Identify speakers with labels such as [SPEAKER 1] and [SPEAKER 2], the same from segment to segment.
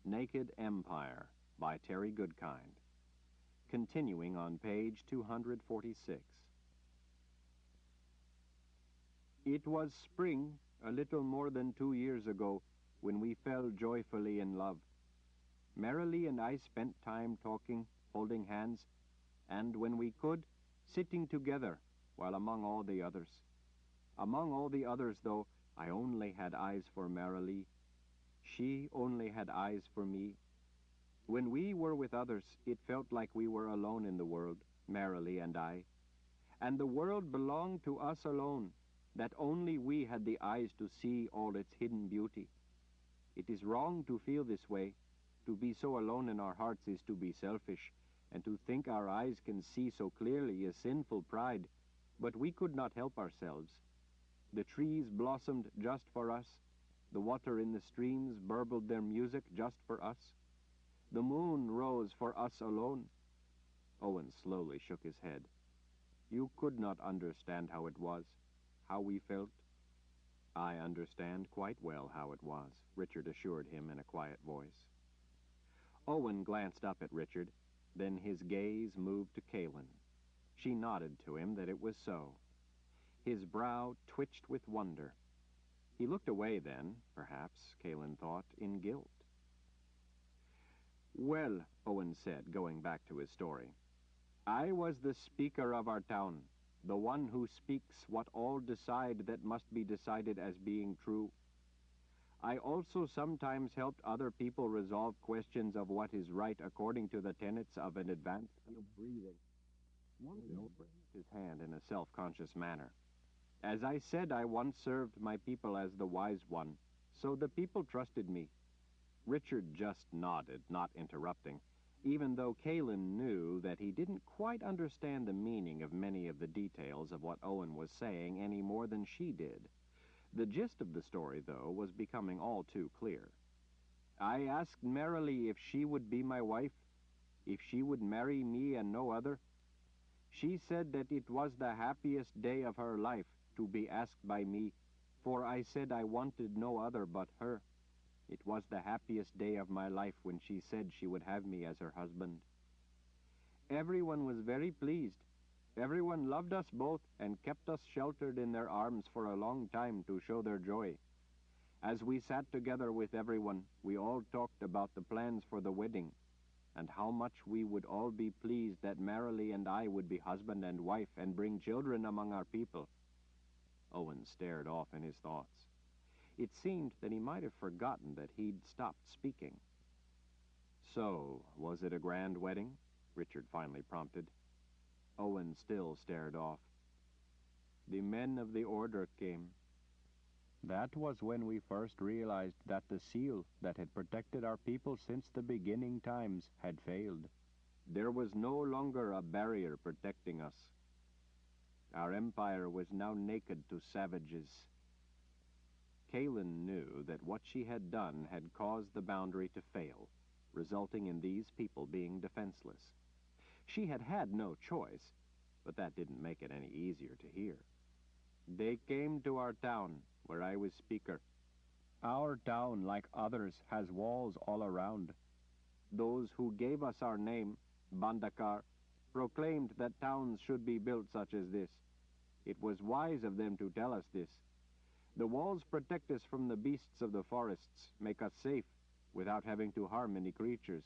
[SPEAKER 1] Naked Empire by Terry Goodkind. Continuing on page 246. It was spring, a little more than 2 years ago, when we fell joyfully in love. Merrily and I spent time talking, holding hands, and when we could, sitting together, while among all the others. Among all the others, though, I only had eyes for Merrily. She only had eyes for me. When we were with others, it felt like we were alone in the world, Merrily and I. And the world belonged to us alone, that only we had the eyes to see all its hidden beauty. It is wrong to feel this way. To be so alone in our hearts is to be selfish, and to think our eyes can see so clearly is sinful pride. But we could not help ourselves. The trees blossomed just for us. The water in the streams burbled their music just for us. The moon rose for us alone. Owen slowly shook his head. You could not understand how it was, how we felt. I understand quite well how it was, Richard assured him in a quiet voice. Owen glanced up at Richard, then his gaze moved to Kaylin. She nodded to him that it was so. His brow twitched with wonder. He looked away then, perhaps, Kaylin thought, in guilt. Well, Owen said, going back to his story, I was the speaker of our town, the one who speaks what all decide that must be decided as being true. I also sometimes helped other people resolve questions of what is right according to the tenets of an advanced way of breathing. One raised his hand in a self-conscious manner. As I said, I once served my people as the wise one, so the people trusted me. Richard just nodded, not interrupting, even though Kaylin knew that he didn't quite understand the meaning of many of the details of what Owen was saying any more than she did. The gist of the story, though, was becoming all too clear. I asked Merrily if she would be my wife, if she would marry me and no other. She said that it was the happiest day of her life to be asked by me, for I said I wanted no other but her. It was the happiest day of my life when she said she would have me as her husband. Everyone was very pleased. Everyone loved us both and kept us sheltered in their arms for a long time to show their joy. As we sat together with everyone, we all talked about the plans for the wedding, and how much we would all be pleased that Merrily and I would be husband and wife and bring children among our people. Owen stared off in his thoughts. It seemed that he might have forgotten that he'd stopped speaking. So, was it a grand wedding? Richard finally prompted. Owen still stared off. The men of the order came. That was when we first realized that the seal that had protected our people since the beginning times had failed. There was no longer a barrier protecting us. Our empire was now naked to savages. Kaylin knew that what she had done had caused the boundary to fail, resulting in these people being defenseless. She had had no choice, but that didn't make it any easier to hear. They came to our town, where I was speaker. Our town, like others, has walls all around. Those who gave us our name, Bandakar, proclaimed that towns should be built such as this. It was wise of them to tell us this. The walls protect us from the beasts of the forests, make us safe, without having to harm any creatures.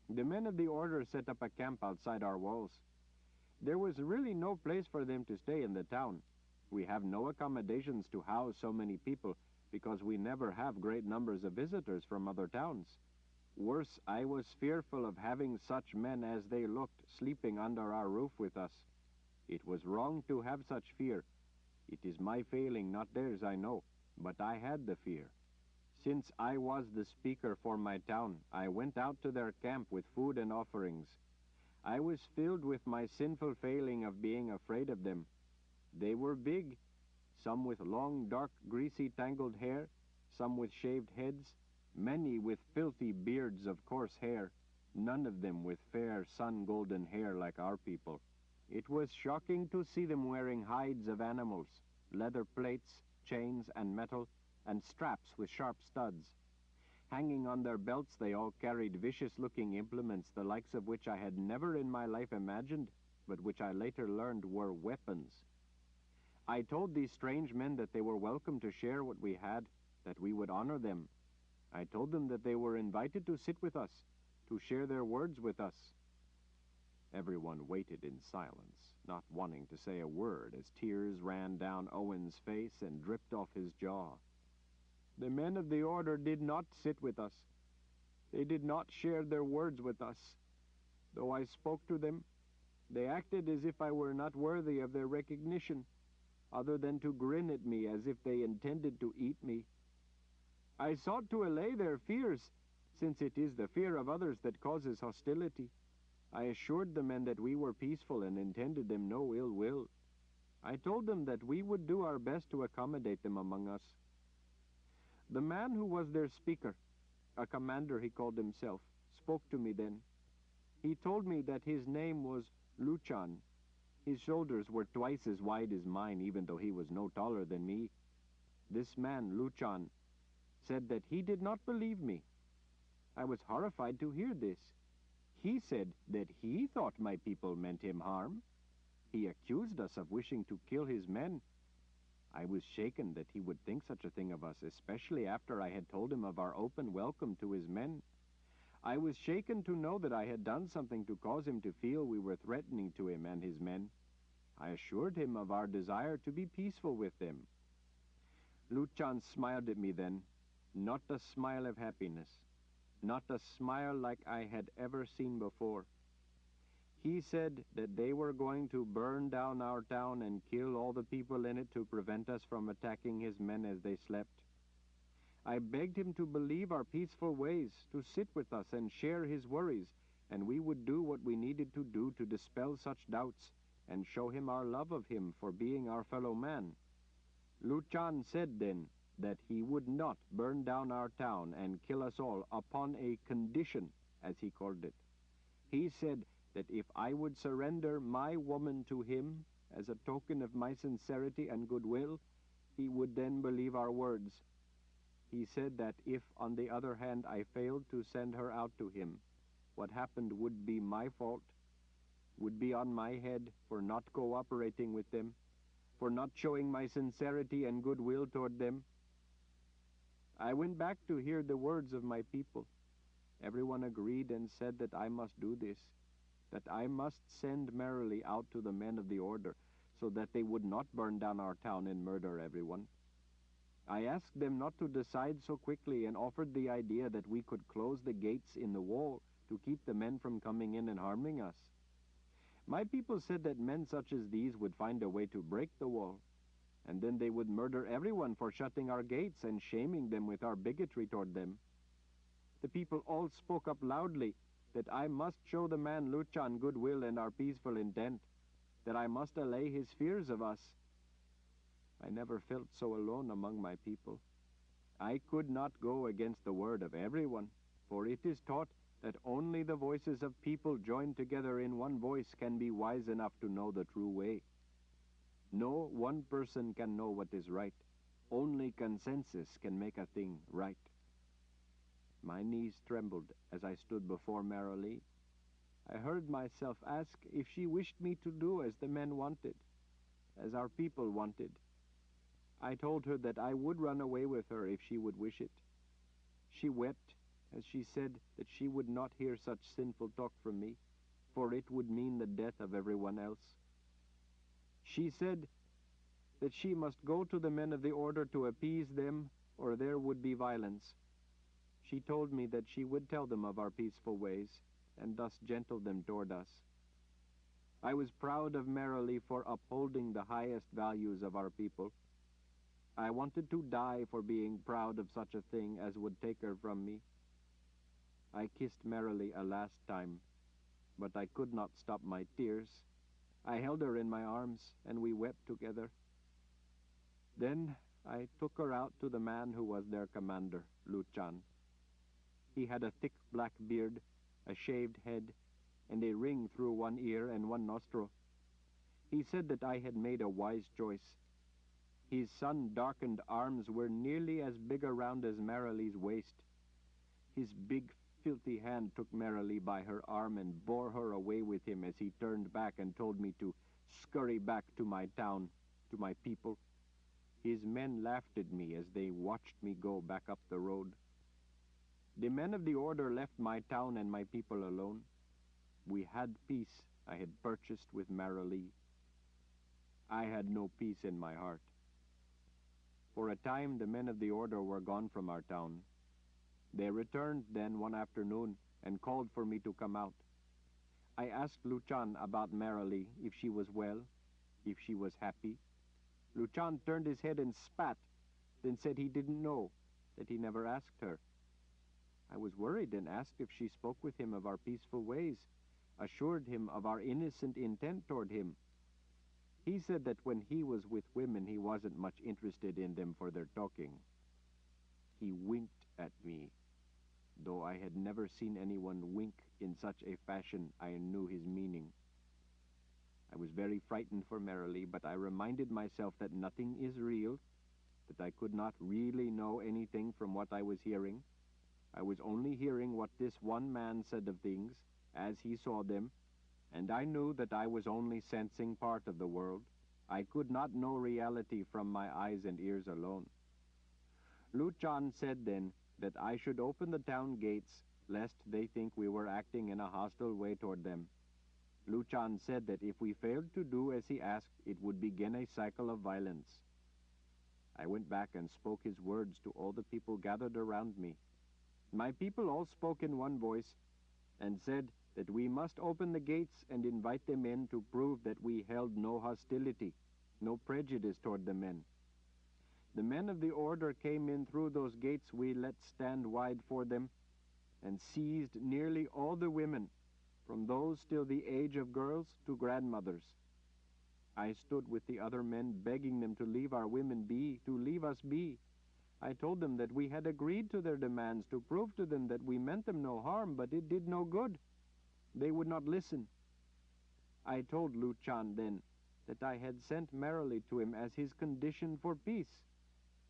[SPEAKER 1] The men of the order set up a camp outside our walls. There was really no place for them to stay in the town. We have no accommodations to house so many people, because we never have great numbers of visitors from other towns. Worse, I was fearful of having such men as they looked sleeping under our roof with us. It was wrong to have such fear. It is my failing, not theirs, I know, but I had the fear. Since I was the speaker for my town, I went out to their camp with food and offerings. I was filled with my sinful failing of being afraid of them. They were big, some with long, dark, greasy, tangled hair, some with shaved heads, many with filthy beards of coarse hair, none of them with fair, sun-golden hair like our people. It was shocking to see them wearing hides of animals, leather plates, chains and metal, and straps with sharp studs. Hanging on their belts, they all carried vicious-looking implements, the likes of which I had never in my life imagined, but which I later learned were weapons. I told these strange men that they were welcome to share what we had, that we would honor them. I told them that they were invited to sit with us, to share their words with us. Everyone waited in silence, not wanting to say a word, as tears ran down Owen's face and dripped off his jaw. The men of the order did not sit with us. They did not share their words with us. Though I spoke to them, they acted as if I were not worthy of their recognition, other than to grin at me as if they intended to eat me. I sought to allay their fears, since it is the fear of others that causes hostility. I assured the men that we were peaceful and intended them no ill will. I told them that we would do our best to accommodate them among us. The man who was their speaker, a commander he called himself, spoke to me then. He told me that his name was Luchan. His shoulders were twice as wide as mine, even though he was no taller than me. This man, Luchan, said that he did not believe me. I was horrified to hear this. He said that he thought my people meant him harm. He accused us of wishing to kill his men. I was shaken that he would think such a thing of us, especially after I had told him of our open welcome to his men. I was shaken to know that I had done something to cause him to feel we were threatening to him and his men. I assured him of our desire to be peaceful with them. Luchan smiled at me then, not a smile of happiness, not a smile like I had ever seen before. He said that they were going to burn down our town and kill all the people in it to prevent us from attacking his men as they slept. I begged him to believe our peaceful ways, to sit with us and share his worries, and we would do what we needed to do to dispel such doubts and show him our love of him for being our fellow man. Luchan said then that he would not burn down our town and kill us all upon a condition, as he called it. He said that if I would surrender my woman to him as a token of my sincerity and goodwill, he would then believe our words. He said that if, on the other hand, I failed to send her out to him, what happened would be my fault, would be on my head for not cooperating with them, for not showing my sincerity and goodwill toward them. I went back to hear the words of my people. Everyone agreed and said that I must do this, that I must send merrily out to the men of the order, so that they would not burn down our town and murder everyone. I asked them not to decide so quickly and offered the idea that we could close the gates in the wall to keep the men from coming in and harming us. My people said that men such as these would find a way to break the wall, and then they would murder everyone for shutting our gates and shaming them with our bigotry toward them. The people all spoke up loudly that I must show the man Luchan goodwill and our peaceful intent, that I must allay his fears of us. I never felt so alone among my people. I could not go against the word of everyone, for it is taught that only the voices of people joined together in one voice can be wise enough to know the true way. No one person can know what is right. Only consensus can make a thing right. My knees trembled as I stood before Marilee. I heard myself ask if she wished me to do as the men wanted, as our people wanted. I told her that I would run away with her if she would wish it. She wept as she said that she would not hear such sinful talk from me, for it would mean the death of everyone else. She said that she must go to the men of the order to appease them, or there would be violence. She told me that she would tell them of our peaceful ways, and thus gentle them toward us. I was proud of Marilee for upholding the highest values of our people. I wanted to die for being proud of such a thing as would take her from me. I kissed Marilee a last time, but I could not stop my tears. I held her in my arms, and we wept together. Then I took her out to the man who was their commander, Luchan. He had a thick black beard, a shaved head, and a ring through one ear and one nostril. He said that I had made a wise choice. His sun-darkened arms were nearly as big around as Marilee's waist. His big, filthy hand took Merrily by her arm and bore her away with him as he turned back and told me to scurry back to my town, to my people. His men laughed at me as they watched me go back up the road. The men of the order left my town and my people alone. We had peace I had purchased with Merrily. I had no peace in my heart. For a time the men of the order were gone from our town. They returned then one afternoon and called for me to come out. I asked Luchan about Merrily, if she was well, if she was happy. Luchan turned his head and spat, then said he didn't know, that he never asked her. I was worried and asked if she spoke with him of our peaceful ways, assured him of our innocent intent toward him. He said that when he was with women he wasn't much interested in them for their talking. He winked at me. Though I had never seen anyone wink in such a fashion, I knew his meaning. I was very frightened for Merrily, but I reminded myself that nothing is real, that I could not really know anything from what I was hearing. I was only hearing what this one man said of things, as he saw them, and I knew that I was only sensing part of the world. I could not know reality from my eyes and ears alone. Luchan said then that I should open the town gates, lest they think we were acting in a hostile way toward them. Luchan said that if we failed to do as he asked, it would begin a cycle of violence. I went back and spoke his words to all the people gathered around me. My people all spoke in one voice and said that we must open the gates and invite them in to prove that we held no hostility, no prejudice toward the men. The men of the order came in through those gates we let stand wide for them and seized nearly all the women, from those still the age of girls to grandmothers. I stood with the other men begging them to leave our women be, to leave us be. I told them that we had agreed to their demands to prove to them that we meant them no harm, but it did no good. They would not listen. I told Luchan then that I had sent Merrily to him as his condition for peace.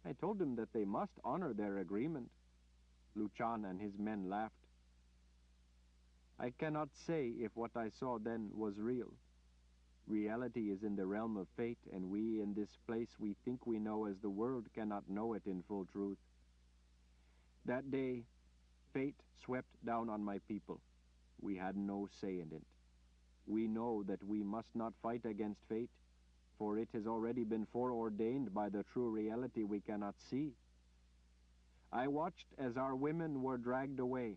[SPEAKER 1] I told him that they must honor their agreement. Luchan and his men laughed. I cannot say if what I saw then was real. Reality is in the realm of fate, and we in this place we think we know as the world cannot know it in full truth. That day, fate swept down on my people. We had no say in it. We know that we must not fight against fate, for it has already been foreordained by the true reality we cannot see. I watched as our women were dragged away.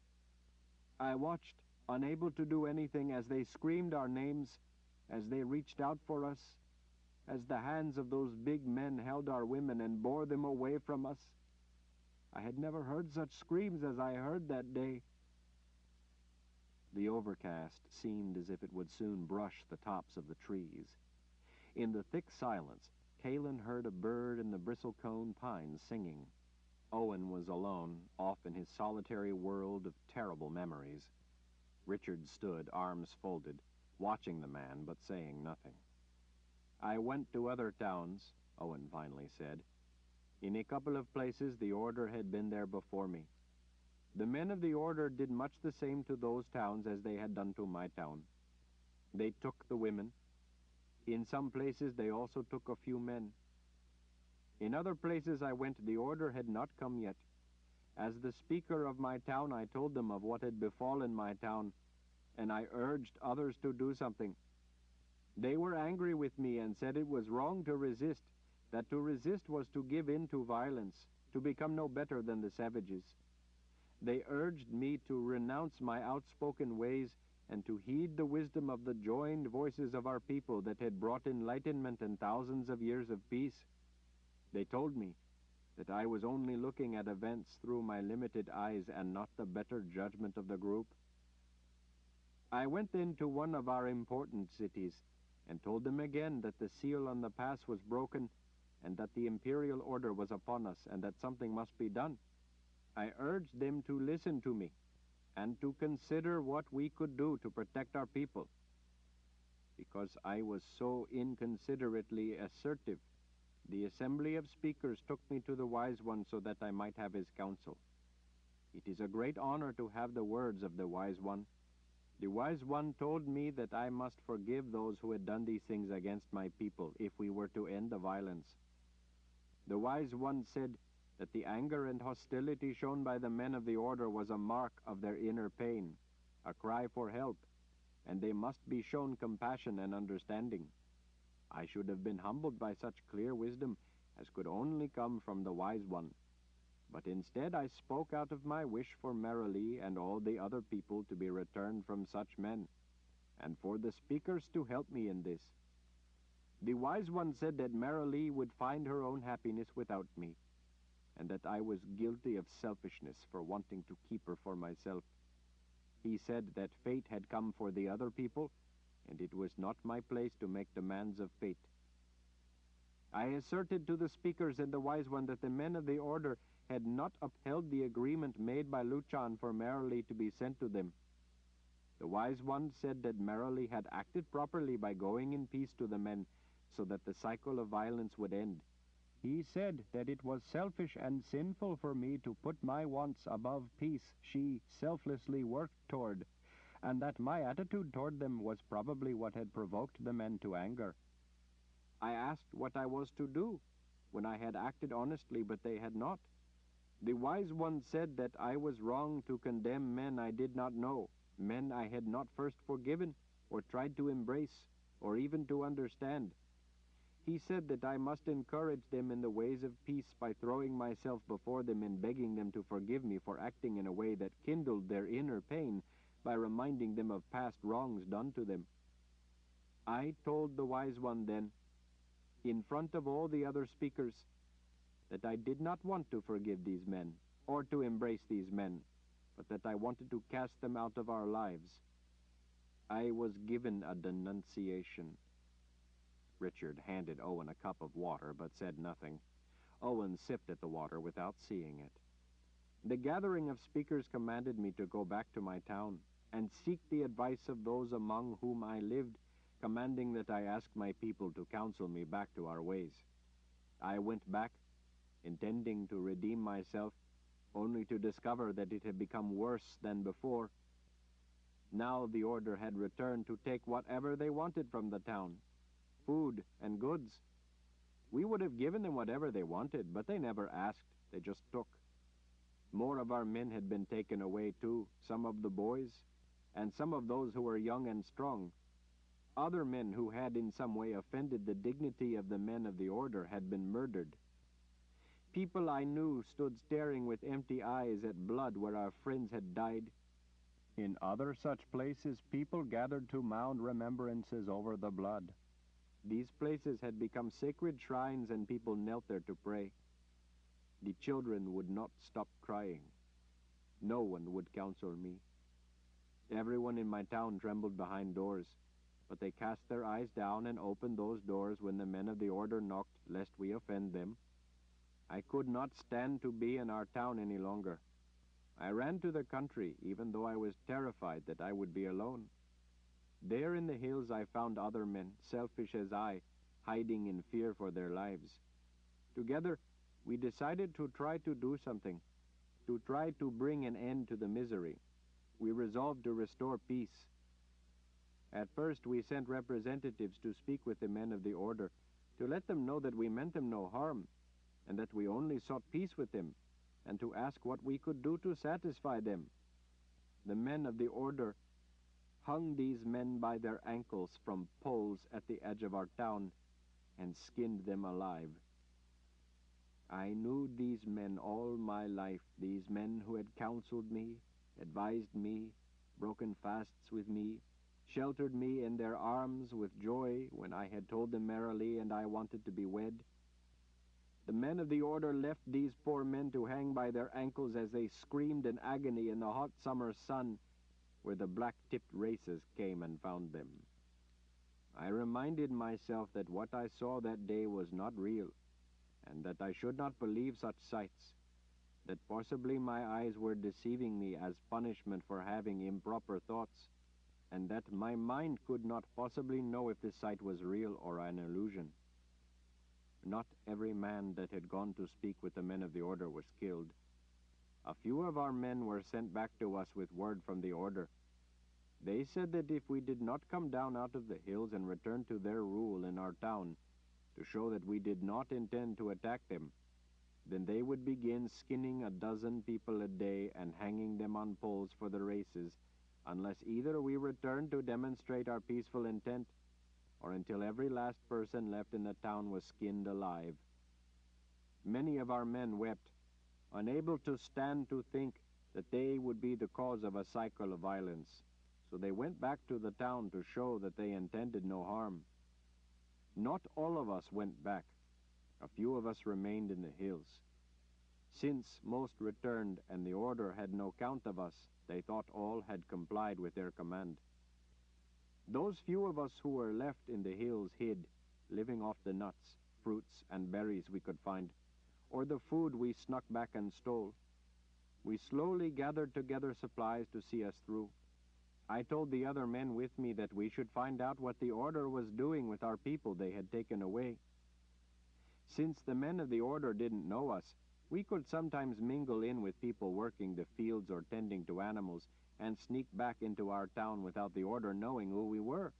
[SPEAKER 1] I watched, unable to do anything, as they screamed our names, as they reached out for us, as the hands of those big men held our women and bore them away from us. I had never heard such screams as I heard that day. The overcast seemed as if it would soon brush the tops of the trees. In the thick silence, Kalin heard a bird in the bristlecone pines singing. Owen was alone, off in his solitary world of terrible memories. Richard stood, arms folded, watching the man but saying nothing. I went to other towns, Owen finally said. In a couple of places the order had been there before me. The men of the order did much the same to those towns as they had done to my town. They took the women. In some places they also took a few men. In other places I went, the order had not come yet. As the speaker of my town, I told them of what had befallen my town, and I urged others to do something. They were angry with me and said it was wrong to resist, that to resist was to give in to violence, to become no better than the savages. They urged me to renounce my outspoken ways and to heed the wisdom of the joined voices of our people that had brought enlightenment and thousands of years of peace. They told me that I was only looking at events through my limited eyes and not the better judgment of the group. I went then to one of our important cities and told them again that the seal on the pass was broken and that the imperial order was upon us and that something must be done. I urged them to listen to me and to consider what we could do to protect our people. Because I was so inconsiderately assertive, the assembly of speakers took me to the wise one so that I might have his counsel. It is a great honor to have the words of the Wise One. The Wise One told me that I must forgive those who had done these things against my people if we were to end the violence. The Wise One said that the anger and hostility shown by the men of the order was a mark of their inner pain, a cry for help, and they must be shown compassion and understanding. I should have been humbled by such clear wisdom as could only come from the Wise One. But instead I spoke out of my wish for Merrilee and all the other people to be returned from such men, and for the speakers to help me in this. The Wise One said that Merrilee would find her own happiness without me, and that I was guilty of selfishness for wanting to keep her for myself. He said that fate had come for the other people, and it was not my place to make demands of fate. I asserted to the speakers and the Wise One that the men of the order had not upheld the agreement made by Luchan for Merrilee to be sent to them. The Wise One said that Merrilee had acted properly by going in peace to the men, so that the cycle of violence would end. He said that it was selfish and sinful for me to put my wants above peace she selflessly worked toward, and that my attitude toward them was probably what had provoked the men to anger. I asked what I was to do, when I had acted honestly, but they had not. The Wise One said that I was wrong to condemn men I did not know, men I had not first forgiven, or tried to embrace, or even to understand. He said that I must encourage them in the ways of peace by throwing myself before them and begging them to forgive me for acting in a way that kindled their inner pain by reminding them of past wrongs done to them. I told the Wise One then, in front of all the other speakers, that I did not want to forgive these men, or to embrace these men, but that I wanted to cast them out of our lives. I was given a denunciation. Richard handed Owen a cup of water, but said nothing. Owen sipped at the water without seeing it. The gathering of speakers commanded me to go back to my town, and seek the advice of those among whom I lived, commanding that I ask my people to counsel me back to our ways. I went back, intending to redeem myself, only to discover that it had become worse than before. Now the order had returned to take whatever they wanted from the town, food and goods. We would have given them whatever they wanted, but they never asked, they just took. More of our men had been taken away too, some of the boys, and some of those who were young and strong. Other men who had in some way offended the dignity of the men of the order had been murdered. People I knew stood staring with empty eyes at blood where our friends had died. In other such places, people gathered to mound remembrances over the blood. These places had become sacred shrines, and people knelt there to pray. The children would not stop crying. No one would counsel me. Everyone in my town trembled behind doors, but they cast their eyes down and opened those doors when the men of the order knocked, lest we offend them. I could not stand to be in our town any longer. I ran to the country, even though I was terrified that I would be alone. There in the hills I found other men, selfish as I, hiding in fear for their lives. Together, we decided to try to do something, to try to bring an end to the misery. We resolved to restore peace. At first, we sent representatives to speak with the men of the order, to let them know that we meant them no harm, and that we only sought peace with them, and to ask what we could do to satisfy them. The men of the order hung these men by their ankles from poles at the edge of our town and skinned them alive. I knew these men all my life, these men who had counseled me, advised me, broken fasts with me, sheltered me in their arms with joy when I had told them Merrilee and I wanted to be wed. The men of the order left these poor men to hang by their ankles as they screamed in agony in the hot summer sun, where the black-tipped races came and found them. I reminded myself that what I saw that day was not real, and that I should not believe such sights, that possibly my eyes were deceiving me as punishment for having improper thoughts, and that my mind could not possibly know if the sight was real or an illusion. Not every man that had gone to speak with the men of the order was killed. A few of our men were sent back to us with word from the order. They said that if we did not come down out of the hills and return to their rule in our town, to show that we did not intend to attack them, then they would begin skinning 12 people a day and hanging them on poles for the races, unless either we returned to demonstrate our peaceful intent, or until every last person left in the town was skinned alive. Many of our men wept, unable to stand to think that they would be the cause of a cycle of violence, so they went back to the town to show that they intended no harm. Not all of us went back. A few of us remained in the hills. Since most returned and the order had no count of us, they thought all had complied with their command. Those few of us who were left in the hills hid, living off the nuts, fruits, and berries we could find, or the food we snuck back and stole. We slowly gathered together supplies to see us through. I told the other men with me that we should find out what the order was doing with our people they had taken away. Since the men of the order didn't know us, we could sometimes mingle in with people working the fields or tending to animals and sneak back into our town without the order knowing who we were,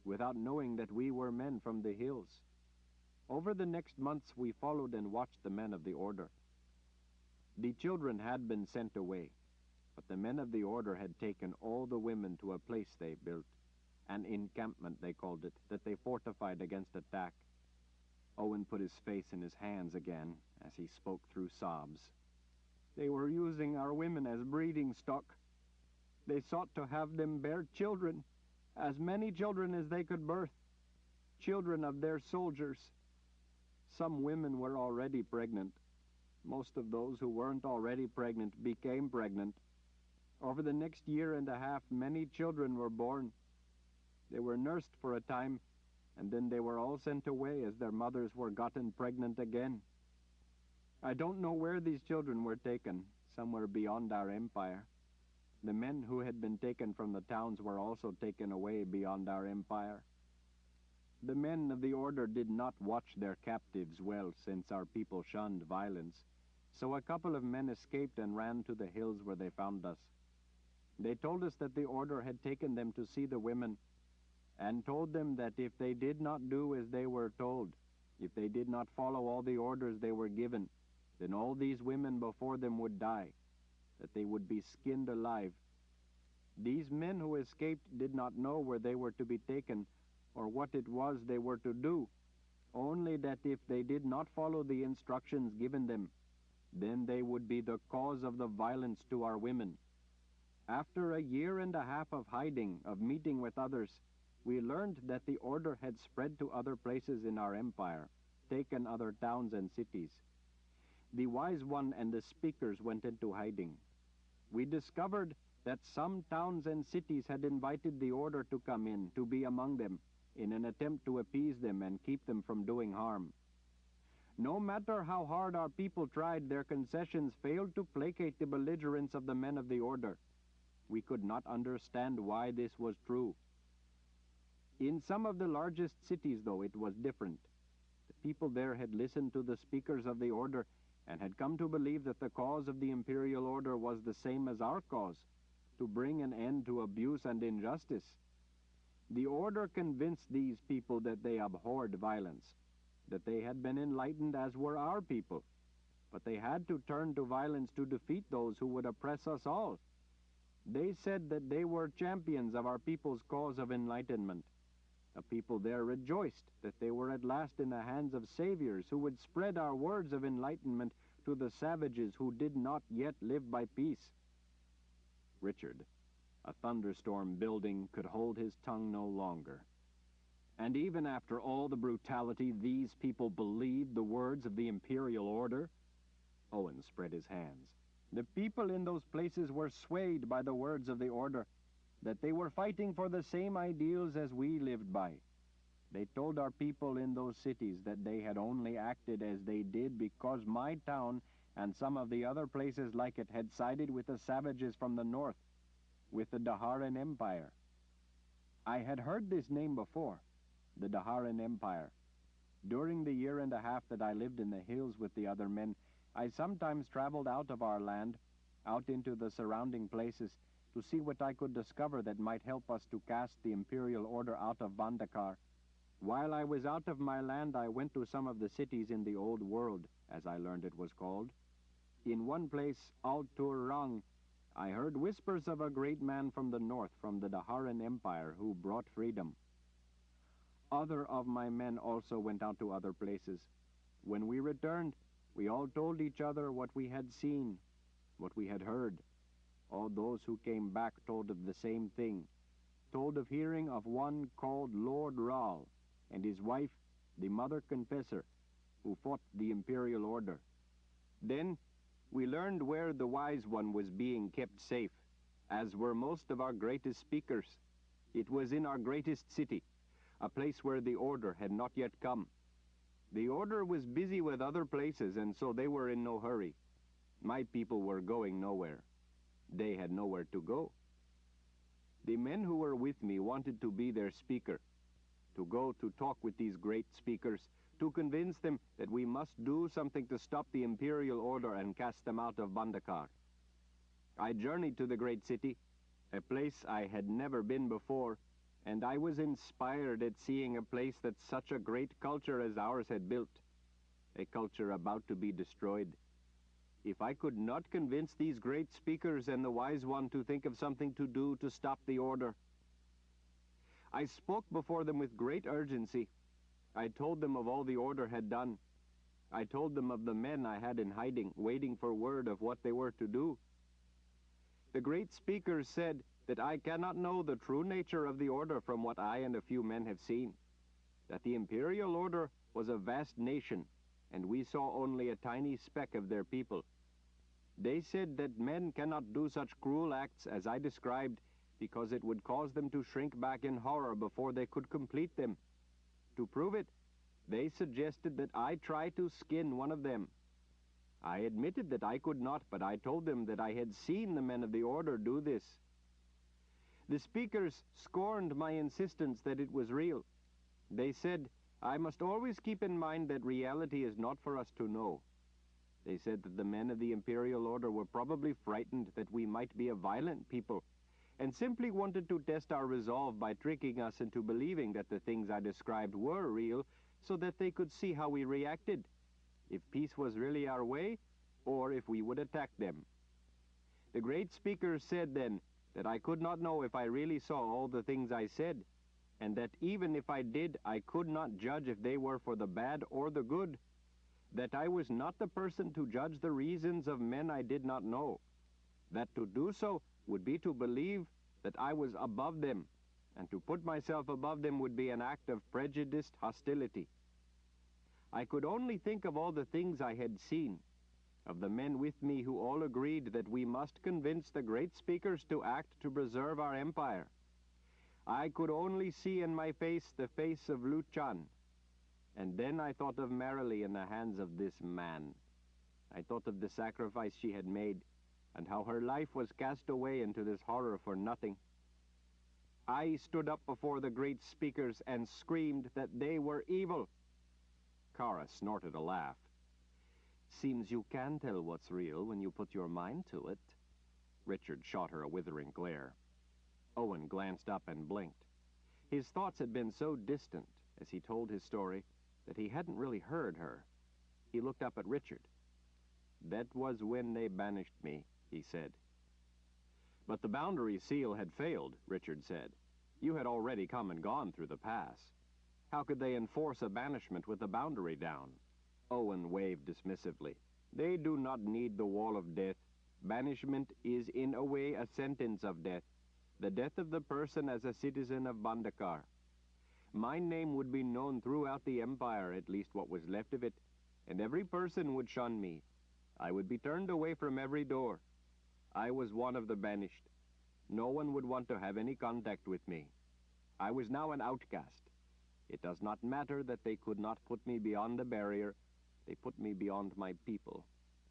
[SPEAKER 1] without knowing that we were men from the hills. Over the next months we followed and watched the men of the order. The children had been sent away, but the men of the order had taken all the women to a place they built, an encampment they called it, that they fortified against attack. Owen put his face in his hands again as he spoke through sobs. They were using our women as breeding stock. They sought to have them bear children, as many children as they could birth, children of their soldiers. Some women were already pregnant. Most of those who weren't already pregnant became pregnant. Over the next year and a half, many children were born. They were nursed for a time, and then they were all sent away as their mothers were gotten pregnant again. I don't know where these children were taken, somewhere beyond our empire. The men who had been taken from the towns were also taken away beyond our empire. The men of the order did not watch their captives well, since our people shunned violence, so a couple of men escaped and ran to the hills where they found us. They told us that the order had taken them to see the women, and told them that if they did not do as they were told, if they did not follow all the orders they were given, then all these women before them would die, that they would be skinned alive. These men who escaped did not know where they were to be taken, or what it was they were to do, only that if they did not follow the instructions given them, then they would be the cause of the violence to our women. After a year and a half of hiding, of meeting with others, we learned that the order had spread to other places in our empire, taken other towns and cities. The wise one and the speakers went into hiding. We discovered that some towns and cities had invited the order to come in, to be among them, in an attempt to appease them and keep them from doing harm. No matter how hard our people tried, their concessions failed to placate the belligerence of the men of the order. We could not understand why this was true. In some of the largest cities, though, it was different. The people there had listened to the speakers of the order and had come to believe that the cause of the imperial order was the same as our cause, to bring an end to abuse and injustice. The order convinced these people that they abhorred violence, that they had been enlightened as were our people, but they had to turn to violence to defeat those who would oppress us all. They said that they were champions of our people's cause of enlightenment. The people there rejoiced that they were at last in the hands of saviors who would spread our words of enlightenment to the savages who did not yet live by peace. Richard, a thunderstorm building, could hold his tongue no longer. And even after all the brutality, these people believed the words of the imperial order? Owen spread his hands. The people in those places were swayed by the words of the order, that they were fighting for the same ideals as we lived by. They told our people in those cities that they had only acted as they did because my town and some of the other places like it had sided with the savages from the north, with the Daharan Empire. I had heard this name before, the Daharan Empire. During the year and a half that I lived in the hills with the other men, I sometimes traveled out of our land, out into the surrounding places, to see what I could discover that might help us to cast the imperial order out of Bandakar. While I was out of my land, I went to some of the cities in the old world, as I learned it was called. In one place, Altur Rang, I heard whispers of a great man from the north, from the Daharan Empire, who brought freedom. Other of my men also went out to other places. When we returned, we all told each other what we had seen, what we had heard. All those who came back told of the same thing, told of hearing of one called Lord Ral, and his wife, the Mother Confessor, who fought the imperial order. Then we learned where the Wise One was being kept safe, as were most of our greatest speakers. It was in our greatest city, a place where the order had not yet come. The order was busy with other places, and so they were in no hurry. My people were going nowhere. They had nowhere to go. The men who were with me wanted to be their speaker, to go to talk with these great speakers, to convince them that we must do something to stop the imperial order and cast them out of Bandakar. I journeyed to the great city, a place I had never been before, and I was inspired at seeing a place that such a great culture as ours had built, a culture about to be destroyed. If I could not convince these great speakers and the Wise One to think of something to do to stop the order, I spoke before them with great urgency. I told them of all the order had done. I told them of the men I had in hiding, waiting for word of what they were to do. The great speakers said that I cannot know the true nature of the order from what I and a few men have seen, that the imperial order was a vast nation, and we saw only a tiny speck of their people. They said that men cannot do such cruel acts as I described, because it would cause them to shrink back in horror before they could complete them. To prove it, they suggested that I try to skin one of them. I admitted that I could not, but I told them that I had seen the men of the order do this. The speakers scorned my insistence that it was real. They said, I must always keep in mind that reality is not for us to know. They said that the men of the imperial order were probably frightened that we might be a violent people, and simply wanted to test our resolve by tricking us into believing that the things I described were real, so that they could see how we reacted, if peace was really our way, or if we would attack them. The great speakers said then that I could not know if I really saw all the things I said, and that even if I did, I could not judge if they were for the bad or the good, that I was not the person to judge the reasons of men I did not know, that to do so would be to believe that I was above them, and to put myself above them would be an act of prejudiced hostility. I could only think of all the things I had seen, of the men with me who all agreed that we must convince the great speakers to act to preserve our empire. I could only see in my face the face of Luchan, and then I thought of Marilee in the hands of this man. I thought of the sacrifice she had made, and how her life was cast away into this horror for nothing. I stood up before the great speakers and screamed that they were evil. Kara snorted a laugh. Seems you can tell what's real when you put your mind to it. Richard shot her a withering glare. Owen glanced up and blinked. His thoughts had been so distant as he told his story that he hadn't really heard her. He looked up at Richard. That was when they banished me, he said. But the boundary seal had failed, Richard said. You had already come and gone through the pass. How could they enforce a banishment with the boundary down? Owen waved dismissively. They do not need the wall of death. Banishment is in a way a sentence of death, the death of the person as a citizen of Bandakar. My name would be known throughout the empire, at least what was left of it, and every person would shun me. I would be turned away from every door. I was one of the banished. No one would want to have any contact with me. I was now an outcast. It does not matter that they could not put me beyond the barrier. They put me beyond my people.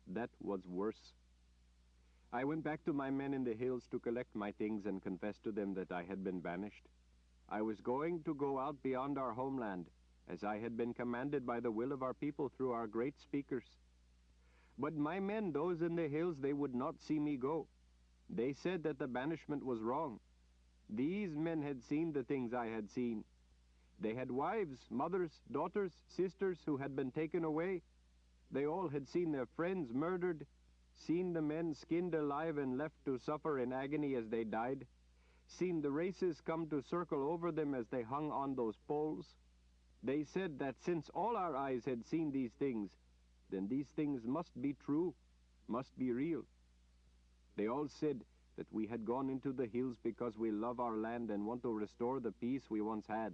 [SPEAKER 1] That was worse. I went back to my men in the hills to collect my things and confess to them that I had been banished. I was going to go out beyond our homeland, as I had been commanded by the will of our people through our great speakers. But my men, those in the hills, they would not see me go. They said that the banishment was wrong. These men had seen the things I had seen. They had wives, mothers, daughters, sisters who had been taken away. They all had seen their friends murdered, seen the men skinned alive and left to suffer in agony as they died, seen the races come to circle over them as they hung on those poles. They said that since all our eyes had seen these things, then these things must be true, must be real. They all said that we had gone into the hills because we love our land and want to restore the peace we once had.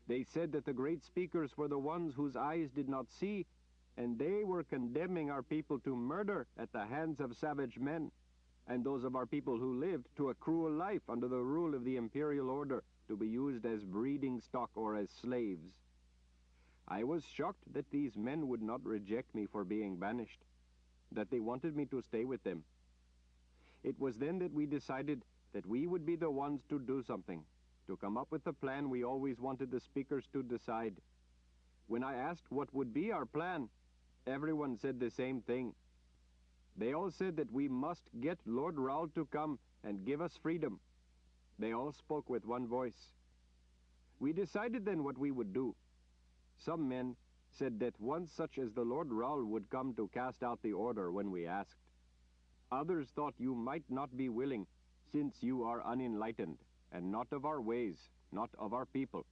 [SPEAKER 1] They said that the great speakers were the ones whose eyes did not see, and they were condemning our people to murder at the hands of savage men, and those of our people who lived to a cruel life under the rule of the imperial order, to be used as breeding stock or as slaves. I was shocked that these men would not reject me for being banished, that they wanted me to stay with them. It was then that we decided that we would be the ones to do something, to come up with the plan we always wanted the speakers to decide. When I asked what would be our plan, everyone said the same thing. They all said that we must get Lord Raoul to come and give us freedom. They all spoke with one voice. We decided then what we would do. Some men said that one such as the Lord Raoul would come to cast out the order when we asked. Others thought you might not be willing, since you are unenlightened, and not of our ways, not of our people.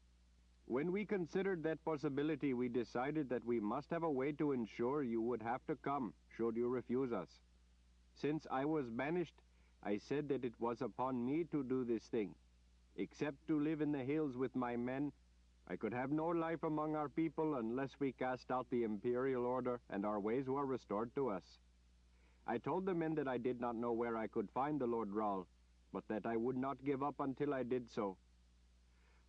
[SPEAKER 1] When we considered that possibility, we decided that we must have a way to ensure you would have to come, should you refuse us. Since I was banished, I said that it was upon me to do this thing. Except to live in the hills with my men, I could have no life among our people unless we cast out the imperial order and our ways were restored to us. I told the men that I did not know where I could find the Lord Raoul, but that I would not give up until I did so.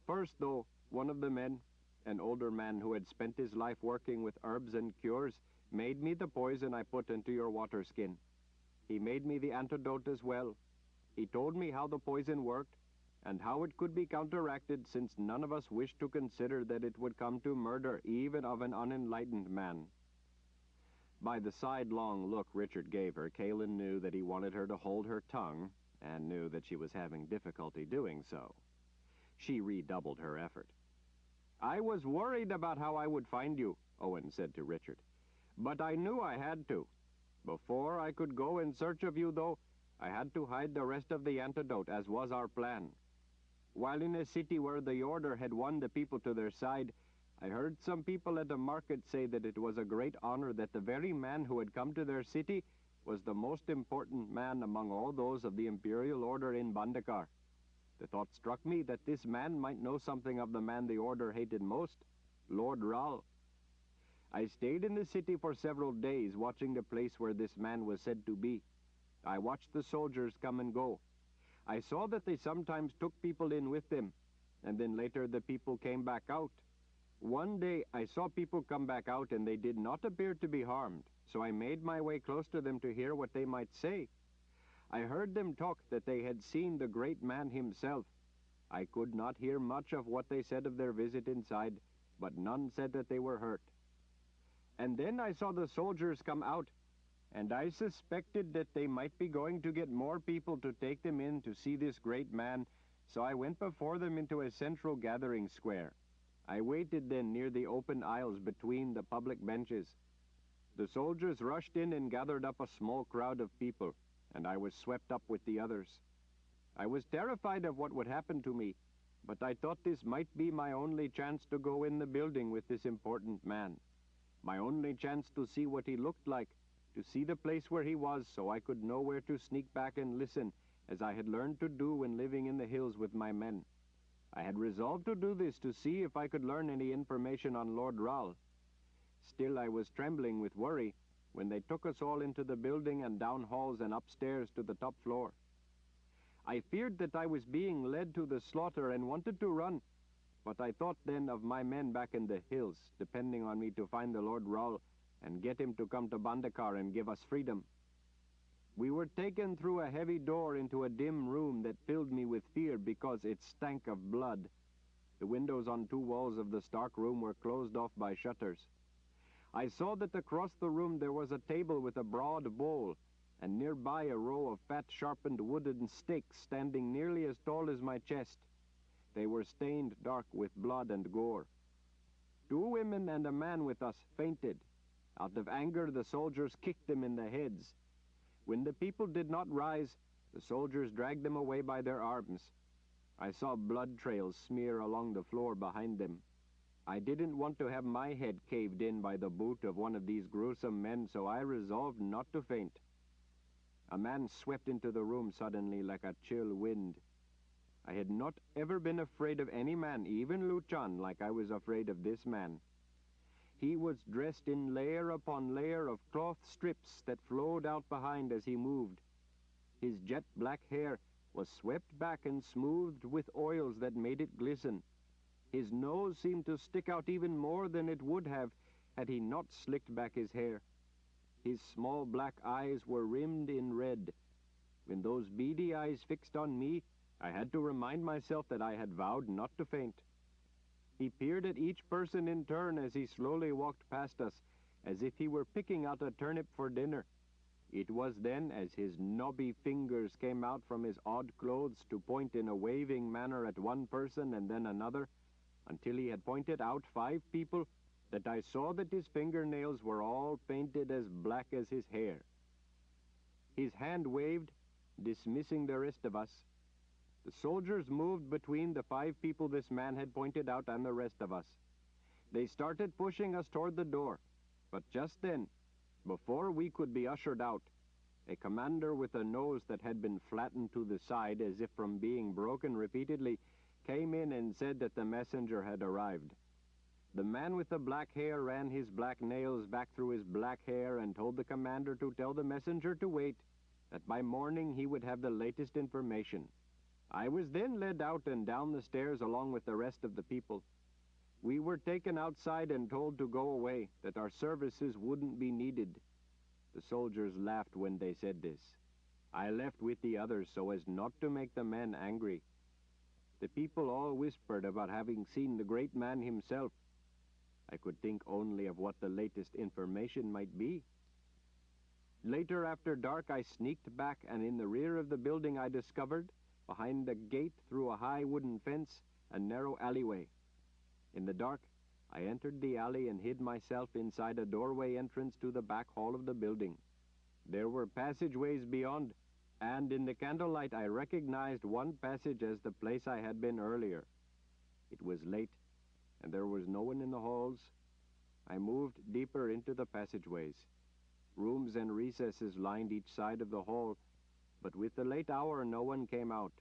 [SPEAKER 1] First, though, one of the men, an older man who had spent his life working with herbs and cures, made me the poison I put into your water skin. He made me the antidote as well. He told me how the poison worked, and how it could be counteracted, since none of us wished to consider that it would come to murder even of an unenlightened man. By the sidelong look Richard gave her, Kaelin knew that he wanted her to hold her tongue, and knew that she was having difficulty doing so. She redoubled her effort. I was worried about how I would find you, Owen said to Richard, but I knew I had to. Before I could go in search of you, though, I had to hide the rest of the antidote, as was our plan. While in a city where the order had won the people to their side, I heard some people at a market say that it was a great honor that the very man who had come to their city was the most important man among all those of the imperial order in Bandakar. The thought struck me that this man might know something of the man the order hated most, Lord Raoul. I stayed in the city for several days, watching the place where this man was said to be. I watched the soldiers come and go. I saw that they sometimes took people in with them, and then later the people came back out. One day I saw people come back out and they did not appear to be harmed, so I made my way close to them to hear what they might say. I heard them talk that they had seen the great man himself. I could not hear much of what they said of their visit inside, but none said that they were hurt. And then I saw the soldiers come out, and I suspected that they might be going to get more people to take them in to see this great man, so I went before them into a central gathering square. I waited then near the open aisles between the public benches. The soldiers rushed in and gathered up a small crowd of people, and I was swept up with the others. I was terrified of what would happen to me, but I thought this might be my only chance to go in the building with this important man. My only chance to see what he looked like, to see the place where he was, so I could know where to sneak back and listen, as I had learned to do when living in the hills with my men. I had resolved to do this to see if I could learn any information on Lord Raoul. Still I was trembling with worry when they took us all into the building and down halls and upstairs to the top floor. I feared that I was being led to the slaughter and wanted to run, but I thought then of my men back in the hills, depending on me to find the Lord Raoul and get him to come to Bandakar and give us freedom. We were taken through a heavy door into a dim room that filled me with fear because it stank of blood. The windows on two walls of the stark room were closed off by shutters. I saw that across the room there was a table with a broad bowl, and nearby a row of fat sharpened wooden stakes standing nearly as tall as my chest. They were stained dark with blood and gore. 2 women and a man with us fainted. Out of anger, the soldiers kicked them in the heads. When the people did not rise, the soldiers dragged them away by their arms. I saw blood trails smear along the floor behind them. I didn't want to have my head caved in by the boot of one of these gruesome men, so I resolved not to faint. A man swept into the room suddenly like a chill wind. I had not ever been afraid of any man, even Luchan, like I was afraid of this man. He was dressed in layer upon layer of cloth strips that flowed out behind as he moved. His jet black hair was swept back and smoothed with oils that made it glisten. His nose seemed to stick out even more than it would have had he not slicked back his hair. His small black eyes were rimmed in red. When those beady eyes fixed on me, I had to remind myself that I had vowed not to faint. He peered at each person in turn as he slowly walked past us, as if he were picking out a turnip for dinner. It was then, as his knobby fingers came out from his odd clothes to point in a waving manner at one person and then another, until he had pointed out 5 people, that I saw that his fingernails were all painted as black as his hair. His hand waved, dismissing the rest of us. The soldiers moved between the 5 people this man had pointed out and the rest of us. They started pushing us toward the door, but just then, before we could be ushered out, a commander with a nose that had been flattened to the side as if from being broken repeatedly came in and said that the messenger had arrived. The man with the black hair ran his black nails back through his black hair and told the commander to tell the messenger to wait, that by morning he would have the latest information. I was then led out and down the stairs along with the rest of the people. We were taken outside and told to go away, that our services wouldn't be needed. The soldiers laughed when they said this. I left with the others so as not to make the men angry. The people all whispered about having seen the great man himself. I could think only of what the latest information might be. Later, after dark, I sneaked back, and in the rear of the building I discovered, behind the gate through a high wooden fence, a narrow alleyway. In the dark, I entered the alley and hid myself inside a doorway entrance to the back hall of the building. There were passageways beyond, and in the candlelight I recognized one passage as the place I had been earlier. It was late, and there was no one in the halls. I moved deeper into the passageways. Rooms and recesses lined each side of the hall, but with the late hour no one came out.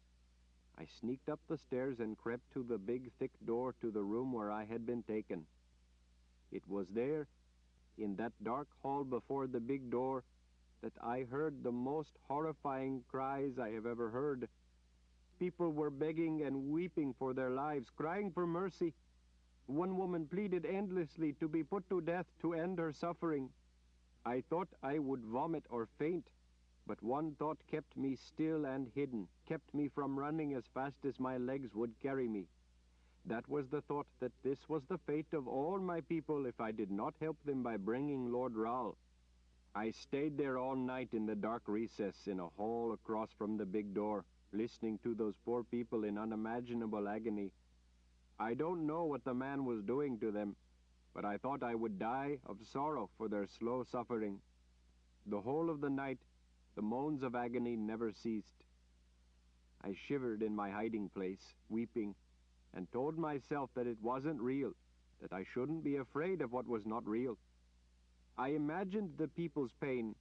[SPEAKER 1] I sneaked up the stairs and crept to the big thick door to the room where I had been taken. It was there, in that dark hall before the big door, that I heard the most horrifying cries I have ever heard. People were begging and weeping for their lives, crying for mercy. One woman pleaded endlessly to be put to death to end her suffering. I thought I would vomit or faint, but one thought kept me still and hidden, kept me from running as fast as my legs would carry me. That was the thought that this was the fate of all my people if I did not help them by bringing Lord Raoul. I stayed there all night in the dark recess in a hall across from the big door, listening to those poor people in unimaginable agony. I don't know what the man was doing to them, but I thought I would die of sorrow for their slow suffering. The whole of the night, the moans of agony never ceased. I shivered in my hiding place, weeping, and told myself that it wasn't real, that I shouldn't be afraid of what was not real. I imagined the people's pain,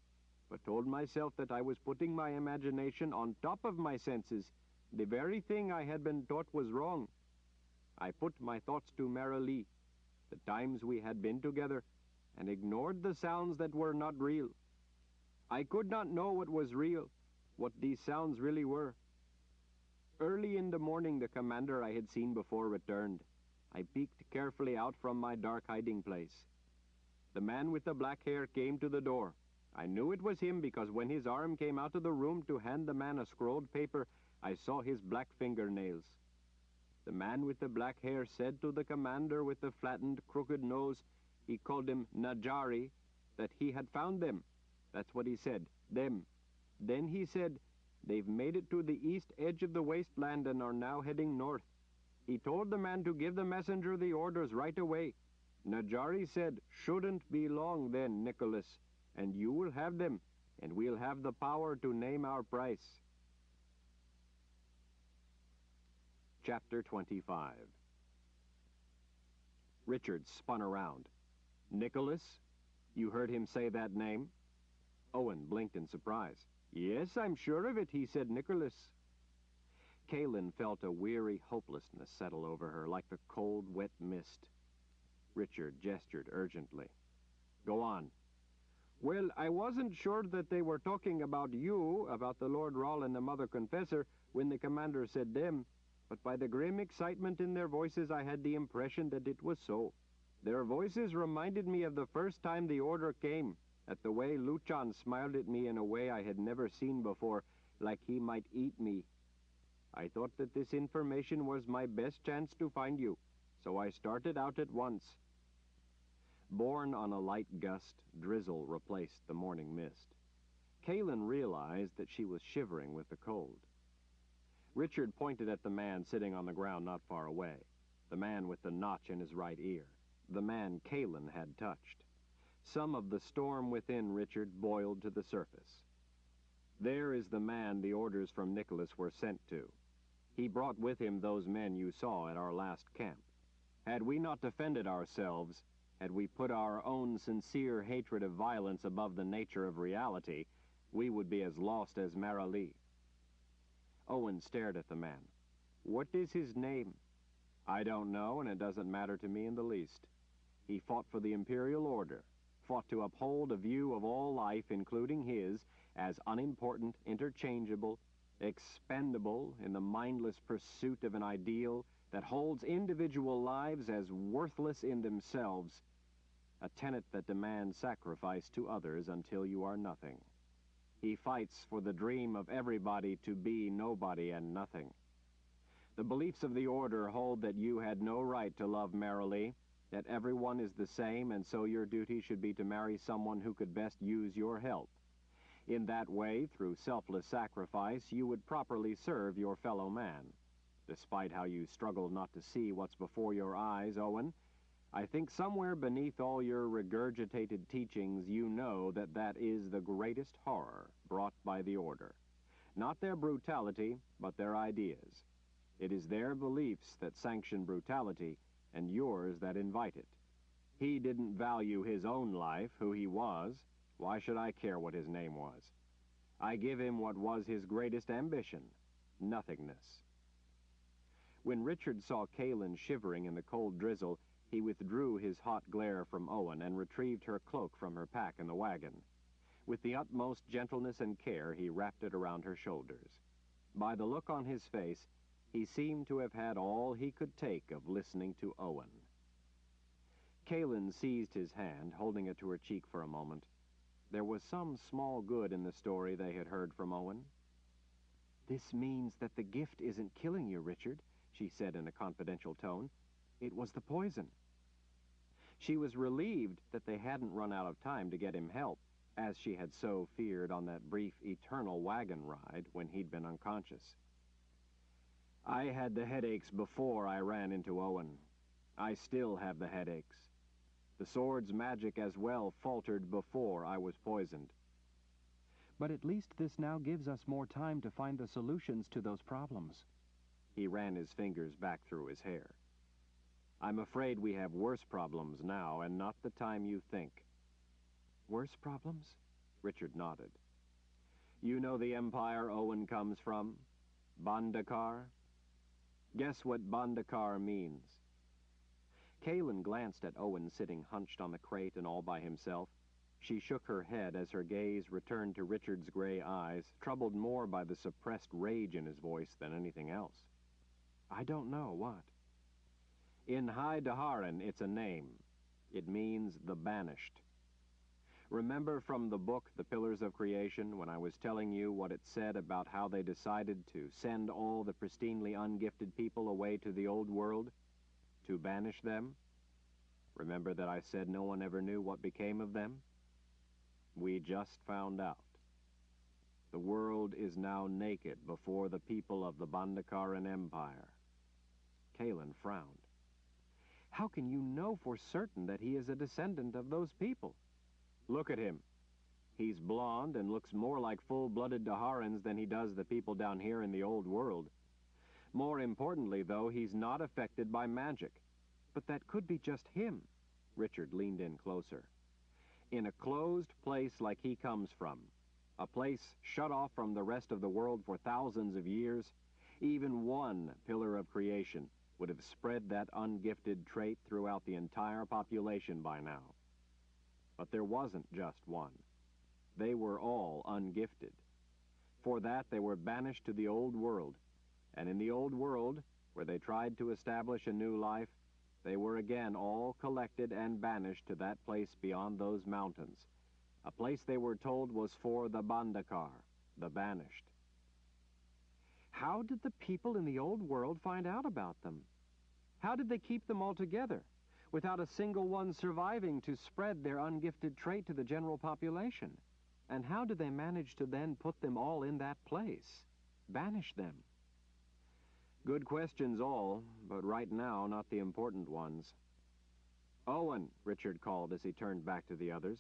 [SPEAKER 1] but told myself that I was putting my imagination on top of my senses. The very thing I had been taught was wrong. I put my thoughts to Marilee, the times we had been together, and ignored the sounds that were not real. I could not know what was real, what these sounds really were. Early in the morning, the commander I had seen before returned. I peeked carefully out from my dark hiding place. The man with the black hair came to the door. I knew it was him because when his arm came out of the room to hand the man a scrolled paper, I saw his black fingernails. The man with the black hair said to the commander with the flattened, crooked nose, He called them Najari, that he had found them. That's what he said, them. Then he said, they've made it to the east edge of the wasteland and are now heading north. He told the man to give the messenger the orders right away. Najari said, shouldn't be long then, Nicholas, and you will have them, and we'll have the power to name our price. Chapter 25. Richard spun around. Nicholas? You heard him say that name? Owen blinked in surprise. Yes, I'm sure of it, he said Nicholas. Kaelin felt a weary hopelessness settle over her like the cold, wet mist. Richard gestured urgently. Go on. Well, I wasn't sure that they were talking about you, about the Lord Rahl and the Mother Confessor, when the commander said them, but by the grim excitement in their voices I had the impression that it was so. Their voices reminded me of the first time the order came, at the way Luchan smiled at me in a way I had never seen before, like he might eat me. I thought that this information was my best chance to find you, so I started out at once. Borne on a light gust, drizzle replaced the morning mist. Kaelin realized that she was shivering with the cold. Richard pointed at the man sitting on the ground not far away, the man with the notch in his right ear, the man Kaelin had touched. Some of the storm within Richard boiled to the surface. There is the man the orders from Nicholas were sent to. He brought with him those men you saw at our last camp. Had we not defended ourselves, had we put our own sincere hatred of violence above the nature of reality, we would be as lost as Maralee. Owen stared at the man. What is his name? I don't know, and it doesn't matter to me in the least. He fought for the Imperial Order, fought to uphold a view of all life, including his, as unimportant, interchangeable, expendable in the mindless pursuit of an ideal that holds individual lives as worthless in themselves, a tenet that demands sacrifice to others until you are nothing. He fights for the dream of everybody to be nobody and nothing. The beliefs of the Order hold that you had no right to love Maralee, that everyone is the same, and so your duty should be to marry someone who could best use your help. In that way, through selfless sacrifice, you would properly serve your fellow man. Despite how you struggle not to see what's before your eyes, Owen, I think somewhere beneath all your regurgitated teachings you know that that is the greatest horror brought by the Order. Not their brutality, but their ideas. It is their beliefs that sanction brutality, and yours that invite it. He didn't value his own life, who he was. Why should I care what his name was? I give him what was his greatest ambition, nothingness. When Richard saw Kaelin shivering in the cold drizzle, he withdrew his hot glare from Owen and retrieved her cloak from her pack in the wagon. With the utmost gentleness and care, he wrapped it around her shoulders. By the look on his face, he seemed to have had all he could take of listening to Owen. Kaelin seized his hand, holding it to her cheek for a moment. There was some small good in the story they had heard from Owen. This means that the gift isn't killing you, Richard, she said in a confidential tone. It was the poison. She was relieved that they hadn't run out of time to get him help, as she had so feared on that brief eternal wagon ride when he'd been unconscious. I had the headaches before I ran into Owen. I still have the headaches. The sword's magic as well faltered before I was poisoned. But at least this now gives us more time to find the solutions to those problems. He ran his fingers back through his hair. I'm afraid we have worse problems now, and not the time you think. Worse problems? Richard nodded. You know the empire Owen comes from? Bandakar? Guess what Bandakar means? Kaelin glanced at Owen sitting hunched on the crate and all by himself. She shook her head as her gaze returned to Richard's gray eyes, troubled more by the suppressed rage in his voice than anything else. I don't know what. In High Daharan, it's a name. It means the banished. Remember from the book, The Pillars of Creation, when I was telling you what it said about how they decided to send all the pristinely ungifted people away to the old world? To banish them? Remember that I said no one ever knew what became of them? We just found out. The world is now naked before the people of the Bandakaran Empire. Kalen frowned. How can you know for certain that he is a descendant of those people? Look at him. He's blond and looks more like full-blooded Daharans than he does the people down here in the old world. More importantly, though, he's not affected by magic. But that could be just him. Richard leaned in closer. In a closed place like he comes from, a place shut off from the rest of the world for thousands of years, even one pillar of creation would have spread that ungifted trait throughout the entire population by now. But there wasn't just one. They were all ungifted. For that, they were banished to the old world. And in the old world, where they tried to establish a new life, they were again all collected and banished to that place beyond those mountains, a place they were told was for the Bandakar, the banished. How did the people in the old world find out about them? How did they keep them all together, without a single one surviving to spread their ungifted trait to the general population? And how did they manage to then put them all in that place, banish them? Good questions all, but right now not the important ones. Owen, Richard called as he turned back to the others.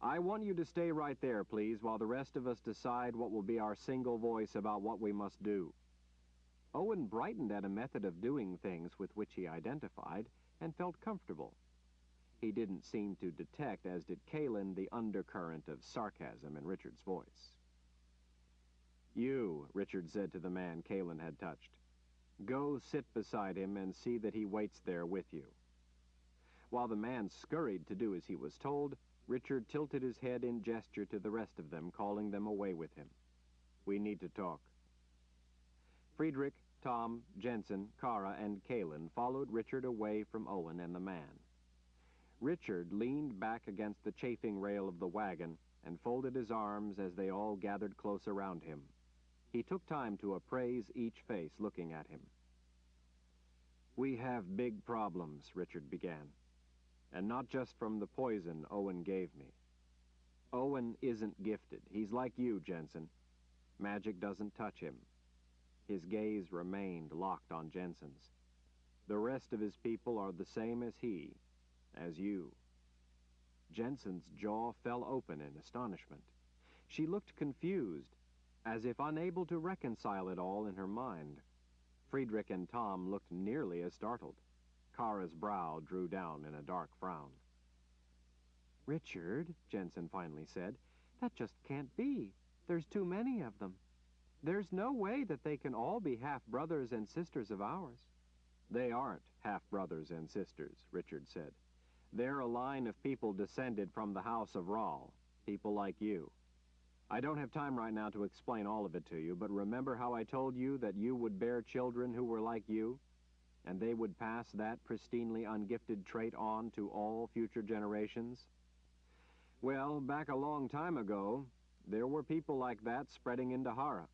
[SPEAKER 1] I want you to stay right there, please, while the rest of us decide what will be our single voice about what we must do. Owen brightened at a method of doing things with which he identified and felt comfortable. He didn't seem to detect, as did Kalen, the undercurrent of sarcasm in Richard's voice. You, Richard said to the man Kalen had touched, go sit beside him and see that he waits there with you. While the man scurried to do as he was told, Richard tilted his head in gesture to the rest of them, calling them away with him. We need to talk. Friedrich, Tom, Jensen, Kara, and Kalen followed Richard away from Owen and the man. Richard leaned back against the chafing rail of the wagon and folded his arms as they all gathered close around him. He took time to appraise each face looking at him. We have big problems, Richard began, and not just from the poison Owen gave me. Owen isn't gifted. He's like you, Jensen. Magic doesn't touch him. His gaze remained locked on Jensen's. The rest of his people are the same as he, as you. Jensen's jaw fell open in astonishment. She looked confused, as if unable to reconcile it all in her mind. Friedrich and Tom looked nearly as startled. Kara's brow drew down in a dark frown. Richard, Jensen finally said, that just can't be. There's too many of them. There's no way that they can all be half-brothers and sisters of ours. They aren't half-brothers and sisters, Richard said. They're a line of people descended from the house of Rahl, people like you. I don't have time right now to explain all of it to you, but remember how I told you that you would bear children who were like you, and they would pass that pristinely ungifted trait on to all future generations? Well, back a long time ago, there were people like that spreading into Hara.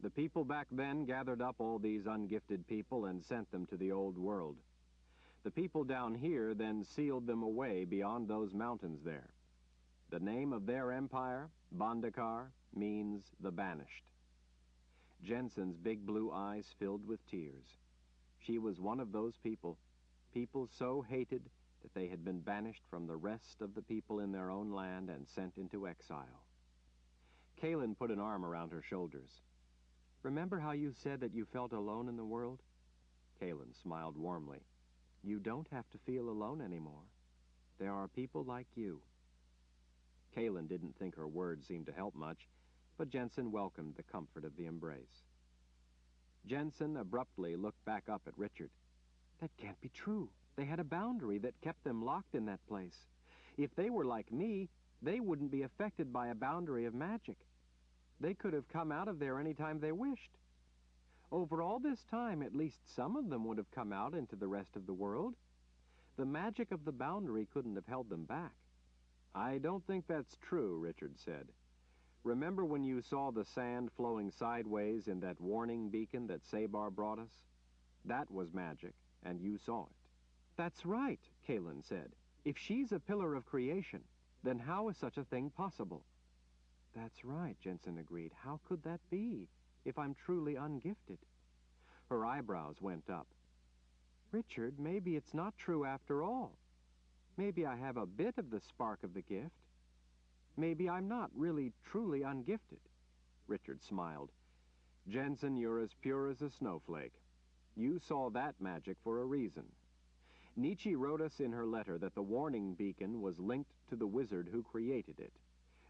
[SPEAKER 1] The people back then gathered up all these ungifted people and sent them to the old world. The people down here then sealed them away beyond those mountains there. The name of their empire, Bandakar, means the banished. Jensen's big blue eyes filled with tears. She was one of those people so hated that they had been banished from the rest of the people in their own land and sent into exile. Kalen put an arm around her shoulders. Remember how you said that you felt alone in the world? Kalen smiled warmly. You don't have to feel alone anymore. There are people like you. Kalen didn't think her words seemed to help much, but Jensen welcomed the comfort of the embrace. Jensen abruptly looked back up at Richard. That can't be true. They had a boundary that kept them locked in that place. If they were like me, they wouldn't be affected by a boundary of magic. They could have come out of there any time they wished. Over all this time, at least some of them would have come out into the rest of the world. The magic of the boundary couldn't have held them back. I don't think that's true, Richard said. Remember when you saw the sand flowing sideways in that warning beacon that Sabar brought us? That was magic, and you saw it. That's right, Kalen said. If she's a pillar of creation, then how is such a thing possible? That's right, Jensen agreed. How could that be, if I'm truly ungifted? Her eyebrows went up. Richard, maybe it's not true after all. Maybe I have a bit of the spark of the gift. Maybe I'm not really truly ungifted. Richard smiled. Jensen, you're as pure as a snowflake. You saw that magic for a reason. Nietzsche wrote us in her letter that the warning beacon was linked to the wizard who created it,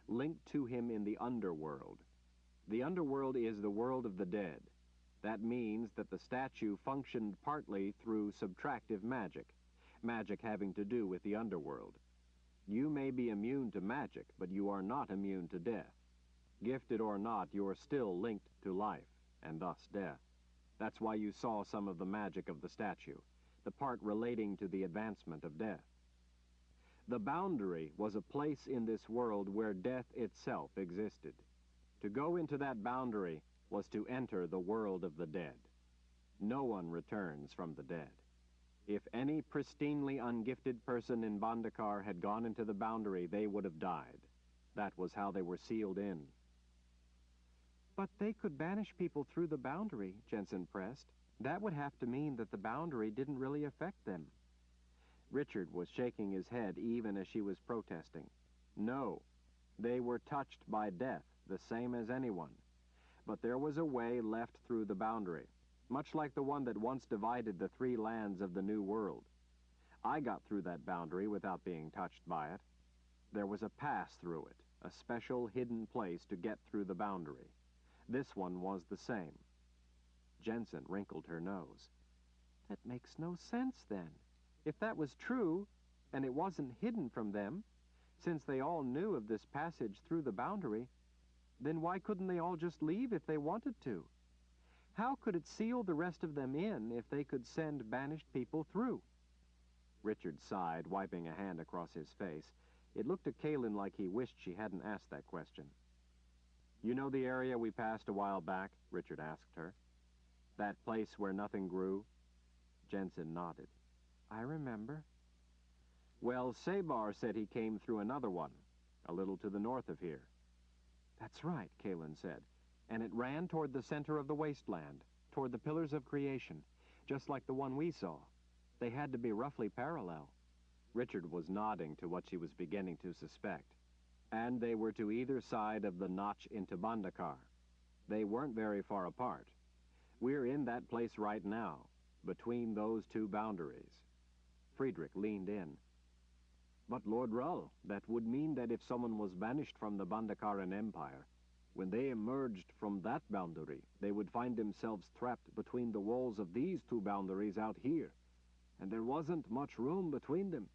[SPEAKER 1] linked to him in the underworld. The underworld is the world of the dead. That means that the statue functioned partly through subtractive magic, magic having to do with the underworld. You may be immune to magic, but you are not immune to death. Gifted or not, you are still linked to life, and thus death. That's why you saw some of the magic of the statue, the part relating to the advancement of death. The boundary was a place in this world where death itself existed. To go into that boundary was to enter the world of the dead. No one returns from the dead. If any pristinely ungifted person in Bandakar had gone into the boundary, they would have died. That was how they were sealed in. But they could banish people through the boundary, Jensen pressed. That would have to mean that the boundary didn't really affect them. Richard was shaking his head even as she was protesting. No, they were touched by death, the same as anyone. But there was a way left through the boundary, much like the one that once divided the three lands of the New World. I got through that boundary without being touched by it. There was a pass through it, a special hidden place to get through the boundary. This one was the same. Jensen wrinkled her nose. That makes no sense, then. If that was true, and it wasn't hidden from them, since they all knew of this passage through the boundary, then why couldn't they all just leave if they wanted to? How could it seal the rest of them in if they could send banished people through? Richard sighed, wiping a hand across his face. It looked to Kalen like he wished she hadn't asked that question. You know the area we passed a while back? Richard asked her. That place where nothing grew? Jensen nodded. I remember. Well, Sabar said he came through another one, a little to the north of here. That's right, Kalen said, and it ran toward the center of the wasteland, toward the pillars of creation, just like the one we saw. They had to be roughly parallel. Richard was nodding to what she was beginning to suspect. And they were to either side of the notch into Bandakar. They weren't very far apart. We're in that place right now, between those two boundaries. Friedrich leaned in. But Lord Rull, that would mean that if someone was banished from the Bandakaran Empire, when they emerged from that boundary, they would find themselves trapped between the walls of these two boundaries out here, and there wasn't much room between them.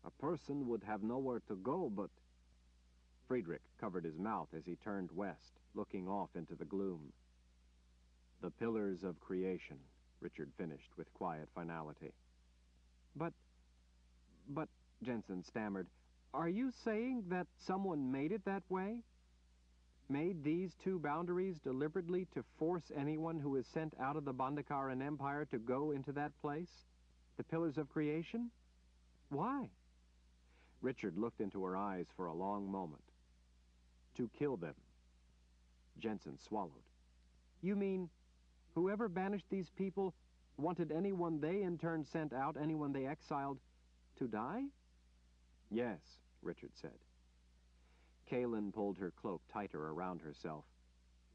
[SPEAKER 1] A person would have nowhere to go but... Friedrich covered his mouth as he turned west, looking off into the gloom. The pillars of creation, Richard finished with quiet finality. But, Jensen stammered, are you saying that someone made it that way? Made these two boundaries deliberately to force anyone who is sent out of the Bandakaran Empire to go into that place? The pillars of creation? Why? Richard looked into her eyes for a long moment. To kill them. Jensen swallowed. You mean, whoever banished these people wanted anyone they in turn sent out, anyone they exiled, to die? Yes, Richard said. Kalen pulled her cloak tighter around herself.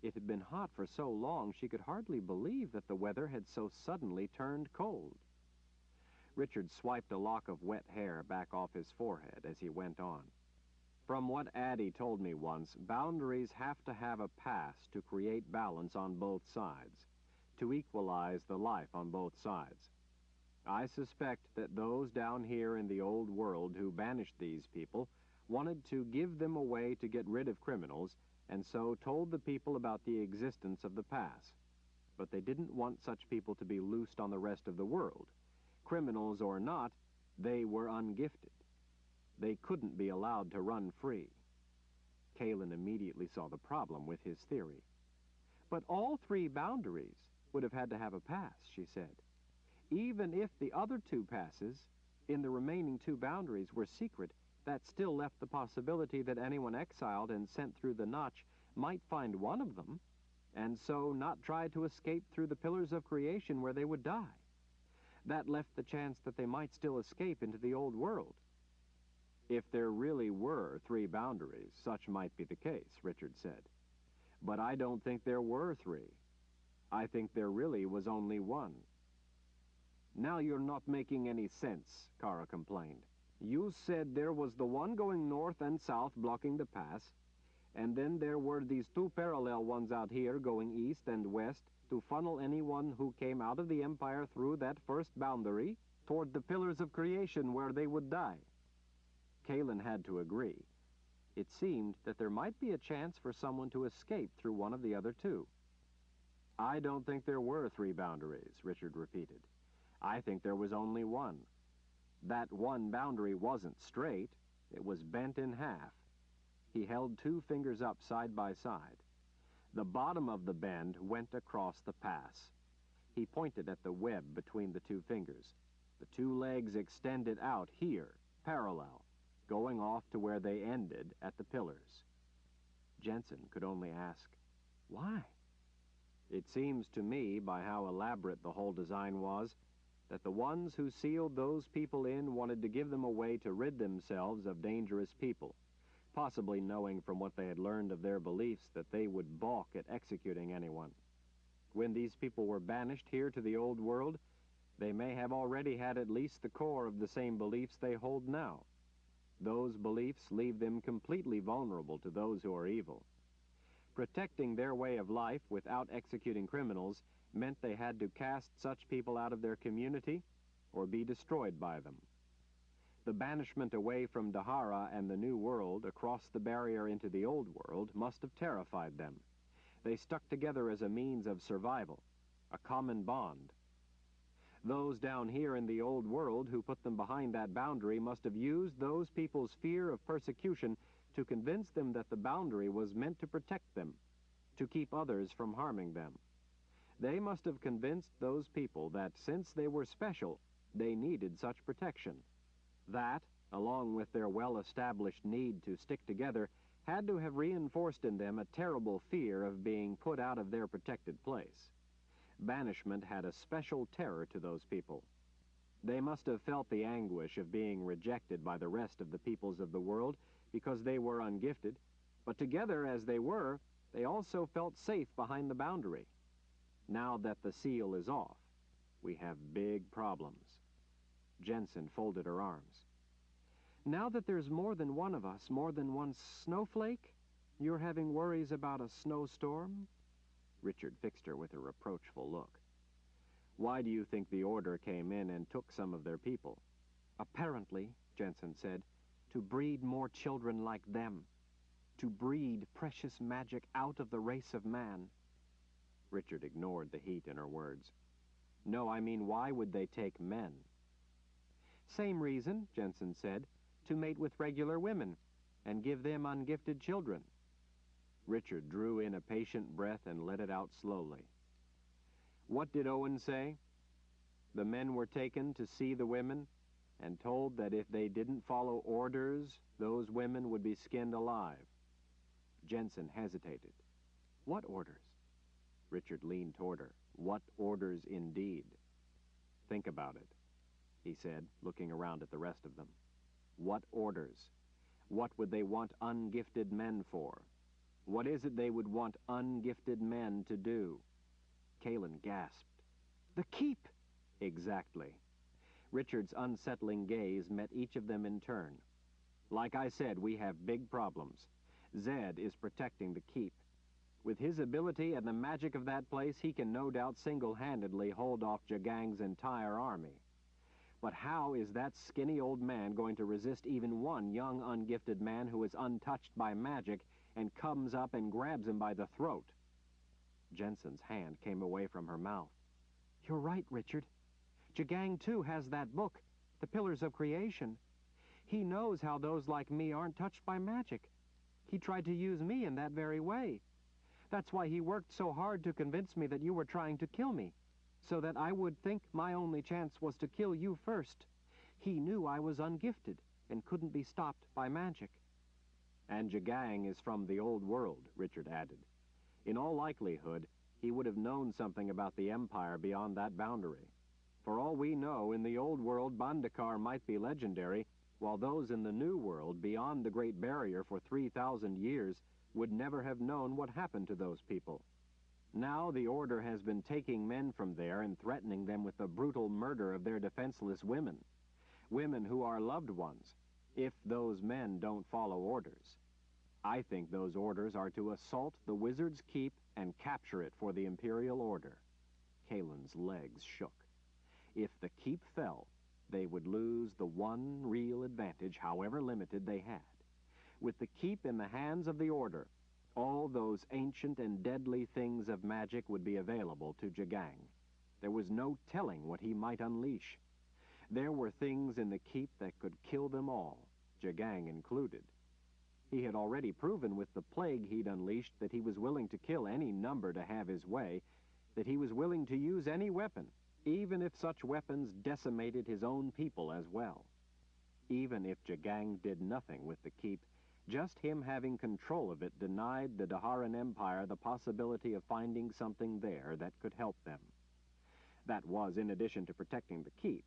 [SPEAKER 1] It had been hot for so long she could hardly believe that the weather had so suddenly turned cold. Richard swiped a lock of wet hair back off his forehead as he went on. From what Addie told me once, boundaries have to have a pass to create balance on both sides, to equalize the life on both sides. I suspect that those down here in the old world who banished these people wanted to give them a way to get rid of criminals, and so told the people about the existence of the pass. But they didn't want such people to be loosed on the rest of the world. Criminals or not, they were ungifted. They couldn't be allowed to run free. Kalen immediately saw the problem with his theory. But all three boundaries would have had to have a pass, she said. Even if the other two passes in the remaining two boundaries were secret, that still left the possibility that anyone exiled and sent through the Notch might find one of them, and so not try to escape through the pillars of creation where they would die. That left the chance that they might still escape into the old world. If there really were three boundaries, such might be the case, Richard said. But I don't think there were three. I think there really was only one. Now you're not making any sense, Kara complained. You said there was the one going north and south blocking the pass, and then there were these two parallel ones out here going east and west to funnel anyone who came out of the Empire through that first boundary toward the pillars of creation where they would die. Kalen had to agree. It seemed that there might be a chance for someone to escape through one of the other two. I don't think there were three boundaries, Richard repeated. I think there was only one. That one boundary wasn't straight. It was bent in half. He held two fingers up side by side. The bottom of the bend went across the pass. He pointed at the web between the two fingers. The two legs extended out here, parallel, going off to where they ended at the pillars. Jensen could only ask, why? It seems to me, by how elaborate the whole design was, that the ones who sealed those people in wanted to give them a way to rid themselves of dangerous people, possibly knowing from what they had learned of their beliefs that they would balk at executing anyone. When these people were banished here to the old world, they may have already had at least the core of the same beliefs they hold now. Those beliefs leave them completely vulnerable to those who are evil. Protecting their way of life without executing criminals meant they had to cast such people out of their community or be destroyed by them. The banishment away from Dahara and the New World across the barrier into the Old World must have terrified them. They stuck together as a means of survival, a common bond. Those down here in the Old World who put them behind that boundary must have used those people's fear of persecution to convince them that the boundary was meant to protect them, to keep others from harming them. They must have convinced those people that since they were special, they needed such protection. That, along with their well-established need to stick together, had to have reinforced in them a terrible fear of being put out of their protected place. Banishment had a special terror to those people. They must have felt the anguish of being rejected by the rest of the peoples of the world because they were ungifted, but together as they were, they also felt safe behind the boundary. Now that the seal is off, we have big problems. Jensen folded her arms. Now that there's more than one of us, more than one snowflake, you're having worries about a snowstorm? Richard fixed her with a reproachful look. Why do you think the Order came in and took some of their people? Apparently, Jensen said, to breed more children like them. To breed precious magic out of the race of man. Richard ignored the heat in her words. No, I mean, why would they take men? Same reason, Jensen said, to mate with regular women and give them ungifted children. Richard drew in a patient breath and let it out slowly. What did Owen say? The men were taken to see the women and told that if they didn't follow orders, those women would be skinned alive. Jensen hesitated. What orders? Richard leaned toward her. What orders indeed? Think about it, he said, looking around at the rest of them. What orders? What would they want ungifted men for? What is it they would want ungifted men to do? Kalen gasped. The keep! Exactly. Richard's unsettling gaze met each of them in turn. Like I said, we have big problems. Zed is protecting the keep. With his ability and the magic of that place, he can no doubt single-handedly hold off Jagang's entire army. But how is that skinny old man going to resist even one young, ungifted man who is untouched by magic and comes up and grabs him by the throat? Jensen's hand came away from her mouth. You're right, Richard. Jagang, too, has that book, The Pillars of Creation. He knows how those like me aren't touched by magic. He tried to use me in that very way. That's why he worked so hard to convince me that you were trying to kill me,
[SPEAKER 2] so that I would think my only chance was to kill you first. He knew I was ungifted and couldn't be stopped by magic."
[SPEAKER 1] "And Jagang is from the old world," Richard added. "In all likelihood, he would have known something about the Empire beyond that boundary. For all we know, in the old world, Bandakar might be legendary, while those in the new world, beyond the Great Barrier for 3,000 years, would never have known what happened to those people. Now the Order has been taking men from there and threatening them with the brutal murder of their defenseless women. Women who are loved ones, if those men don't follow orders. I think those orders are to assault the Wizard's Keep and capture it for the Imperial Order." Kalen's legs shook. If the Keep fell, they would lose the one real advantage, however limited, they had. With the Keep in the hands of the Order, all those ancient and deadly things of magic would be available to Jagang. There was no telling what he might unleash. There were things in the Keep that could kill them all, Jagang included. He had already proven with the plague he'd unleashed that he was willing to kill any number to have his way, that he was willing to use any weapon, even if such weapons decimated his own people as well. Even if Jagang did nothing with the Keep, just him having control of it denied the Daharan Empire the possibility of finding something there that could help them. That was in addition to protecting the Keep.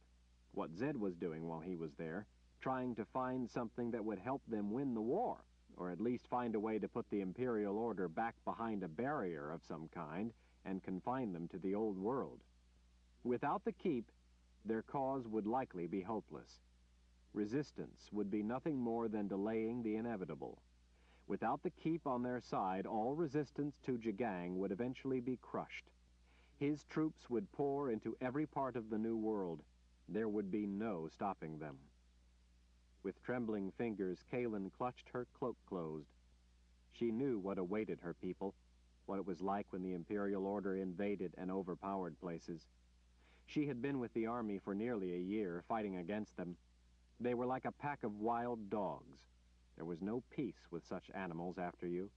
[SPEAKER 1] What Zed was doing while he was there, trying to find something that would help them win the war, or at least find a way to put the Imperial Order back behind a barrier of some kind and confine them to the old world. Without the Keep, their cause would likely be hopeless. Resistance would be nothing more than delaying the inevitable. Without the Keep on their side, all resistance to Jagang would eventually be crushed. His troops would pour into every part of the New World. There would be no stopping them. With trembling fingers, Kalen clutched her cloak closed. She knew what awaited her people, what it was like when the Imperial Order invaded and overpowered places. She had been with the army for nearly a year, fighting against them. They were like a pack of wild dogs. There was no peace with such animals after you.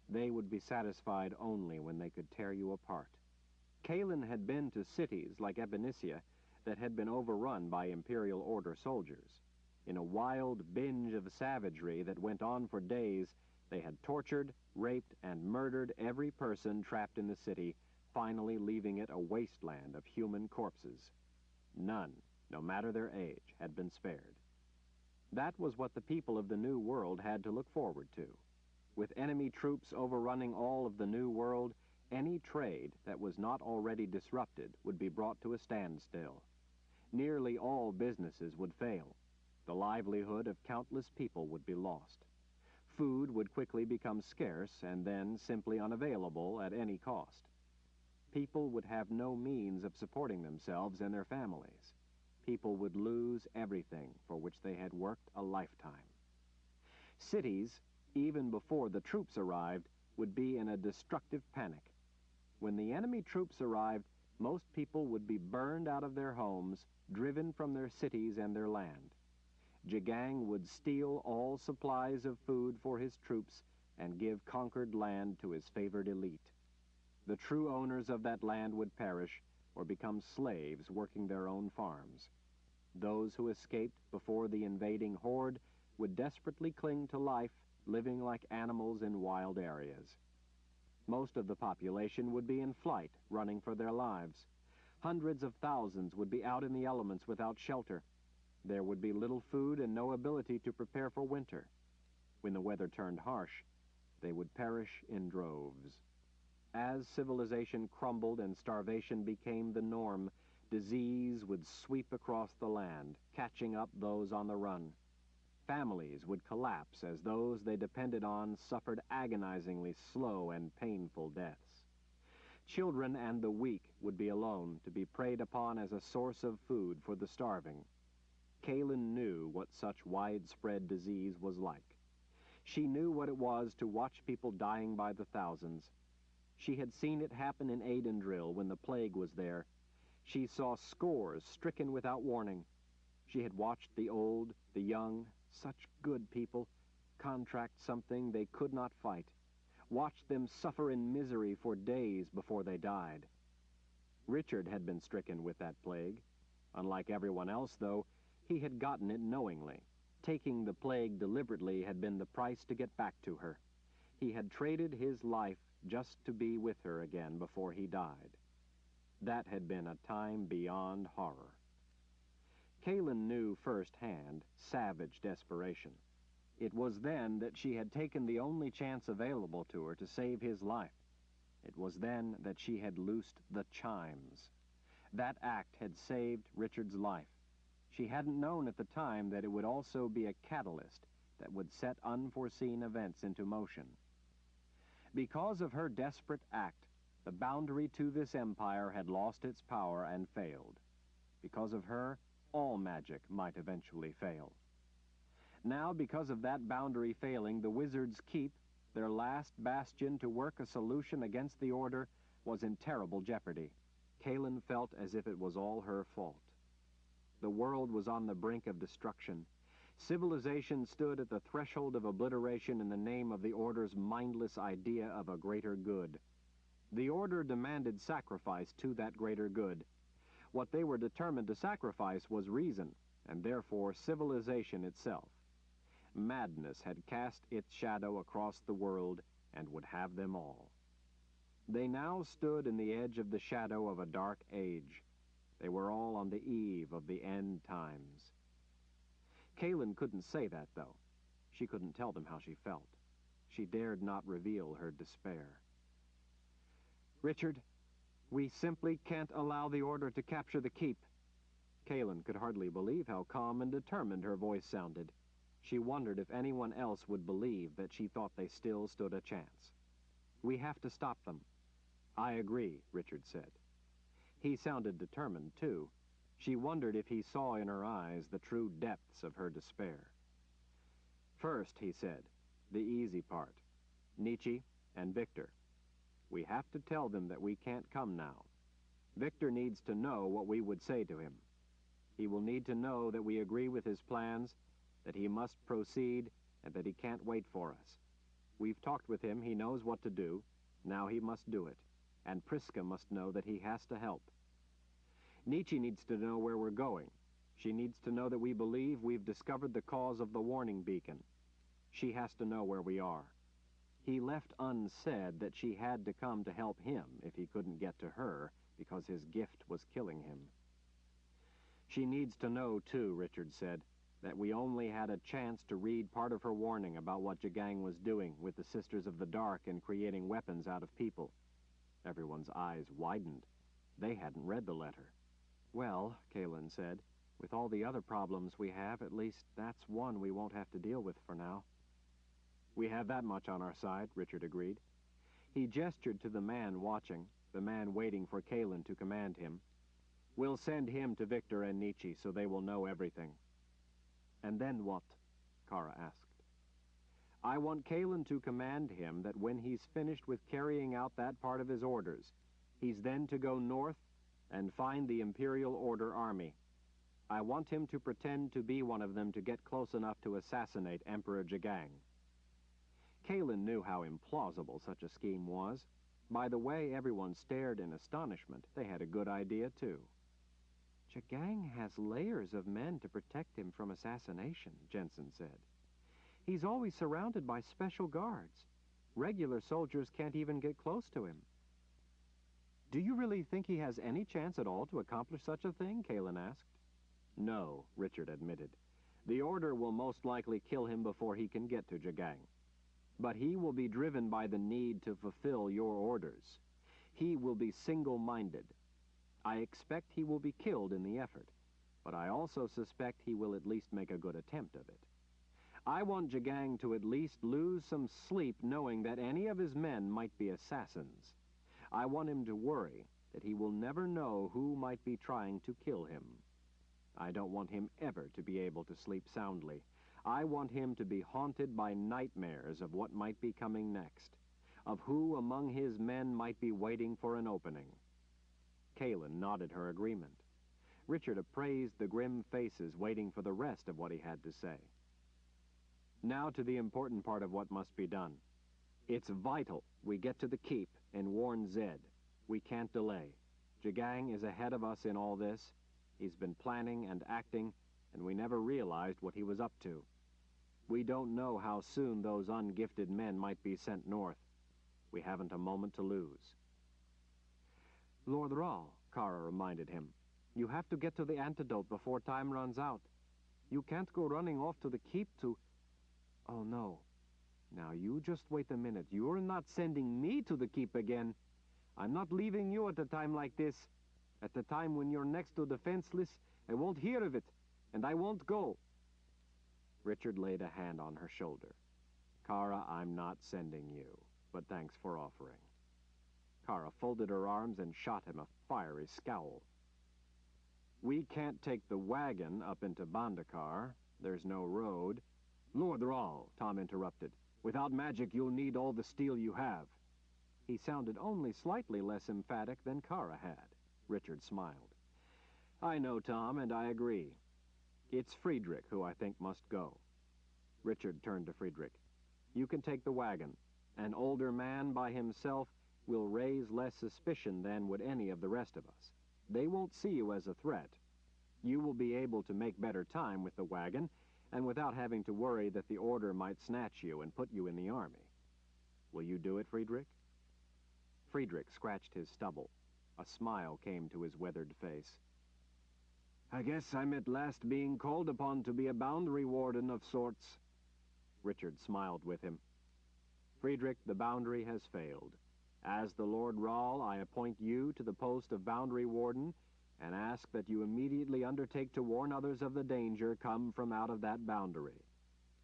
[SPEAKER 1] They would be satisfied only when they could tear you apart. Kalen had been to cities like Epinicia that had been overrun by Imperial Order soldiers. In a wild binge of savagery that went on for days, they had tortured, raped, and murdered every person trapped in the city, finally leaving it a wasteland of human corpses. None, no matter their age, had been spared. That was what the people of the New World had to look forward to. With enemy troops overrunning all of the New World, any trade that was not already disrupted would be brought to a standstill. Nearly all businesses would fail. The livelihood of countless people would be lost. Food would quickly become scarce and then simply unavailable at any cost. People would have no means of supporting themselves and their families. People would lose everything for which they had worked a lifetime. Cities, even before the troops arrived, would be in a destructive panic. When the enemy troops arrived, most people would be burned out of their homes, driven from their cities and their land. Jagang would steal all supplies of food for his troops and give conquered land to his favored elite. The true owners of that land would perish or become slaves working their own farms. Those who escaped before the invading horde would desperately cling to life, living like animals in wild areas. Most of the population would be in flight, running for their lives. Hundreds of thousands would be out in the elements without shelter. There would be little food and no ability to prepare for winter. When the weather turned harsh, they would perish in droves. As civilization crumbled and starvation became the norm, disease would sweep across the land, catching up those on the run. Families would collapse as those they depended on suffered agonizingly slow and painful deaths. Children and the weak would be alone, to be preyed upon as a source of food for the starving. Kalen knew what such widespread disease was like. She knew what it was to watch people dying by the thousands. She had seen it happen in Aidendrill when the plague was there. She saw scores stricken without warning. She had watched the old, the young, such good people, contract something they could not fight, watched them suffer in misery for days before they died. Richard had been stricken with that plague. Unlike everyone else, though, he had gotten it knowingly. Taking the plague deliberately had been the price to get back to her. He had traded his life just to be with her again before he died. That had been a time beyond horror. Kaelin knew firsthand savage desperation. It was then that she had taken the only chance available to her to save his life. It was then that she had loosed the chimes. That act had saved Richard's life. She hadn't known at the time that it would also be a catalyst that would set unforeseen events into motion. Because of her desperate act, the boundary to this empire had lost its power and failed. Because of her, all magic might eventually fail. Now, because of that boundary failing, the Wizards' Keep, their last bastion to work a solution against the Order, was in terrible jeopardy. Kaelin felt as if it was all her fault. The world was on the brink of destruction. Civilization stood at the threshold of obliteration in the name of the Order's mindless idea of a greater good. The Order demanded sacrifice to that greater good. What they were determined to sacrifice was reason, and therefore civilization itself. Madness had cast its shadow across the world and would have them all. They now stood in the edge of the shadow of a dark age. They were all on the eve of the end times. Kaelin couldn't say that, though. She couldn't tell them how she felt. She dared not reveal her despair. "Richard, we simply can't allow the Order to capture the keep." Kaelin could hardly believe how calm and determined her voice sounded. She wondered if anyone else would believe that she thought they still stood a chance. "We have to stop them." "I agree," Richard said. He sounded determined, too. She wondered if he saw in her eyes the true depths of her despair. "First," he said, "the easy part. Nietzsche and Victor. We have to tell them that we can't come now. Victor needs to know what we would say to him. He will need to know that we agree with his plans, that he must proceed, and that he can't wait for us. We've talked with him, he knows what to do. Now he must do it, and Priska must know that he has to help. Nietzsche needs to know where we're going. She needs to know that we believe we've discovered the cause of the warning beacon. She has to know where we are." He left unsaid that she had to come to help him if he couldn't get to her because his gift was killing him. "She needs to know, too," Richard said, "that we only had a chance to read part of her warning about what Jagang was doing with the Sisters of the Dark and creating weapons out of people." Everyone's eyes widened. They hadn't read the letter. "Well," Kaelin said, "with all the other problems we have, at least that's one we won't have to deal with for now." "We have that much on our side," Richard agreed. He gestured to the man watching, the man waiting for Kaelin to command him. "We'll send him to Victor and Nietzsche so they will know everything." "And then what?" Kara asked. "I want Kaelin to command him that when he's finished with carrying out that part of his orders, he's then to go north and find the Imperial Order army. I want him to pretend to be one of them to get close enough to assassinate Emperor Jagang." Kaelin knew how implausible such a scheme was. By the way everyone stared in astonishment, they had a good idea, too. "Jagang has layers of men to protect him from assassination," Jensen said. "He's always surrounded by special guards. Regular soldiers can't even get close to him." "Do you really think he has any chance at all to accomplish such a thing?" Kaelin asked. "No," Richard admitted. "The Order will most likely kill him before he can get to Jagang. But he will be driven by the need to fulfill your orders. He will be single-minded. I expect he will be killed in the effort, but I also suspect he will at least make a good attempt of it. I want Jagang to at least lose some sleep knowing that any of his men might be assassins. I want him to worry that he will never know who might be trying to kill him. I don't want him ever to be able to sleep soundly. I want him to be haunted by nightmares of what might be coming next, of who among his men might be waiting for an opening." Kaelin nodded her agreement. Richard appraised the grim faces waiting for the rest of what he had to say. "Now to the important part of what must be done. It's vital we get to the keep and warn Zed. We can't delay. Jagang is ahead of us in all this. He's been planning and acting, and we never realized what he was up to. We don't know how soon those ungifted men might be sent north. We haven't a moment to lose."
[SPEAKER 2] "Lord Rahl," Kara reminded him, "you have to get to the antidote before time runs out. You can't go running off to the keep to... Oh, no. Now, you just wait a minute. You're not sending me to the keep again. I'm not leaving you at a time like this. At the time when you're next to defenseless, I won't hear of it, and I won't go."
[SPEAKER 1] Richard laid a hand on her shoulder. "Kara, I'm not sending you, but thanks for offering." Kara folded her arms and shot him a fiery scowl. "We can't take the wagon up into Bandakar. There's no road." "Lord Rahl," Tom interrupted, "without magic you'll need all the steel you have."
[SPEAKER 2] He sounded only slightly less emphatic than Kara had.
[SPEAKER 1] Richard smiled. "I know, Tom, and I agree. It's Friedrich who I think must go." Richard turned to Friedrich. "You can take the wagon. An older man by himself will raise less suspicion than would any of the rest of us. They won't see you as a threat. You will be able to make better time with the wagon, and without having to worry that the order might snatch you and put you in the army. Will you do it, Friedrich?" Friedrich scratched his stubble. A smile came to his weathered face. "I guess I'm at last being called upon to be a boundary warden of sorts." Richard smiled with him. "Friedrich, the boundary has failed. As the Lord Rahl, I appoint you to the post of boundary warden, and ask that you immediately undertake to warn others of the danger come from out of that boundary."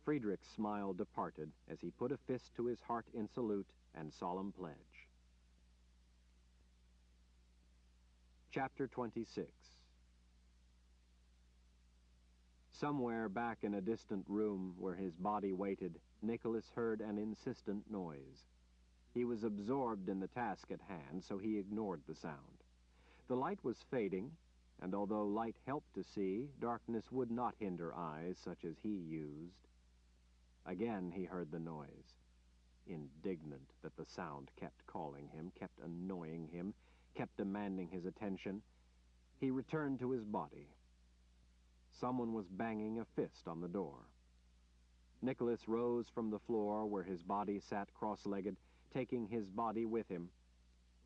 [SPEAKER 1] Friedrich's smile departed as he put a fist to his heart in salute and solemn pledge. Chapter 26. Somewhere back in a distant room where his body waited, Nicholas heard an insistent noise. He was absorbed in the task at hand, so he ignored the sound. The light was fading, and although light helped to see, darkness would not hinder eyes such as he used. Again he heard the noise. Indignant that the sound kept calling him, kept annoying him, kept demanding his attention, he returned to his body. Someone was banging a fist on the door. Nicholas rose from the floor where his body sat cross-legged, taking his body with him.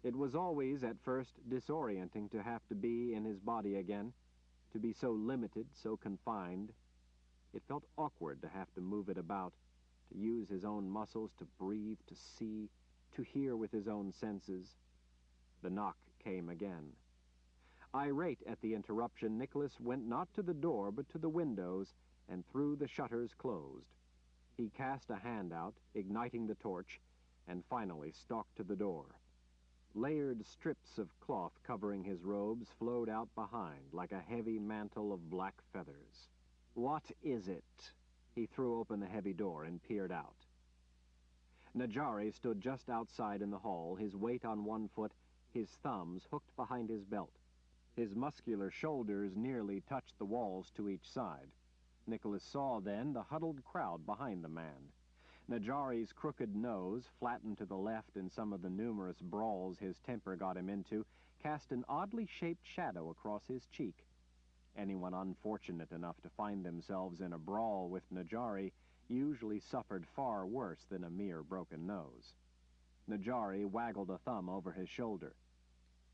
[SPEAKER 1] It was always, at first, disorienting to have to be in his body again, to be so limited, so confined. It felt awkward to have to move it about, to use his own muscles, to breathe, to see, to hear with his own senses. The knock came again. Irate at the interruption, Nicholas went not to the door but to the windows and threw the shutters closed. He cast a hand out, igniting the torch, and finally stalked to the door. Layered strips of cloth covering his robes flowed out behind like a heavy mantle of black feathers. "What is it?" He threw open the heavy door and peered out. Najari stood just outside in the hall, his weight on one foot, his thumbs hooked behind his belt. His muscular shoulders nearly touched the walls to each side. Nicholas saw then the huddled crowd behind the man. Najari's crooked nose, flattened to the left in some of the numerous brawls his temper got him into, cast an oddly shaped shadow across his cheek. Anyone unfortunate enough to find themselves in a brawl with Najari usually suffered far worse than a mere broken nose. Najari waggled a thumb over his shoulder.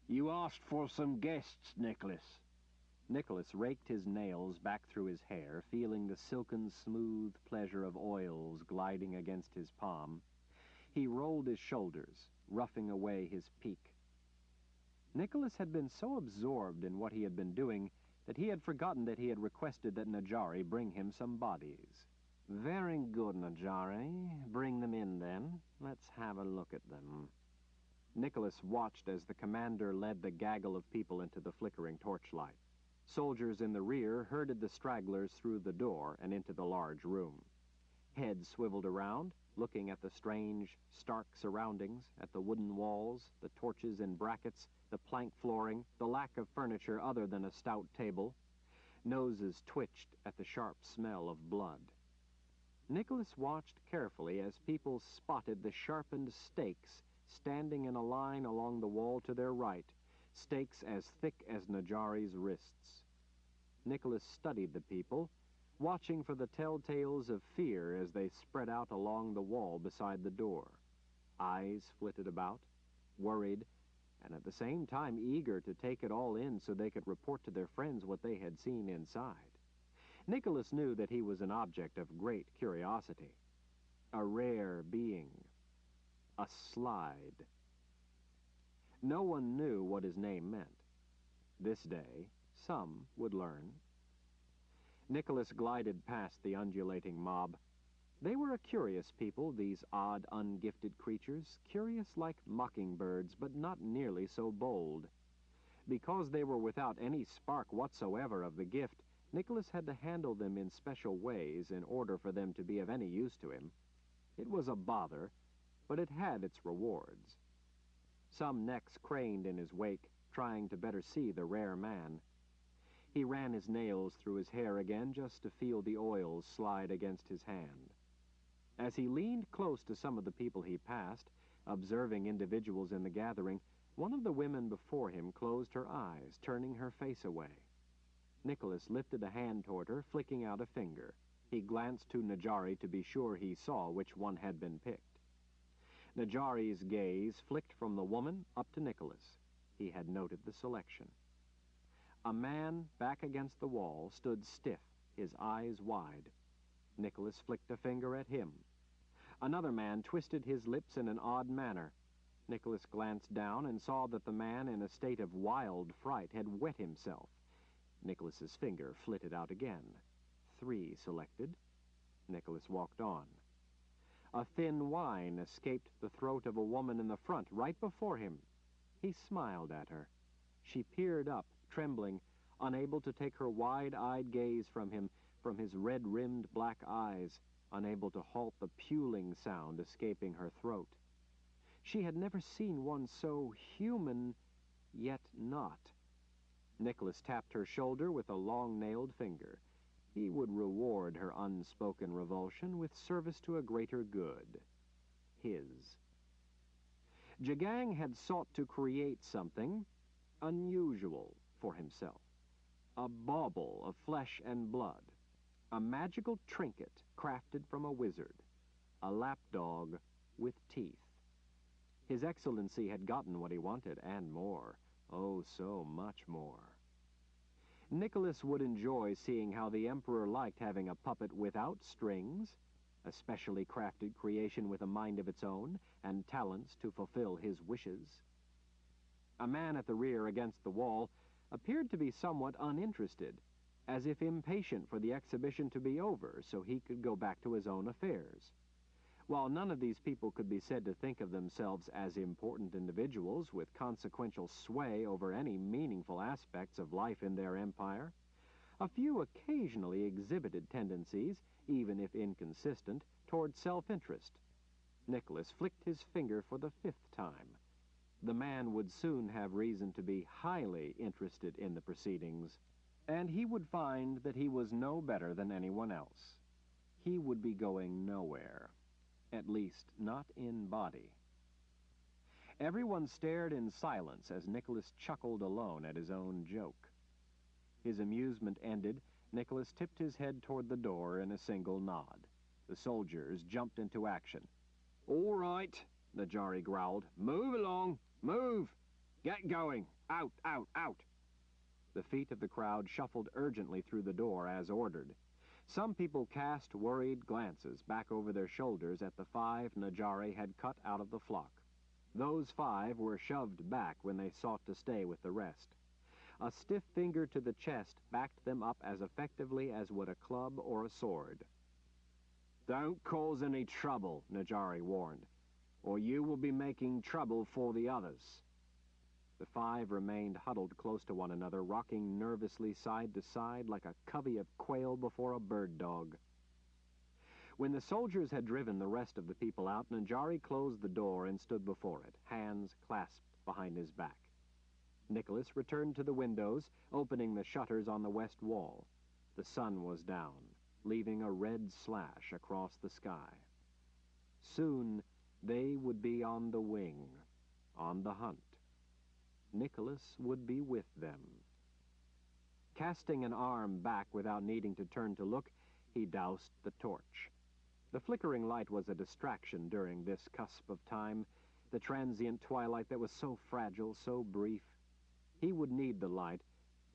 [SPEAKER 1] "You asked for some guests, Nicholas." Nicholas raked his nails back through his hair, feeling the silken smooth pleasure of oils gliding against his palm. He rolled his shoulders, roughing away his peak. Nicholas had been so absorbed in what he had been doing that he had forgotten that he had requested that Najari bring him some bodies. "Very good, Najari. Bring them in, then. Let's have a look at them." Nicholas watched as the commander led the gaggle of people into the flickering torchlight. Soldiers in the rear herded the stragglers through the door and into the large room. Heads swiveled around, looking at the strange, stark surroundings, at the wooden walls, the torches in brackets, the plank flooring, the lack of furniture other than a stout table. Noses twitched at the sharp smell of blood. Nicholas watched carefully as people spotted the sharpened stakes standing in a line along the wall to their right, stakes as thick as Najari's wrists. Nicholas studied the people, watching for the telltales of fear as they spread out along the wall beside the door. Eyes flitted about, worried, and at the same time eager to take it all in so they could report to their friends what they had seen inside. Nicholas knew that he was an object of great curiosity, a rare being, a slide. No one knew what his name meant. This day, some would learn. Nicholas glided past the undulating mob. They were a curious people, these odd, ungifted creatures, curious like mockingbirds, but not nearly so bold. Because they were without any spark whatsoever of the gift, Nicholas had to handle them in special ways in order for them to be of any use to him. It was a bother, but it had its rewards. Some necks craned in his wake, trying to better see the rare man. He ran his nails through his hair again just to feel the oils slide against his hand. As he leaned close to some of the people he passed, observing individuals in the gathering, one of the women before him closed her eyes, turning her face away. Nicholas lifted a hand toward her, flicking out a finger. He glanced to Najari to be sure he saw which one had been picked. Najari's gaze flicked from the woman up to Nicholas. He had noted the selection. A man, back against the wall, stood stiff, his eyes wide. Nicholas flicked a finger at him. Another man twisted his lips in an odd manner. Nicholas glanced down and saw that the man, in a state of wild fright, had wet himself. Nicholas's finger flitted out again. 3 selected. Nicholas walked on. A thin whine escaped the throat of a woman in the front, right before him. He smiled at her. She peered up, trembling, unable to take her wide-eyed gaze from him, from his red-rimmed black eyes, unable to halt the puling sound escaping her throat. She had never seen one so human, yet not. Nicholas tapped her shoulder with a long-nailed finger. He would reward her unspoken revulsion with service to a greater good. His. Jagang had sought to create something unusual for himself. A bauble of flesh and blood. A magical trinket crafted from a wizard. A lapdog with teeth. His Excellency had gotten what he wanted, and more. Oh, so much more. Nicholas would enjoy seeing how the Emperor liked having a puppet without strings, a specially crafted creation with a mind of its own, and talents to fulfill his wishes. A man at the rear against the wall appeared to be somewhat uninterested, as if impatient for the exhibition to be over so he could go back to his own affairs. While none of these people could be said to think of themselves as important individuals with consequential sway over any meaningful aspects of life in their empire, a few occasionally exhibited tendencies, even if inconsistent, toward self-interest. Nicholas flicked his finger for the 5th time. The man would soon have reason to be highly interested in the proceedings, and he would find that he was no better than anyone else. He would be going nowhere. At least, not in body. Everyone stared in silence as Nicholas chuckled alone at his own joke. His amusement ended, Nicholas tipped his head toward the door in a single nod. The soldiers jumped into action. "All right," Najari growled. "Move along! Move! Get going! Out, out, out!" The feet of the crowd shuffled urgently through the door as ordered. Some people cast worried glances back over their shoulders at the 5 Najari had cut out of the flock. Those 5 were shoved back when they sought to stay with the rest. A stiff finger to the chest backed them up as effectively as would a club or a sword. "Don't cause any trouble," Najari warned, "or you will be making trouble for the others." The 5 remained huddled close to one another, rocking nervously side to side like a covey of quail before a bird dog. When the soldiers had driven the rest of the people out, Najari closed the door and stood before it, hands clasped behind his back. Nicholas returned to the windows, opening the shutters on the west wall. The sun was down, leaving a red slash across the sky. Soon they would be on the wing, on the hunt. Nicholas would be with them. Casting an arm back without needing to turn to look, he doused the torch. The flickering light was a distraction during this cusp of time, the transient twilight that was so fragile, so brief. He would need the light,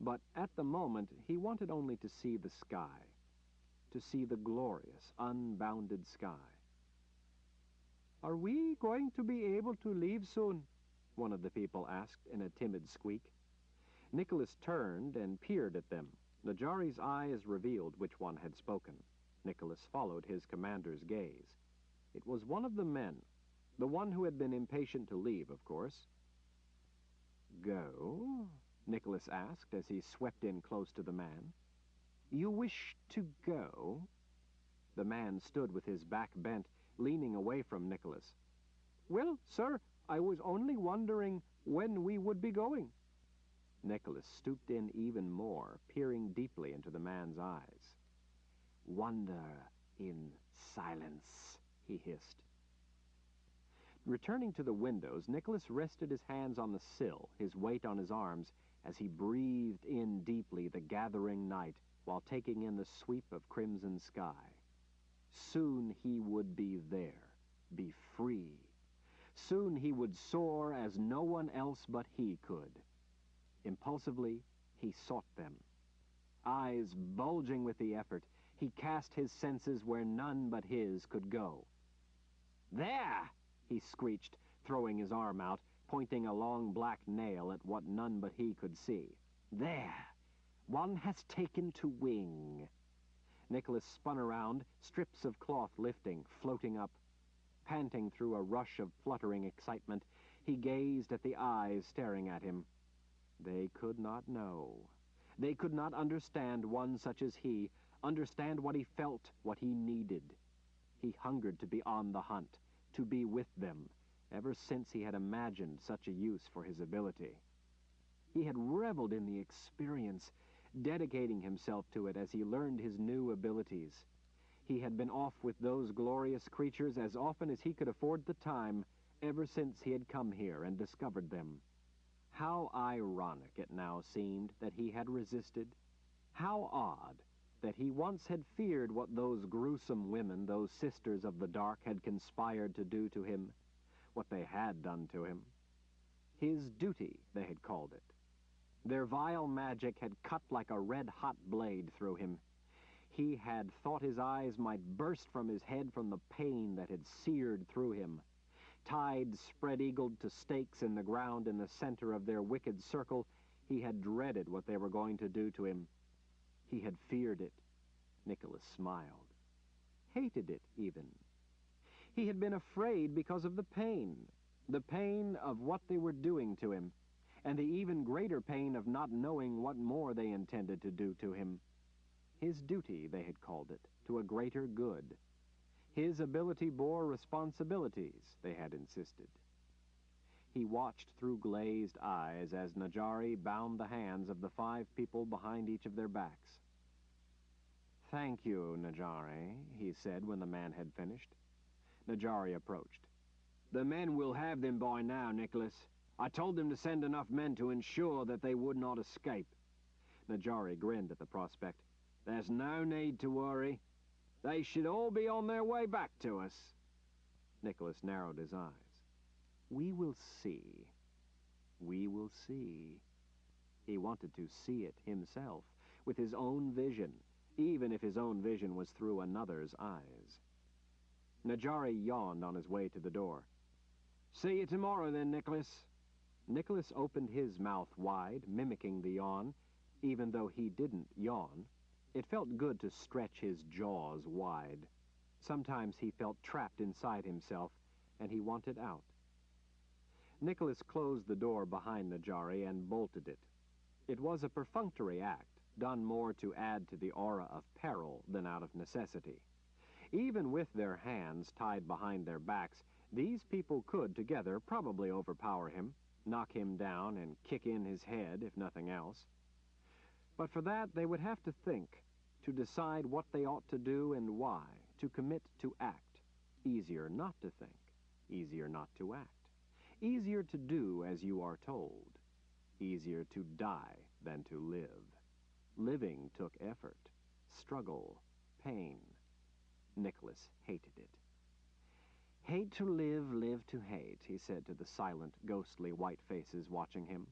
[SPEAKER 1] but at the moment he wanted only to see the sky, to see the glorious, unbounded sky. "Are we going to be able to leave soon?" one of the people asked in a timid squeak. Nicholas turned and peered at them. Najari's eyes revealed which one had spoken. Nicholas followed his commander's gaze. It was one of the men, the one who had been impatient to leave, of course. "Go?" Nicholas asked as he swept in close to the man. "You wish to go?" The man stood with his back bent, leaning away from Nicholas. "Well, sir, I was only wondering when we would be going." Nicholas stooped in even more, peering deeply into the man's eyes. "Wonder in silence," he hissed. Returning to the windows, Nicholas rested his hands on the sill, his weight on his arms, as he breathed in deeply the gathering night while taking in the sweep of crimson sky. Soon he would be there, be free. Soon he would soar as no one else but he could. Impulsively, he sought them. Eyes bulging with the effort, he cast his senses where none but his could go. "There!" he screeched, throwing his arm out, pointing a long black nail at what none but he could see. "There! One has taken to wing." Nicholas spun around, strips of cloth lifting, floating up. Panting through a rush of fluttering excitement, he gazed at the eyes staring at him. They could not know. They could not understand one such as he, understand what he felt, what he needed. He hungered to be on the hunt, to be with them, ever since he had imagined such a use for his ability. He had reveled in the experience, dedicating himself to it as he learned his new abilities. He had been off with those glorious creatures as often as he could afford the time, ever since he had come here and discovered them. How ironic it now seemed that he had resisted. How odd that he once had feared what those gruesome women, those sisters of the dark, had conspired to do to him, what they had done to him. His duty, they had called it. Their vile magic had cut like a red-hot blade through him. He had thought his eyes might burst from his head from the pain that had seared through him. Tied spread-eagled to stakes in the ground in the center of their wicked circle, he had dreaded what they were going to do to him. He had feared it. Nicholas smiled. Hated it, even. He had been afraid because of the pain of what they were doing to him, and the even greater pain of not knowing what more they intended to do to him. His duty, they had called it, to a greater good. His ability bore responsibilities, they had insisted. He watched through glazed eyes as Najari bound the hands of the 5 people behind each of their backs. "Thank you, Najari," he said when the man had finished. Najari approached. "The men will have them by now, Nicholas. I told them to send enough men to ensure that they would not escape." Najari grinned at the prospect. "There's no need to worry. They should all be on their way back to us." Nicholas narrowed his eyes. "We will see. We will see." He wanted to see it himself, with his own vision, even if his own vision was through another's eyes. Najari yawned on his way to the door. "See you tomorrow then, Nicholas." Nicholas opened his mouth wide, mimicking the yawn, even though he didn't yawn. It felt good to stretch his jaws wide. Sometimes he felt trapped inside himself, and he wanted out. Nicholas closed the door behind Najari and bolted it. It was a perfunctory act, done more to add to the aura of peril than out of necessity. Even with their hands tied behind their backs, these people could, together, probably overpower him, knock him down, and kick in his head, if nothing else. But for that, they would have to think, to decide what they ought to do and why, to commit to act. Easier not to think, easier not to act. Easier to do as you are told. Easier to die than to live. Living took effort, struggle, pain. Nicholas hated it. Hate to live, live to hate, he said to the silent, ghostly white faces watching him.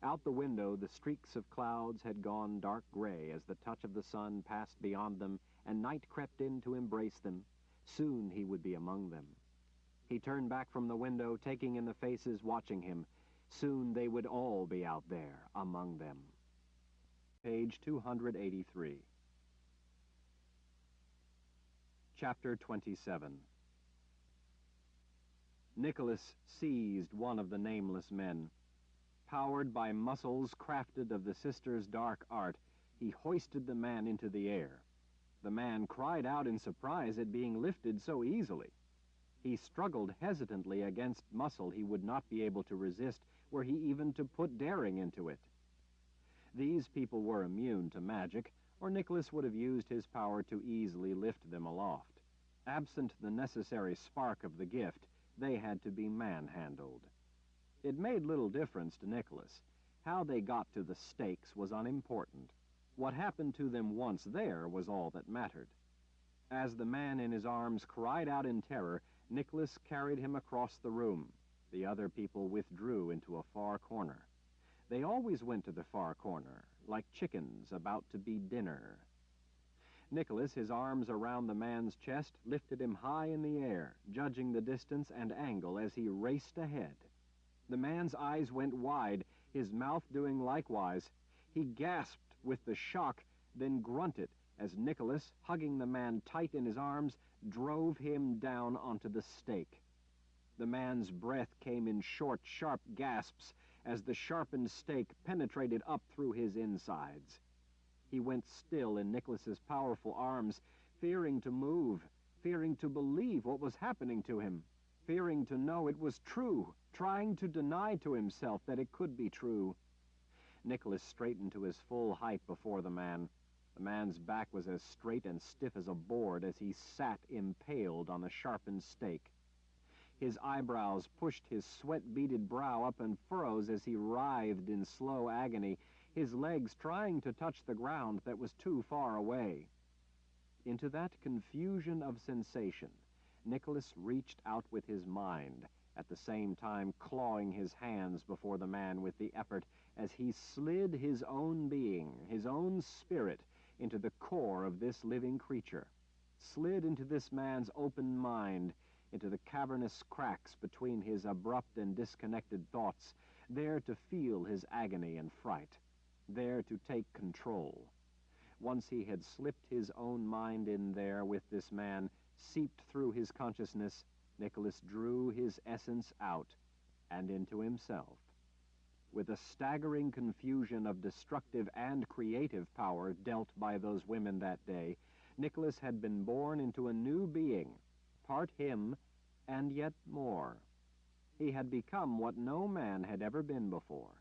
[SPEAKER 1] Out the window, the streaks of clouds had gone dark gray as the touch of the sun passed beyond them and night crept in to embrace them. Soon he would be among them. He turned back from the window, taking in the faces watching him. Soon they would all be out there, among them. Page 283. Chapter 27. Nicholas seized one of the nameless men. Powered by muscles crafted of the sister's dark art, he hoisted the man into the air. The man cried out in surprise at being lifted so easily. He struggled hesitantly against muscle he would not be able to resist, were he even to put daring into it. These people were immune to magic, or Nicholas would have used his power to easily lift them aloft. Absent the necessary spark of the gift, they had to be manhandled. It made little difference to Nicholas. How they got to the stakes was unimportant. What happened to them once there was all that mattered. As the man in his arms cried out in terror, Nicholas carried him across the room. The other people withdrew into a far corner. They always went to the far corner, like chickens about to be dinner. Nicholas, his arms around the man's chest, lifted him high in the air, judging the distance and angle as he raced ahead. The man's eyes went wide, his mouth doing likewise. He gasped with the shock, then grunted as Nicholas, hugging the man tight in his arms, drove him down onto the stake. The man's breath came in short, sharp gasps as the sharpened stake penetrated up through his insides. He went still in Nicholas's powerful arms, fearing to move, fearing to believe what was happening to him, fearing to know it was true, trying to deny to himself that it could be true. Nicholas straightened to his full height before the man. The man's back was as straight and stiff as a board as he sat impaled on the sharpened stake. His eyebrows pushed his sweat-beaded brow up in furrows as he writhed in slow agony, his legs trying to touch the ground that was too far away. Into that confusion of sensation, Nicholas reached out with his mind, at the same time clawing his hands before the man with the effort as he slid his own being, his own spirit, into the core of this living creature, slid into this man's open mind, into the cavernous cracks between his abrupt and disconnected thoughts, there to feel his agony and fright, there to take control. Once he had slipped his own mind in there with this man, seeped through his consciousness, Nicholas drew his essence out and into himself. With a staggering confusion of destructive and creative power dealt by those women that day, Nicholas had been born into a new being, part him, and yet more. He had become what no man had ever been before,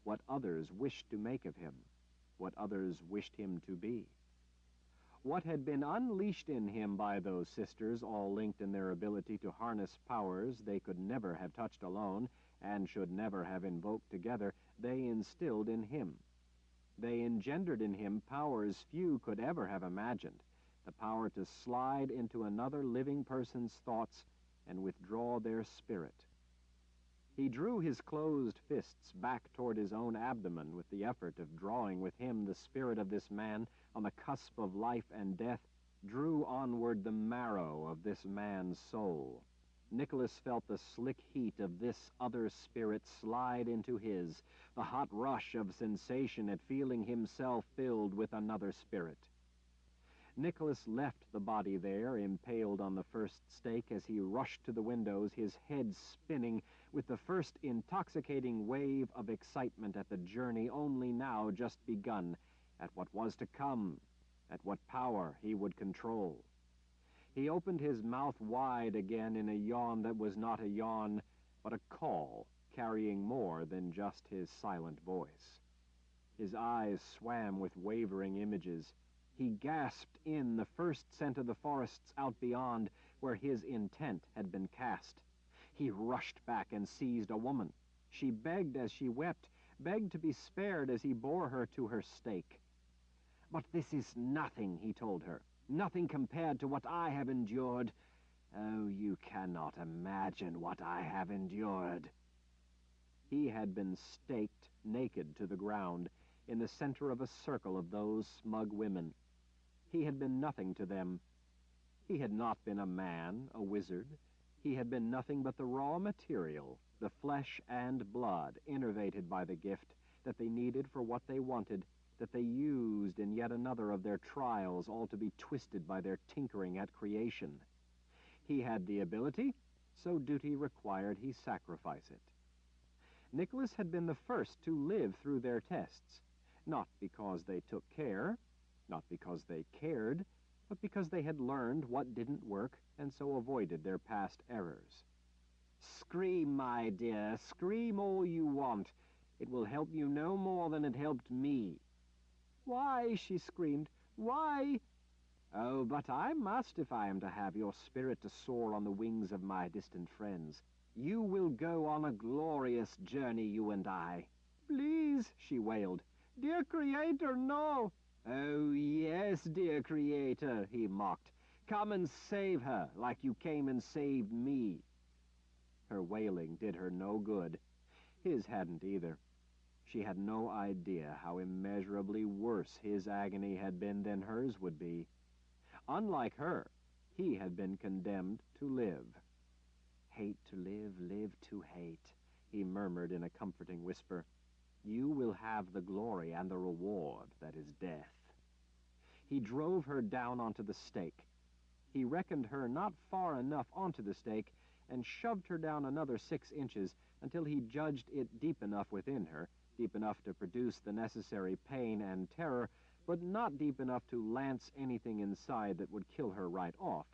[SPEAKER 1] what others wished to make of him, what others wished him to be. What had been unleashed in him by those sisters, all linked in their ability to harness powers they could never have touched alone, and should never have invoked together, they instilled in him. They engendered in him powers few could ever have imagined, the power to slide into another living person's thoughts and withdraw their spirit. He drew his closed fists back toward his own abdomen with the effort of drawing with him the spirit of this man on the cusp of life and death, drew onward the marrow of this man's soul. Nicholas felt the slick heat of this other spirit slide into his, the hot rush of sensation at feeling himself filled with another spirit. Nicholas left the body there, impaled on the first stake, as he rushed to the windows, his head spinning with the first intoxicating wave of excitement at the journey only now just begun, at what was to come, at what power he would control. He opened his mouth wide again in a yawn that was not a yawn, but a call carrying more than just his silent voice. His eyes swam with wavering images. He gasped in the first scent of the forests out beyond where his intent had been cast. He rushed back and seized a woman. She begged as she wept, begged to be spared as he bore her to her stake. "But this is nothing," he told her, "nothing compared to what I have endured. Oh, you cannot imagine what I have endured." He had been staked naked to the ground in the center of a circle of those smug women. He had been nothing to them. He had not been a man, a wizard. He had been nothing but the raw material, the flesh and blood, innervated by the gift that they needed for what they wanted, that they used in yet another of their trials, all to be twisted by their tinkering at creation. He had the ability, so duty required he sacrifice it. Nicholas had been the first to live through their tests, not because they took care, not because they cared, but because they had learned what didn't work and so avoided their past errors. "Scream, my dear, scream all you want. It will help you no more than it helped me." "Why?" she screamed. "Why?" "Oh, but I must if I am to have your spirit to soar on the wings of my distant friends. You will go on a glorious journey, you and I." "Please," she wailed. "Dear Creator, no." "Oh, yes, dear Creator," he mocked. "Come and save her, like you came and saved me." Her wailing did her no good. His hadn't either. She had no idea how immeasurably worse his agony had been than hers would be. Unlike her, he had been condemned to live. "Hate to live, live to hate," he murmured in a comforting whisper. "You will have the glory and the reward that is death." He drove her down onto the stake. He reckoned her not far enough onto the stake and shoved her down another 6 inches until he judged it deep enough within her, deep enough to produce the necessary pain and terror, but not deep enough to lance anything inside that would kill her right off.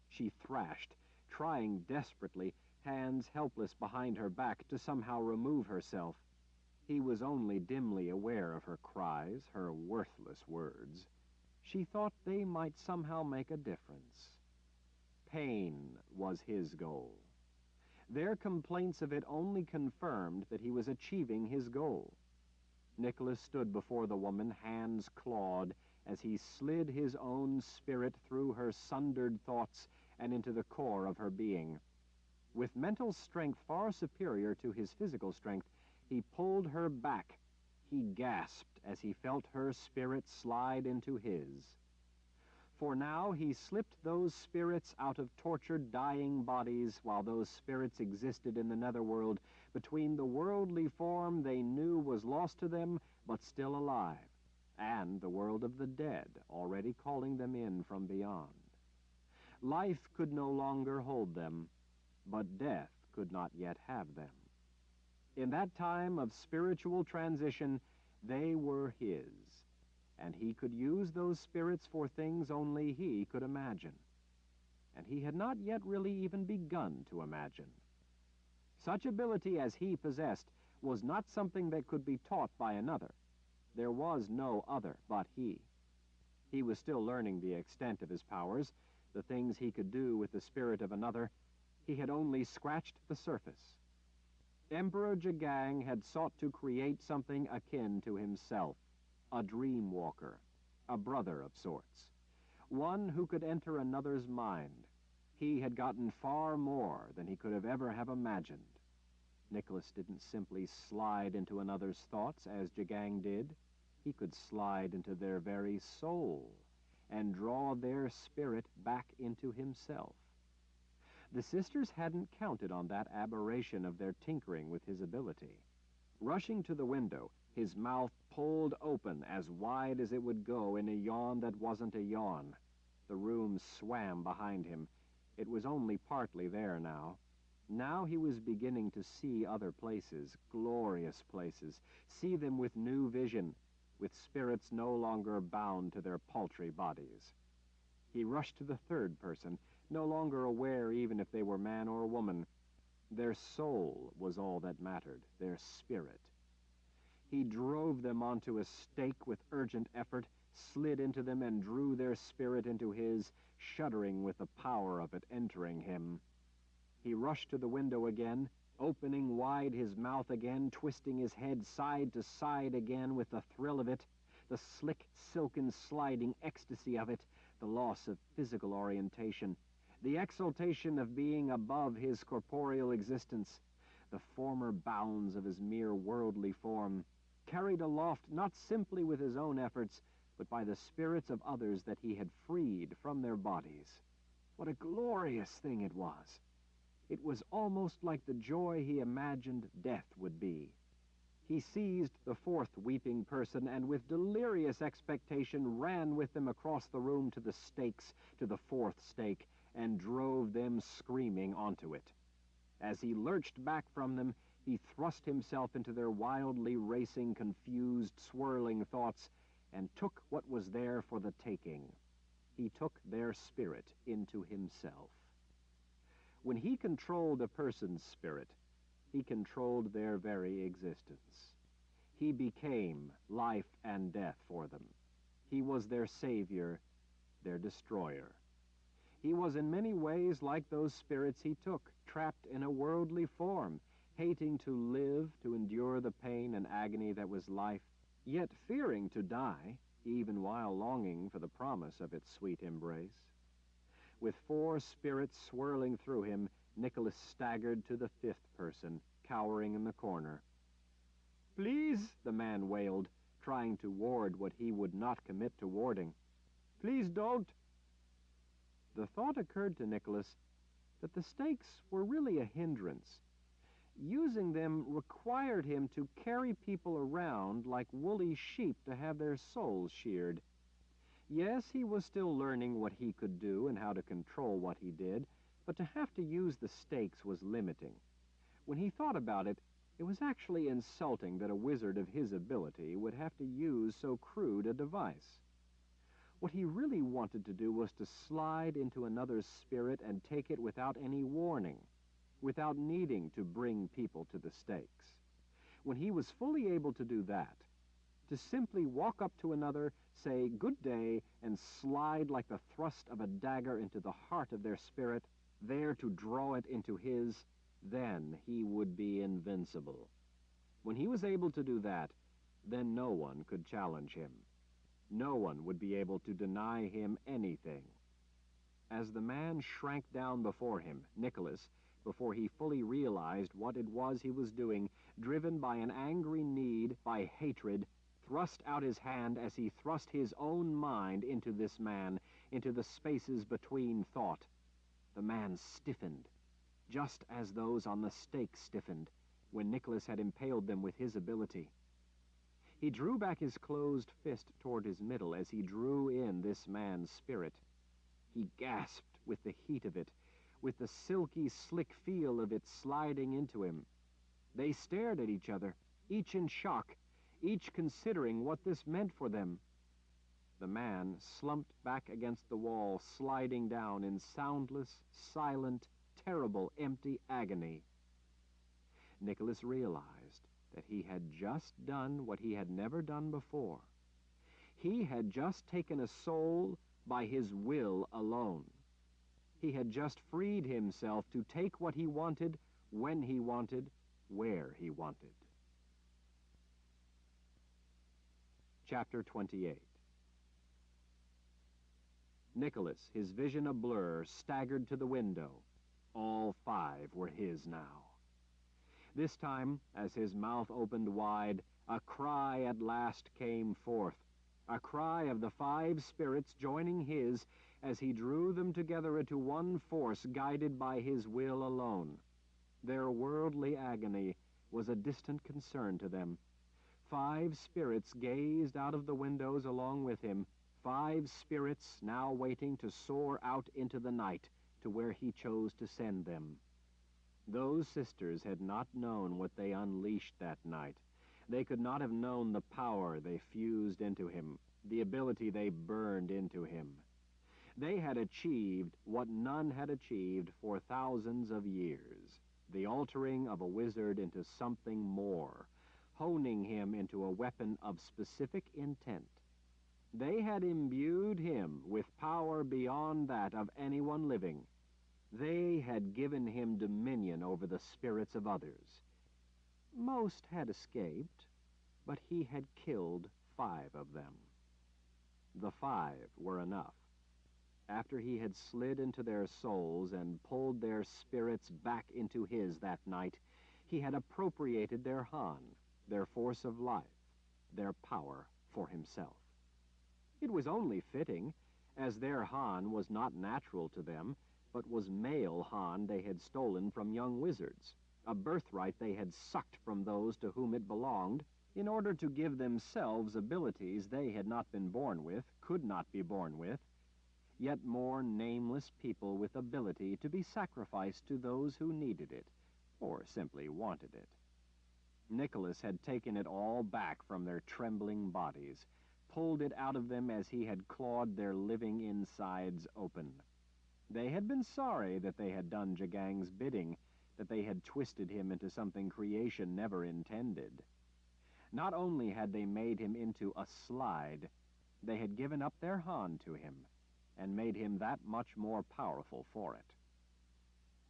[SPEAKER 1] She thrashed, trying desperately, hands helpless behind her back, to somehow remove herself. He was only dimly aware of her cries, her worthless words. She thought they might somehow make a difference. Pain was his goal. Their complaints of it only confirmed that he was achieving his goal. Nicholas stood before the woman, hands clawed, as he slid his own spirit through her sundered thoughts and into the core of her being. With mental strength far superior to his physical strength, he pulled her back. He gasped as he felt her spirit slide into his. For now he slipped those spirits out of tortured, dying bodies while those spirits existed in the netherworld, between the worldly form they knew was lost to them, but still alive, and the world of the dead, already calling them in from beyond. Life could no longer hold them, but death could not yet have them. In that time of spiritual transition, they were his, and he could use those spirits for things only he could imagine. And he had not yet really even begun to imagine. Such ability as he possessed was not something that could be taught by another. There was no other but he. He was still learning the extent of his powers, the things he could do with the spirit of another. He had only scratched the surface. Emperor Jagang had sought to create something akin to himself, a dream walker, a brother of sorts, one who could enter another's mind. He had gotten far more than he could have ever have imagined. Nicholas didn't simply slide into another's thoughts as Jagang did. He could slide into their very soul and draw their spirit back into himself. The sisters hadn't counted on that aberration of their tinkering with his ability. Rushing to the window, his mouth pulled open as wide as it would go in a yawn that wasn't a yawn. The room swam behind him. It was only partly there now. Now he was beginning to see other places, glorious places, see them with new vision, with spirits no longer bound to their paltry bodies. He rushed to the third person, no longer aware even if they were man or woman. Their soul was all that mattered, their spirit. He drove them onto a stake with urgent effort, slid into them and drew their spirit into his, shuddering with the power of it entering him. He rushed to the window again, opening wide his mouth again, twisting his head side to side again with the thrill of it, the slick, silken, sliding ecstasy of it, the loss of physical orientation, the exultation of being above his corporeal existence, the former bounds of his mere worldly form, carried aloft not simply with his own efforts, but by the spirits of others that he had freed from their bodies. What a glorious thing it was! It was almost like the joy he imagined death would be. He seized the fourth weeping person and with delirious expectation ran with them across the room to the stakes, to the fourth stake, and drove them screaming onto it. As he lurched back from them, he thrust himself into their wildly racing, confused, swirling thoughts and took what was there for the taking. He took their spirit into himself. When he controlled a person's spirit, he controlled their very existence. He became life and death for them. He was their savior, their destroyer. He was in many ways like those spirits he took, trapped in a worldly form, hating to live, to endure the pain and agony that was life, yet fearing to die, even while longing for the promise of its sweet embrace. With four spirits swirling through him, Nicholas staggered to the fifth person, cowering in the corner. "Please," the man wailed, trying to ward what he would not commit to warding. "Please don't." The thought occurred to Nicholas that the stakes were really a hindrance. Using them required him to carry people around like woolly sheep to have their souls sheared. Yes, he was still learning what he could do and how to control what he did, but to have to use the stakes was limiting. When he thought about it, it was actually insulting that a wizard of his ability would have to use so crude a device. What he really wanted to do was to slide into another's spirit and take it without any warning, without needing to bring people to the stakes. When he was fully able to do that, to simply walk up to another, say good day, and slide like the thrust of a dagger into the heart of their spirit, there to draw it into his, then he would be invincible. When he was able to do that, then no one could challenge him. No one would be able to deny him anything. As the man shrank down before him, Nicholas, before he fully realized what it was he was doing, driven by an angry need, by hatred, thrust out his hand as he thrust his own mind into this man, into the spaces between thought. The man stiffened, just as those on the stake stiffened, when Nicholas had impaled them with his ability. He drew back his closed fist toward his middle as he drew in this man's spirit. He gasped with the heat of it, with the silky, slick feel of it sliding into him. They stared at each other, each in shock, each considering what this meant for them. The man slumped back against the wall, sliding down in soundless, silent, terrible, empty agony. Nicholas realized that he had just done what he had never done before. He had just taken a soul by his will alone. He had just freed himself to take what he wanted, when he wanted, where he wanted. Chapter 28. Nicholas, his vision a blur, staggered to the window. All five were his now. This time, as his mouth opened wide, a cry at last came forth, a cry of the five spirits joining his as he drew them together into one force guided by his will alone. Their worldly agony was a distant concern to them. Five spirits gazed out of the windows along with him, five spirits now waiting to soar out into the night to where he chose to send them. Those sisters had not known what they unleashed that night. They could not have known the power they fused into him, the ability they burned into him. They had achieved what none had achieved for thousands of years, the altering of a wizard into something more, honing him into a weapon of specific intent. They had imbued him with power beyond that of anyone living. They had given him dominion over the spirits of others. Most had escaped, but he had killed 5 of them. The 5 were enough. After he had slid into their souls and pulled their spirits back into his that night, he had appropriated their Han, their force of life, their power for himself. It was only fitting, as their Han was not natural to them, but was male Han they had stolen from young wizards, a birthright they had sucked from those to whom it belonged, in order to give themselves abilities they had not been born with, could not be born with, yet more nameless people with ability to be sacrificed to those who needed it, or simply wanted it. Nicholas had taken it all back from their trembling bodies, pulled it out of them as he had clawed their living insides open. They had been sorry that they had done Jagang's bidding, that they had twisted him into something creation never intended. Not only had they made him into a slide, they had given up their Han to him, and made him that much more powerful for it.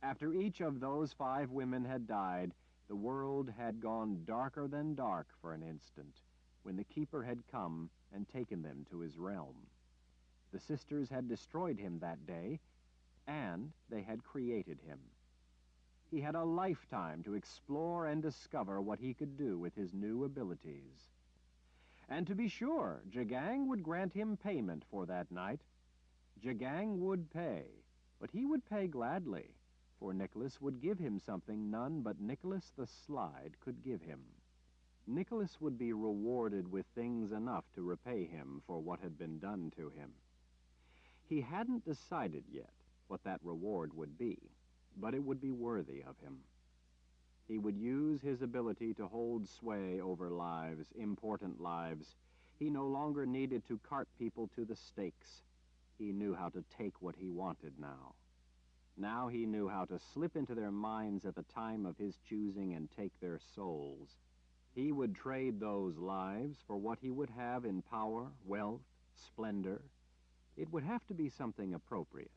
[SPEAKER 1] After each of those 5 women had died, the world had gone darker than dark for an instant, when the Keeper had come and taken them to his realm. The sisters had destroyed him that day, and they had created him. He had a lifetime to explore and discover what he could do with his new abilities. And to be sure, Jagang would grant him payment for that night. Jagang would pay, but he would pay gladly, for Nicholas would give him something none but Nicholas the Slide could give him. Nicholas would be rewarded with things enough to repay him for what had been done to him. He hadn't decided yet what that reward would be, but it would be worthy of him. He would use his ability to hold sway over lives, important lives. He no longer needed to cart people to the stakes. He knew how to take what he wanted now. Now he knew how to slip into their minds at the time of his choosing and take their souls. He would trade those lives for what he would have in power, wealth, splendor. It would have to be something appropriate.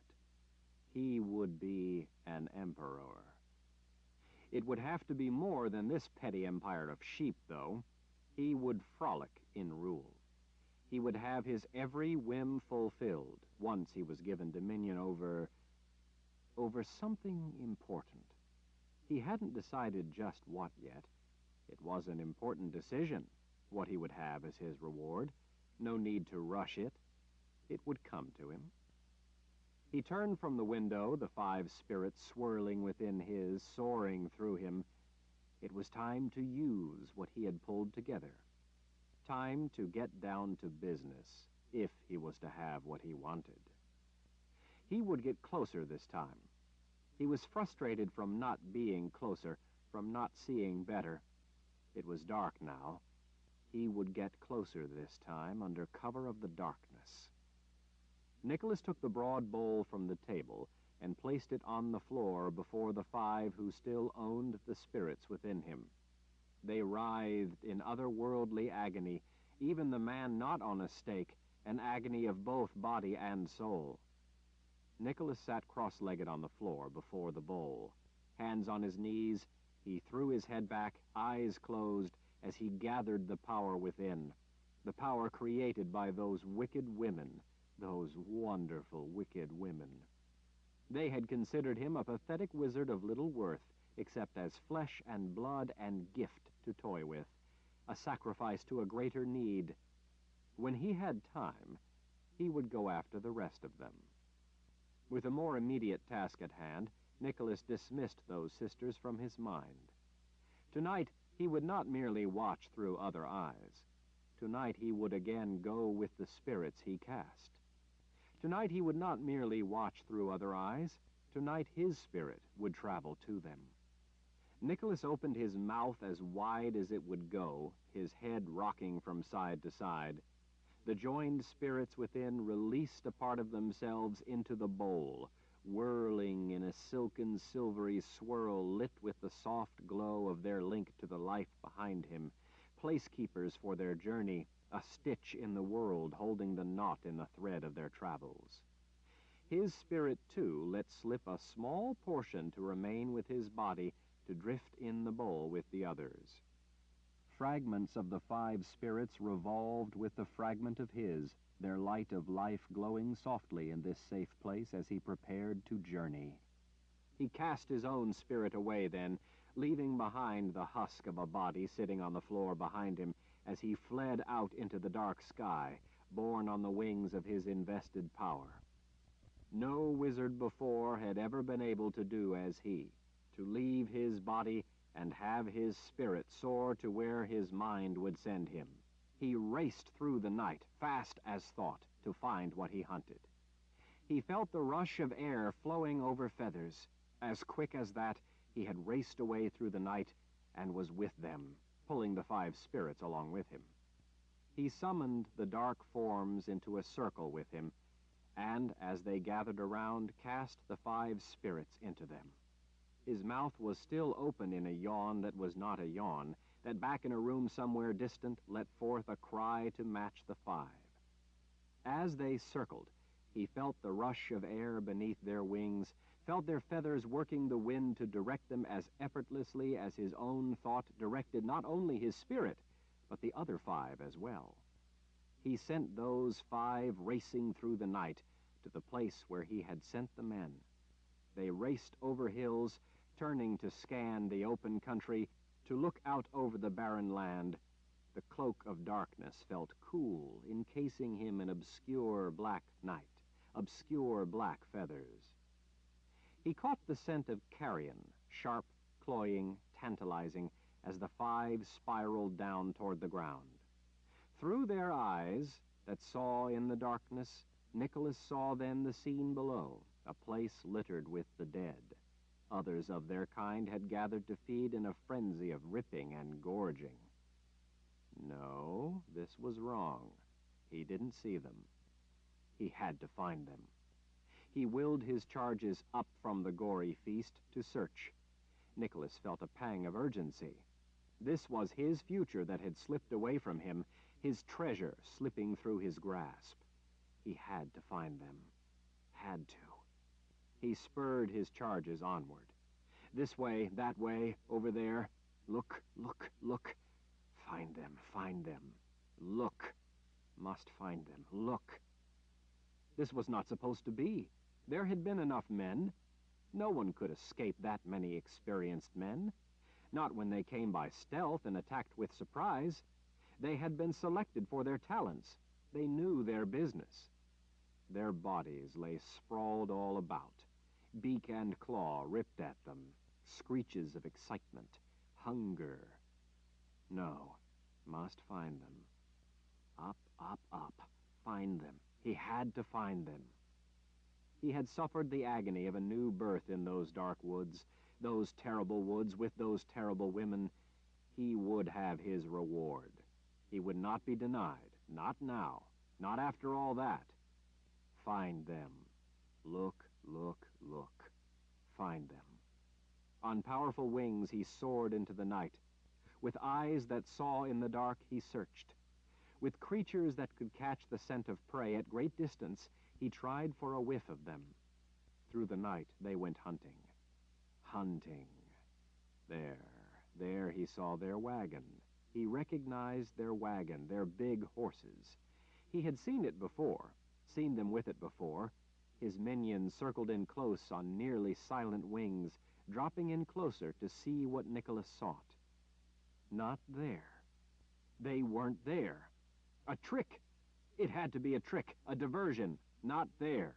[SPEAKER 1] He would be an emperor. It would have to be more than this petty empire of sheep, though. He would frolic in rule. He would have his every whim fulfilled once he was given dominion over something important. He hadn't decided just what yet. It was an important decision, what he would have as his reward. No need to rush it. It would come to him. He turned from the window, the 5 spirits swirling within his, soaring through him. It was time to use what he had pulled together. Time to get down to business, if he was to have what he wanted. He would get closer this time. He was frustrated from not being closer, from not seeing better. It was dark now. He would get closer this time under cover of the darkness. Nicholas took the broad bowl from the table and placed it on the floor before the 5 who still owned the spirits within him. They writhed in otherworldly agony, even the man not on a stake, an agony of both body and soul. Nicholas sat cross-legged on the floor before the bowl. Hands on his knees, he threw his head back, eyes closed, as he gathered the power within, the power created by those wicked women, those wonderful wicked women. They had considered him a pathetic wizard of little worth, except as flesh and blood and gift to toy with, a sacrifice to a greater need. When he had time, he would go after the rest of them. With a more immediate task at hand, Nicholas dismissed those sisters from his mind. Tonight, he would not merely watch through other eyes. Tonight, he would again go with the spirits he cast. Tonight, he would not merely watch through other eyes. Tonight, his spirit would travel to them. Nicholas opened his mouth as wide as it would go, his head rocking from side to side. The joined spirits within released a part of themselves into the bowl, whirling in a silken, silvery swirl lit with the soft glow of their link to the life behind him, placekeepers for their journey, a stitch in the world holding the knot in the thread of their travels. His spirit, too, let slip a small portion to remain with his body, to drift in the bowl with the others. Fragments of the 5 spirits revolved with the fragment of his, their light of life glowing softly in this safe place as he prepared to journey. He cast his own spirit away then, leaving behind the husk of a body sitting on the floor behind him as he fled out into the dark sky, borne on the wings of his invested power. No wizard before had ever been able to do as he, to leave his body and have his spirit soar to where his mind would send him. He raced through the night, fast as thought, to find what he hunted. He felt the rush of air flowing over feathers. As quick as that, he had raced away through the night and was with them, pulling the 5 spirits along with him. He summoned the dark forms into a circle with him, and, as they gathered around, cast the 5 spirits into them. His mouth was still open in a yawn that was not a yawn, that back in a room somewhere distant let forth a cry to match the 5. As they circled, he felt the rush of air beneath their wings, felt their feathers working the wind to direct them as effortlessly as his own thought directed not only his spirit, but the other 5 as well. He sent those 5 racing through the night to the place where he had sent the men. They raced over hills, turning to scan the open country, to look out over the barren land. The cloak of darkness felt cool, encasing him in obscure black night, obscure black feathers. He caught the scent of carrion, sharp, cloying, tantalizing, as the 5 spiraled down toward the ground. Through their eyes that saw in the darkness, Nicholas saw then the scene below, a place littered with the dead. Others of their kind had gathered to feed in a frenzy of ripping and gorging. No, this was wrong. He didn't see them. He had to find them. He willed his charges up from the gory feast to search. Nicholas felt a pang of urgency. This was his future that had slipped away from him, his treasure slipping through his grasp. He had to find them. Had to. He spurred his charges onward. This way, that way, over there. Look, look, look. Find them, find them. Look. Must find them. Look. This was not supposed to be. There had been enough men. No one could escape that many experienced men. Not when they came by stealth and attacked with surprise. They had been selected for their talents. They knew their business. Their bodies lay sprawled all about. Beak and claw ripped at them. Screeches of excitement. Hunger. No. Must find them. Up, up, up. Find them. He had to find them. He had suffered the agony of a new birth in those dark woods, those terrible woods with those terrible women. He would have his reward. He would not be denied. Not now. Not after all that. Find them. Look, look, look. Find them. On powerful wings he soared into the night. With eyes that saw in the dark he searched. With creatures that could catch the scent of prey at great distance, he tried for a whiff of them. Through the night they went hunting. Hunting. There he saw their wagon. He recognized their wagon, their big horses. He had seen it before, seen them with it before. His minions circled in close on nearly silent wings, dropping in closer to see what Nicholas sought. Not there. They weren't there. A trick. It had to be a trick, a diversion. Not there.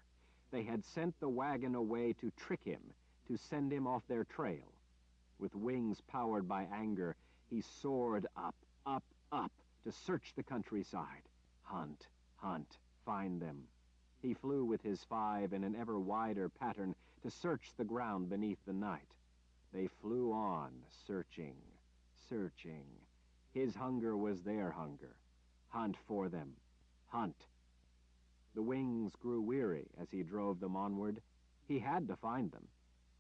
[SPEAKER 1] They had sent the wagon away to trick him, to send him off their trail. With wings powered by anger, he soared up, up, up, to search the countryside. Hunt, hunt, find them. He flew with his 5 in an ever wider pattern to search the ground beneath the night. They flew on, searching, searching. His hunger was their hunger. Hunt for them. Hunt. The wings grew weary as he drove them onward. He had to find them.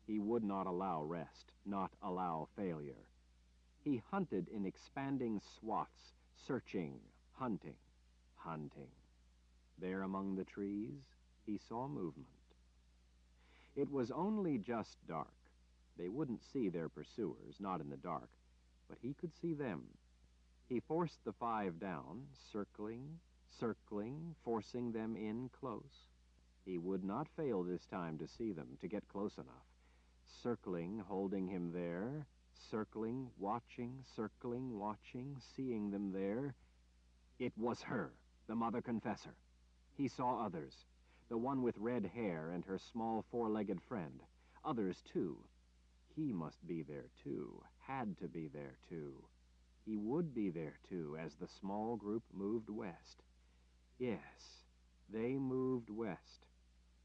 [SPEAKER 1] He would not allow rest, not allow failure. He hunted in expanding swaths, searching, hunting, hunting. There among the trees, he saw movement. It was only just dark. They wouldn't see their pursuers, not in the dark, but he could see them. He forced the 5 down, circling, forcing them in close. He would not fail this time to see them, to get close enough. Circling, holding him there, circling, watching, seeing them there. It was her, the Mother Confessor. He saw others, the one with red hair and her small 4-legged friend. Others, too. He must be there, too, had to be there, too. He would be there, too, as the small group moved west. Yes, they moved west.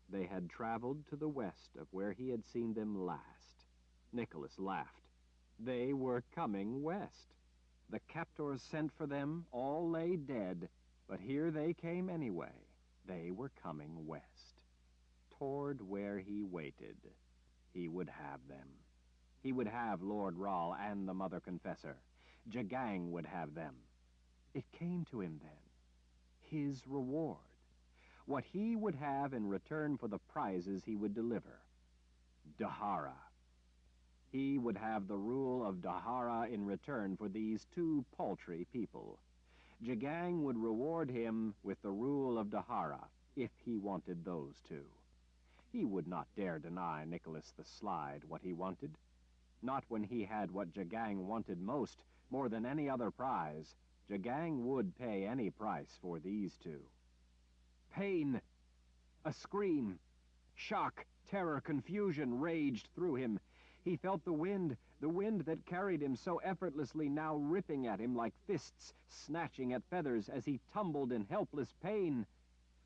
[SPEAKER 1] They had traveled to the west of where he had seen them last. Nicholas laughed. They were coming west. The captors sent for them all lay dead, but here they came anyway. They were coming west, toward where he waited. He would have them. He would have Lord Rahl and the Mother Confessor. Jagang would have them. It came to him then. His reward. What he would have in return for the prizes he would deliver. Dahara. He would have the rule of Dahara in return for these 2 paltry people. Jagang would reward him with the rule of Dahara, if he wanted those 2. He would not dare deny Nicholas the Slide what he wanted. Not when he had what Jagang wanted most, more than any other prize. Jagang would pay any price for these 2. Pain! A scream! Shock, terror, confusion raged through him. He felt the wind that carried him so effortlessly, now ripping at him like fists, snatching at feathers as he tumbled in helpless pain.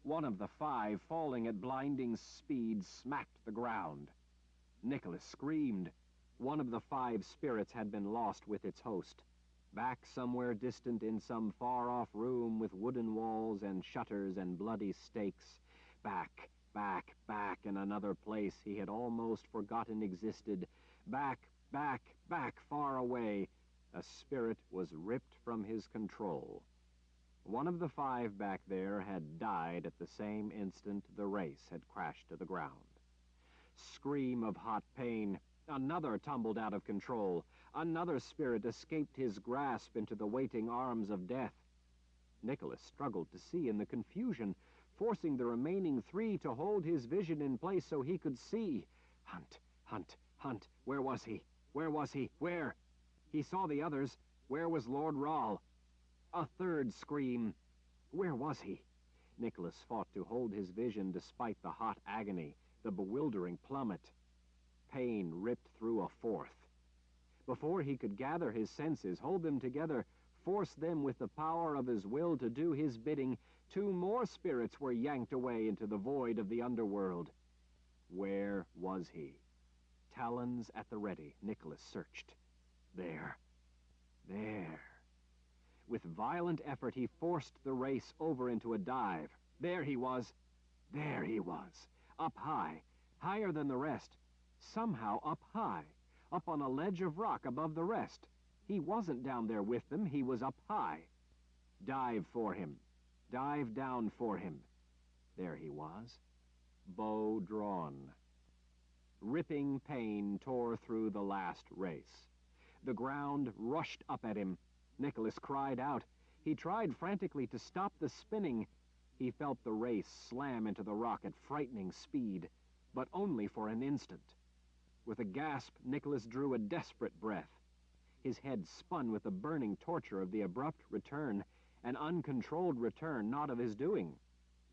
[SPEAKER 1] One of the 5, falling at blinding speed, smacked the ground. Nicholas screamed. One of the 5 spirits had been lost with its host. Back somewhere distant in some far-off room with wooden walls and shutters and bloody stakes. Back in another place he had almost forgotten existed. Back, far away. A spirit was ripped from his control. One of the 5 back there had died at the same instant the race had crashed to the ground. Scream of hot pain. Another tumbled out of control. Another spirit escaped his grasp into the waiting arms of death. Nicholas struggled to see in the confusion, forcing the remaining 3 to hold his vision in place so he could see. Hunt. Where was he? Where? He saw the others. Where was Lord Rahl? A 3rd scream. Where was he? Nicholas fought to hold his vision despite the hot agony, the bewildering plummet. Pain ripped through a 4th. Before he could gather his senses, hold them together, force them with the power of his will to do his bidding, 2 more spirits were yanked away into the void of the underworld. Where was he? Talons at the ready, Nicholas searched. There. With violent effort, he forced the race over into a dive. There he was. Up high, higher than the rest. Somehow up high, up on a ledge of rock above the rest. He wasn't down there with them, he was up high. Dive for him. Dive down for him. There he was. Bow drawn. Ripping pain tore through the last race. The ground rushed up at him. Nicholas cried out. He tried frantically to stop the spinning. He felt the race slam into the rock at frightening speed, but only for an instant. With a gasp, Nicholas drew a desperate breath. His head spun with the burning torture of the abrupt return, an uncontrolled return not of his doing.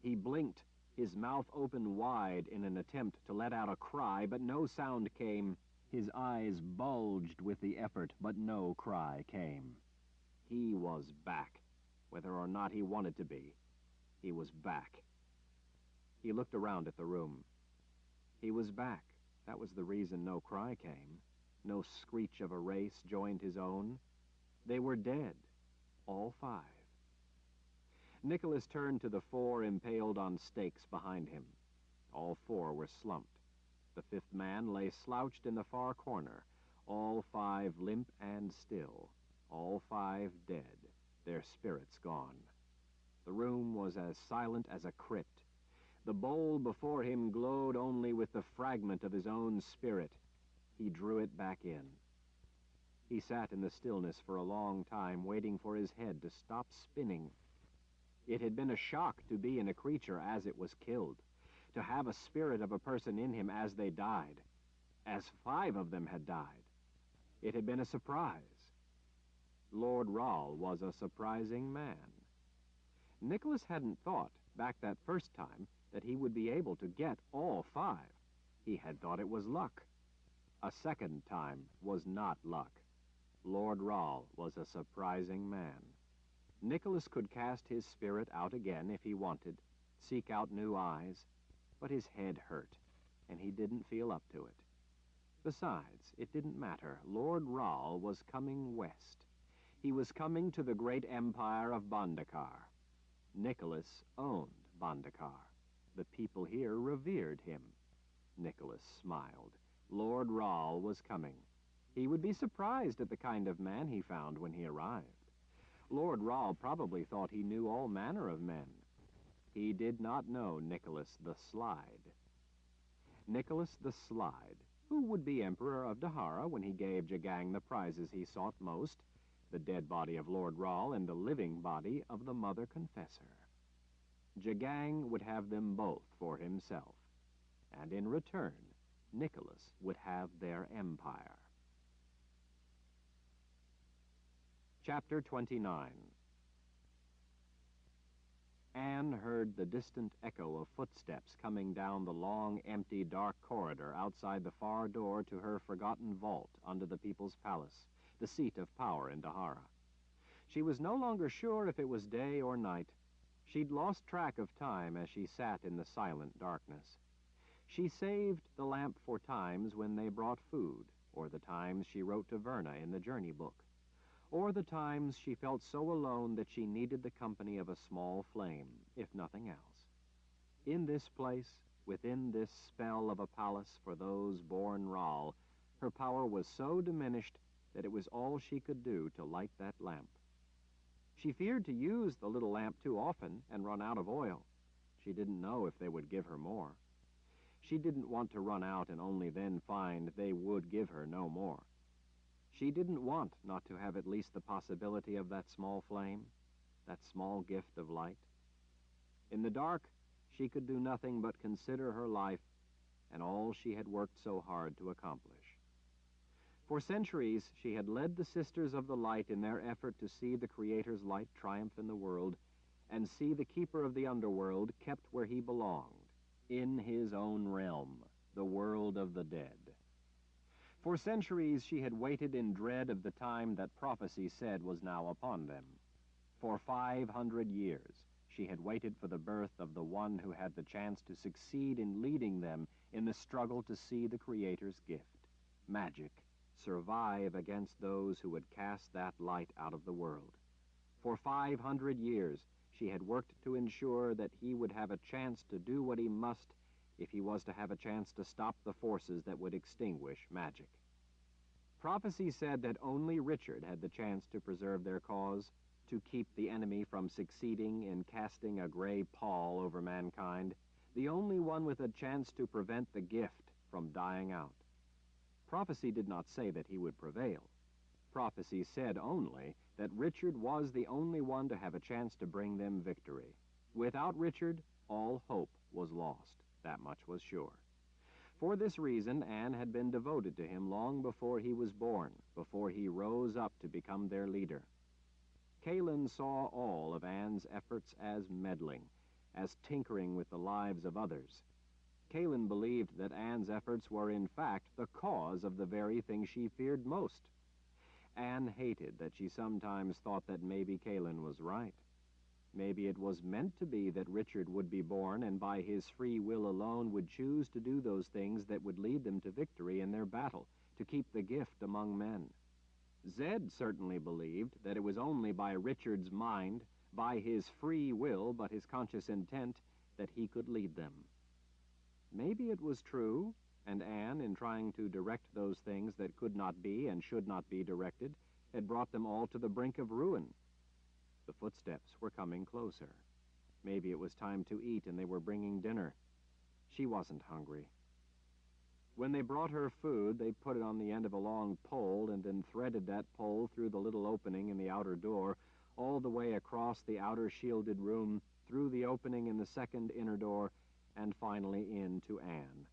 [SPEAKER 1] He blinked, his mouth open wide in an attempt to let out a cry, but no sound came. His eyes bulged with the effort, but no cry came. He was back, whether or not he wanted to be. He was back. He looked around at the room. He was back. That was the reason no cry came. No screech of a race joined his own. They were dead, all 5. Nicholas turned to the 4 impaled on stakes behind him. All 4 were slumped. The 5th man lay slouched in the far corner, all 5 limp and still, all 5 dead, their spirits gone. The room was as silent as a crypt. The bowl before him glowed only with the fragment of his own spirit. He drew it back in. He sat in the stillness for a long time, waiting for his head to stop spinning. It had been a shock to be in a creature as it was killed, to have a spirit of a person in him as they died, as 5 of them had died. It had been a surprise. Lord Rahl was a surprising man. Nicholas hadn't thought, back that first time, that he would be able to get all 5. He had thought it was luck. A second time was not luck. Lord Rahl was a surprising man. Nicholas could cast his spirit out again if he wanted, seek out new eyes, but his head hurt, and he didn't feel up to it. Besides, it didn't matter. Lord Rahl was coming west. He was coming to the great empire of Bondakar. Nicholas owned Bondakar. The people here revered him. Nicholas smiled. Lord Rahl was coming. He would be surprised at the kind of man he found when he arrived. Lord Rahl probably thought he knew all manner of men. He did not know Nicholas the Slide. Nicholas the Slide, who would be Emperor of Dahara when he gave Jagang the prizes he sought most, the dead body of Lord Rahl and the living body of the Mother Confessor. Jagang would have them both for himself, and in return, Nicholas would have their empire. Chapter 29. Anne heard the distant echo of footsteps coming down the long, empty, dark corridor outside the far door to her forgotten vault under the People's Palace, the seat of power in Dahara. She was no longer sure if it was day or night. She'd lost track of time as she sat in the silent darkness. She saved the lamp for times when they brought food, or the times she wrote to Verna in the journey book, or the times she felt so alone that she needed the company of a small flame, if nothing else. In this place, within this spell of a palace for those born Rahl, her power was so diminished that it was all she could do to light that lamp. She feared to use the little lamp too often and run out of oil. She didn't know if they would give her more. She didn't want to run out and only then find they would give her no more. She didn't want not to have at least the possibility of that small flame, that small gift of light. In the dark, she could do nothing but consider her life and all she had worked so hard to accomplish. For centuries, she had led the Sisters of the Light in their effort to see the Creator's light triumph in the world and see the keeper of the underworld kept where he belonged, in his own realm, the world of the dead. For centuries, she had waited in dread of the time that prophecy said was now upon them. For 500 years, she had waited for the birth of the one who had the chance to succeed in leading them in the struggle to see the Creator's gift, magic, survive against those who would cast that light out of the world. For 500 years, she had worked to ensure that he would have a chance to do what he must if he was to have a chance to stop the forces that would extinguish magic. Prophecy said that only Richard had the chance to preserve their cause, to keep the enemy from succeeding in casting a gray pall over mankind, the only one with a chance to prevent the gift from dying out. Prophecy did not say that he would prevail. Prophecy said only that Richard was the only one to have a chance to bring them victory. Without Richard, all hope was lost. That much was sure. For this reason, Anne had been devoted to him long before he was born, before he rose up to become their leader. Kaelin saw all of Anne's efforts as meddling, as tinkering with the lives of others. Kaelin believed that Anne's efforts were in fact the cause of the very thing she feared most. Anne hated that she sometimes thought that maybe Kaelin was right. Maybe it was meant to be that Richard would be born and by his free will alone would choose to do those things that would lead them to victory in their battle, to keep the gift among men. Zed certainly believed that it was only by Richard's mind, by his free will but his conscious intent, that he could lead them. Maybe it was true, and Anne, in trying to direct those things that could not be and should not be directed, had brought them all to the brink of ruin. The footsteps were coming closer.
[SPEAKER 2] Maybe it was time to eat and they were bringing dinner. She wasn't hungry. When they brought her food, they put it on the end of a long pole and then threaded that pole through the little opening in the outer door, all the way across the outer shielded room, through the opening in the second inner door, and finally in to Anne.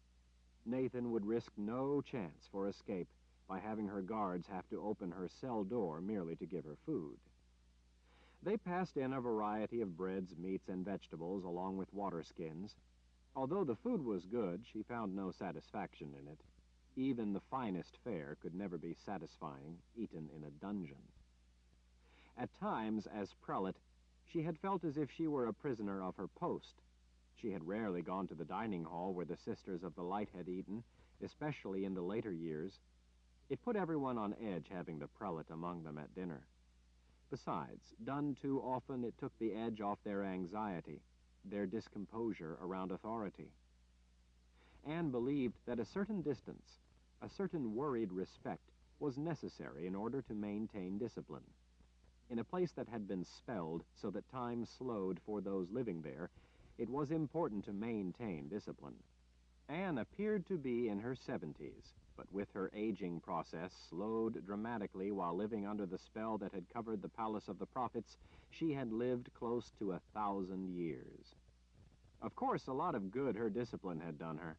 [SPEAKER 2] Nathan would risk no chance for escape by having her guards have to open her cell door merely to give her food. They passed in a variety of breads, meats, and vegetables, along with water skins. Although the food was good, she found no satisfaction in it. Even the finest fare could never be satisfying, eaten in a dungeon. At times, as prelate, she had felt as if she were a prisoner of her post. She had rarely gone to the dining hall where the Sisters of the Light had eaten, especially in the later years. It put everyone on edge having the prelate among them at dinner. Besides, done too often, it took the edge off their anxiety, their discomposure around authority. Anne believed that a certain distance, a certain worried respect, was necessary in order to maintain discipline. In a place that had been spelled so that time slowed for those living there, it was important to maintain discipline. Anne appeared to be in her 70s, but with her aging process slowed dramatically while living under the spell that had covered the palace of the prophets, she had lived close to 1,000 years. Of course, a lot of good her discipline had done her.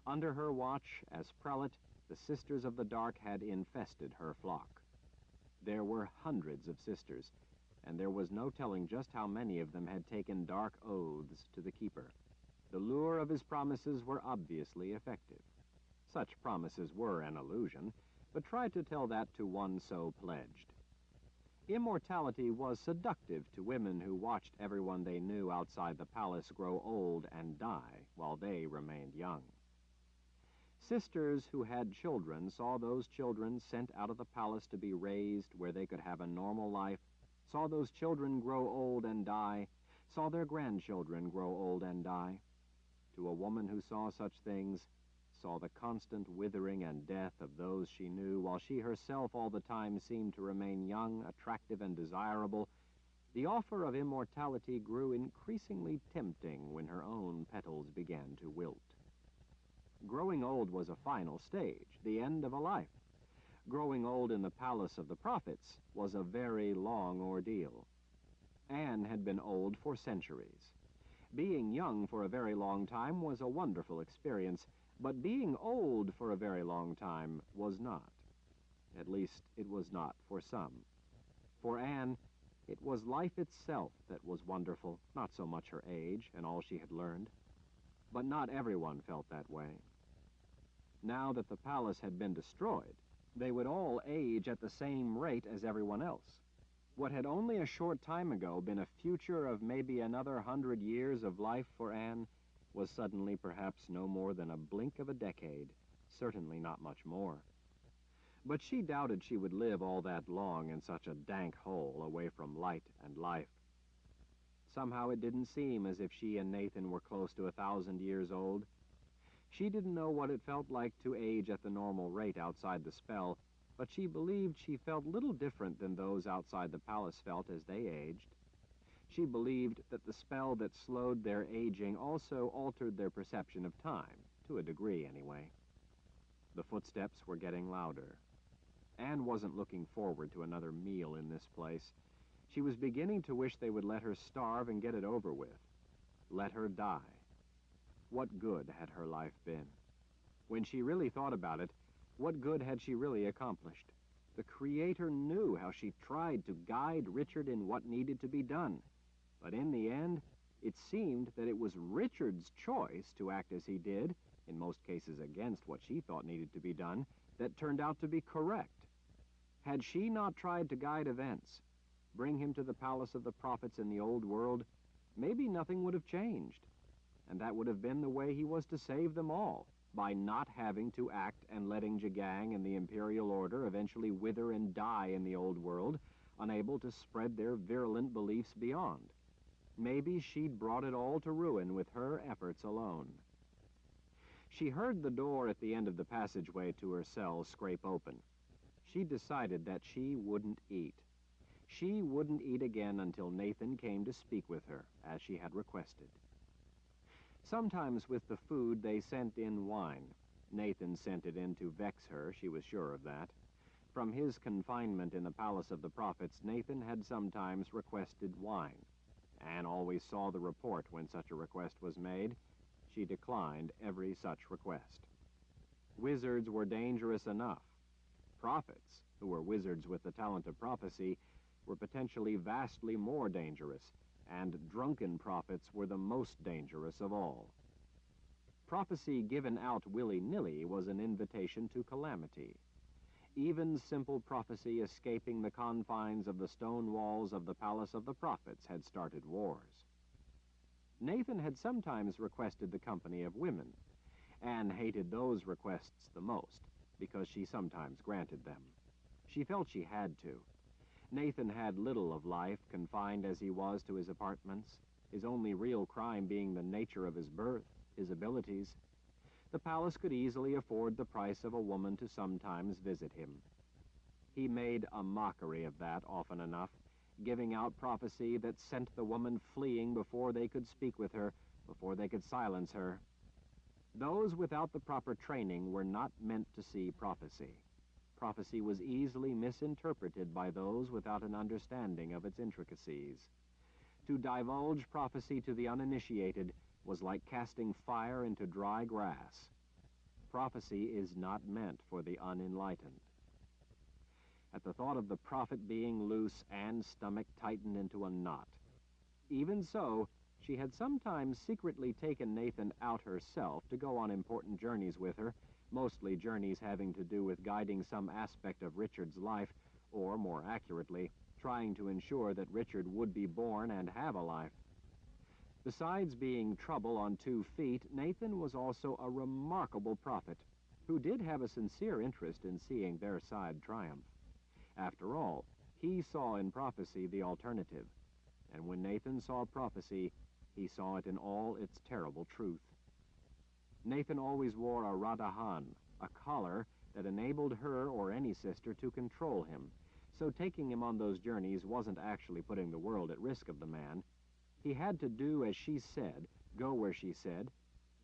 [SPEAKER 2] Under her watch, as prelate, the Sisters of the Dark had infested her flock. There were hundreds of sisters, and there was no telling just how many of them had taken dark oaths to the keeper. The lure of his promises were obviously effective. Such promises were an illusion, but try to tell that to one so pledged. Immortality was seductive to women who watched everyone they knew outside the palace grow old and die while they remained young. Sisters who had children saw those children sent out of the palace to be raised where they could have a normal life, saw those children grow old and die, saw their grandchildren grow old and die. To a woman who saw such things, saw the constant withering and death of those she knew, while she herself all the time seemed to remain young, attractive, and desirable, the offer of immortality grew increasingly tempting when her own petals began to wilt. Growing old was a final stage, the end of a life. Growing old in the palace of the prophets was a very long ordeal. Anne had been old for centuries. Being young for a very long time was a wonderful experience, but being old for a very long time was not. At least, it was not for some. For Anne, it was life itself that was wonderful, not so much her age and all she had learned. But not everyone felt that way. Now that the palace had been destroyed, they would all age at the same rate as everyone else. What had only a short time ago been a future of maybe another 100 years of life for Anne was suddenly perhaps no more than a blink of a decade, certainly not much more. But she doubted she would live all that long in such a dank hole away from light and life. Somehow it didn't seem as if she and Nathan were close to 1,000 years old. She didn't know what it felt like to age at the normal rate outside the spell, but she believed she felt little different than those outside the palace felt as they aged. She believed that the spell that slowed their aging also altered their perception of time, to a degree anyway. The footsteps were getting louder. Anne wasn't looking forward to another meal in this place. She was beginning to wish they would let her starve and get it over with. Let her die. What good had her life been? When she really thought about it, what good had she really accomplished? The Creator knew how she tried to guide Richard in what needed to be done. But in the end, it seemed that it was Richard's choice to act as he did, in most cases against what she thought needed to be done, that turned out to be correct. Had she not tried to guide events, bring him to the palace of the prophets in the old world, maybe nothing would have changed. And that would have been the way he was to save them all, by not having to act and letting Jagang and the Imperial Order eventually wither and die in the old world, unable to spread their virulent beliefs beyond. Maybe she'd brought it all to ruin with her efforts alone. She heard the door at the end of the passageway to her cell scrape open. She decided that she wouldn't eat.
[SPEAKER 1] She wouldn't eat again until Nathan came to speak with her, as she had requested. Sometimes with the food they sent in wine. Nathan sent it in to vex her, she was sure of that. From his confinement in the palace of the prophets, Nathan had sometimes requested wine. Anne always saw the report when such a request was made. She declined every such request. Wizards were dangerous enough. Prophets, who were wizards with the talent of prophecy, were potentially vastly more dangerous, and drunken prophets were the most dangerous of all. Prophecy given out willy-nilly was an invitation to calamity. Even simple prophecy escaping the confines of the stone walls of the palace of the prophets had started wars. Nathan had sometimes requested the company of women. Anne hated those requests the most, because she sometimes granted them. She felt she had to. Nathan had little of life, confined as he was to his apartments, his only real crime being the nature of his birth, his abilities. The palace could easily afford the price of a woman to sometimes visit him. He made a mockery of that often enough, giving out prophecy that sent the woman fleeing before they could speak with her, before they could silence her. Those without the proper training were not meant to see prophecy. Prophecy was easily misinterpreted by those without an understanding of its intricacies. To divulge prophecy to the uninitiated was like casting fire into dry grass. Prophecy is not meant for the unenlightened. At the thought of the prophet being loose, Anne's stomach tightened into a knot. Even so, she had sometimes secretly taken Nathan out herself to go on important journeys with her, mostly journeys having to do with guiding some aspect of Richard's life, or, more accurately, trying to ensure that Richard would be born and have a life. Besides being trouble on 2 feet, Nathan was also a remarkable prophet, who did have a sincere interest in seeing their side triumph. After all, he saw in prophecy the alternative, and when Nathan saw prophecy, he saw it in all its terrible truth. Nathan always wore a radahan, a collar that enabled her or any sister to control him, so taking him on those journeys wasn't actually putting the world at risk of the man. He had to do as she said, go where she said.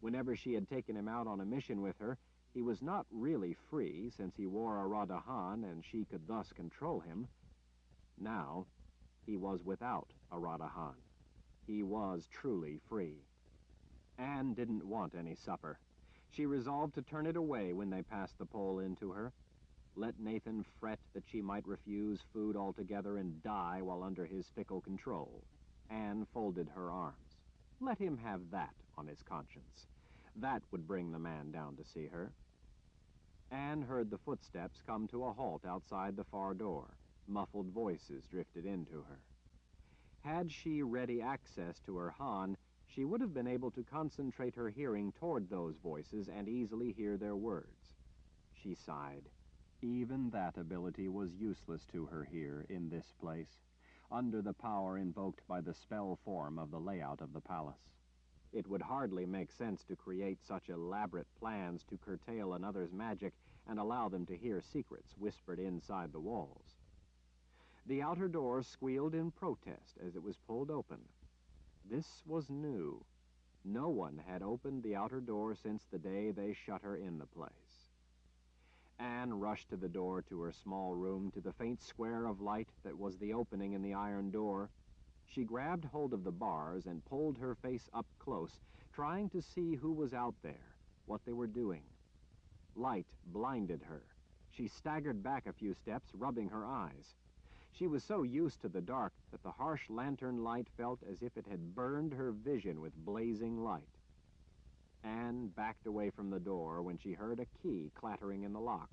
[SPEAKER 1] Whenever she had taken him out on a mission with her, he was not really free, since he wore a radahan and she could thus control him. Now, he was without a radahan. He was truly free. Anne didn't want any supper. She resolved to turn it away when they passed the pole in to her. Let Nathan fret that she might refuse food altogether and die while under his fickle control. Anne folded her arms. Let him have that on his conscience. That would bring the man down to see her. Anne heard the footsteps come to a halt outside the far door. Muffled voices drifted into her. Had she ready access to her Han, she would have been able to concentrate her hearing toward those voices and easily hear their words. She sighed. Even that ability was useless to her here in this place, under the power invoked by the spell form of the layout of the palace. It would hardly make sense to create such elaborate plans to curtail another's magic and allow them to hear secrets whispered inside the walls. The outer door squealed in protest as it was pulled open. This was new. No one had opened the outer door since the day they shut her in the place. Anne rushed to the door to her small room, to the faint square of light that was the opening in the iron door. She grabbed hold of the bars and pulled her face up close, trying to see who was out there, what they were doing. Light blinded her. She staggered back a few steps, rubbing her eyes. She was so used to the dark that the harsh lantern light felt as if it had burned her vision with blazing light. Anne backed away from the door when she heard a key clattering in the lock.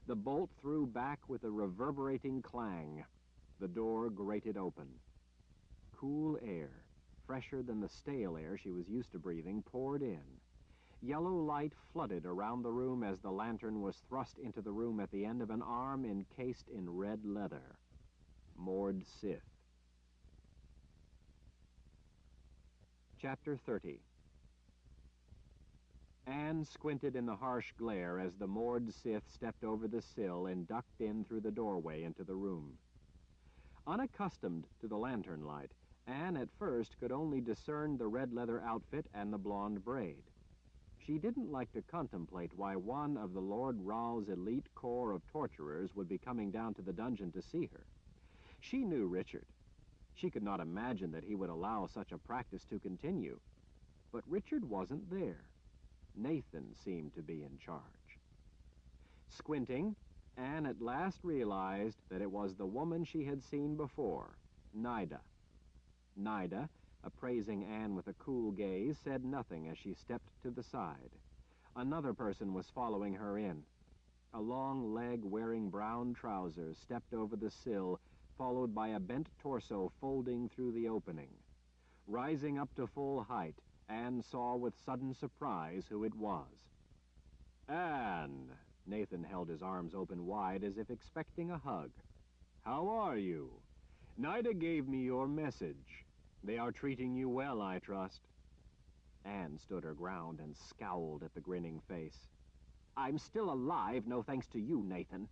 [SPEAKER 1] The bolt threw back with a reverberating clang. The door grated open. Cool air, fresher than the stale air she was used to breathing, poured in. Yellow light flooded around the room as the lantern was thrust into the room at the end of an arm encased in red leather. Mord Sith. Chapter 30. Anne squinted in the harsh glare as the Mord Sith stepped over the sill and ducked in through the doorway into the room. Unaccustomed to the lantern light, Anne at first could only discern the red leather outfit and the blonde braid. She didn't like to contemplate why one of the Lord Ral's elite corps of torturers would be coming down to the dungeon to see her. She knew Richard. She could not imagine that he would allow such a practice to continue. But Richard wasn't there. Nathan seemed to be in charge. Squinting, Anne at last realized that it was the woman she had seen before, Nida. Nida, appraising Anne with a cool gaze, said nothing as she stepped to the side. Another person was following her in. A long leg wearing brown trousers stepped over the sill, followed by a bent torso folding through the opening. Rising up to full height, Anne saw with sudden surprise who it was. "Anne!" Nathan held his arms open wide as if expecting a hug. "How are you? Nida gave me your message. They are treating you well, I trust." Anne stood her ground and scowled at the grinning face. "I'm still alive, no thanks to you, Nathan."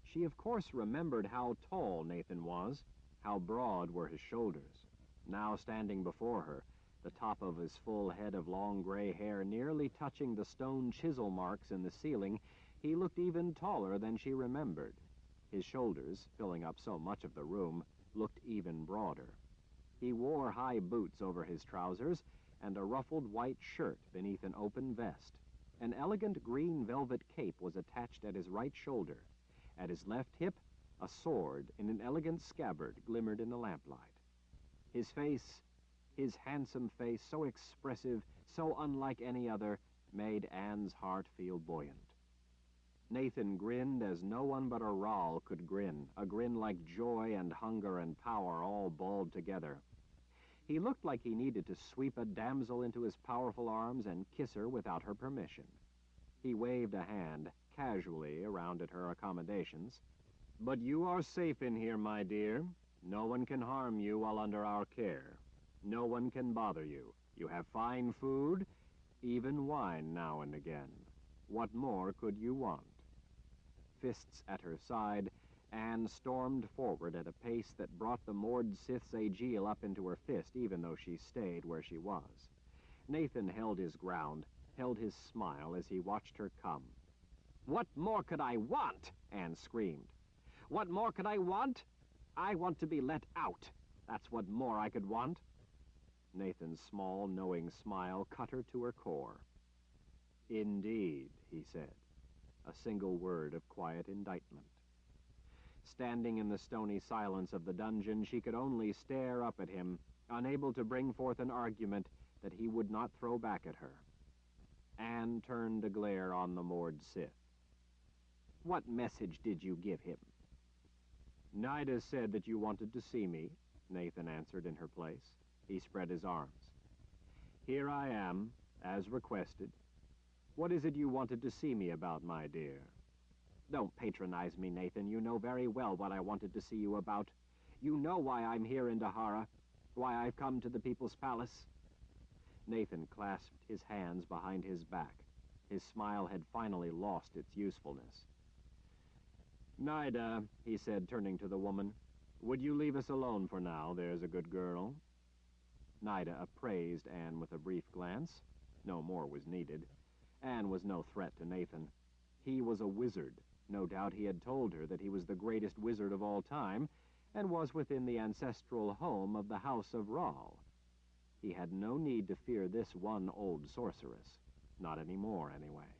[SPEAKER 1] She of course remembered how tall Nathan was, how broad were his shoulders. Now standing before her, the top of his full head of long gray hair nearly touching the stone chisel marks in the ceiling, he looked even taller than she remembered. His shoulders, filling up so much of the room, looked even broader. He wore high boots over his trousers and a ruffled white shirt beneath an open vest. An elegant green velvet cape was attached at his right shoulder. At his left hip, a sword in an elegant scabbard glimmered in the lamplight. His face, his handsome face, so expressive, so unlike any other, made Anne's heart feel buoyant. Nathan grinned as no one but a Ral could grin, a grin like joy and hunger and power all balled together. He looked like he needed to sweep a damsel into his powerful arms and kiss her without her permission. He waved a hand casually around at her accommodations. "But you are safe in here, my dear. No one can harm you while under our care. No one can bother you. You have fine food, even wine now and again. What more could you want?" Fists at her side, Anne stormed forward at a pace that brought the Mord Sith's Aegil up into her fist, even though she stayed where she was. Nathan held his ground, held his smile as he watched her come. "What more could I want?" Anne screamed. "What more could I want? I want to be let out. That's what more I could want." Nathan's small, knowing smile cut her to her core. "Indeed," he said, a single word of quiet indictment. Standing in the stony silence of the dungeon, she could only stare up at him, unable to bring forth an argument that he would not throw back at her. Anne turned to glare on the Mord Sith. "What message did you give him?" "Nida said that you wanted to see me," Nathan answered in her place. He spread his arms. "Here I am, as requested. What is it you wanted to see me about, my dear?" "Don't patronize me, Nathan. You know very well what I wanted to see you about. You know why I'm here in Dahara, why I've come to the People's Palace." Nathan clasped his hands behind his back. His smile had finally lost its usefulness. "Nida," he said, turning to the woman, "would you leave us alone for now, there's a good girl?" Nida appraised Anne with a brief glance. No more was needed. Anne was no threat to Nathan. He was a wizard. No doubt he had told her that he was the greatest wizard of all time, and was within the ancestral home of the House of Ral. He had no need to fear this one old sorceress. Not anymore, anyway.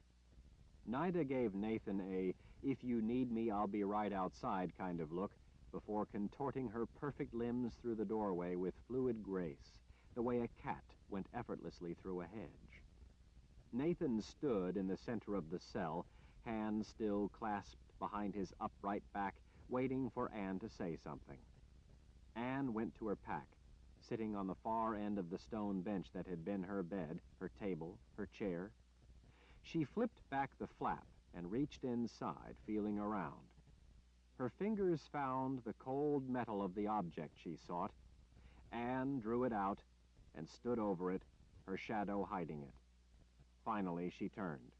[SPEAKER 1] Nida gave Nathan a "if you need me, I'll be right outside" kind of look, before contorting her perfect limbs through the doorway with fluid grace, the way a cat went effortlessly through a hedge. Nathan stood in the center of the cell, hands still clasped behind his upright back, waiting for Anne to say something. Anne went to her pack, sitting on the far end of the stone bench that had been her bed, her table, her chair. She flipped back the flap and reached inside, feeling around. Her fingers found the cold metal of the object she sought. Anne drew it out and stood over it, her shadow hiding it. Finally, she turned.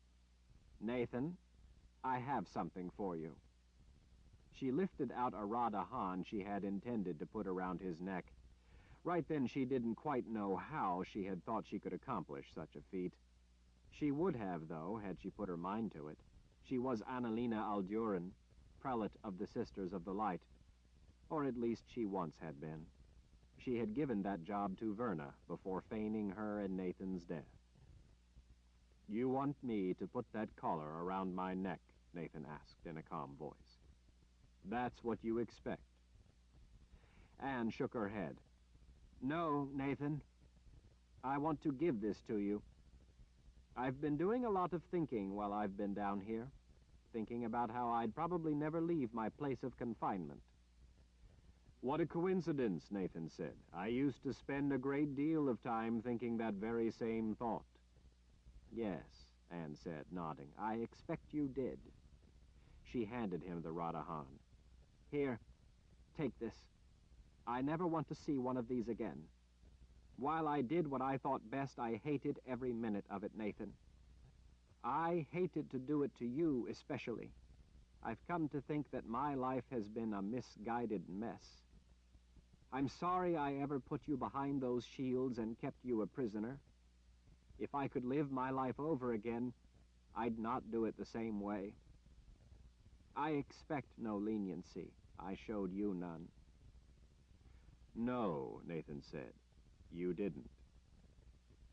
[SPEAKER 1] "Nathan, I have something for you." She lifted out a Radahan she had intended to put around his neck. Right then she didn't quite know how she had thought she could accomplish such a feat. She would have, though, had she put her mind to it. She was Annalena Aldurin, prelate of the Sisters of the Light. Or at least she once had been. She had given that job to Verna before feigning her and Nathan's death. "You want me to put that collar around my neck?" Nathan asked in a calm voice. "That's what you expect?" Anne shook her head. "No, Nathan. I want to give this to you. I've been doing a lot of thinking while I've been down here, thinking about how I'd probably never leave my place of confinement." "What a coincidence," Nathan said. "I used to spend a great deal of time thinking that very same thought." "Yes," Anne said, nodding. "I expect you did." She handed him the Radahan. "Here, take this. I never want to see one of these again. While I did what I thought best, I hated every minute of it, Nathan. I hated to do it to you, especially. I've come to think that my life has been a misguided mess. I'm sorry I ever put you behind those shields and kept you a prisoner. If I could live my life over again, I'd not do it the same way. I expect no leniency. I showed you none." "No," Nathan said, "you didn't."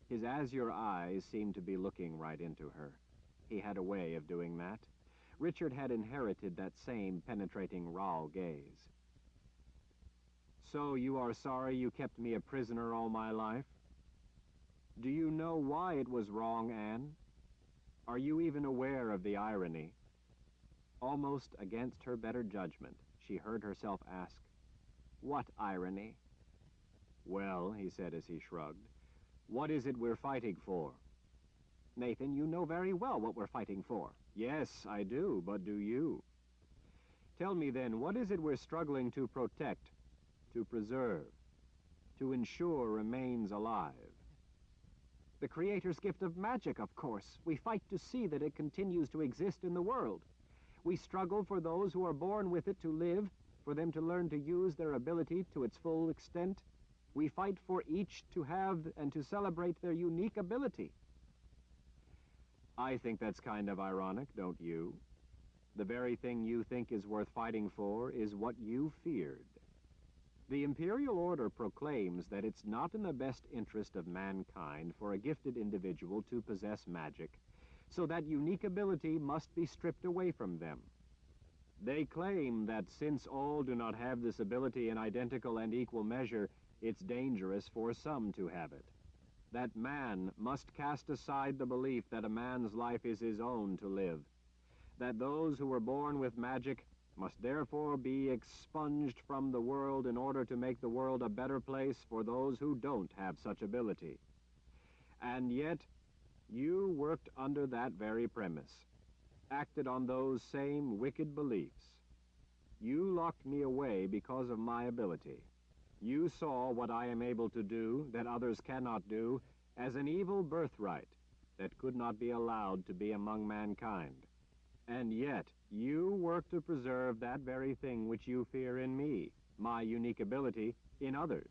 [SPEAKER 1] His azure eyes seemed to be looking right into her. He had a way of doing that. Richard had inherited that same penetrating Rahl gaze. "So you are sorry you kept me a prisoner all my life? Do you know why it was wrong, Anne? Are you even aware of the irony?" Almost against her better judgment, she heard herself ask, "What irony?" "Well," he said as he shrugged, "what is it we're fighting for?" "Nathan, you know very well what we're fighting for." "Yes, I do, but do you? Tell me then, what is it we're struggling to protect, to preserve, to ensure remains alive?"
[SPEAKER 2] "The Creator's gift of magic, of course. We fight to see that it continues to exist in the world. We struggle for those who are born with it to live, for them to learn to use their ability to its full extent. We fight for each to have and to celebrate their unique ability."
[SPEAKER 1] "I think that's kind of ironic, don't you? The very thing you think is worth fighting for is what you feared. The Imperial Order proclaims that it's not in the best interest of mankind for a gifted individual to possess magic, so that unique ability must be stripped away from them. They claim that since all do not have this ability in identical and equal measure, it's dangerous for some to have it. That man must cast aside the belief that a man's life is his own to live. That those who were born with magic must therefore be expunged from the world in order to make the world a better place for those who don't have such ability. And yet, you worked under that very premise, acted on those same wicked beliefs. You locked me away because of my ability. You saw what I am able to do that others cannot do as an evil birthright that could not be allowed to be among mankind. And yet, you work to preserve that very thing which you fear in me, my unique ability, in others.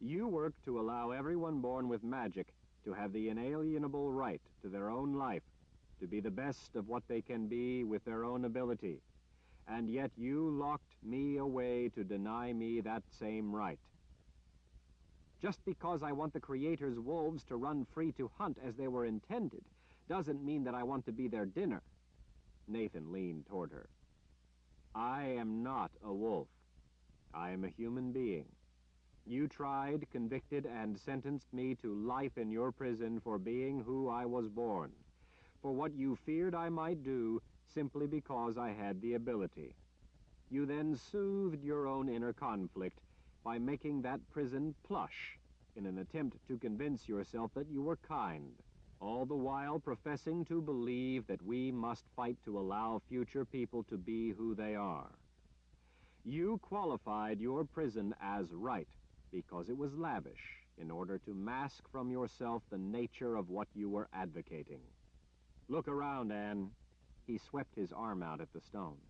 [SPEAKER 1] You work to allow everyone born with magic to have the inalienable right to their own life, to be the best of what they can be with their own ability. And yet you locked me away to deny me that same right."
[SPEAKER 2] "Just because I want the Creator's wolves to run free to hunt as they were intended, doesn't mean that I want to be their dinner."
[SPEAKER 1] Nathan leaned toward her. "I am not a wolf. I am a human being. You tried, convicted, and sentenced me to life in your prison for being who I was born, for what you feared I might do simply because I had the ability. You then soothed your own inner conflict by making that prison plush in an attempt to convince yourself that you were kind, all the while professing to believe that we must fight to allow future people to be who they are. You qualified your prison as right because it was lavish in order to mask from yourself the nature of what you were advocating. Look around, Anne." He swept his arm out at the stone.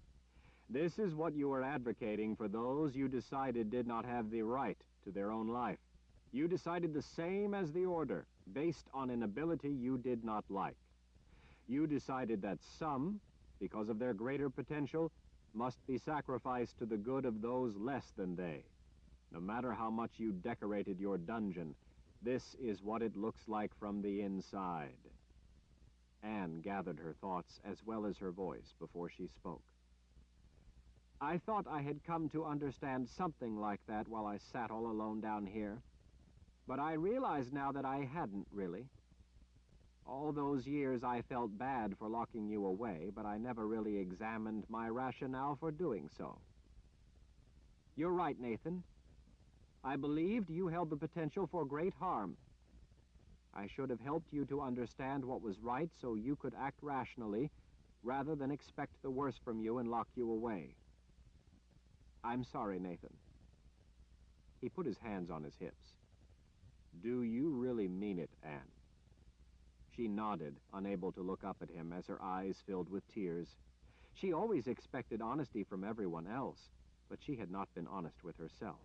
[SPEAKER 1] This is what you are advocating for those you decided did not have the right to their own life. You decided the same as the order, based on an ability you did not like. You decided that some, because of their greater potential, must be sacrificed to the good of those less than they. No matter how much you decorated your dungeon, this is what it looks like from the inside. Anne gathered her thoughts as well as her voice before she spoke. I thought I had come to understand something like that while I sat all alone down here. But I realize now that I hadn't, really. All those years I felt bad for locking you away, but I never really examined my rationale for doing so. You're right, Nathan. I believed you held the potential for great harm. I should have helped you to understand what was right so you could act rationally, rather than expect the worst from you and lock you away. I'm sorry, Nathan. He put his hands on his hips. Do you really mean it, Anne? She nodded, unable to look up at him as her eyes filled with tears. She always expected honesty from everyone else, but she had not been honest with herself.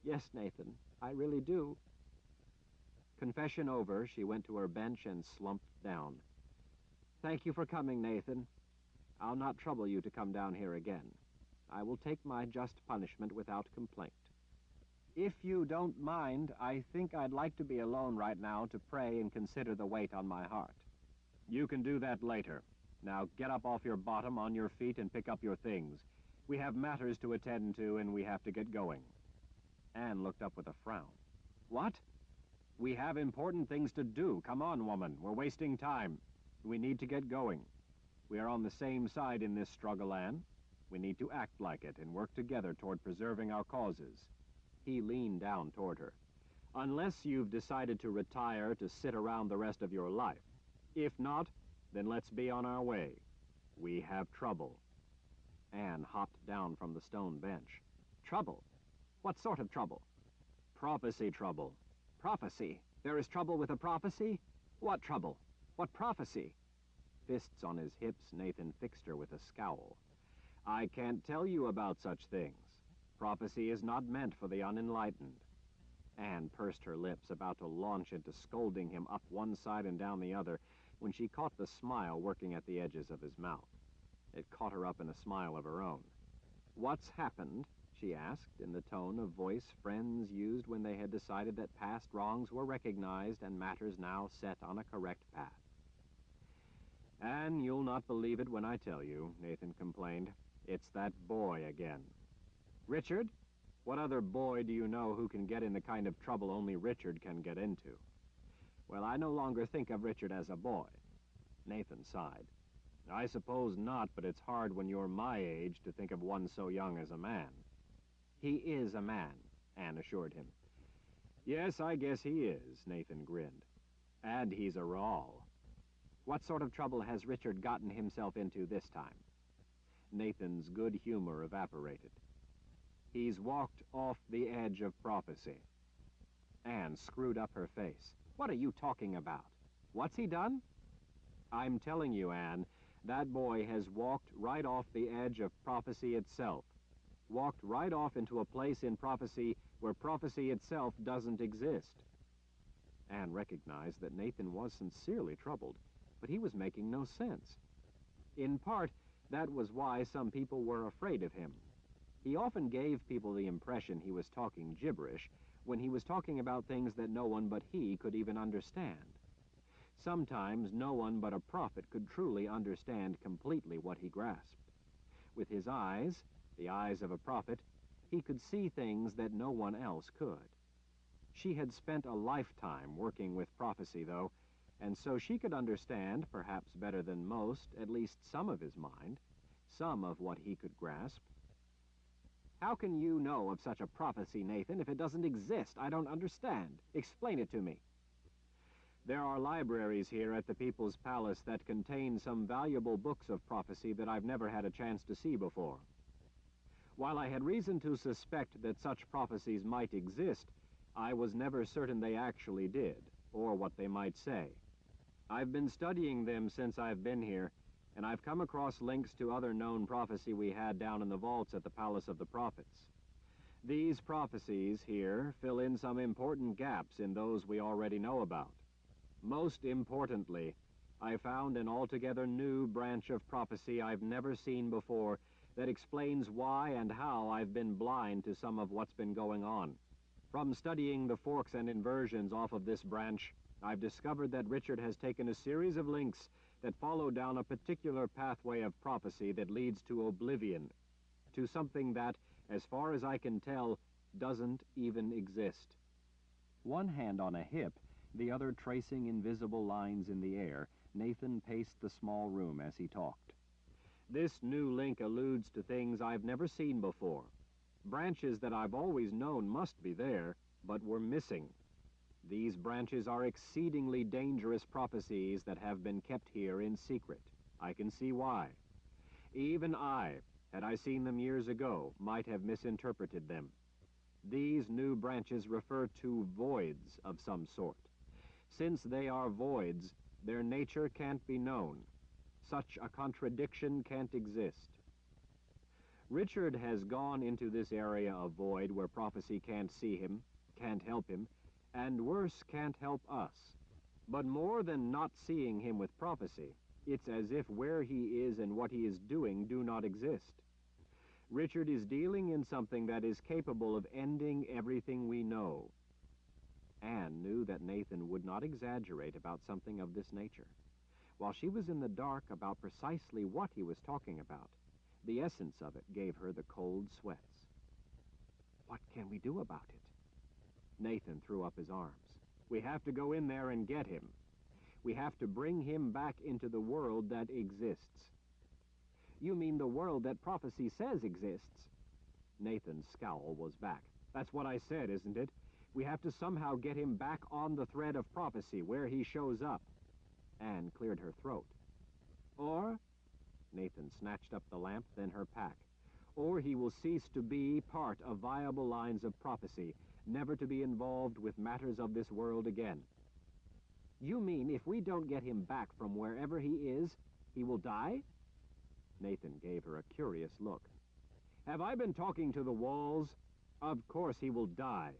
[SPEAKER 1] Yes, Nathan, I really do. Confession over, she went to her bench and slumped down. Thank you for coming, Nathan. I'll not trouble you to come down here again. I will take my just punishment without complaint. If you don't mind, I think I'd like to be alone right now to pray and consider the weight on my heart. You can do that later. Now get up off your bottom on your feet and pick up your things. We have matters to attend to and we have to get going. Anne looked up with a frown. What? We have important things to do. Come on, woman. We're wasting time. We need to get going. We are on the same side in this struggle, Anne. We need to act like it and work together toward preserving our causes. He leaned down toward her. Unless you've decided to retire to sit around the rest of your life. If not, then let's be on our way. We have trouble. Anne hopped down from the stone bench. Trouble? What sort of trouble? Prophecy trouble. Prophecy? There is trouble with a prophecy? What trouble? What prophecy? Fists on his hips, Nathan fixed her with a scowl. I can't tell you about such things. Prophecy is not meant for the unenlightened. Anne pursed her lips, about to launch into scolding him up one side and down the other, when she caught the smile working at the edges of his mouth. It caught her up in a smile of her own. What's happened? She asked, in the tone of voice friends used when they had decided that past wrongs were recognized and matters now set on a correct path. Anne, you'll not believe it when I tell you, Nathan complained. It's that boy again. Richard? What other boy do you know who can get in the kind of trouble only Richard can get into? Well, I no longer think of Richard as a boy. Nathan sighed. I suppose not, but it's hard when you're my age to think of one so young as a man. He is a man, Anne assured him. Yes, I guess he is, Nathan grinned. And he's a Rawl. What sort of trouble has Richard gotten himself into this time? Nathan's good humor evaporated. He's walked off the edge of prophecy. Anne screwed up her face. What are you talking about? What's he done? I'm telling you, Anne, that boy has walked right off the edge of prophecy itself. Walked right off into a place in prophecy where prophecy itself doesn't exist. Anne recognized that Nathan was sincerely troubled, but he was making no sense. In part, that was why some people were afraid of him. He often gave people the impression he was talking gibberish when he was talking about things that no one but he could even understand. Sometimes no one but a prophet could truly understand completely what he grasped. With his eyes, the eyes of a prophet, he could see things that no one else could. She had spent a lifetime working with prophecy, though, and so she could understand, perhaps better than most, at least some of his mind, some of what he could grasp. How can you know of such a prophecy, Nathan, if it doesn't exist? I don't understand. Explain it to me. There are libraries here at the People's Palace that contain some valuable books of prophecy that I've never had a chance to see before. While I had reason to suspect that such prophecies might exist, I was never certain they actually did, or what they might say. I've been studying them since I've been here, and I've come across links to other known prophecy we had down in the vaults at the Palace of the Prophets. These prophecies here fill in some important gaps in those we already know about. Most importantly, I found an altogether new branch of prophecy I've never seen before that explains why and how I've been blind to some of what's been going on. From studying the forks and inversions off of this branch, I've discovered that Richard has taken a series of links that follow down a particular pathway of prophecy that leads to oblivion, to something that, as far as I can tell, doesn't even exist. One hand on a hip, the other tracing invisible lines in the air, Nathan paced the small room as he talked. This new link alludes to things I've never seen before. Branches that I've always known must be there, but were missing. These branches are exceedingly dangerous prophecies that have been kept here in secret. I can see why. Even I, had I seen them years ago, might have misinterpreted them. These new branches refer to voids of some sort. Since they are voids, their nature can't be known. Such a contradiction can't exist. Richard has gone into this area of void where prophecy can't see him, can't help him, and worse, can't help us. But more than not seeing him with prophecy, it's as if where he is and what he is doing do not exist. Richard is dealing in something that is capable of ending everything we know. Anne knew that Nathan would not exaggerate about something of this nature. While she was in the dark about precisely what he was talking about, the essence of it gave her the cold sweats. What can we do about it? Nathan threw up his arms. We have to go in there and get him. We have to bring him back into the world that exists. You mean the world that prophecy says exists? Nathan's scowl was back. That's what I said, isn't it? We have to somehow get him back on the thread of prophecy, where he shows up. Anne cleared her throat. Or, Nathan snatched up the lamp, then her pack, or he will cease to be part of viable lines of prophecy, never to be involved with matters of this world again. You mean if we don't get him back from wherever he is, he will die? Nathan gave her a curious look. Have I been talking to the walls? Of course he will die.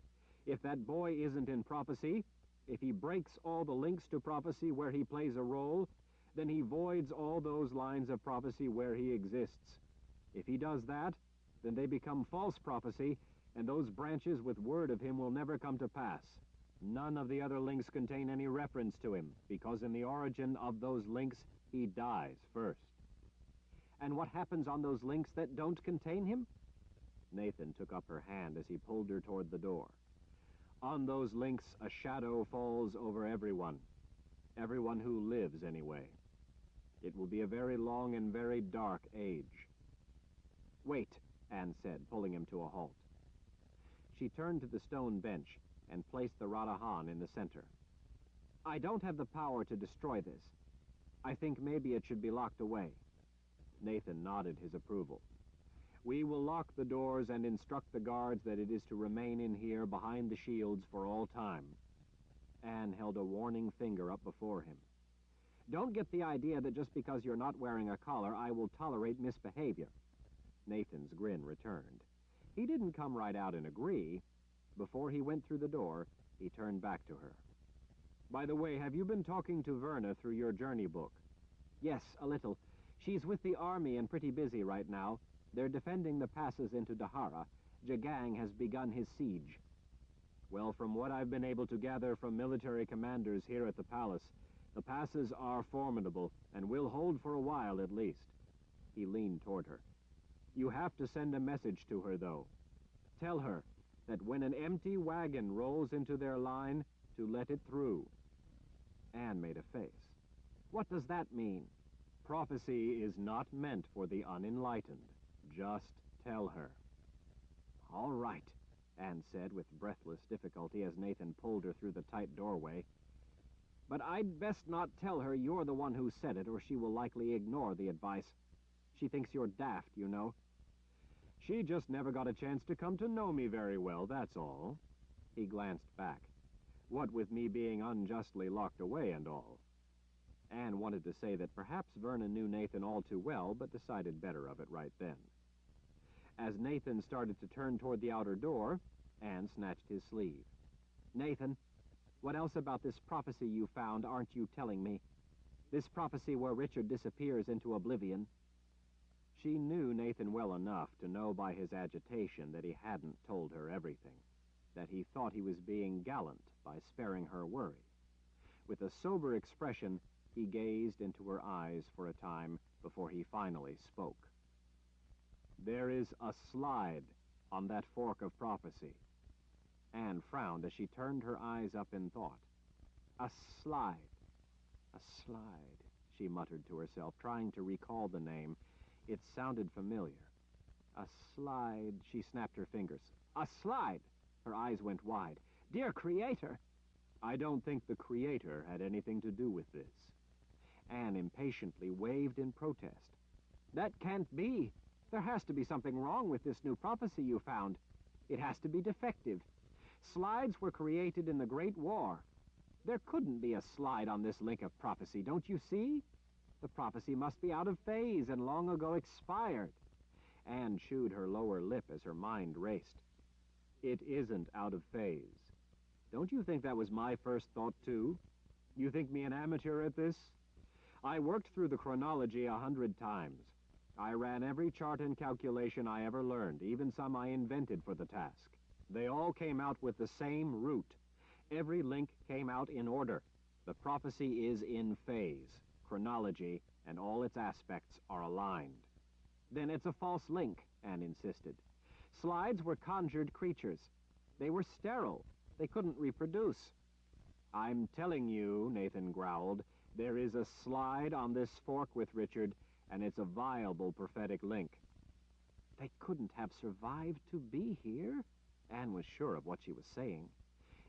[SPEAKER 1] If that boy isn't in prophecy, if he breaks all the links to prophecy where he plays a role, then he voids all those lines of prophecy where he exists. If he does that, then they become false prophecy, and those branches with word of him will never come to pass. None of the other links contain any reference to him, because in the origin of those links, he dies first. And what happens on those links that don't contain him? Nathan took up her hand as he pulled her toward the door. On those links, a shadow falls over everyone. Everyone who lives, anyway. It will be a very long and very dark age. Wait, Anne said, pulling him to a halt. She turned to the stone bench and placed the Radahan in the center. I don't have the power to destroy this. I think maybe it should be locked away. Nathan nodded his approval. We will lock the doors and instruct the guards that it is to remain in here behind the shields for all time. Anne held a warning finger up before him. Don't get the idea that just because you're not wearing a collar, I will tolerate misbehavior. Nathan's grin returned. He didn't come right out and agree. Before he went through the door, he turned back to her. By the way, have you been talking to Verna through your journey book? Yes, a little. She's with the army and pretty busy right now. They're defending the passes into Dahara. Jagang has begun his siege. Well, from what I've been able to gather from military commanders here at the palace, the passes are formidable and will hold for a while at least. He leaned toward her. You have to send a message to her, though. Tell her that when an empty wagon rolls into their line, to let it through. Anne made a face. What does that mean? Prophecy is not meant for the unenlightened. Just tell her. All right, Anne said with breathless difficulty as Nathan pulled her through the tight doorway. But I'd best not tell her you're the one who said it, or she will likely ignore the advice. She thinks you're daft, you know. She just never got a chance to come to know me very well, that's all. He glanced back. What with me being unjustly locked away and all. Anne wanted to say that perhaps Vernon knew Nathan all too well, but decided better of it right then. As Nathan started to turn toward the outer door, Anne snatched his sleeve. "Nathan, what else about this prophecy you found aren't you telling me? This prophecy where Richard disappears into oblivion?" She knew Nathan well enough to know by his agitation that he hadn't told her everything, that he thought he was being gallant by sparing her worry. With a sober expression, he gazed into her eyes for a time before he finally spoke. "There is a slide on that fork of prophecy." Anne frowned as she turned her eyes up in thought. "A slide. A slide," she muttered to herself, trying to recall the name. It sounded familiar. "A slide," she snapped her fingers. "A slide!" Her eyes went wide. "Dear Creator!" "I don't think the Creator had anything to do with this." Anne impatiently waved in protest. "That can't be. There has to be something wrong with this new prophecy you found. It has to be defective. Slides were created in the Great War. There couldn't be a slide on this link of prophecy, don't you see? The prophecy must be out of phase and long ago expired." Anne chewed her lower lip as her mind raced. "It isn't out of phase. Don't you think that was my first thought, too? You think me an amateur at this? I worked through the chronology 100 times. I ran every chart and calculation I ever learned, even some I invented for the task. They all came out with the same root. Every link came out in order. The prophecy is in phase. Chronology and all its aspects are aligned." "Then it's a false link," Anne insisted. "Slides were conjured creatures. They were sterile. They couldn't reproduce." "I'm telling you," Nathan growled, "there is a slide on this fork with Richard, and it's a viable prophetic link." They couldn't have survived to be here? Anne was sure of what she was saying.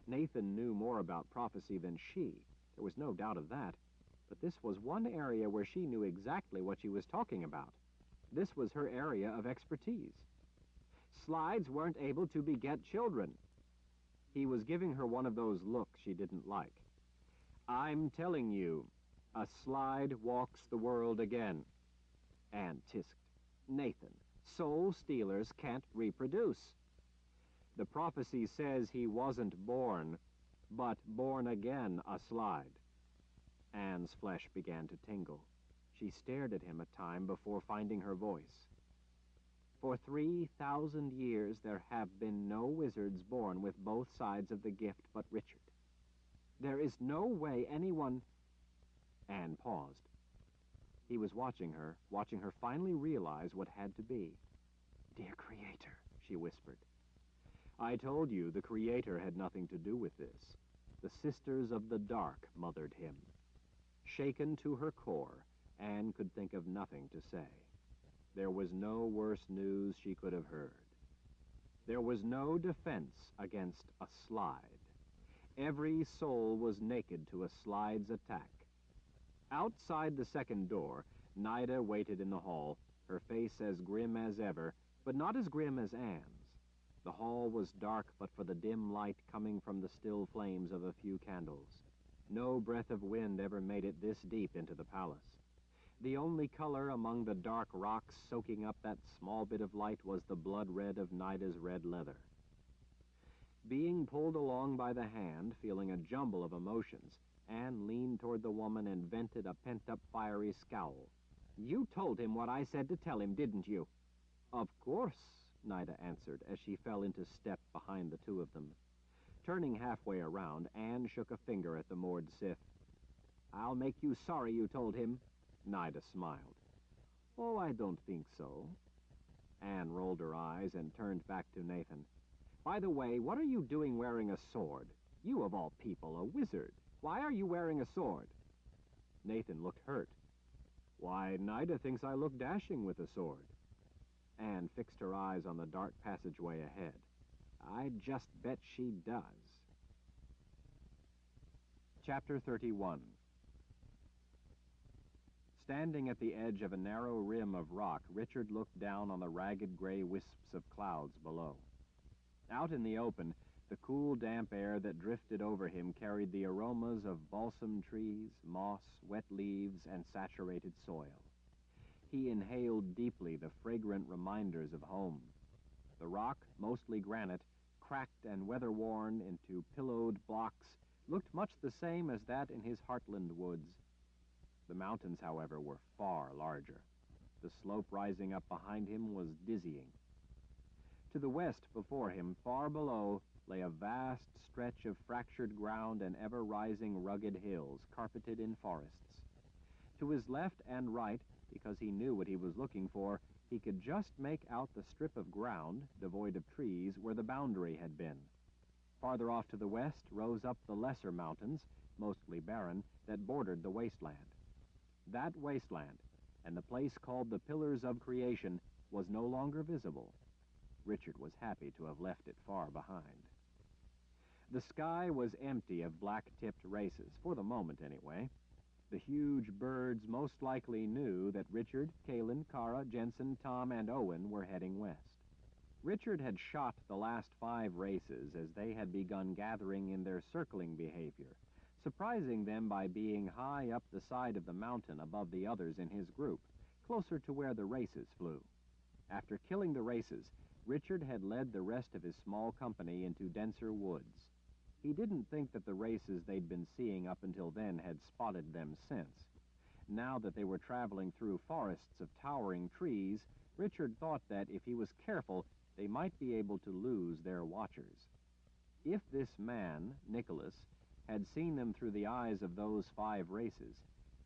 [SPEAKER 1] Nathan knew more about prophecy than she. There was no doubt of that. But this was one area where she knew exactly what she was talking about. This was her area of expertise. Slides weren't able to beget children. He was giving her one of those looks she didn't like. "I'm telling you, a slide walks the world again." Anne tisked. "Nathan, soul stealers can't reproduce. The prophecy says he wasn't born, but born again a slide." Anne's flesh began to tingle. She stared at him a time before finding her voice. "For 3,000 years there have been no wizards born with both sides of the gift but Richard. There is no way anyone—" Anne paused. He was watching her finally realize what had to be. "Dear Creator," she whispered. "I told you the Creator had nothing to do with this. The Sisters of the Dark mothered him." Shaken to her core, Anne could think of nothing to say. There was no worse news she could have heard. There was no defense against a slide. Every soul was naked to a slide's attack. Outside the second door, Nida waited in the hall, her face as grim as ever, but not as grim as Anne's. The hall was dark but for the dim light coming from the still flames of a few candles. No breath of wind ever made it this deep into the palace. The only color among the dark rocks soaking up that small bit of light was the blood red of Nida's red leather. Being pulled along by the hand, feeling a jumble of emotions, Anne leaned toward the woman and vented a pent-up fiery scowl. "You told him what I said to tell him, didn't you?" "Of course," Nida answered as she fell into step behind the two of them. Turning halfway around, Anne shook a finger at the moored Sith. "I'll make you sorry you told him." Nida smiled. "Oh, I don't think so." Anne rolled her eyes and turned back to Nathan. "By the way, what are you doing wearing a sword? You, of all people, a wizard. Why are you wearing a sword?" Nathan looked hurt. "Why, Nida thinks I look dashing with a sword." Anne fixed her eyes on the dark passageway ahead. "I just bet she does." Chapter 31. Standing at the edge of a narrow rim of rock, Richard looked down on the ragged gray wisps of clouds below. Out in the open, The cool, damp air that drifted over him carried the aromas of balsam trees, moss, wet leaves, and saturated soil. He inhaled deeply the fragrant reminders of home. The rock, mostly granite, cracked and weather-worn into pillowed blocks, looked much the same as that in his Heartland woods. The mountains, however, were far larger. The slope rising up behind him was dizzying. To the west before him, far below, lay a vast stretch of fractured ground and ever-rising rugged hills, carpeted in forests. To his left and right, because he knew what he was looking for, he could just make out the strip of ground, devoid of trees, where the boundary had been. Farther off to the west rose up the lesser mountains, mostly barren, that bordered the wasteland. That wasteland, and the place called the Pillars of Creation, was no longer visible. Richard was happy to have left it far behind. The sky was empty of black-tipped races, for the moment anyway. The huge birds most likely knew that Richard, Kalin, Kara, Jensen, Tom, and Owen were heading west. Richard had shot the last 5 races as they had begun gathering in their circling behavior, surprising them by being high up the side of the mountain above the others in his group, closer to where the races flew. After killing the races, Richard had led the rest of his small company into denser woods. He didn't think that the races they'd been seeing up until then had spotted them since. Now that they were traveling through forests of towering trees, Richard thought that if he was careful, they might be able to lose their watchers. If this man, Nicholas, had seen them through the eyes of those 5 races,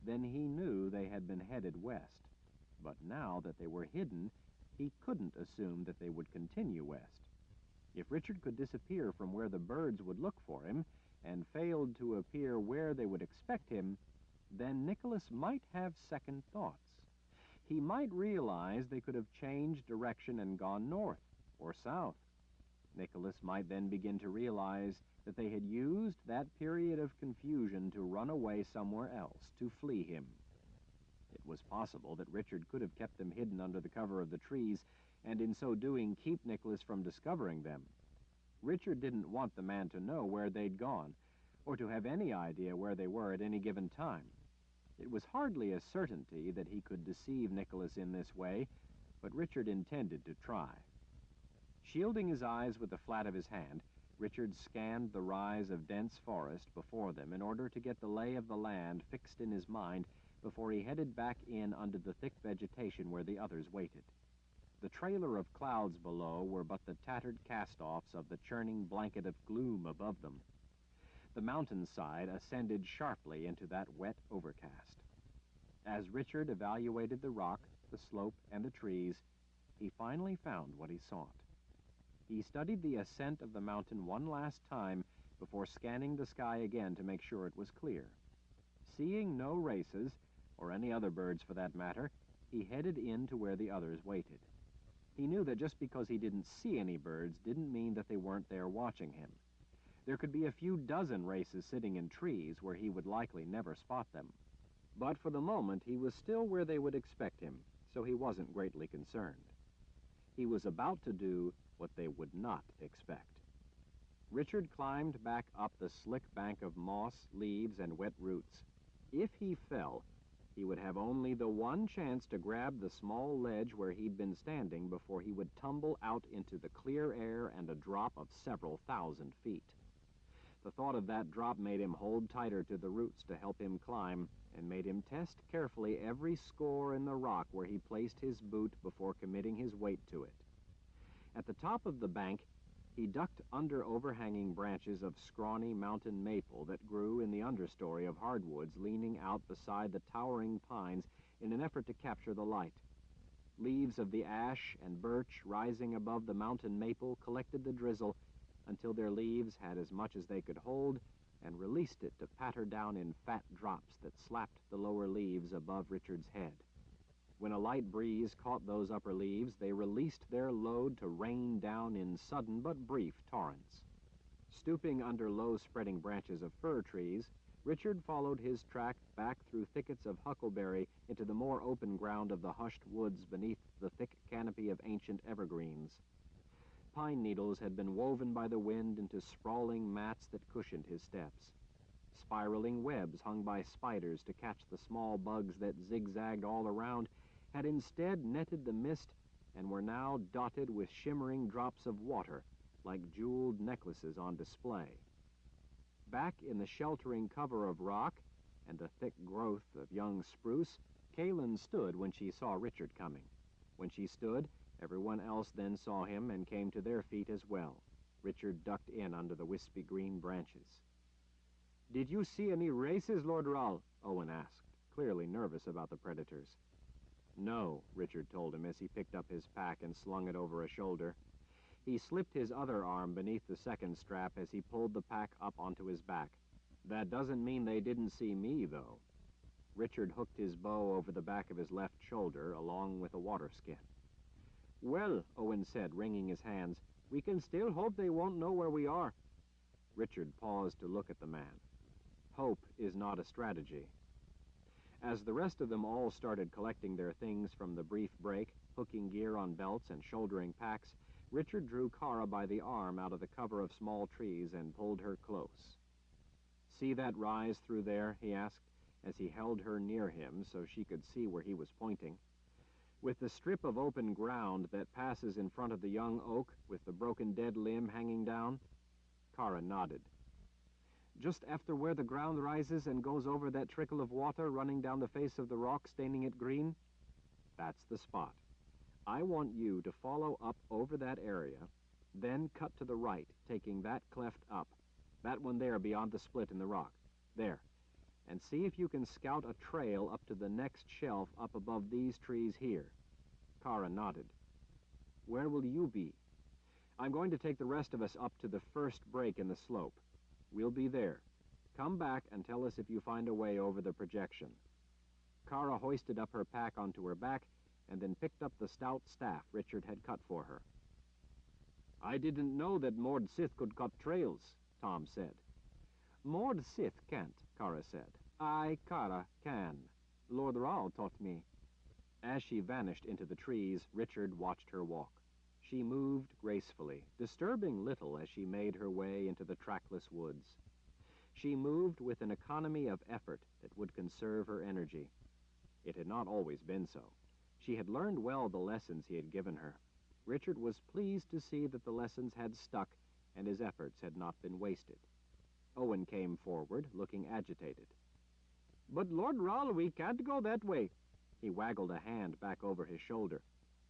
[SPEAKER 1] then he knew they had been headed west. But now that they were hidden, he couldn't assume that they would continue west. If Richard could disappear from where the birds would look for him, and failed to appear where they would expect him, then Nicholas might have second thoughts. He might realize they could have changed direction and gone north or south. Nicholas might then begin to realize that they had used that period of confusion to run away somewhere else, to flee him. It was possible that Richard could have kept them hidden under the cover of the trees, and in so doing keep Nicholas from discovering them. Richard didn't want the man to know where they'd gone, or to have any idea where they were at any given time. It was hardly a certainty that he could deceive Nicholas in this way, but Richard intended to try. Shielding his eyes with the flat of his hand, Richard scanned the rise of dense forest before them in order to get the lay of the land fixed in his mind before he headed back in under the thick vegetation where the others waited. The trailer of clouds below were but the tattered cast-offs of the churning blanket of gloom above them. The mountainside ascended sharply into that wet overcast. As Richard evaluated the rock, the slope, and the trees, he finally found what he sought. He studied the ascent of the mountain one last time before scanning the sky again to make sure it was clear. Seeing no races, or any other birds for that matter, he headed in to where the others waited. He knew that just because he didn't see any birds didn't mean that they weren't there watching him. There could be a few dozen races sitting in trees where he would likely never spot them. But for the moment, he was still where they would expect him, so he wasn't greatly concerned. He was about to do what they would not expect. Richard climbed back up the slick bank of moss, leaves, and wet roots. If he fell, he would have only the one chance to grab the small ledge where he'd been standing before he would tumble out into the clear air and a drop of several thousand feet. The thought of that drop made him hold tighter to the roots to help him climb, and made him test carefully every score in the rock where he placed his boot before committing his weight to it. At the top of the bank, he ducked under overhanging branches of scrawny mountain maple that grew in the understory of hardwoods leaning out beside the towering pines in an effort to capture the light. Leaves of the ash and birch rising above the mountain maple collected the drizzle until their leaves had as much as they could hold and released it to patter down in fat drops that slapped the lower leaves above Richard's head. When a light breeze caught those upper leaves, they released their load to rain down in sudden but brief torrents. Stooping under low-spreading branches of fir trees, Richard followed his track back through thickets of huckleberry into the more open ground of the hushed woods beneath the thick canopy of ancient evergreens. pine needles had been woven by the wind into sprawling mats that cushioned his steps. Spiraling webs hung by spiders to catch the small bugs that zigzagged all around had instead netted the mist and were now dotted with shimmering drops of water like jeweled necklaces on display. Back in the sheltering cover of rock and the thick growth of young spruce, Kaylin stood when she saw Richard coming. When she stood, everyone else then saw him and came to their feet as well. Richard ducked in under the wispy green branches. "Did you see any races, Lord Rahl?" Owen asked, clearly nervous about the predators. "No," Richard told him as he picked up his pack and slung it over a shoulder. He slipped his other arm beneath the second strap as he pulled the pack up onto his back. "That doesn't mean they didn't see me, though." Richard hooked his bow over the back of his left shoulder, along with a water skin. "Well," Owen said, wringing his hands, "we can still hope they won't know where we are." Richard paused to look at the man. Hope is not a strategy. As the rest of them all started collecting their things from the brief break, hooking gear on belts and shouldering packs, Richard drew Kara by the arm out of the cover of small trees and pulled her close. "See that rise through there?" he asked, as he held her near him so she could see where he was pointing. "With the strip of open ground that passes in front of the young oak with the broken dead limb hanging down?" Kara nodded. "Just after where the ground rises and goes over that trickle of water running down the face of the rock, staining it green? That's the spot. I want you to follow up over that area, then cut to the right, taking that cleft up, that one there beyond the split in the rock. There. And see if you can scout a trail up to the next shelf up above these trees here." Kara nodded. "Where will you be?" "I'm going to take the rest of us up to the first break in the slope. We'll be there. Come back and tell us if you find a way over the projection." Kara hoisted up her pack onto her back and then picked up the stout staff Richard had cut for her. "I didn't know that Mord Sith could cut trails," Tom said. "Mord Sith can't," Kara said. "I, Kara, can. Lord Rahl taught me." As she vanished into the trees, Richard watched her walk. She moved gracefully, disturbing little as she made her way into the trackless woods. She moved with an economy of effort that would conserve her energy. It had not always been so. She had learned well the lessons he had given her. Richard was pleased to see that the lessons had stuck and his efforts had not been wasted. Owen came forward, looking agitated. "But Lord Rahl, we can't go that way." He waggled a hand back over his shoulder.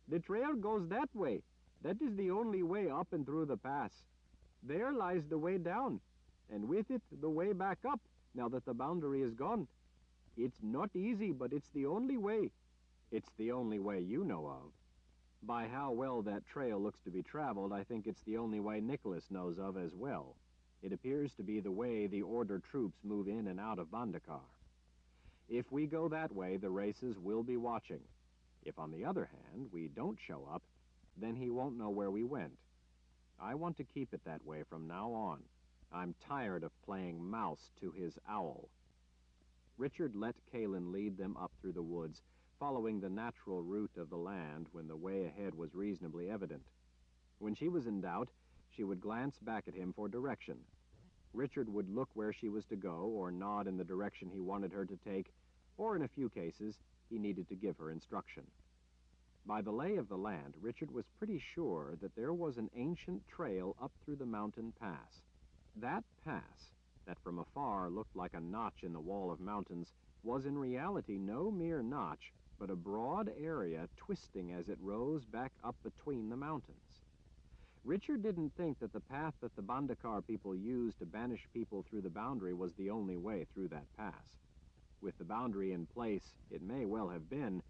[SPEAKER 1] "The trail goes that way. That is the only way up and through the pass. There lies the way down, and with it the way back up, now that the boundary is gone. It's not easy, but it's the only way." "It's the only way you know of." "By how well that trail looks to be traveled, I think it's the only way Nicholas knows of as well. It appears to be the way the Order troops move in and out of Bandakar. If we go that way, the races will be watching. If, on the other hand, we don't show up, then he won't know where we went. I want to keep it that way from now on. I'm tired of playing mouse to his owl." Richard let Kaylin lead them up through the woods, following the natural route of the land when the way ahead was reasonably evident. When she was in doubt, she would glance back at him for direction. Richard would look where she was to go or nod in the direction he wanted her to take, or in a few cases, he needed to give her instruction. By the lay of the land, Richard was pretty sure that there was an ancient trail up through the mountain pass. That pass, that from afar looked like a notch in the wall of mountains, was in reality no mere notch, but a broad area twisting as it rose back up between the mountains. Richard didn't think that the path that the Bandakar people used to banish people through the boundary was the only way through that pass. With the boundary in place, it may well have been,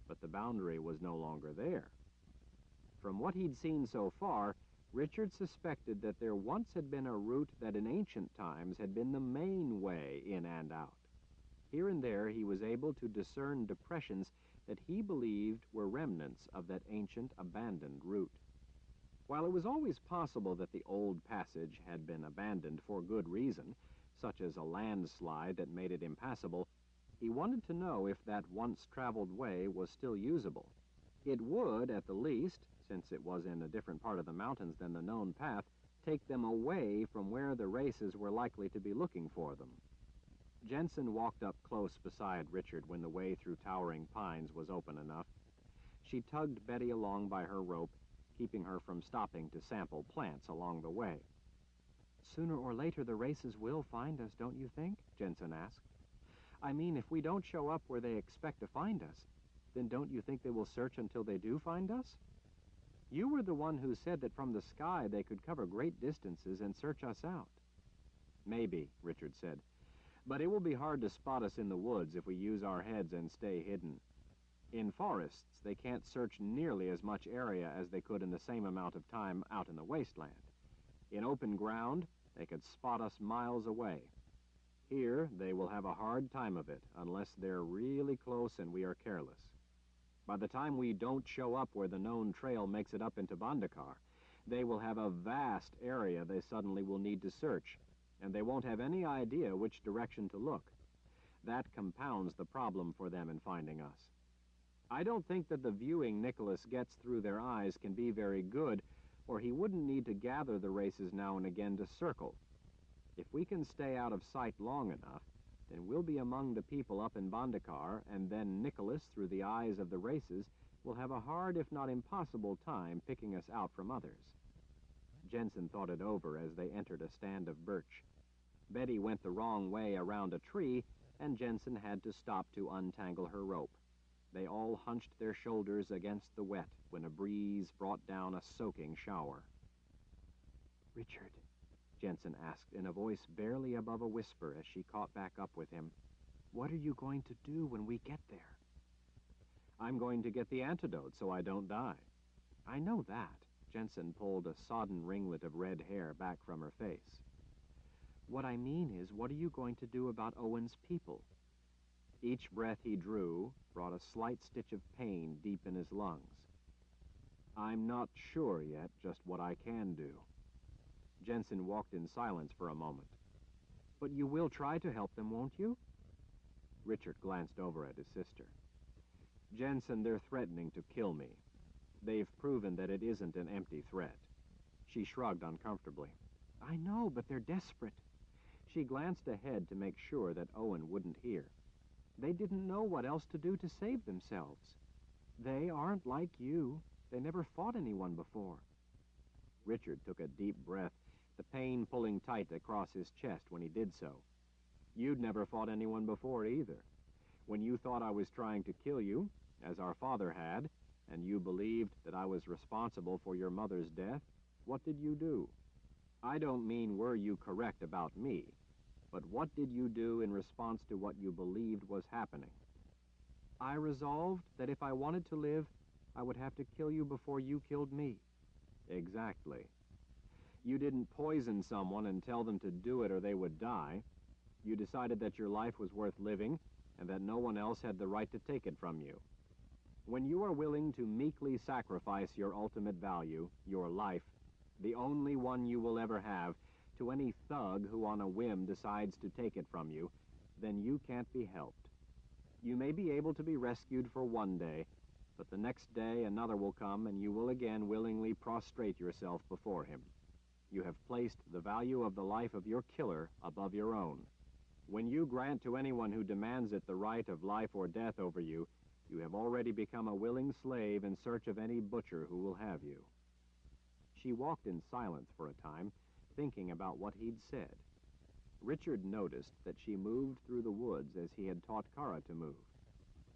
[SPEAKER 1] but the boundary was no longer there. From what he'd seen so far, Richard suspected that there once had been a route that in ancient times had been the main way in and out. Here and there he was able to discern depressions that he believed were remnants of that ancient abandoned route. While it was always possible that the old passage had been abandoned for good reason, such as a landslide that made it impassable, he wanted to know if that once-traveled way was still usable. It would, at the least, since it was in a different part of the mountains than the known path, take them away from where the races were likely to be looking for them. Jensen walked up close beside Richard when the way through towering pines was open enough. She tugged Betty along by her rope, keeping her from stopping to sample plants along the way.
[SPEAKER 2] Sooner or later the races will find us, don't you think? Jensen asked. I mean, if we don't show up where they expect to find us, then don't you think they will search until they do find us? You were the one who said that from the sky they could cover great distances and search us out.
[SPEAKER 1] Maybe, Richard said, but it will be hard to spot us in the woods if we use our heads and stay hidden. In forests, they can't search nearly as much area as they could in the same amount of time out in the wasteland. In open ground, they could spot us miles away. Here, they will have a hard time of it unless they're really close and we are careless. By the time we don't show up where the known trail makes it up into Bandakar, they will have a vast area they suddenly will need to search, and they won't have any idea which direction to look. That compounds the problem for them in finding us. I don't think that the viewing Nicholas gets through their eyes can be very good, or he wouldn't need to gather the races now and again to circle. If we can stay out of sight long enough, then we'll be among the people up in Bandakar, and then Nicholas, through the eyes of the races, will have a hard, if not impossible, time picking us out from others. Jensen thought it over as they entered a stand of birch. Betty went the wrong way around a tree, and Jensen had to stop to untangle her rope. They all hunched their shoulders against the wet when a breeze brought down a soaking shower.
[SPEAKER 2] Richard,
[SPEAKER 1] Jensen asked in a voice barely above a whisper as she caught back up with him,
[SPEAKER 2] what are you going to do when we get there?
[SPEAKER 1] I'm going to get the antidote so I don't die.
[SPEAKER 2] I know that.
[SPEAKER 1] Jensen pulled a sodden ringlet of red hair back from her face.
[SPEAKER 2] What I mean is, what are you going to do about Owen's people?
[SPEAKER 1] Each breath he drew brought a slight stitch of pain deep in his lungs. I'm not sure yet just what I can do. Jensen walked in silence for a moment.
[SPEAKER 2] But you will try to help them, won't you?
[SPEAKER 1] Richard glanced over at his sister. Jensen, they're threatening to kill me. They've proven that it isn't an empty threat. She shrugged uncomfortably.
[SPEAKER 2] I know, but they're desperate.
[SPEAKER 1] She glanced ahead to make sure that Owen wouldn't hear.
[SPEAKER 2] They didn't know what else to do to save themselves. They aren't like you. They never fought anyone before.
[SPEAKER 1] Richard took a deep breath, the pain pulling tight across his chest when he did so. You'd never fought anyone before either. When you thought I was trying to kill you, as our father had, and you believed that I was responsible for your mother's death, what did you do? I don't mean were you correct about me, but what did you do in response to what you believed was happening?
[SPEAKER 2] I resolved that if I wanted to live, I would have to kill you before you killed me.
[SPEAKER 1] Exactly. You didn't poison someone and tell them to do it or they would die. You decided that your life was worth living and that no one else had the right to take it from you. When you are willing to meekly sacrifice your ultimate value, your life, the only one you will ever have, to any thug who on a whim decides to take it from you, then you can't be helped. You may be able to be rescued for one day, but the next day another will come and you will again willingly prostrate yourself before him. You have placed the value of the life of your killer above your own. When you grant to anyone who demands it the right of life or death over you, you have already become a willing slave in search of any butcher who will have you. She walked in silence for a time, thinking about what he'd said. Richard noticed that she moved through the woods as he had taught Kara to move.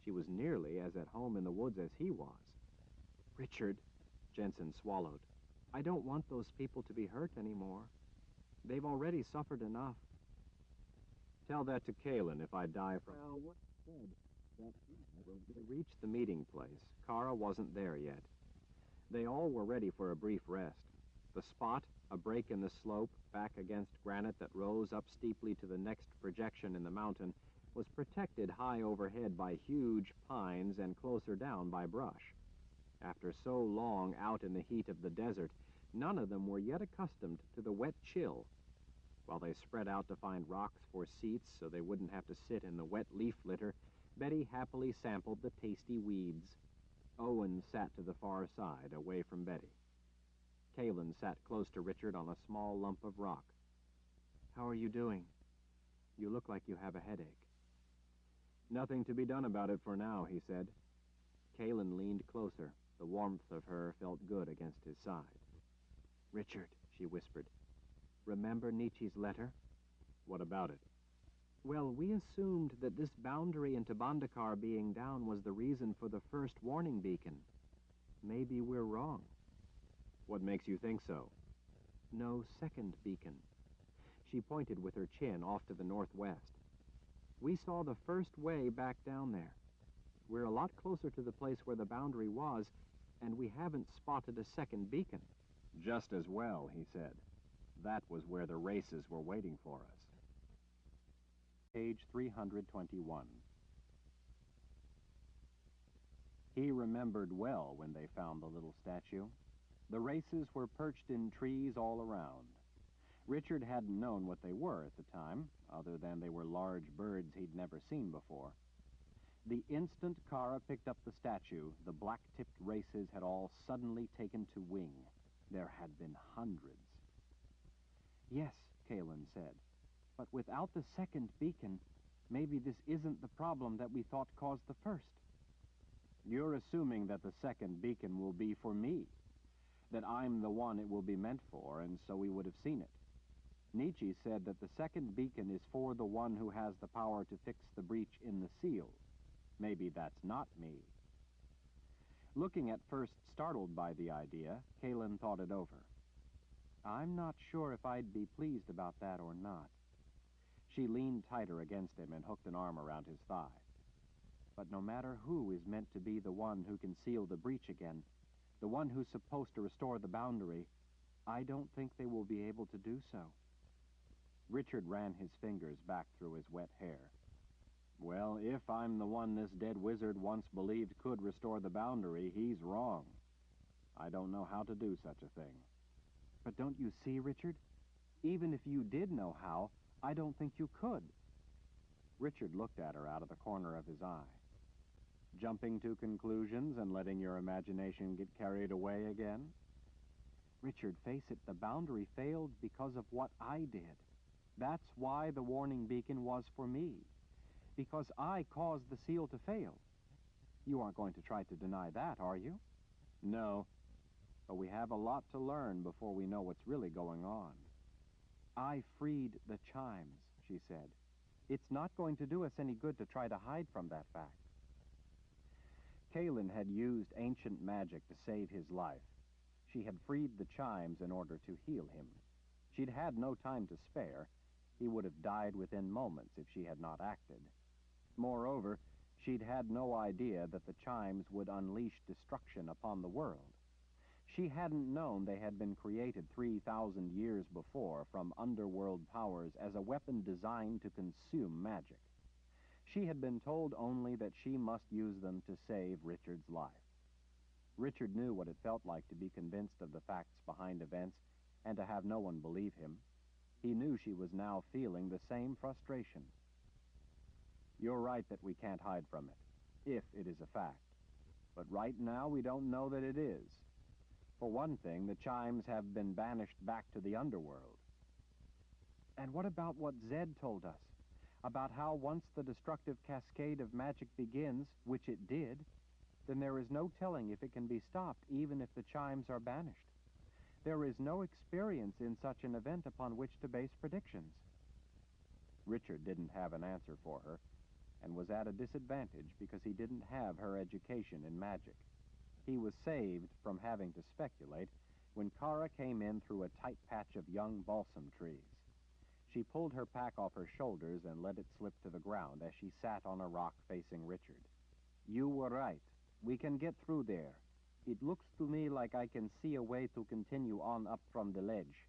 [SPEAKER 1] She was nearly as at home in the woods as he was.
[SPEAKER 2] Richard,
[SPEAKER 1] Jensen swallowed.
[SPEAKER 2] I don't want those people to be hurt anymore. They've already suffered enough.
[SPEAKER 1] Tell that to Kalen if I die from...
[SPEAKER 2] Well, what said?
[SPEAKER 1] They reached the meeting place. Kara wasn't there yet. They all were ready for a brief rest. The spot, a break in the slope, back against granite that rose up steeply to the next projection in the mountain, was protected high overhead by huge pines and closer down by brush. After so long out in the heat of the desert, none of them were yet accustomed to the wet chill. While they spread out to find rocks for seats so they wouldn't have to sit in the wet leaf litter, Betty happily sampled the tasty weeds. Owen sat to the far side, away from Betty. Kalin sat close to Richard on a small lump of rock.
[SPEAKER 2] How are you doing? You look like you have a headache.
[SPEAKER 1] Nothing to be done about it for now, he said. Kalin leaned closer. The warmth of her felt good against his side.
[SPEAKER 2] Richard, she whispered, remember Nietzsche's letter?
[SPEAKER 1] What about it?
[SPEAKER 2] Well, we assumed that this boundary into Bandakar being down was the reason for the first warning beacon. Maybe we're wrong.
[SPEAKER 1] What makes you think so?
[SPEAKER 2] No second beacon. She pointed with her chin off to the northwest. We saw the first way back down there. We're a lot closer to the place where the boundary was, and we haven't spotted a second beacon.
[SPEAKER 1] Just as well, he said. That was where the races were waiting for us. Page 321. He remembered well when they found the little statue. The races were perched in trees all around. Richard hadn't known what they were at the time, other than they were large birds he'd never seen before. The instant Kara picked up the statue, the black-tipped races had all suddenly taken to wing. There had been hundreds.
[SPEAKER 2] Yes, Kalin said, but without the second beacon, maybe this isn't the problem that we thought caused the first.
[SPEAKER 1] You're assuming that the second beacon will be for me, that I'm the one it will be meant for, and so we would have seen it. Nietzsche said that the second beacon is for the one who has the power to fix the breach in the seal. Maybe that's not me. Looking at first startled by the idea, Kalin thought it over.
[SPEAKER 2] I'm not sure if I'd be pleased about that or not.
[SPEAKER 1] She leaned tighter against him and hooked an arm around his thigh.
[SPEAKER 2] But no matter who is meant to be the one who can seal the breach again, the one who's supposed to restore the boundary, I don't think they will be able to do so.
[SPEAKER 1] Richard ran his fingers back through his wet hair. Well, if I'm the one this dead wizard once believed could restore the boundary, he's wrong. I don't know how to do such a thing.
[SPEAKER 2] But don't you see, Richard? Even if you did know how, I don't think you could.
[SPEAKER 1] Richard looked at her out of the corner of his eye. Jumping to conclusions and letting your imagination get carried away again?
[SPEAKER 2] Richard, face it, the boundary failed because of what I did. That's why the warning beacon was for me. Because I caused the seal to fail. You aren't going to try to deny that, are you?
[SPEAKER 1] No. But we have a lot to learn before we know what's really going on.
[SPEAKER 2] I freed the chimes, she said. It's not going to do us any good to try to hide from that fact.
[SPEAKER 1] Kalin had used ancient magic to save his life. She had freed the chimes in order to heal him. She'd had no time to spare. He would have died within moments if she had not acted. Moreover, she'd had no idea that the chimes would unleash destruction upon the world. She hadn't known they had been created 3,000 years before from underworld powers as a weapon designed to consume magic. She had been told only that she must use them to save Richard's life. Richard knew what it felt like to be convinced of the facts behind events and to have no one believe him. He knew she was now feeling the same frustration. You're right that we can't hide from it, if it is a fact. But right now we don't know that it is. For one thing, the chimes have been banished back to the underworld.
[SPEAKER 2] And what about what Zed told us? About how once the destructive cascade of magic begins, which it did, then there is no telling if it can be stopped, even if the chimes are banished. There is no experience in such an event upon which to base predictions.
[SPEAKER 1] Richard didn't have an answer for her, and was at a disadvantage because he didn't have her education in magic. He was saved from having to speculate when Kara came in through a tight patch of young balsam trees. She pulled her pack off her shoulders and let it slip to the ground as she sat on a rock facing Richard.
[SPEAKER 2] You were right. We can get through there. It looks to me like I can see a way to continue on up from the ledge.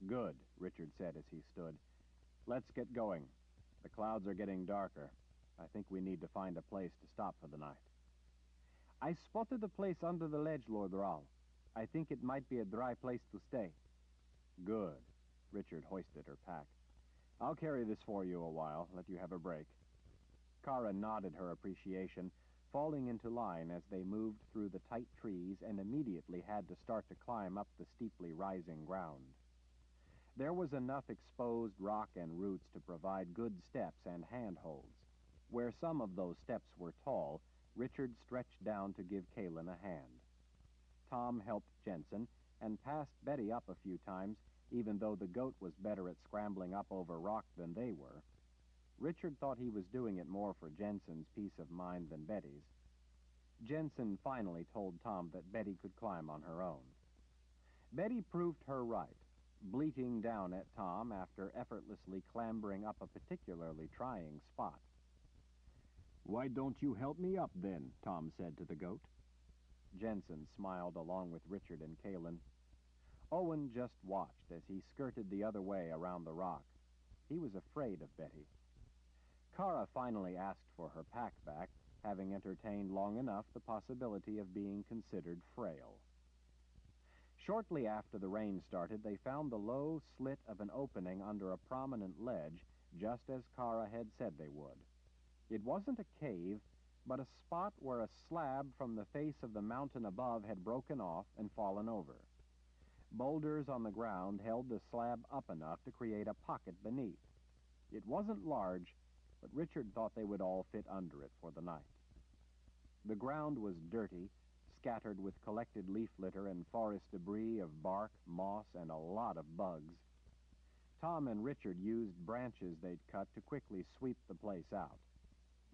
[SPEAKER 1] Good, Richard said as he stood. Let's get going. The clouds are getting darker. I think we need to find a place to stop for the night.
[SPEAKER 2] I spotted a place under the ledge, Lord Rahl. I think it might be a dry place to stay.
[SPEAKER 1] Good. Richard hoisted her pack. I'll carry this for you a while, let you have a break. Kara nodded her appreciation, falling into line as they moved through the tight trees and immediately had to start to climb up the steeply rising ground. There was enough exposed rock and roots to provide good steps and handholds. Where some of those steps were tall, Richard stretched down to give Kalin a hand. Tom helped Jensen and passed Betty up a few times, even though the goat was better at scrambling up over rock than they were. Richard thought he was doing it more for Jensen's peace of mind than Betty's. Jensen finally told Tom that Betty could climb on her own. Betty proved her right, bleating down at Tom after effortlessly clambering up a particularly trying spot.
[SPEAKER 2] "Why don't you help me up, then?" Tom said to the goat.
[SPEAKER 1] Jensen smiled along with Richard and Kalin. Owen just watched as he skirted the other way around the rock. He was afraid of Betty. Kara finally asked for her pack back, having entertained long enough the possibility of being considered frail. Shortly after the rain started, they found the low slit of an opening under a prominent ledge, just as Kara had said they would. It wasn't a cave, but a spot where a slab from the face of the mountain above had broken off and fallen over. Boulders on the ground held the slab up enough to create a pocket beneath. It wasn't large, but Richard thought they would all fit under it for the night. The ground was dirty, scattered with collected leaf litter and forest debris of bark, moss, and a lot of bugs. Tom and Richard used branches they'd cut to quickly sweep the place out.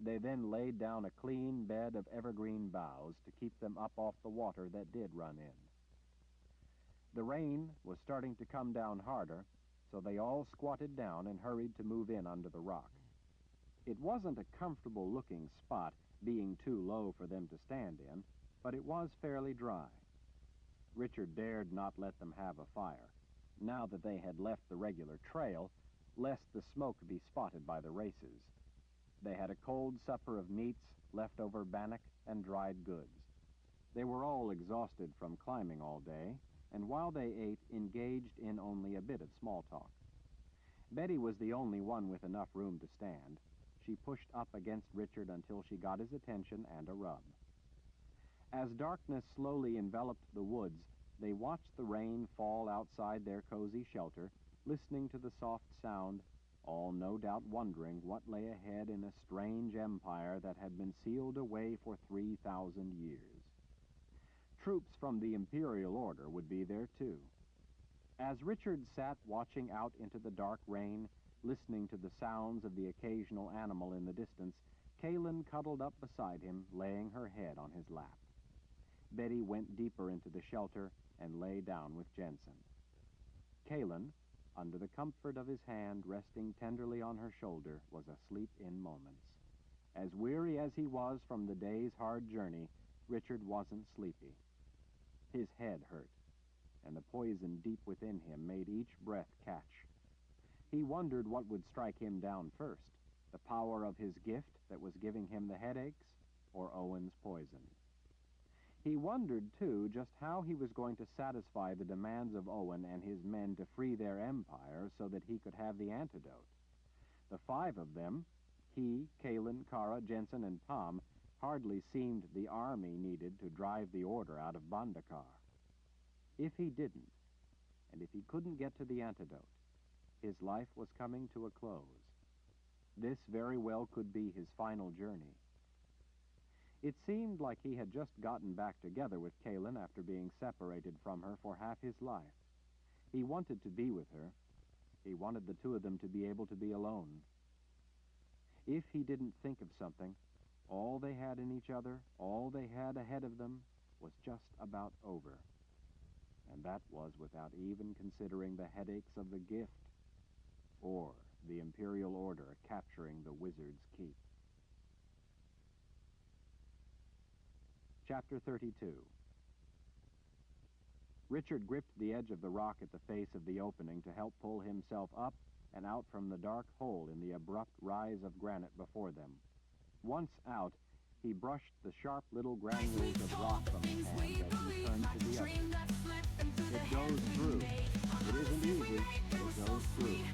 [SPEAKER 1] They then laid down a clean bed of evergreen boughs to keep them up off the water that did run in. The rain was starting to come down harder, so they all squatted down and hurried to move in under the rock. It wasn't a comfortable-looking spot, being too low for them to stand in, but it was fairly dry. Richard dared not let them have a fire, now that they had left the regular trail, lest the smoke be spotted by the races. They had a cold supper of meats, leftover bannock, and dried goods. They were all exhausted from climbing all day, and while they ate, engaged in only a bit of small talk. Betty was the only one with enough room to stand. She pushed up against Richard until she got his attention and a rub. As darkness slowly enveloped the woods, they watched the rain fall outside their cozy shelter, listening to the soft sound, all no doubt wondering what lay ahead in a strange empire that had been sealed away for 3,000 years. Troops from the Imperial Order would be there, too. As Richard sat watching out into the dark rain, listening to the sounds of the occasional animal in the distance, Kalin cuddled up beside him, laying her head on his lap. Betty went deeper into the shelter and lay down with Jensen. Kalin, under the comfort of his hand resting tenderly on her shoulder, was asleep in moments. As weary as he was from the day's hard journey, Richard wasn't sleepy. His head hurt, and the poison deep within him made each breath catch. He wondered what would strike him down first, the power of his gift that was giving him the headaches, or Owen's poison. He wondered, too, just how he was going to satisfy the demands of Owen and his men to free their empire so that he could have the antidote. The 5 of them, he, Kalin, Kara, Jensen, and Tom, hardly seemed the army needed to drive the order out of Bandakar. If he didn't, and if he couldn't get to the antidote, his life was coming to a close. This very well could be his final journey. It seemed like he had just gotten back together with Kalin after being separated from her for half his life. He wanted to be with her. He wanted the 2 of them to be able to be alone. If he didn't think of something, all they had in each other, all they had ahead of them, was just about over. And that was without even considering the headaches of the gift, or the Imperial Order capturing the Wizard's Keep. Chapter 32. Richard gripped the edge of the rock at the face of the opening to help pull himself up and out from the dark hole in the abrupt rise of granite before them. Once out, he brushed the sharp little granules of rock from his hand as he turned to the other. It goes through. It isn't easy, but it goes through.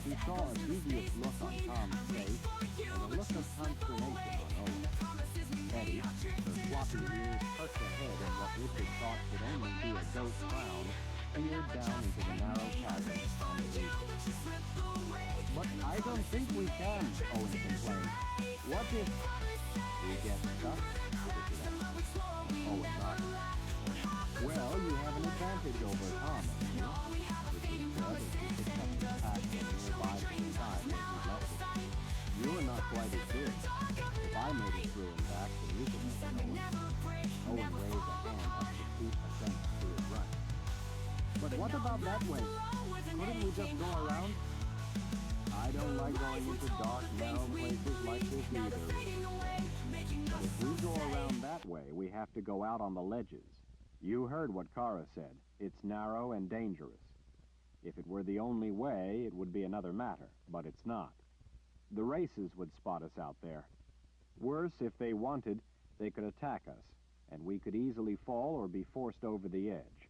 [SPEAKER 1] He saw a devious look on Tom's face and a look of consternation on Owen. Betty, her floppy ears perked ahead in what Richard thought could only be a goat crown, peered down into the narrow chasm on the reef. But I don't think we can, Owen complained. What if we get stuck? Richard asked. Owen nodded. Well, you have an advantage over Tom, haven't you? Richard said as he picked up his pack from nearby to the side where he left it. You're not quite as big. If I made it through and back, then you could make it, Owen. Owen raised a hand up to keep a sense to his right. But what about that way? Couldn't we just go around? I don't like going into dark, narrow places like this either. But if we go around that way, we have to go out on the ledges. You heard what Kara said. It's narrow and dangerous. If it were the only way, it would be another matter, but it's not. The races would spot us out there. Worse, if they wanted, they could attack us, and we could easily fall or be forced over the edge.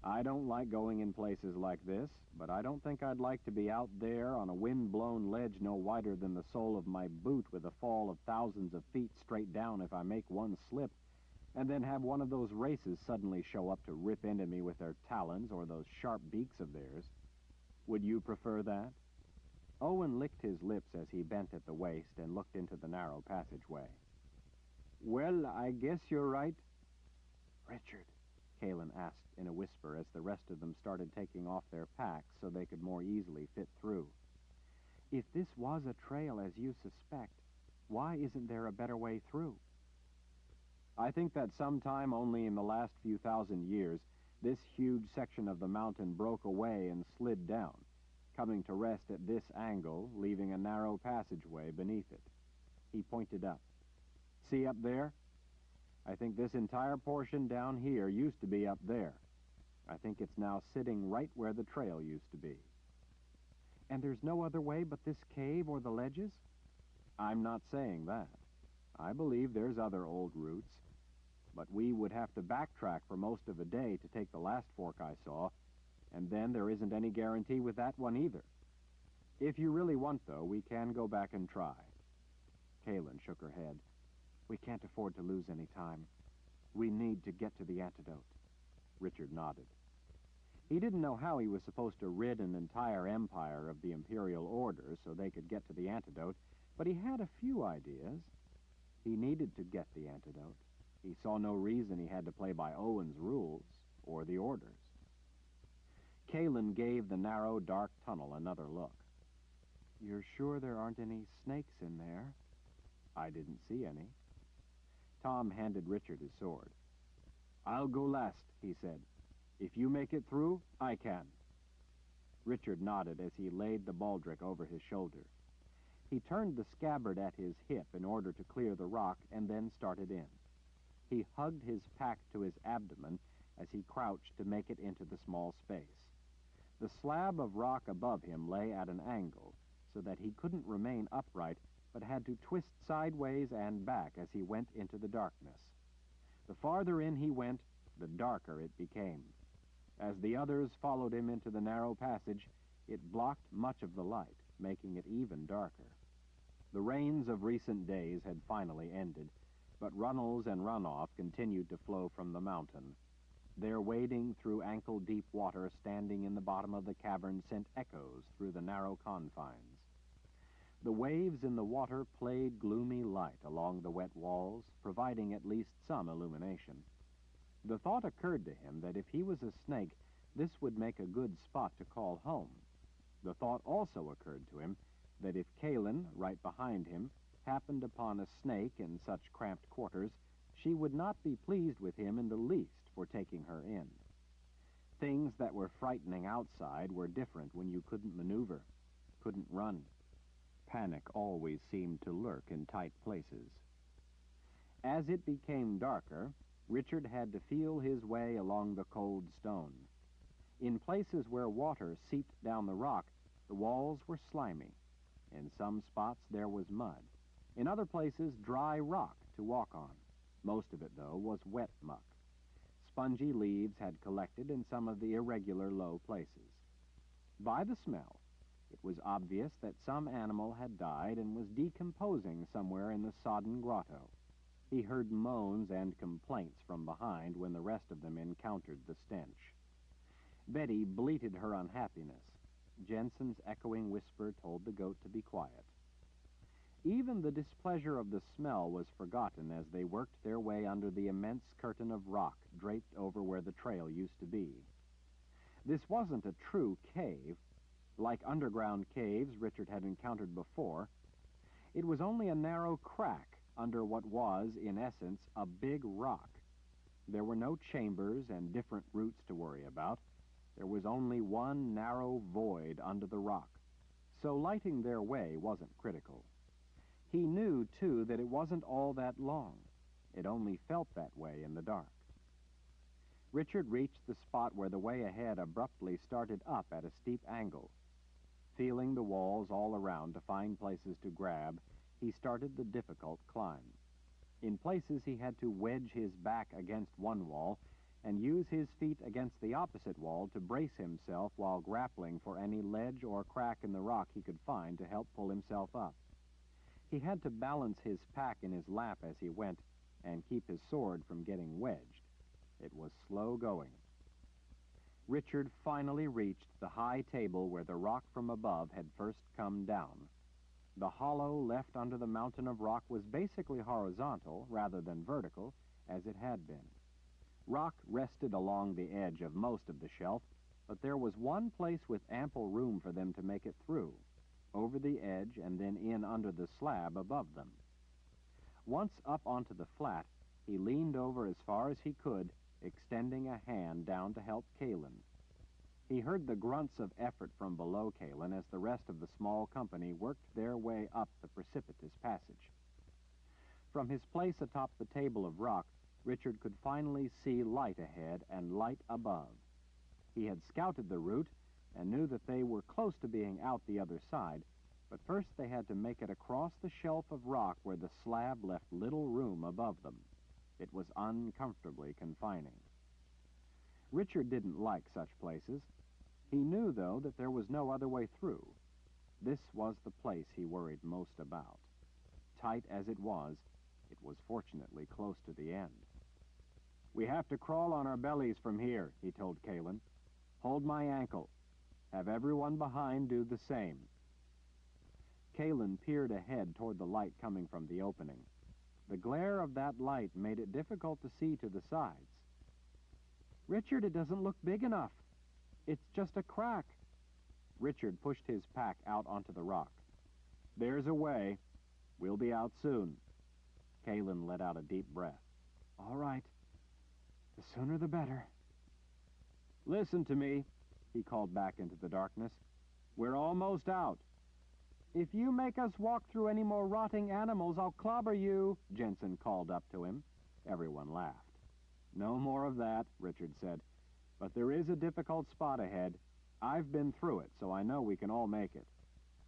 [SPEAKER 1] I don't like going in places like this, but I don't think I'd like to be out there on a wind-blown ledge no wider than the sole of my boot with a fall of thousands of feet straight down if I make one slip, and then have one of those races suddenly show up to rip into me with their talons or those sharp beaks of theirs. Would you prefer that? Owen licked his lips as he bent at the waist and looked into the narrow passageway. Well, I guess you're right. Richard, Kalen asked in a whisper as the rest of them started taking off their packs so they could more easily fit through. If this was a trail as you suspect, why isn't there a better way through? I think that sometime only in the last few thousand years, this huge section of the mountain broke away and slid down, coming to rest at this angle, leaving a narrow passageway beneath it. He pointed up. See up there? I think this entire portion down here used to be up there. I think it's now sitting right where the trail used to be. And there's no other way but this cave or the ledges? I'm not saying that. I believe there's other old routes. But we would have to backtrack for most of a day to take the last fork I saw, and then there isn't any guarantee with that one either. If you really want, though, we can go back and try. Kalen shook her head. We can't afford to lose any time. We need to get to the antidote. Richard nodded. He didn't know how he was supposed to rid an entire empire of the Imperial Order so they could get to the antidote, but he had a few ideas. He needed to get the antidote. He saw no reason he had to play by Owen's rules or the Order's. Kalen gave the narrow, dark tunnel another look. You're sure there aren't any snakes in there? I didn't see any. Tom handed Richard his sword. I'll go last, he said. If you make it through, I can. Richard nodded as he laid the baldric over his shoulder. He turned the scabbard at his hip in order to clear the rock and then started in. He hugged his pack to his abdomen as he crouched to make it into the small space. The slab of rock above him lay at an angle, so that he couldn't remain upright, but had to twist sideways and back as he went into the darkness. The farther in he went, the darker it became. As the others followed him into the narrow passage, it blocked much of the light, making it even darker. The rains of recent days had finally ended, but runnels and runoff continued to flow from the mountain. Their wading through ankle-deep water standing in the bottom of the cavern sent echoes through the narrow confines. The waves in the water played gloomy light along the wet walls, providing at least some illumination. The thought occurred to him that if he was a snake, this would make a good spot to call home. The thought also occurred to him that if Kalen, right behind him, happened upon a snake in such cramped quarters, she would not be pleased with him in the least for taking her in. Things that were frightening outside were different when you couldn't maneuver, couldn't run. Panic always seemed to lurk in tight places. As it became darker, Richard had to feel his way along the cold stone. In places where water seeped down the rock, the walls were slimy. In some spots there was mud. In other places, dry rock to walk on. Most of it, though, was wet muck. Spongy leaves had collected in some of the irregular low places. By the smell, it was obvious that some animal had died and was decomposing somewhere in the sodden grotto. He heard moans and complaints from behind when the rest of them encountered the stench. Betty bleated her unhappiness. Jensen's echoing whisper told the goat to be quiet. Even the displeasure of the smell was forgotten as they worked their way under the immense curtain of rock draped over where the trail used to be. This wasn't a true cave. Like underground caves Richard had encountered before, it was only a narrow crack under what was, in essence, a big rock. There were no chambers and different routes to worry about. There was only one narrow void under the rock, so lighting their way wasn't critical. He knew, too, that it wasn't all that long. It only felt that way in the dark. Richard reached the spot where the way ahead abruptly started up at a steep angle. Feeling the walls all around to find places to grab, he started the difficult climb. In places he had to wedge his back against one wall and use his feet against the opposite wall to brace himself while grappling for any ledge or crack in the rock he could find to help pull himself up. He had to balance his pack in his lap as he went and keep his sword from getting wedged. It was slow going. Richard finally reached the high table where the rock from above had first come down. The hollow left under the mountain of rock was basically horizontal rather than vertical, as it had been. Rock rested along the edge of most of the shelf, but there was one place with ample room for them to make it through, over the edge and then in under the slab above them. Once up onto the flat, he leaned over as far as he could, extending a hand down to help Kalin. He heard the grunts of effort from below Kalin as the rest of the small company worked their way up the precipitous passage. From his place atop the table of rock, Richard could finally see light ahead and light above. He had scouted the route and knew that they were close to being out the other side, but first they had to make it across the shelf of rock where the slab left little room above them. It was uncomfortably confining. Richard didn't like such places. He knew, though, that there was no other way through. This was the place he worried most about. Tight as it was fortunately close to the end. "We have to crawl on our bellies from here," he told Kalin. "Hold my ankle. Have everyone behind do the same." Kalin peered ahead toward the light coming from the opening. The glare of that light made it difficult to see to the sides. "Richard, it doesn't look big enough. It's just a crack." Richard pushed his pack out onto the rock. "There's a way. We'll be out soon." Kalin let out a deep breath. "All right. The sooner the better." "Listen to me," he called back into the darkness. "We're almost out." "If you make us walk through any more rotting animals, I'll clobber you," Jensen called up to him. Everyone laughed. "No more of that," Richard said. "But there is a difficult spot ahead. I've been through it, so I know we can all make it.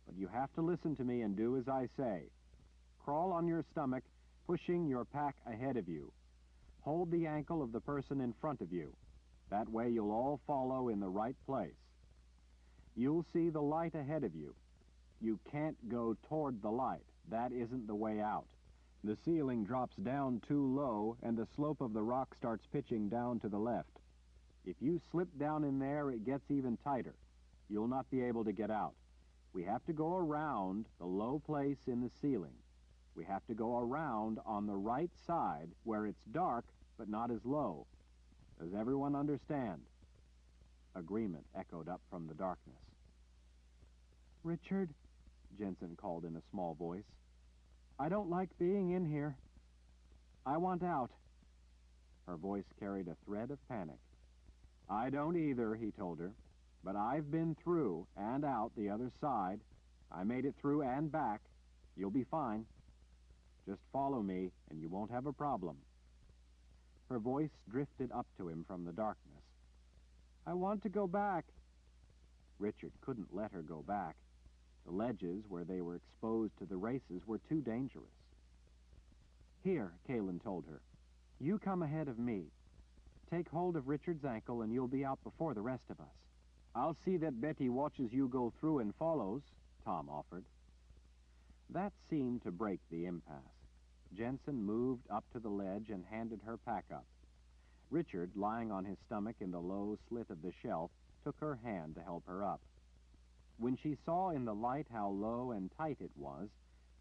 [SPEAKER 1] But you have to listen to me and do as I say. Crawl on your stomach, pushing your pack ahead of you. Hold the ankle of the person in front of you. That way you'll all follow in the right place. You'll see the light ahead of you. You can't go toward the light. That isn't the way out. The ceiling drops down too low, and the slope of the rock starts pitching down to the left. If you slip down in there, it gets even tighter. You'll not be able to get out. We have to go around the low place in the ceiling. We have to go around on the right side where it's dark but not as low. Does everyone understand?" Agreement echoed up from the darkness. "Richard," Jensen called in a small voice, "I don't like being in here. I want out." Her voice carried a thread of panic. "I don't either," he told her, "but I've been through and out the other side. I made it through and back. You'll be fine. Just follow me, and you won't have a problem." Her voice drifted up to him from the darkness. "I want to go back." Richard couldn't let her go back. The ledges where they were exposed to the races were too dangerous. "Here," Kalin told her. "You come ahead of me. Take hold of Richard's ankle, and you'll be out before the rest of us." "I'll see that Betty watches you go through and follows," Tom offered. That seemed to break the impasse. Jensen moved up to the ledge and handed her pack up. Richard, lying on his stomach in the low slit of the shelf, took her hand to help her up. When she saw in the light how low and tight it was,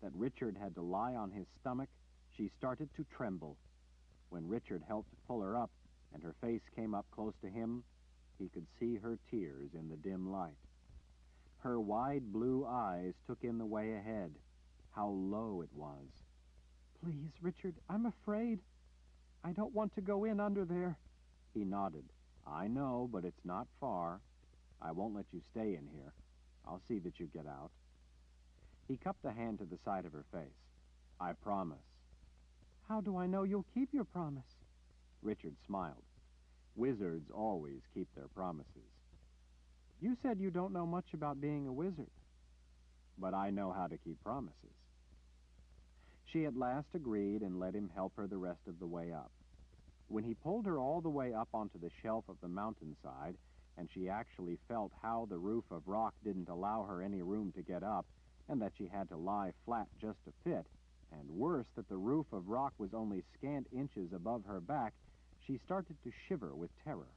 [SPEAKER 1] that Richard had to lie on his stomach, she started to tremble. When Richard helped pull her up and her face came up close to him, he could see her tears in the dim light. Her wide blue eyes took in the way ahead, how low it was.
[SPEAKER 2] "Please, Richard, I'm afraid. I don't want to go in under there."
[SPEAKER 1] He nodded. "I know, but it's not far. I won't let you stay in here. I'll see that you get out." He cupped a hand to the side of her face. "I promise."
[SPEAKER 2] "How do I know you'll keep your promise?"
[SPEAKER 1] Richard smiled. Wizards always keep their promises.
[SPEAKER 2] "You said you don't know much about being a wizard."
[SPEAKER 1] "But I know how to keep promises." She at last agreed and let him help her the rest of the way up. When he pulled her all the way up onto the shelf of the mountainside, and she actually felt how the roof of rock didn't allow her any room to get up, and that she had to lie flat just to fit, and worse, that the roof of rock was only scant inches above her back, she started to shiver with terror.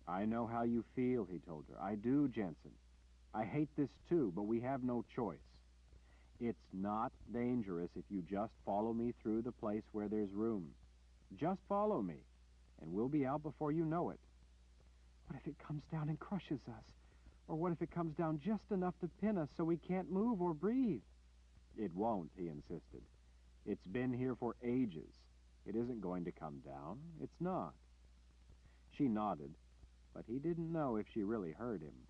[SPEAKER 1] "I know how you feel," he told her. "I do, Jensen. I hate this too, but we have no choice. It's not dangerous if you just follow me through the place where there's room. Just follow me, and we'll be out before you know it."
[SPEAKER 2] "What if it comes down and crushes us? Or what if it comes down just enough to pin us so we can't move or breathe?"
[SPEAKER 1] "It won't," he insisted. "It's been here for ages. It isn't going to come down. It's not." She nodded, but he didn't know if she really heard him.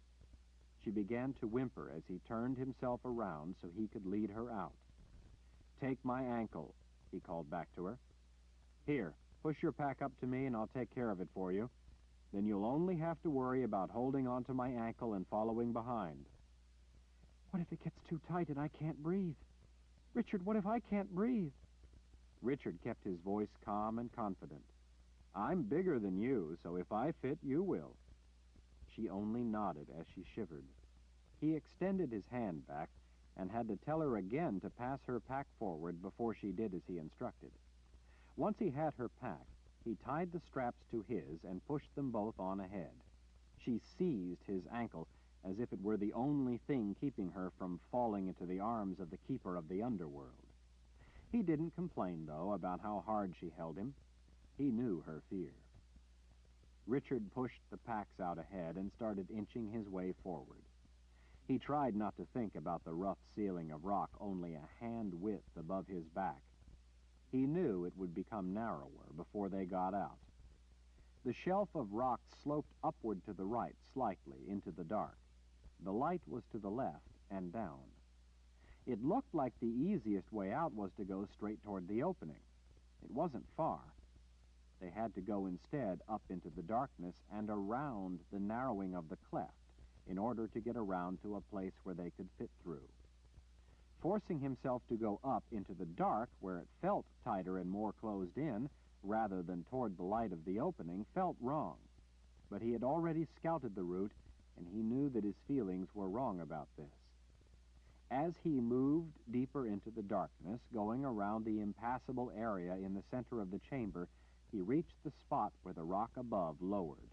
[SPEAKER 1] She began to whimper as he turned himself around so he could lead her out. "Take my ankle," he called back to her. "Here, push your pack up to me and I'll take care of it for you. Then you'll only have to worry about holding on to my ankle and following behind."
[SPEAKER 2] "What if it gets too tight and I can't breathe? Richard, what if I can't breathe?"
[SPEAKER 1] Richard kept his voice calm and confident. "I'm bigger than you, so if I fit, you will." She only nodded as she shivered. He extended his hand back and had to tell her again to pass her pack forward before she did as he instructed. Once he had her pack, he tied the straps to his and pushed them both on ahead. She seized his ankle as if it were the only thing keeping her from falling into the arms of the keeper of the underworld. He didn't complain, though, about how hard she held him. He knew her fear. Richard pushed the packs out ahead and started inching his way forward. He tried not to think about the rough ceiling of rock only a hand width above his back. He knew it would become narrower before they got out. The shelf of rock sloped upward to the right slightly into the dark. The light was to the left and down. It looked like the easiest way out was to go straight toward the opening. It wasn't far. They had to go instead up into the darkness and around the narrowing of the cleft in order to get around to a place where they could fit through. Forcing himself to go up into the dark, where it felt tighter and more closed in, rather than toward the light of the opening, felt wrong. But he had already scouted the route, and he knew that his feelings were wrong about this. As he moved deeper into the darkness, going around the impassable area in the center of the chamber, he reached the spot where the rock above lowered.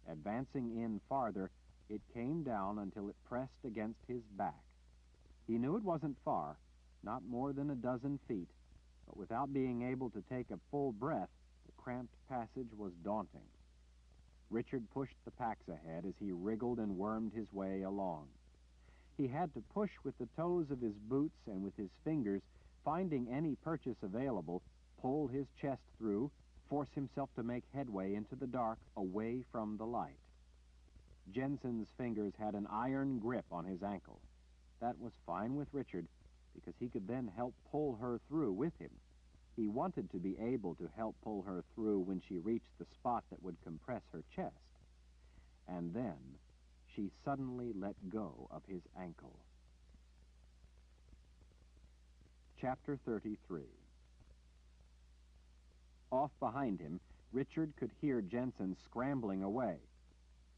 [SPEAKER 1] Advancing in farther, it came down until it pressed against his back. He knew it wasn't far, not more than a dozen feet, but without being able to take a full breath, the cramped passage was daunting. Richard pushed the packs ahead as he wriggled and wormed his way along. He had to push with the toes of his boots and with his fingers, finding any purchase available, pull his chest through, force himself to make headway into the dark, away from the light. Jensen's fingers had an iron grip on his ankle. That was fine with Richard, because he could then help pull her through with him. He wanted to be able to help pull her through when she reached the spot that would compress her chest. And then she suddenly let go of his ankle. Chapter 33. Off behind him, Richard could hear Jensen scrambling away.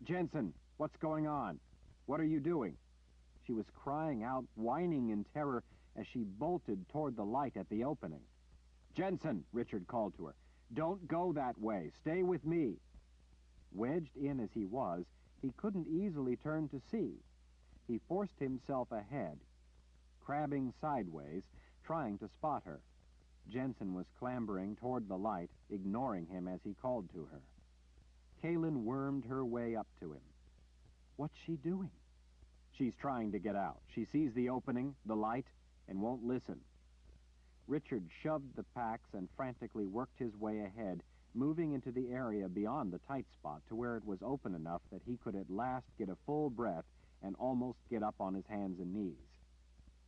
[SPEAKER 1] "Jensen, what's going on? What are you doing?" She was crying out, whining in terror, as she bolted toward the light at the opening. "Jensen," Richard called to her, "don't go that way. Stay with me." Wedged in as he was, he couldn't easily turn to see. He forced himself ahead, crabbing sideways, trying to spot her. Jensen was clambering toward the light, ignoring him as he called to her. Kaylin wormed her way up to him. What's she doing? She's trying to get out. She sees the opening, the light, and won't listen. Richard shoved the packs and frantically worked his way ahead, moving into the area beyond the tight spot to where it was open enough that he could at last get a full breath and almost get up on his hands and knees.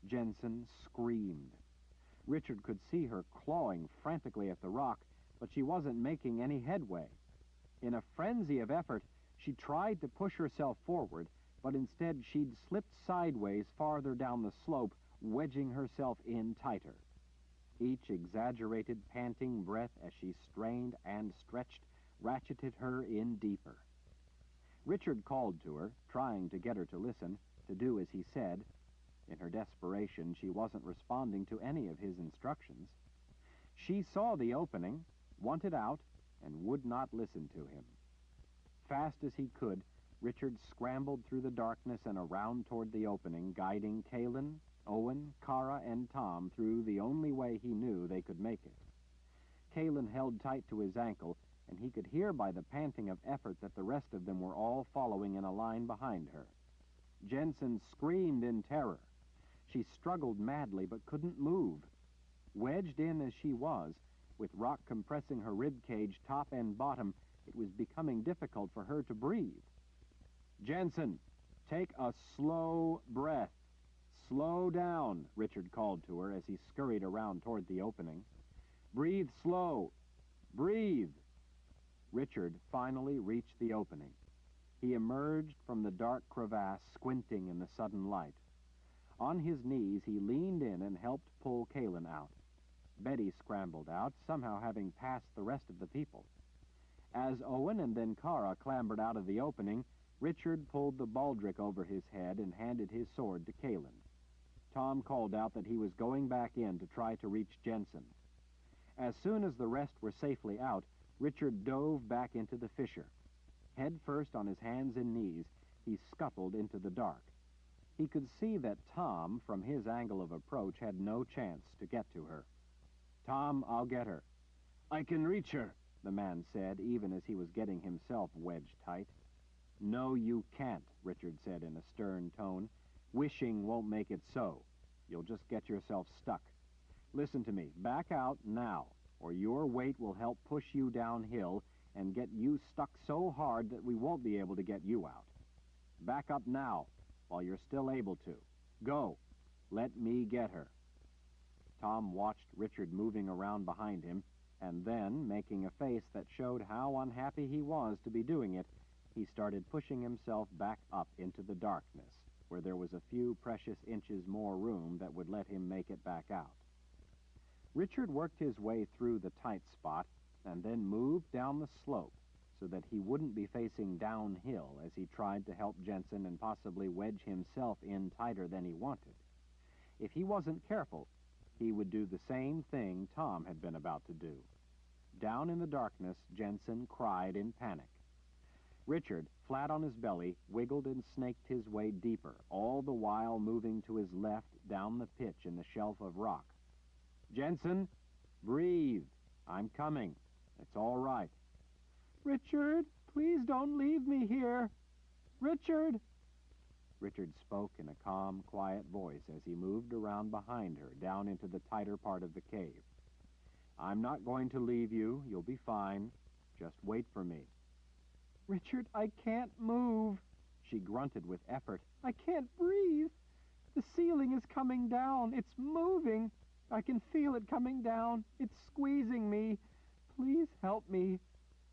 [SPEAKER 1] Jensen screamed. Richard could see her clawing frantically at the rock, but she wasn't making any headway. In a frenzy of effort, she tried to push herself forward, but instead she'd slipped sideways farther down the slope, wedging herself in tighter. Each exaggerated, panting breath as she strained and stretched ratcheted her in deeper. Richard called to her, trying to get her to listen, to do as he said. In her desperation, she wasn't responding to any of his instructions. She saw the opening, wanted out, and would not listen to him. Fast as he could, Richard scrambled through the darkness and around toward the opening, guiding Kaylin, Owen, Kara, and Tom through the only way he knew they could make it. Kaylin held tight to his ankle, and he could hear by the panting of effort that the rest of them were all following in a line behind her. Jensen screamed in terror. She struggled madly but couldn't move. Wedged in as she was, with rock compressing her rib cage top and bottom, it was becoming difficult for her to breathe. "Jensen, take a slow breath. Slow down," Richard called to her as he scurried around toward the opening. "Breathe slow. Breathe." Richard finally reached the opening. He emerged from the dark crevasse, squinting in the sudden light. On his knees, he leaned in and helped pull Kaylin out. Betty scrambled out, somehow having passed the rest of the people. As Owen and then Kara clambered out of the opening, Richard pulled the baldric over his head and handed his sword to Kaylin. Tom called out that he was going back in to try to reach Jensen. As soon as the rest were safely out, Richard dove back into the fissure. Head first on his hands and knees, he scuttled into the dark. He could see that Tom, from his angle of approach, had no chance to get to her. "Tom, I'll get her." "I can reach her," the man said, even as he was getting himself wedged tight. "No, you can't," Richard said in a stern tone. "Wishing won't make it so. You'll just get yourself stuck. Listen to me. Back out now, or your weight will help push you downhill and get you stuck so hard that we won't be able to get you out. Back up now, while you're still able to. Go. Let me get her." Tom watched Richard moving around behind him, and then, making a face that showed how unhappy he was to be doing it, he started pushing himself back up into the darkness, where there was a few precious inches more room that would let him make it back out. Richard worked his way through the tight spot and then moved down the slope so that he wouldn't be facing downhill as he tried to help Jensen and possibly wedge himself in tighter than he wanted. If he wasn't careful, he would do the same thing Tom had been about to do. Down in the darkness, Jensen cried in panic. Richard, flat on his belly, wiggled and snaked his way deeper, all the while moving to his left down the pitch in the shelf of rock. "Jensen, breathe. I'm coming. It's all right." "Richard, please don't leave me here. Richard!" Richard spoke in a calm, quiet voice as he moved around behind her, down into the tighter part of the cave. "I'm not going to leave you. You'll be fine. Just wait for me." "Richard, I can't move," she grunted with effort. "I can't breathe. The ceiling is coming down. It's moving. I can feel it coming down. It's squeezing me. Please help me.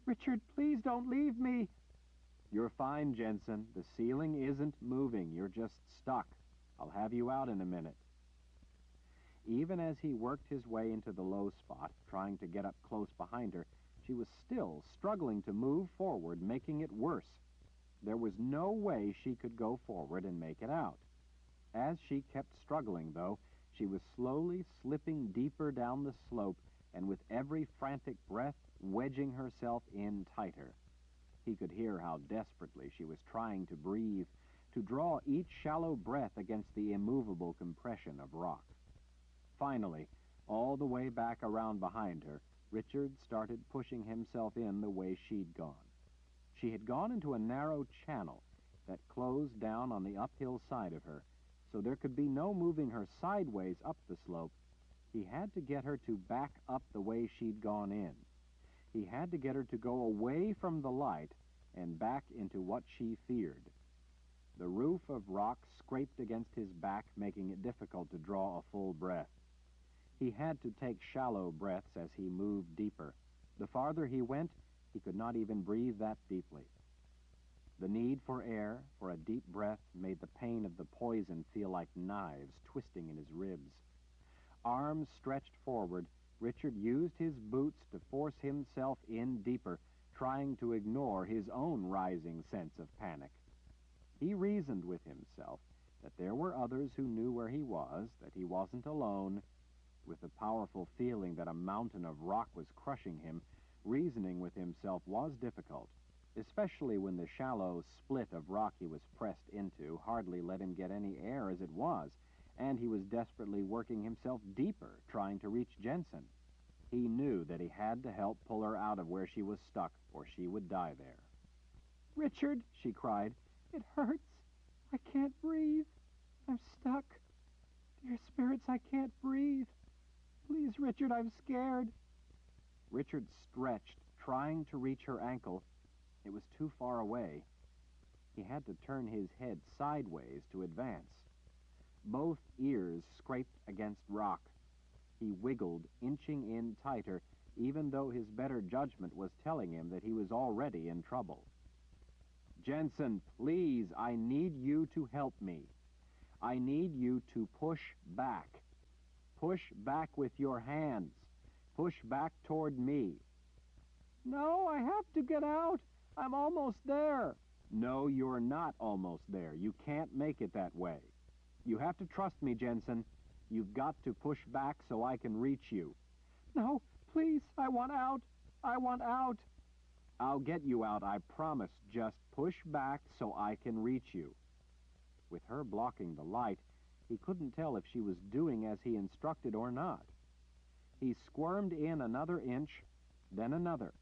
[SPEAKER 1] Richard, please don't leave me." "You're fine, Jensen. The ceiling isn't moving. You're just stuck. I'll have you out in a minute." Even as he worked his way into the low spot, trying to get up close behind her, she was still struggling to move forward, making it worse. There was no way she could go forward and make it out. As she kept struggling, though, She was slowly slipping deeper down the slope, and with every frantic breath, wedging herself in tighter. He could hear how desperately she was trying to breathe, to draw each shallow breath against the immovable compression of rock. Finally, all the way back around behind her, Richard started pushing himself in the way she'd gone. She had gone into a narrow channel that closed down on the uphill side of her, so there could be no moving her sideways up the slope. He had to get her to back up the way she'd gone in. He had to get her to go away from the light and back into what she feared. The roof of rock scraped against his back, making it difficult to draw a full breath. He had to take shallow breaths as he moved deeper. The farther he went, he could not even breathe that deeply. The need for air, for a deep breath, made the pain of the poison feel like knives twisting in his ribs. Arms stretched forward, Richard used his boots to force himself in deeper, trying to ignore his own rising sense of panic. He reasoned with himself that there were others who knew where he was, that he wasn't alone. With the powerful feeling that a mountain of rock was crushing him, reasoning with himself was difficult, especially when the shallow split of rock he was pressed into hardly let him get any air as it was, and he was desperately working himself deeper, trying to reach Jensen. He knew that he had to help pull her out of where she was stuck, or she would die there.
[SPEAKER 2] "Richard," she cried, "it hurts. I can't breathe. I'm stuck. Dear spirits, I can't breathe. Please, Richard, I'm scared."
[SPEAKER 1] Richard stretched, trying to reach her ankle. It was too far away. He had to turn his head sideways to advance. Both ears scraped against rock. He wiggled, inching in tighter, even though his better judgment was telling him that he was already in trouble. "Jensen, please, I need you to help me. I need you to push back. Push back with your hands. Push back toward me."
[SPEAKER 2] "No, I have to get out. I'm almost there."
[SPEAKER 1] "No, you're not almost there. You can't make it that way. You have to trust me, Jensen. You've got to push back so I can reach you."
[SPEAKER 2] "No, please, I want out. I want out."
[SPEAKER 1] "I'll get you out, I promise. Just push back so I can reach you." With her blocking the light, he couldn't tell if she was doing as he instructed or not. He squirmed in another inch, then another.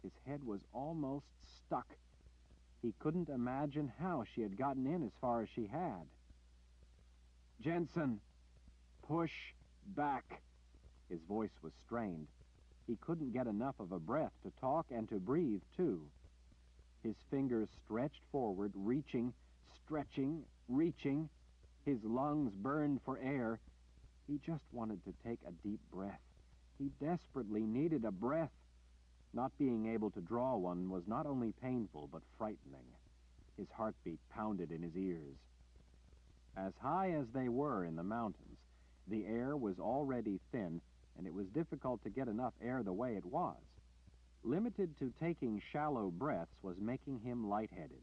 [SPEAKER 1] His head was almost stuck. He couldn't imagine how she had gotten in as far as she had. "Jensen, push back." His voice was strained. He couldn't get enough of a breath to talk and to breathe, too. His fingers stretched forward, reaching, stretching, reaching. His lungs burned for air. He just wanted to take a deep breath. He desperately needed a breath. Not being able to draw one was not only painful, but frightening. His heartbeat pounded in his ears. As high as they were in the mountains, the air was already thin, and it was difficult to get enough air the way it was. Limited to taking shallow breaths was making him lightheaded.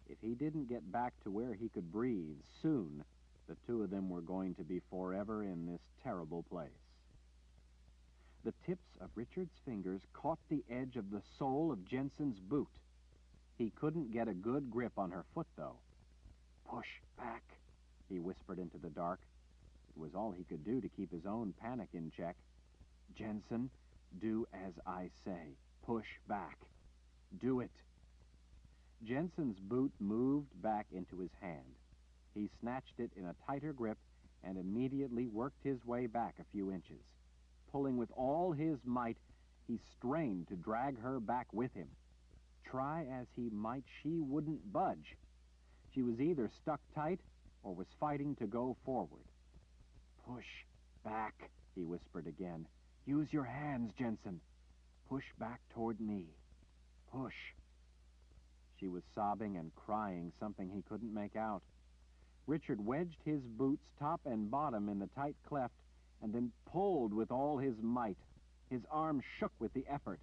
[SPEAKER 1] If he didn't get back to where he could breathe soon, the two of them were going to be forever in this terrible place. The tips of Richard's fingers caught the edge of the sole of Jensen's boot. He couldn't get a good grip on her foot, though. "Push back," he whispered into the dark. It was all he could do to keep his own panic in check. "Jensen, do as I say. Push back. Do it." Jensen's boot moved back into his hand. He snatched it in a tighter grip and immediately worked his way back a few inches. Pulling with all his might, he strained to drag her back with him. Try as he might, she wouldn't budge. She was either stuck tight or was fighting to go forward. "Push back," he whispered again. "Use your hands, Jensen. Push back toward me. Push." She was sobbing and crying something he couldn't make out. Richard wedged his boots top and bottom in the tight cleft and then pulled with all his might. His arm shook with the effort.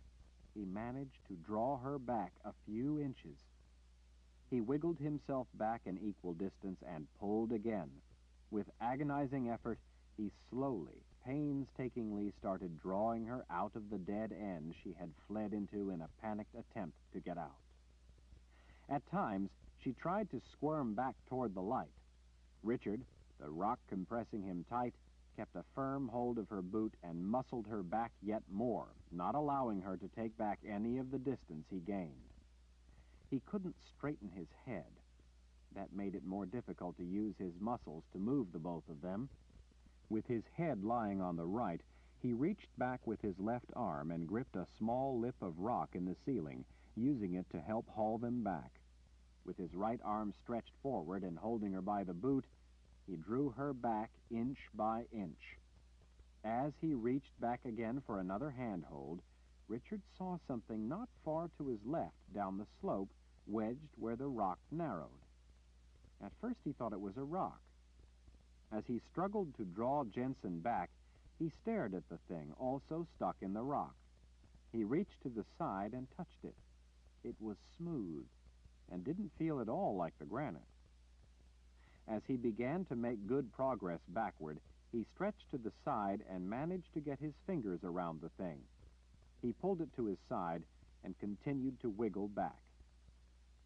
[SPEAKER 1] He managed to draw her back a few inches. He wiggled himself back an equal distance and pulled again. With agonizing effort, He slowly, painstakingly started drawing her out of the dead end she had fled into in a panicked attempt to get out. At times, she tried to squirm back toward the light. Richard, the rock compressing him tight, kept a firm hold of her boot and muscled her back yet more, not allowing her to take back any of the distance he gained. He couldn't straighten his head. That made it more difficult to use his muscles to move the both of them. With his head lying on the right, he reached back with his left arm and gripped a small lip of rock in the ceiling, using it to help haul them back. With his right arm stretched forward and holding her by the boot, he drew her back inch by inch. As he reached back again for another handhold, Richard saw something not far to his left down the slope, wedged where the rock narrowed. At first he thought it was a rock. As he struggled to draw Jensen back, he stared at the thing, also stuck in the rock. He reached to the side and touched it. It was smooth and didn't feel at all like the granite. As he began to make good progress backward, he stretched to the side and managed to get his fingers around the thing. He pulled it to his side and continued to wiggle back.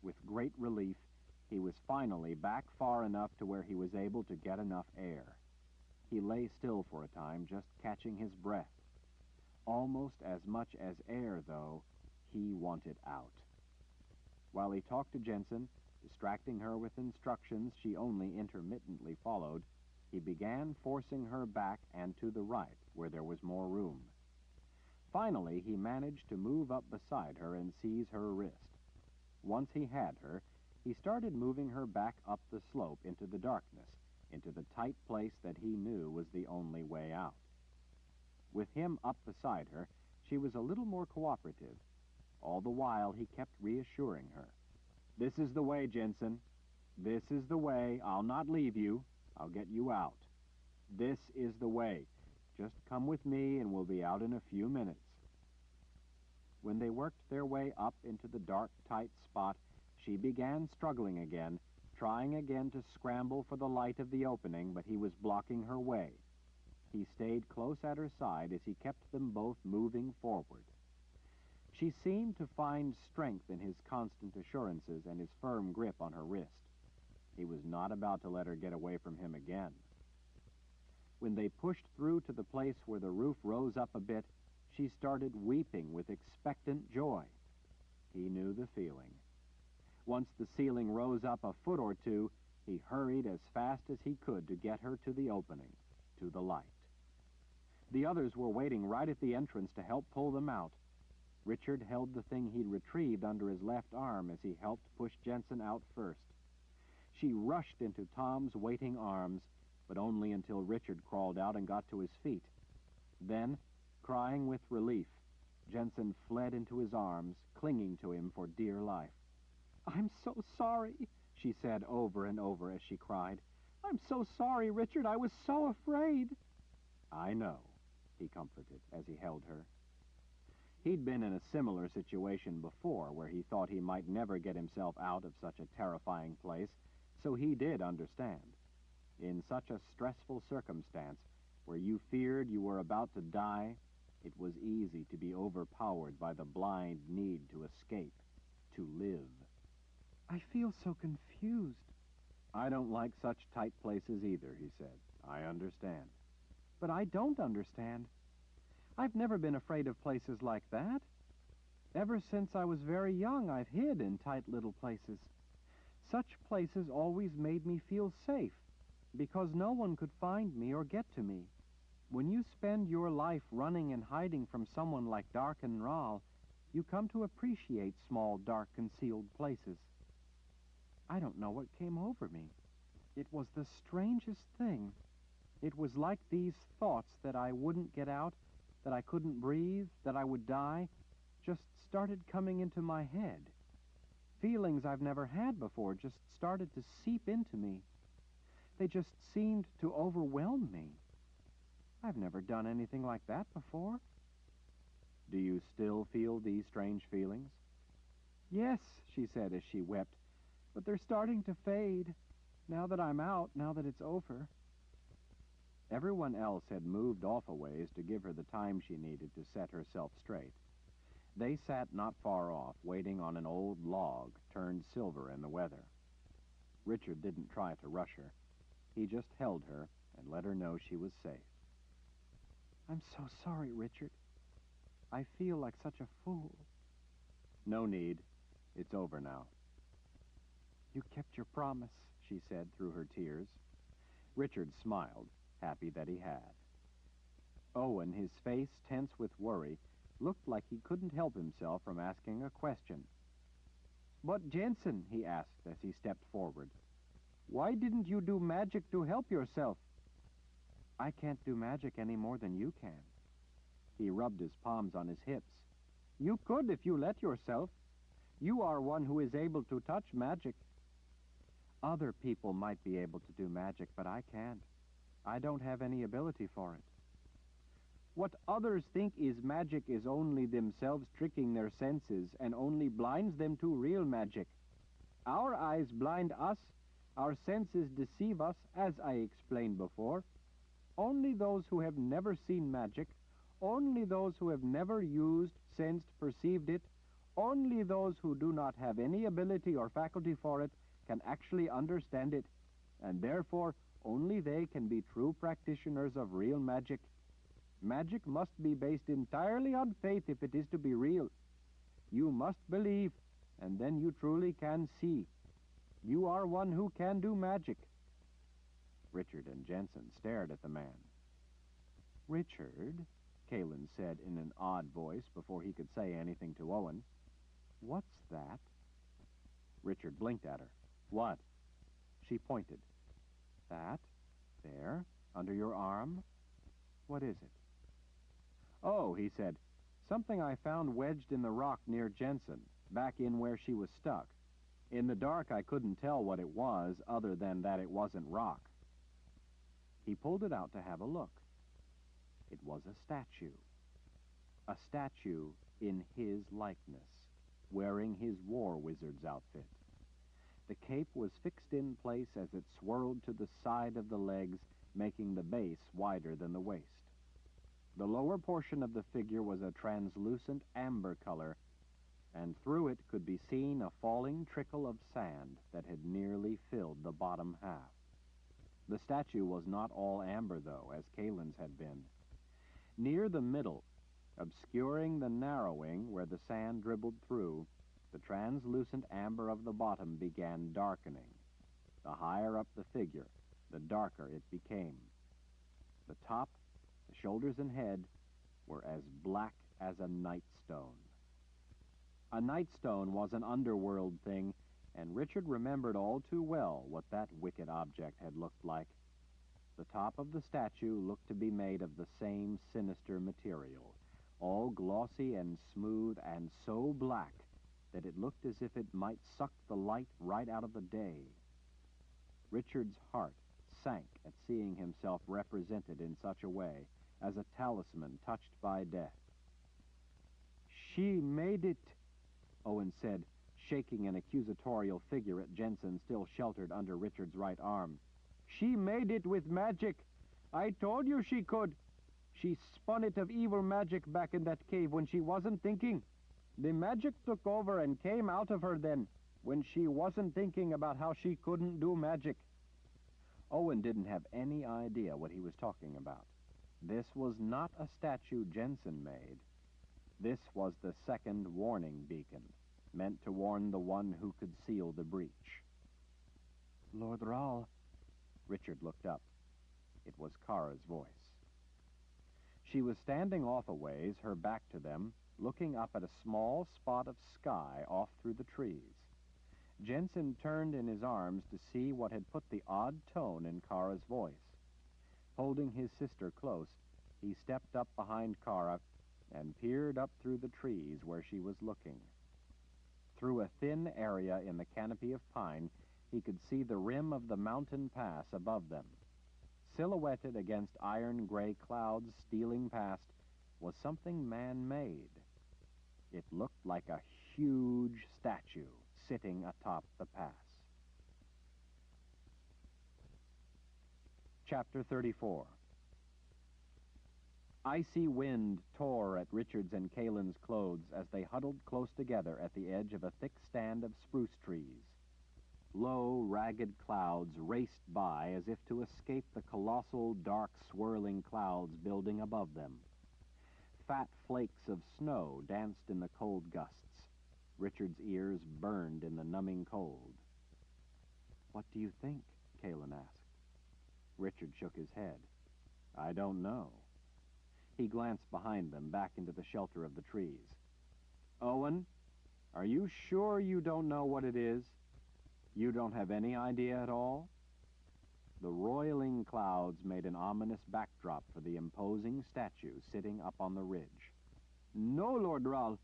[SPEAKER 1] With great relief, he was finally back far enough to where he was able to get enough air. He lay still for a time, just catching his breath. Almost as much as air, though, he wanted out. While he talked to Jensen, distracting her with instructions she only intermittently followed, he began forcing her back and to the right, where there was more room. Finally, he managed to move up beside her and seize her wrist. Once he had her, he started moving her back up the slope into the darkness, into the tight place that he knew was the only way out. With him up beside her, she was a little more cooperative. All the while, he kept reassuring her. "This is the way, Jensen. This is the way. I'll not leave you. I'll get you out. This is the way. Just come with me and we'll be out in a few minutes." When they worked their way up into the dark, tight spot, she began struggling again, trying again to scramble for the light of the opening, but he was blocking her way. He stayed close at her side as he kept them both moving forward. She seemed to find strength in his constant assurances and his firm grip on her wrist. He was not about to let her get away from him again. When they pushed through to the place where the roof rose up a bit, she started weeping with expectant joy. He knew the feeling. Once the ceiling rose up a foot or two, he hurried as fast as he could to get her to the opening, to the light. The others were waiting right at the entrance to help pull them out. Richard held the thing he'd retrieved under his left arm as he helped push Jensen out first. She rushed into Tom's waiting arms, but only until Richard crawled out and got to his feet. Then, crying with relief, Jensen fled into his arms, clinging to him for dear life. "I'm so sorry," she said over and over as she cried. "I'm so sorry, Richard. I was so afraid." "I know," he comforted as he held her. He'd been in a similar situation before, where he thought he might never get himself out of such a terrifying place, so he did understand. In such a stressful circumstance, where you feared you were about to die, it was easy to be overpowered by the blind need to escape, to live.
[SPEAKER 2] "I feel so confused."
[SPEAKER 1] "I don't like such tight places either," he said. "I understand."
[SPEAKER 2] "But I don't understand. I've never been afraid of places like that. Ever since I was very young, I've hid in tight little places. Such places always made me feel safe, because no one could find me or get to me. When you spend your life running and hiding from someone like Darken Rahl, you come to appreciate small, dark, concealed places. I don't know what came over me. It was the strangest thing. It was like these thoughts that I wouldn't get out, that I couldn't breathe, that I would die, just started coming into my head. Feelings I've never had before just started to seep into me. They just seemed to overwhelm me. I've never done anything like that before."
[SPEAKER 1] "Do you still feel these strange feelings?"
[SPEAKER 2] "Yes," she said as she wept, "but they're starting to fade, now that I'm out, now that it's over."
[SPEAKER 1] Everyone else had moved off a ways to give her the time she needed to set herself straight. They sat not far off, waiting on an old log turned silver in the weather. Richard didn't try to rush her. He just held her and let her know she was safe. "I'm so sorry, Richard. I feel like such a fool." "No need. It's over now." "You kept your promise," she said through her tears. Richard smiled, happy that he had. Owen, his face tense with worry, looked like he couldn't help himself from asking a question. "But Jensen," he asked as he stepped forward, "why didn't you do magic to help yourself?" "I can't do magic any more than you can." He rubbed his palms on his hips. "You could if you let yourself. You are one who is able to touch magic." "Other people might be able to do magic, but I can't. I don't have any ability for it." "What others think is magic is only themselves tricking their senses and only blinds them to real magic. Our eyes blind us, our senses deceive us, as I explained before. Only those who have never seen magic, only those who have never used, sensed, perceived it, only those who do not have any ability or faculty for it can actually understand it, and therefore only they can be true practitioners of real magic. Magic must be based entirely on faith if it is to be real. You must believe, and then you truly can see. You are one who can do magic." Richard and Jensen stared at the man. "Richard," Kalin said in an odd voice before he could say anything to Owen, "what's that?" Richard blinked at her. "What?" She pointed. "That? There? Under your arm? What is it?" "Oh," he said, "something I found wedged in the rock near Jensen, back in where she was stuck. In the dark I couldn't tell what it was, other than that it wasn't rock." He pulled it out to have a look. It was a statue. A statue in his likeness, wearing his war wizard's outfit. The cape was fixed in place as it swirled to the side of the legs, making the base wider than the waist. The lower portion of the figure was a translucent amber color, and through it could be seen a falling trickle of sand that had nearly filled the bottom half. The statue was not all amber, though, as Kalin's had been. Near the middle, obscuring the narrowing where the sand dribbled through, the translucent amber of the bottom began darkening. The higher up the figure, the darker it became. The top, the shoulders and head were as black as a nightstone. A nightstone was an underworld thing, and Richard remembered all too well what that wicked object had looked like. The top of the statue looked to be made of the same sinister material, all glossy and smooth and so black that it looked as if it might suck the light right out of the day. Richard's heart sank at seeing himself represented in such a way, as a talisman touched by death. "She made it," Owen said, shaking an accusatorial figure at Jensen still sheltered under Richard's right arm. "She made it with magic. I told you she could. She spun it of evil magic back in that cave when she wasn't thinking. The magic took over and came out of her then, when she wasn't thinking about how she couldn't do magic." Owen didn't have any idea what he was talking about. This was not a statue Jensen made. This was the second warning beacon, meant to warn the one who could seal the breach. "Lord Rahl." Richard looked up. It was Kara's voice. She was standing off a ways, her back to them, looking up at a small spot of sky off through the trees. Jensen turned in his arms to see what had put the odd tone in Kara's voice. Holding his sister close, he stepped up behind Kara and peered up through the trees where she was looking. Through a thin area in the canopy of pine, he could see the rim of the mountain pass above them. Silhouetted against iron-gray clouds stealing past was something man-made. It looked like a huge statue sitting atop the pass. Chapter 34. Icy wind tore at Richard's and Kalen's clothes as they huddled close together at the edge of a thick stand of spruce trees. Low, ragged clouds raced by as if to escape the colossal, dark, swirling clouds building above them. Fat flakes of snow danced in the cold gusts. Richard's ears burned in the numbing cold. "What do you think?" Kalen asked. Richard shook his head. "I don't know." He glanced behind them, back into the shelter of the trees. "Owen, are you sure you don't know what it is? You don't have any idea at all?" The roiling clouds made an ominous backdrop for the imposing statue sitting up on the ridge. "No, Lord Ral.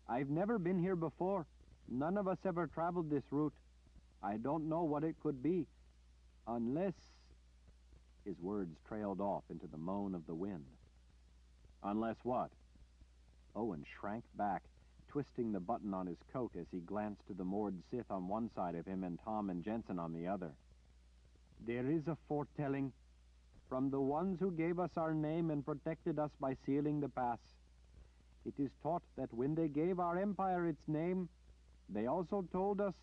[SPEAKER 1] I've never been here before. None of us ever traveled this route. I don't know what it could be, unless—" His words trailed off into the moan of the wind. "Unless what?" Owen shrank back, twisting the button on his coat as he glanced to the moored Sith on one side of him and Tom and Jensen on the other. "There is a foretelling from the ones who gave us our name and protected us by sealing the pass. It is taught that when they gave our empire its name, they also told us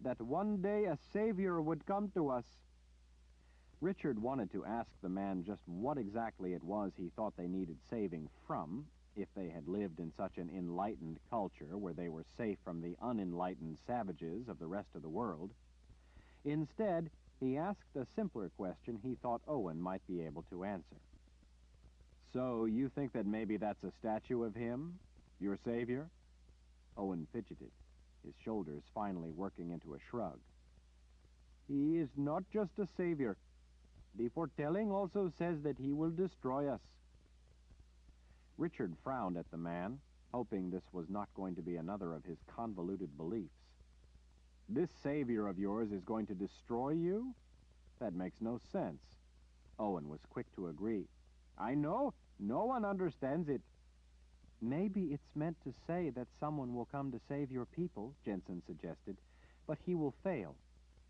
[SPEAKER 1] that one day a savior would come to us." Richard wanted to ask the man just what exactly it was he thought they needed saving from, if they had lived in such an enlightened culture where they were safe from the unenlightened savages of the rest of the world. Instead, he asked a simpler question he thought Owen might be able to answer. "So you think that maybe that's a statue of him, your savior?" Owen fidgeted, his shoulders finally working into a shrug. "He is not just a savior. The foretelling also says that he will destroy us." Richard frowned at the man, hoping this was not going to be another of his convoluted beliefs. "This savior of yours is going to destroy you? That makes no sense." Owen was quick to agree. "I know. No one understands it." "Maybe it's meant to say that someone will come to save your people," Jensen suggested, "but he will fail,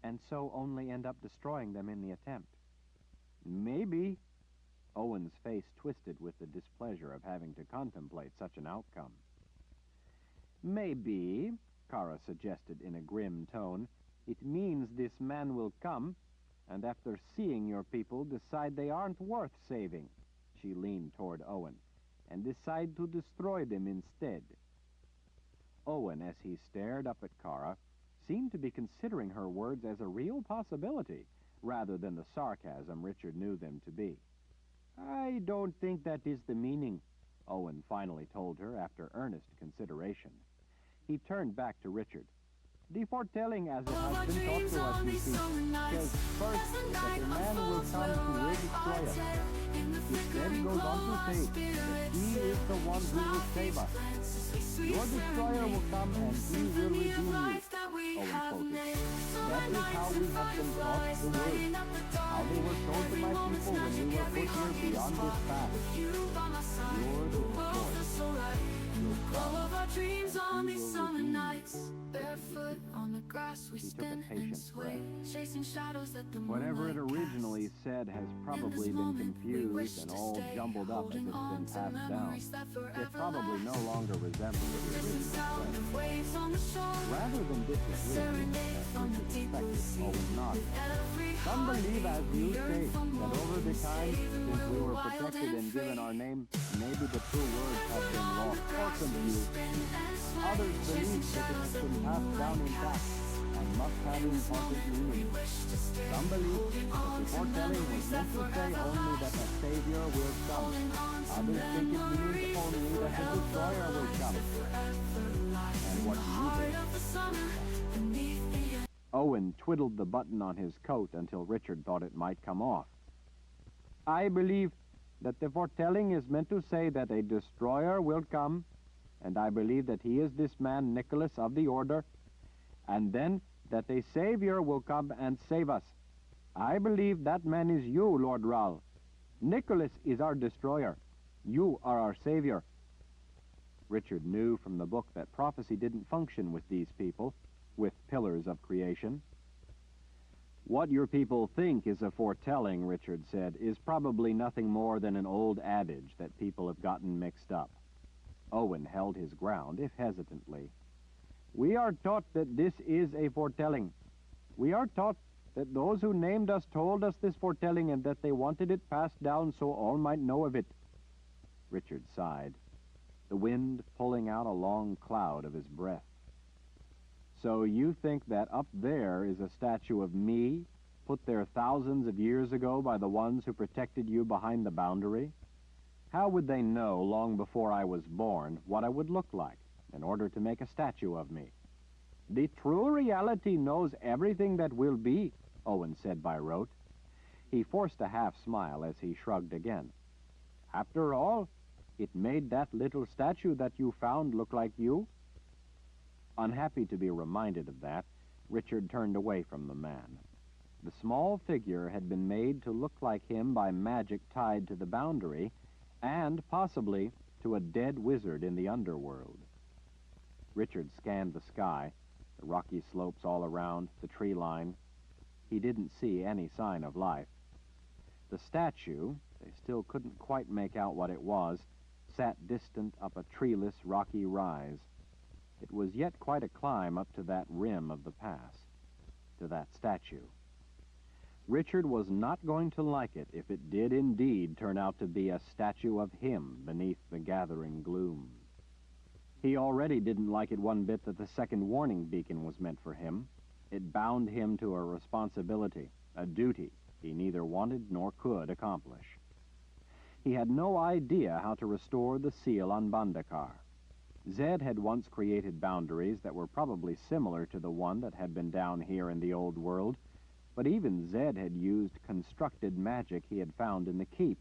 [SPEAKER 1] and so only end up destroying them in the attempt." "Maybe." Owen's face twisted with the displeasure of having to contemplate such an outcome. "Maybe," Kara suggested in a grim tone, "it means this man will come, and after seeing your people decide they aren't worth saving." She leaned toward Owen, "and decide to destroy them instead." Owen, as he stared up at Kara, seemed to be considering her words as a real possibility, rather than the sarcasm Richard knew them to be. "I don't think that is the meaning," Owen finally told her after earnest consideration. He turned back to Richard. "The foretelling as it has been taught to us, you see, says first that a man will come who will destroy us. It then goes on to say that he is the one who will save us. Your destroyer will come and he will redeem you," Owen quoted. "That is how we have been taught the word, how they were told to my people when we were put here beyond this path. Your destroyer will come,
[SPEAKER 3] all of our dreams on
[SPEAKER 1] he
[SPEAKER 3] these
[SPEAKER 1] will
[SPEAKER 3] summer
[SPEAKER 1] redeem you."
[SPEAKER 3] nights, barefoot on the grass we
[SPEAKER 1] He took a
[SPEAKER 3] spin and
[SPEAKER 1] patient
[SPEAKER 3] sway,
[SPEAKER 1] breath.
[SPEAKER 3] chasing shadows that the
[SPEAKER 1] Whatever it
[SPEAKER 3] moonlight
[SPEAKER 1] originally
[SPEAKER 3] casts.
[SPEAKER 1] said has
[SPEAKER 3] In
[SPEAKER 1] probably
[SPEAKER 3] this
[SPEAKER 1] been
[SPEAKER 3] moment, we wish
[SPEAKER 1] confused and
[SPEAKER 3] to
[SPEAKER 1] all
[SPEAKER 3] stay,
[SPEAKER 1] jumbled up as
[SPEAKER 3] holding
[SPEAKER 1] it's
[SPEAKER 3] on
[SPEAKER 1] been
[SPEAKER 3] to
[SPEAKER 1] passed down.
[SPEAKER 3] memories that
[SPEAKER 1] It
[SPEAKER 3] forever
[SPEAKER 1] probably no
[SPEAKER 3] last.
[SPEAKER 1] longer resembles the
[SPEAKER 3] Listen
[SPEAKER 1] original
[SPEAKER 3] sound
[SPEAKER 1] thread.
[SPEAKER 3] of waves on the shore,
[SPEAKER 1] Rather than disagreeing,
[SPEAKER 3] serenade
[SPEAKER 1] as
[SPEAKER 3] from the
[SPEAKER 1] Richard
[SPEAKER 3] deep blue
[SPEAKER 1] expected,
[SPEAKER 3] sea.
[SPEAKER 1] Owen nodded.
[SPEAKER 3] Every
[SPEAKER 1] "Some believe, as you
[SPEAKER 3] heartbeat,
[SPEAKER 1] say,
[SPEAKER 3] yearn for
[SPEAKER 1] that
[SPEAKER 3] more,
[SPEAKER 1] over the time,
[SPEAKER 3] saving
[SPEAKER 1] since we were
[SPEAKER 3] wild
[SPEAKER 1] protected and given
[SPEAKER 3] free.
[SPEAKER 1] our name, maybe the true words have been lost or confused.
[SPEAKER 3] Spin and sway,
[SPEAKER 1] Others believe
[SPEAKER 3] chasing
[SPEAKER 1] that it has
[SPEAKER 3] shadows
[SPEAKER 1] been
[SPEAKER 3] that the
[SPEAKER 1] passed down
[SPEAKER 3] moonlight
[SPEAKER 1] intact
[SPEAKER 3] casts.
[SPEAKER 1] and must have important meaning. Some believe that the foretelling was meant to say only that a savior will come. Others think it means only that the destroyer will come. And what do you think?" Owen twiddled the button on his coat until Richard thought it might come off. "I believe that the foretelling is meant to say that a destroyer will come, and I believe that he is this man Nicholas of the Order, and then that a savior will come and save us. I believe that man is you, Lord Ral. Nicholas is our destroyer. You are our savior." Richard knew from the book that prophecy didn't function with these people, with pillars of creation. What your people think is a foretelling, Richard said, is probably nothing more than an old adage that people have gotten mixed up. Owen held his ground, if hesitantly. We are taught that this is a foretelling. We are taught that those who named us told us this foretelling and that they wanted it passed down so all might know of it. Richard sighed, the wind pulling out a long cloud of his breath. So you think that up there is a statue of me, put there thousands of years ago by the ones who protected you behind the boundary? How would they know long before I was born what I would look like in order to make a statue of me? The true reality knows everything that will be, Owen said by rote. He forced a half-smile as he shrugged again. After all, it made that little statue that you found look like you. Unhappy to be reminded of that, Richard turned away from the man. The small figure had been made to look like him by magic tied to the boundary, and possibly to a dead wizard in the underworld. Richard scanned the sky, the rocky slopes all around, the tree line. He didn't see any sign of life. The statue, they still couldn't quite make out what it was, sat distant up a treeless, rocky rise. It was yet quite a climb up to that rim of the pass, to that statue. Richard was not going to like it if it did indeed turn out to be a statue of him beneath the gathering gloom. He already didn't like it one bit that the second warning beacon was meant for him. It bound him to a responsibility, a duty he neither wanted nor could accomplish. He had no idea how to restore the seal on Bandakar. Zed had once created boundaries that were probably similar to the one that had been down here in the old world, but even Zed had used constructed magic he had found in the keep.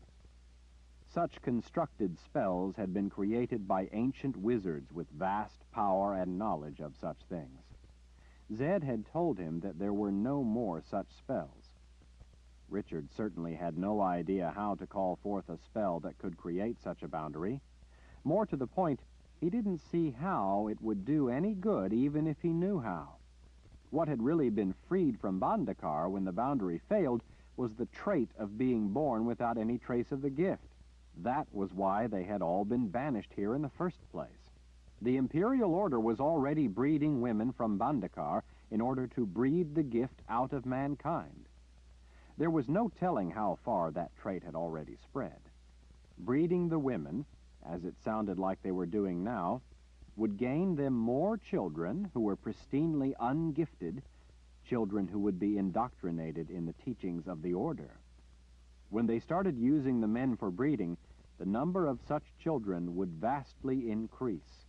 [SPEAKER 1] Such constructed spells had been created by ancient wizards with vast power and knowledge of such things. Zed had told him that there were no more such spells. Richard certainly had no idea how to call forth a spell that could create such a boundary. More to the point, he didn't see how it would do any good even if he knew how. What had really been freed from Bandakar when the boundary failed was the trait of being born without any trace of the gift. That was why they had all been banished here in the first place. The Imperial Order was already breeding women from Bandakar in order to breed the gift out of mankind. There was no telling how far that trait had already spread. Breeding the women, as it sounded like they were doing now, would gain them more children who were pristinely ungifted, children who would be indoctrinated in the teachings of the Order. When they started using the men for breeding, the number of such children would vastly increase.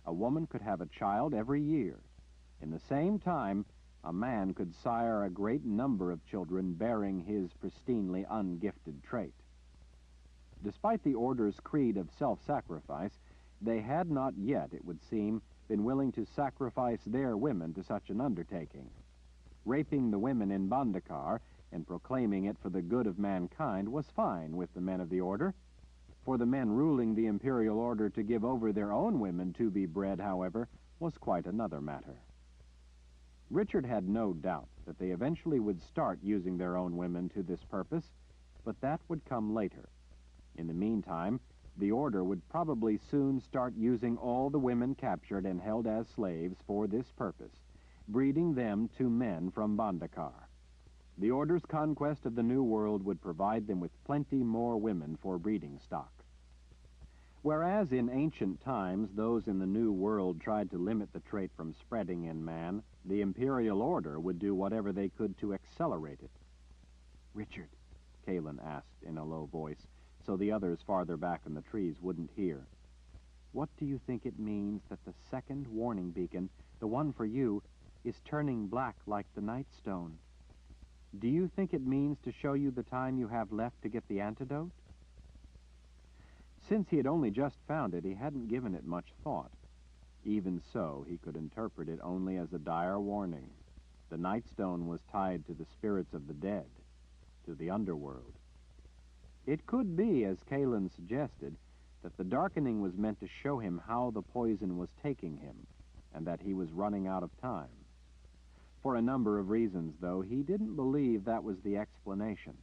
[SPEAKER 1] A woman could have a child every year. In the same time, a man could sire a great number of children bearing his pristinely ungifted trait. Despite the Order's creed of self-sacrifice, they had not yet, it would seem, been willing to sacrifice their women to such an undertaking. Raping the women in Bandakar and proclaiming it for the good of mankind was fine with the men of the Order. For the men ruling the Imperial Order to give over their own women to be bred, however, was quite another matter. Richard had no doubt that they eventually would start using their own women to this purpose, but that would come later. In the meantime, the Order would probably soon start using all the women captured and held as slaves for this purpose, breeding them to men from Bandakar. The Order's conquest of the New World would provide them with plenty more women for breeding stock. Whereas in ancient times those in the New World tried to limit the trait from spreading in man, the Imperial Order would do whatever they could to accelerate it. "Richard," Kalen asked in a low voice, so the others farther back in the trees wouldn't hear, "what do you think it means that the second warning beacon, the one for you, is turning black like the Nightstone? Do you think it means to show you the time you have left to get the antidote?" Since he had only just found it, he hadn't given it much thought. Even so, he could interpret it only as a dire warning. The Nightstone was tied to the spirits of the dead, to the underworld. It could be, as Kalen suggested, that the darkening was meant to show him how the poison was taking him, and that he was running out of time. For a number of reasons, though, he didn't believe that was the explanation.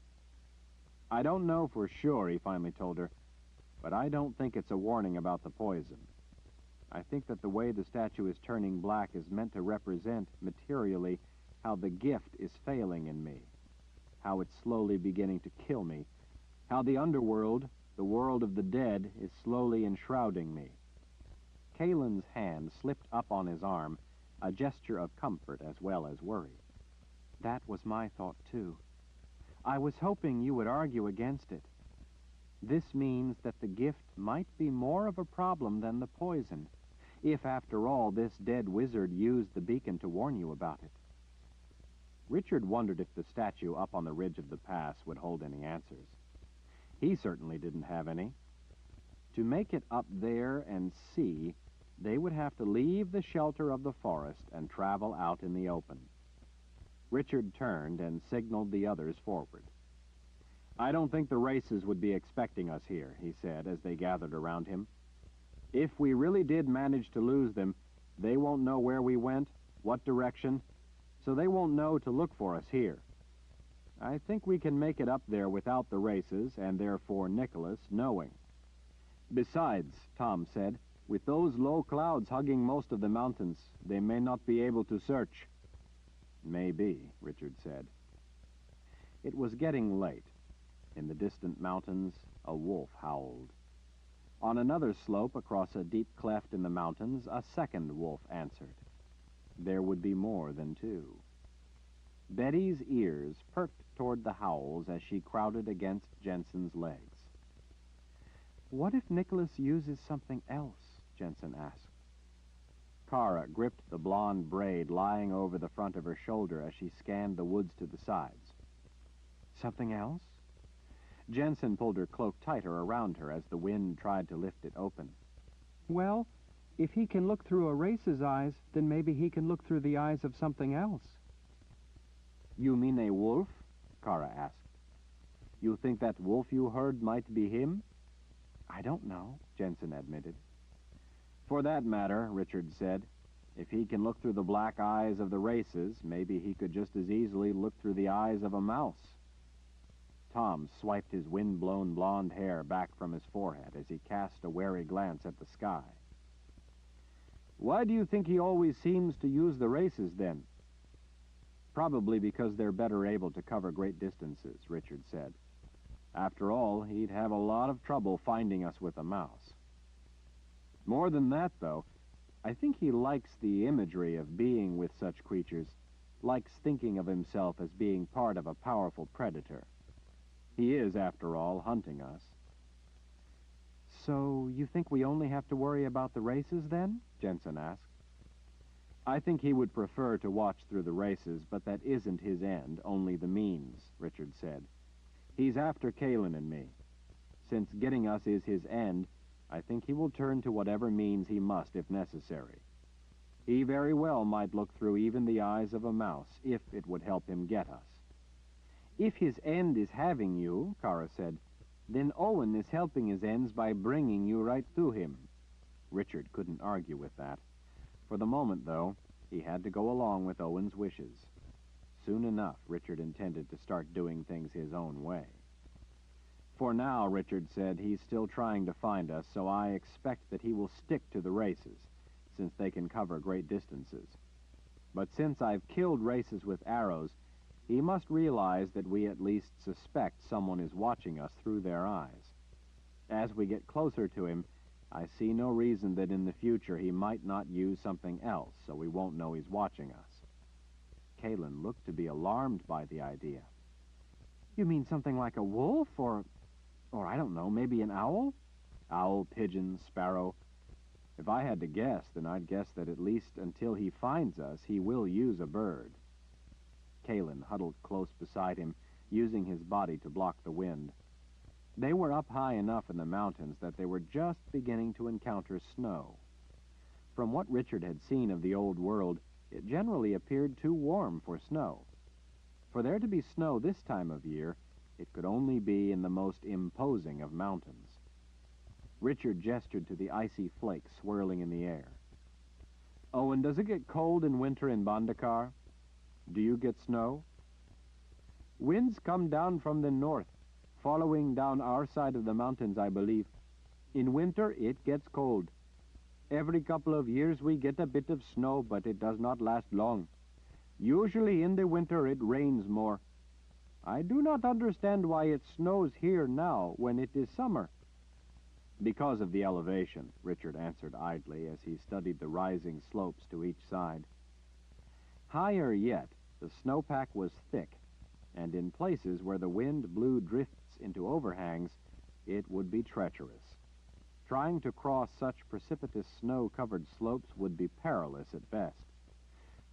[SPEAKER 1] "I don't know for sure," he finally told her, "but I don't think it's a warning about the poison. I think that the way the statue is turning black is meant to represent, materially, how the gift is failing in me, how it's slowly beginning to kill me, how the underworld, the world of the dead, is slowly enshrouding me." Kalen's hand slipped up on his arm, a gesture of comfort as well as worry. "That was my thought, too. I was hoping you would argue against it. This means that the gift might be more of a problem than the poison, if, after all, this dead wizard used the beacon to warn you about it." Richard wondered if the statue up on the ridge of the pass would hold any answers. He certainly didn't have any. To make it up there and see, they would have to leave the shelter of the forest and travel out in the open. Richard turned and signaled the others forward. "I don't think the races would be expecting us here," he said as they gathered around him. "If we really did manage to lose them, they won't know where we went, what direction, so they won't know to look for us here. I think we can make it up there without the races, and therefore Nicholas knowing." "Besides," Tom said, "with those low clouds hugging most of the mountains, they may not be able to search." "Maybe," Richard said. It was getting late. In the distant mountains, a wolf howled. On another slope across a deep cleft in the mountains, a second wolf answered. There would be more than two. Betty's ears perked toward the howls as she crowded against Jensen's legs. "What if Nicholas uses something else?" Jensen asked. Kara gripped the blonde braid lying over the front of her shoulder as she scanned the woods to the sides. "Something else?" Jensen pulled her cloak tighter around her as the wind tried to lift it open.
[SPEAKER 2] Well, if he can look through a race's eyes, then maybe he can look through the eyes of something else.
[SPEAKER 1] "You mean a wolf?" Kara asked. "You think that wolf you heard might be him?"
[SPEAKER 2] "I don't know," Jensen admitted.
[SPEAKER 1] "For that matter," Richard said, "if he can look through the black eyes of the races, maybe he could just as easily look through the eyes of a mouse." Tom swiped his wind-blown blonde hair back from his forehead as he cast a wary glance at the sky. "Why do you think he always seems to use the races, then?" "Probably because they're better able to cover great distances," Richard said. "After all, he'd have a lot of trouble finding us with a mouse. More than that, though, I think he likes the imagery of being with such creatures, likes thinking of himself as being part of a powerful predator. He is, after all, hunting us."
[SPEAKER 2] "So you think we only have to worry about the races, then?" Jensen asked.
[SPEAKER 1] "I think he would prefer to watch through the races, but that isn't his end, only the means," Richard said. "He's after Kalen and me. Since getting us is his end, I think he will turn to whatever means he must if necessary. He very well might look through even the eyes of a mouse, if it would help him get us."
[SPEAKER 2] "If his end is having you," Kara said, "then Owen is helping his ends by bringing you right to him."
[SPEAKER 1] Richard couldn't argue with that. For the moment, though, he had to go along with Owen's wishes. Soon enough, Richard intended to start doing things his own way. "For now," Richard said, "he's still trying to find us, so I expect that he will stick to the races, since they can cover great distances. But since I've killed races with arrows, he must realize that we at least suspect someone is watching us through their eyes. As we get closer to him, I see no reason that in the future he might not use something else, so we won't know he's watching us." Kalen looked to be alarmed by the idea.
[SPEAKER 2] "You mean something like a wolf, or I don't know, maybe an owl?"
[SPEAKER 1] "Owl, pigeon, sparrow. If I had to guess, then I'd guess that at least until he finds us, he will use a bird." Kalen huddled close beside him, using his body to block the wind. They were up high enough in the mountains that they were just beginning to encounter snow. From what Richard had seen of the old world, it generally appeared too warm for snow. For there to be snow this time of year, it could only be in the most imposing of mountains. Richard gestured to the icy flakes swirling in the air. "Owen, does it get cold in winter in Bandakar?" Do you get snow? Winds come down from the north, following down our side of the mountains, I believe. In winter, it gets cold. Every couple of years we get a bit of snow, but it does not last long. Usually in the winter it rains more. I do not understand why it snows here now when it is summer. Because of the elevation, Richard answered idly as he studied the rising slopes to each side. Higher yet, the snowpack was thick, and in places where the wind blew drifts into overhangs, it would be treacherous. Trying to cross such precipitous snow-covered slopes would be perilous at best.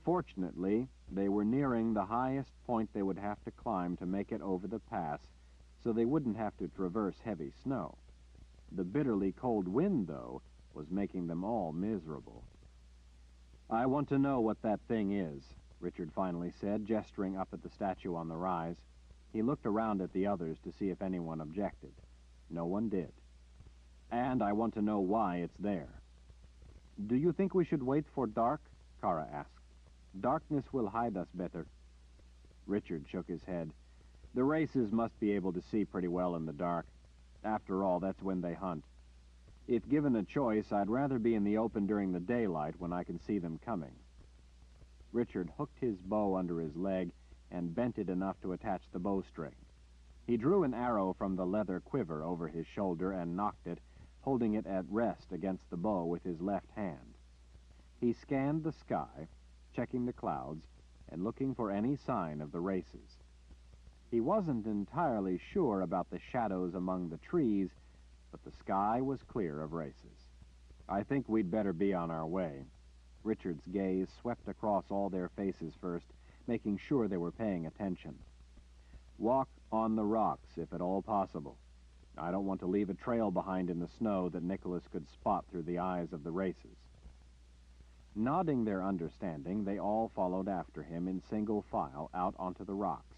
[SPEAKER 1] Fortunately, they were nearing the highest point they would have to climb to make it over the pass, so they wouldn't have to traverse heavy snow. The bitterly cold wind, though, was making them all miserable. I want to know what that thing is, Richard finally said, gesturing up at the statue on the rise. He looked around at the others to see if anyone objected. No one did. And I want to know why it's there. Do you think we should wait for dark? Kara asked. Darkness will hide us better. Richard shook his head. The races must be able to see pretty well in the dark. After all, that's when they hunt. If given a choice, I'd rather be in the open during the daylight when I can see them coming. Richard hooked his bow under his leg and bent it enough to attach the bowstring. He drew an arrow from the leather quiver over his shoulder and nocked it, holding it at rest against the bow with his left hand. He scanned the sky, checking the clouds, and looking for any sign of the races. He wasn't entirely sure about the shadows among the trees, but the sky was clear of races. I think we'd better be on our way. Richard's gaze swept across all their faces first, making sure they were paying attention. Walk on the rocks, if at all possible. I don't want to leave a trail behind in the snow that Nicholas could spot through the eyes of the races. Nodding their understanding, they all followed after him in single file out onto the rocks.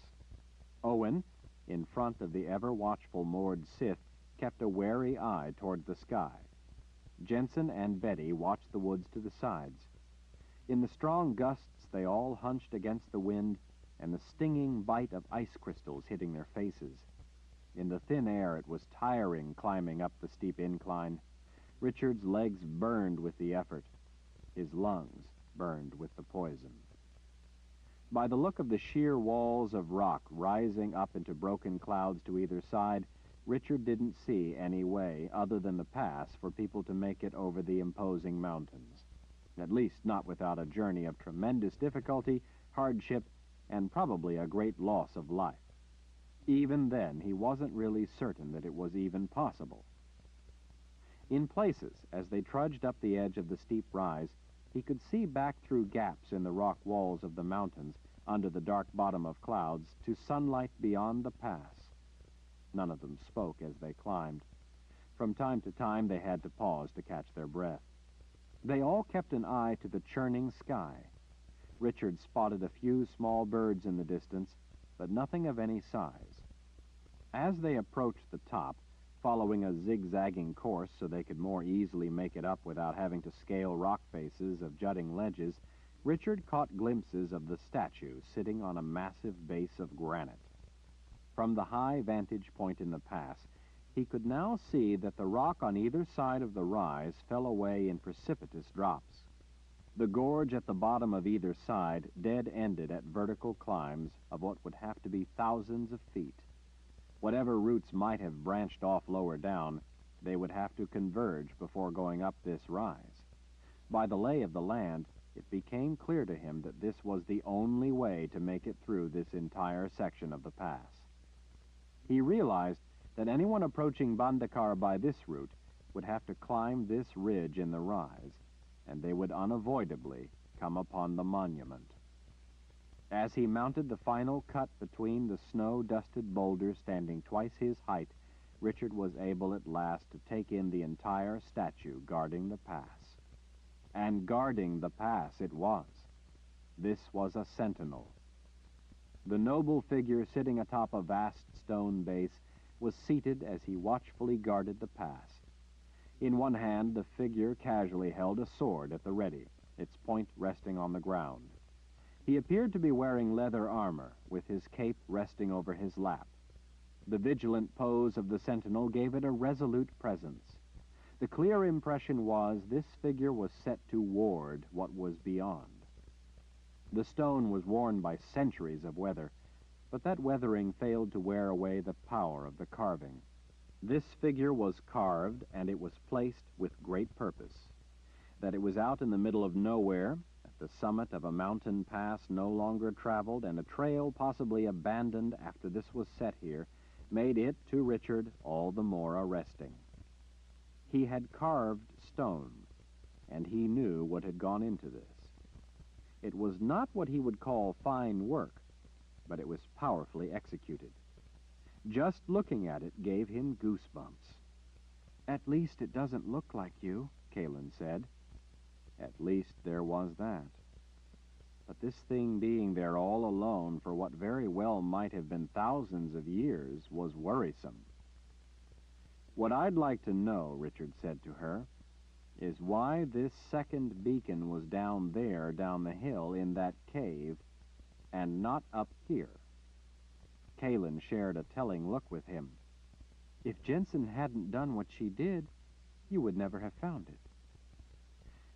[SPEAKER 1] Owen, in front of the ever-watchful Mord Sith, kept a wary eye toward the sky. Jensen and Betty watched the woods to the sides. In the strong gusts, they all hunched against the wind and the stinging bite of ice crystals hitting their faces. In the thin air, it was tiring climbing up the steep incline. Richard's legs burned with the effort. His lungs burned with the poison. By the look of the sheer walls of rock rising up into broken clouds to either side, Richard didn't see any way other than the pass for people to make it over the imposing mountains. At least not without a journey of tremendous difficulty, hardship, and probably a great loss of life. Even then, he wasn't really certain that it was even possible. In places, as they trudged up the edge of the steep rise, he could see back through gaps in the rock walls of the mountains under the dark bottom of clouds to sunlight beyond the pass. None of them spoke as they climbed. From time to time, they had to pause to catch their breath. They all kept an eye to the churning sky. Richard spotted a few small birds in the distance, but nothing of any size. As they approached the top, following a zigzagging course so they could more easily make it up without having to scale rock faces of jutting ledges, Richard caught glimpses of the statue sitting on a massive base of granite. From the high vantage point in the pass, he could now see that the rock on either side of the rise fell away in precipitous drops. The gorge at the bottom of either side dead-ended at vertical climbs of what would have to be thousands of feet. Whatever routes might have branched off lower down, they would have to converge before going up this rise. By the lay of the land, it became clear to him that this was the only way to make it through this entire section of the pass. He realized that anyone approaching Bandakar by this route would have to climb this ridge in the rise, and they would unavoidably come upon the monument. As he mounted the final cut between the snow-dusted boulders standing twice his height, Richard was able at last to take in the entire statue guarding the pass. And guarding the pass it was. This was a sentinel. The noble figure sitting atop a vast stone base was seated as he watchfully guarded the pass. In one hand, the figure casually held a sword at the ready, its point resting on the ground. He appeared to be wearing leather armor, with his cape resting over his lap. The vigilant pose of the sentinel gave it a resolute presence. The clear impression was this figure was set to ward what was beyond. The stone was worn by centuries of weather, but that weathering failed to wear away the power of the carving. This figure was carved, and it was placed with great purpose. That it was out in the middle of nowhere, at the summit of a mountain pass no longer traveled, and a trail possibly abandoned after this was set here, made it, to Richard, all the more arresting. He had carved stone, and he knew what had gone into this. It was not what he would call fine work, but it was powerfully executed. Just looking at it gave him goosebumps. "At least it doesn't look like you," Kalin said. At least there was that. But this thing being there all alone for what very well might have been thousands of years was worrisome. "What I'd like to know," Richard said to her, "is why this second beacon was down there, down the hill, in that cave, and not up here." Kalin shared a telling look with him. "If Jensen hadn't done what she did, you would never have found it."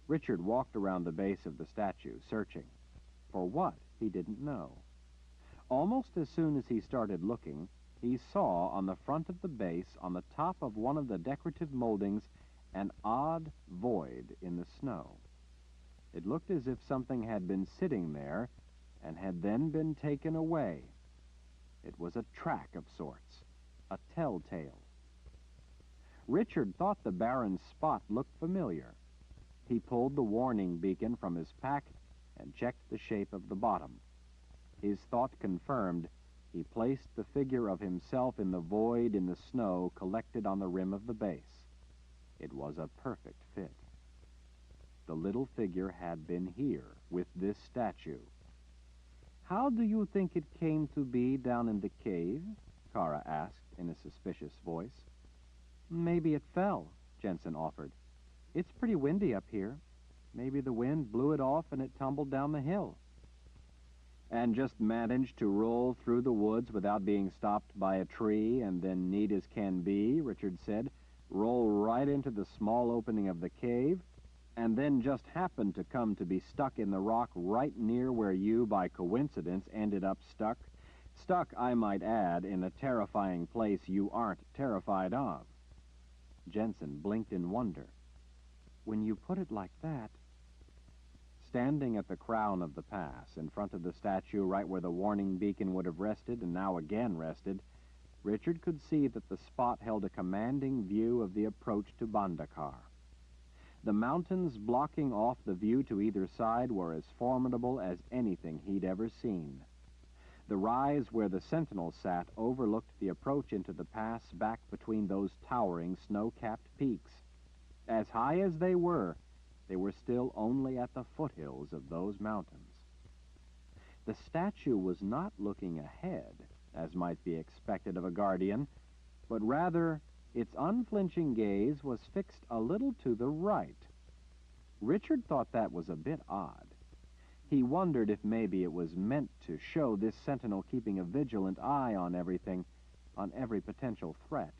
[SPEAKER 1] Richard walked around the base of the statue, searching. For what, he didn't know. Almost as soon as he started looking, he saw on the front of the base, on the top of one of the decorative moldings, an odd void in the snow. It looked as if something had been sitting there and had then been taken away. It was a track of sorts, a telltale. Richard thought the barren spot looked familiar. He pulled the warning beacon from his pack and checked the shape of the bottom. His thought confirmed, he placed the figure of himself in the void in the snow collected on the rim of the base. It was a perfect fit. The little figure had been here with this statue. "How do you think it came to be down in the cave?" Kara asked in a suspicious voice. "Maybe it fell," Jensen offered. "It's pretty windy up here. Maybe the wind blew it off and it tumbled down the hill." "And just managed to roll through the woods without being stopped by a tree, and then, neat as can be," Richard said, "roll right into the small opening of the cave, and then just happened to come to be stuck in the rock right near where you, by coincidence, ended up stuck. Stuck, I might add, in a terrifying place you aren't terrified of." Jensen blinked in wonder. "When you put it like that..." Standing at the crown of the pass, in front of the statue right where the warning beacon would have rested and now again rested, Richard could see that the spot held a commanding view of the approach to Bandakar. The mountains blocking off the view to either side were as formidable as anything he'd ever seen. The rise where the sentinel sat overlooked the approach into the pass back between those towering snow-capped peaks. As high as they were still only at the foothills of those mountains. The statue was not looking ahead, as might be expected of a guardian, but rather its unflinching gaze was fixed a little to the right. Richard thought that was a bit odd. He wondered if maybe it was meant to show this sentinel keeping a vigilant eye on everything, on every potential threat.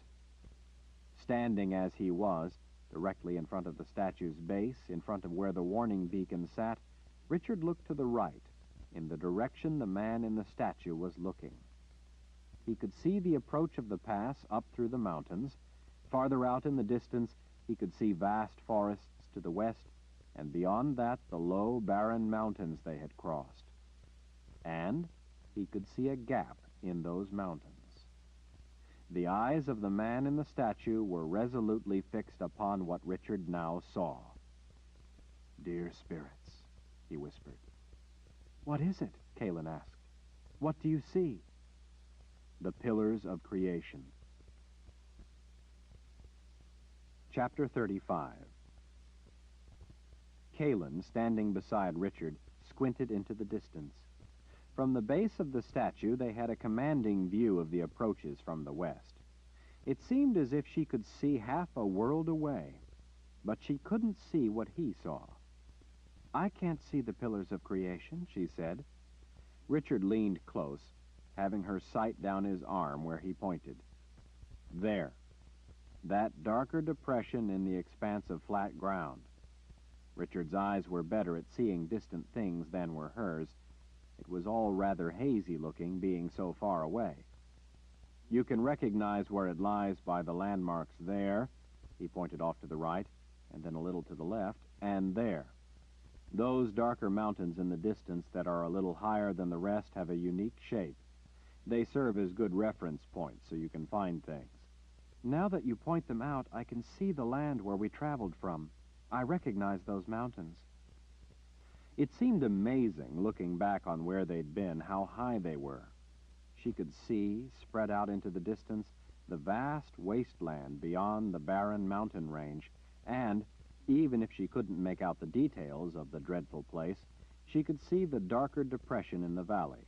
[SPEAKER 1] Standing as he was, directly in front of the statue's base, in front of where the warning beacon sat, Richard looked to the right, in the direction the man in the statue was looking. He could see the approach of the pass up through the mountains. Farther out in the distance, he could see vast forests to the west, and beyond that, the low, barren mountains they had crossed. And he could see a gap in those mountains. The eyes of the man in the statue were resolutely fixed upon what Richard now saw. "Dear spirits," he whispered. "What is it?" Kalin asked. "What do you see?" "The pillars of creation." Chapter 35. Kalin, standing beside Richard, squinted into the distance. From the base of the statue, they had a commanding view of the approaches from the west. It seemed as if she could see half a world away, but she couldn't see what he saw. "I can't see the pillars of creation," she said. Richard leaned close, having her sight down his arm where he pointed. There. That darker depression in the expanse of flat ground. Richard's eyes were better at seeing distant things than were hers. It was all rather hazy looking, being so far away. You can recognize where it lies by the landmarks there, he pointed off to the right, and then a little to the left, and there. Those darker mountains in the distance that are a little higher than the rest have a unique shape. They serve as good reference points so you can find things.
[SPEAKER 2] Now that you point them out, I can see the land where we traveled from. I recognize those mountains.
[SPEAKER 1] It seemed amazing, looking back on where they'd been, how high they were. She could see, spread out into the distance, the vast wasteland beyond the barren mountain range, and, even if she couldn't make out the details of the dreadful place, she could see the darker depression in the valley.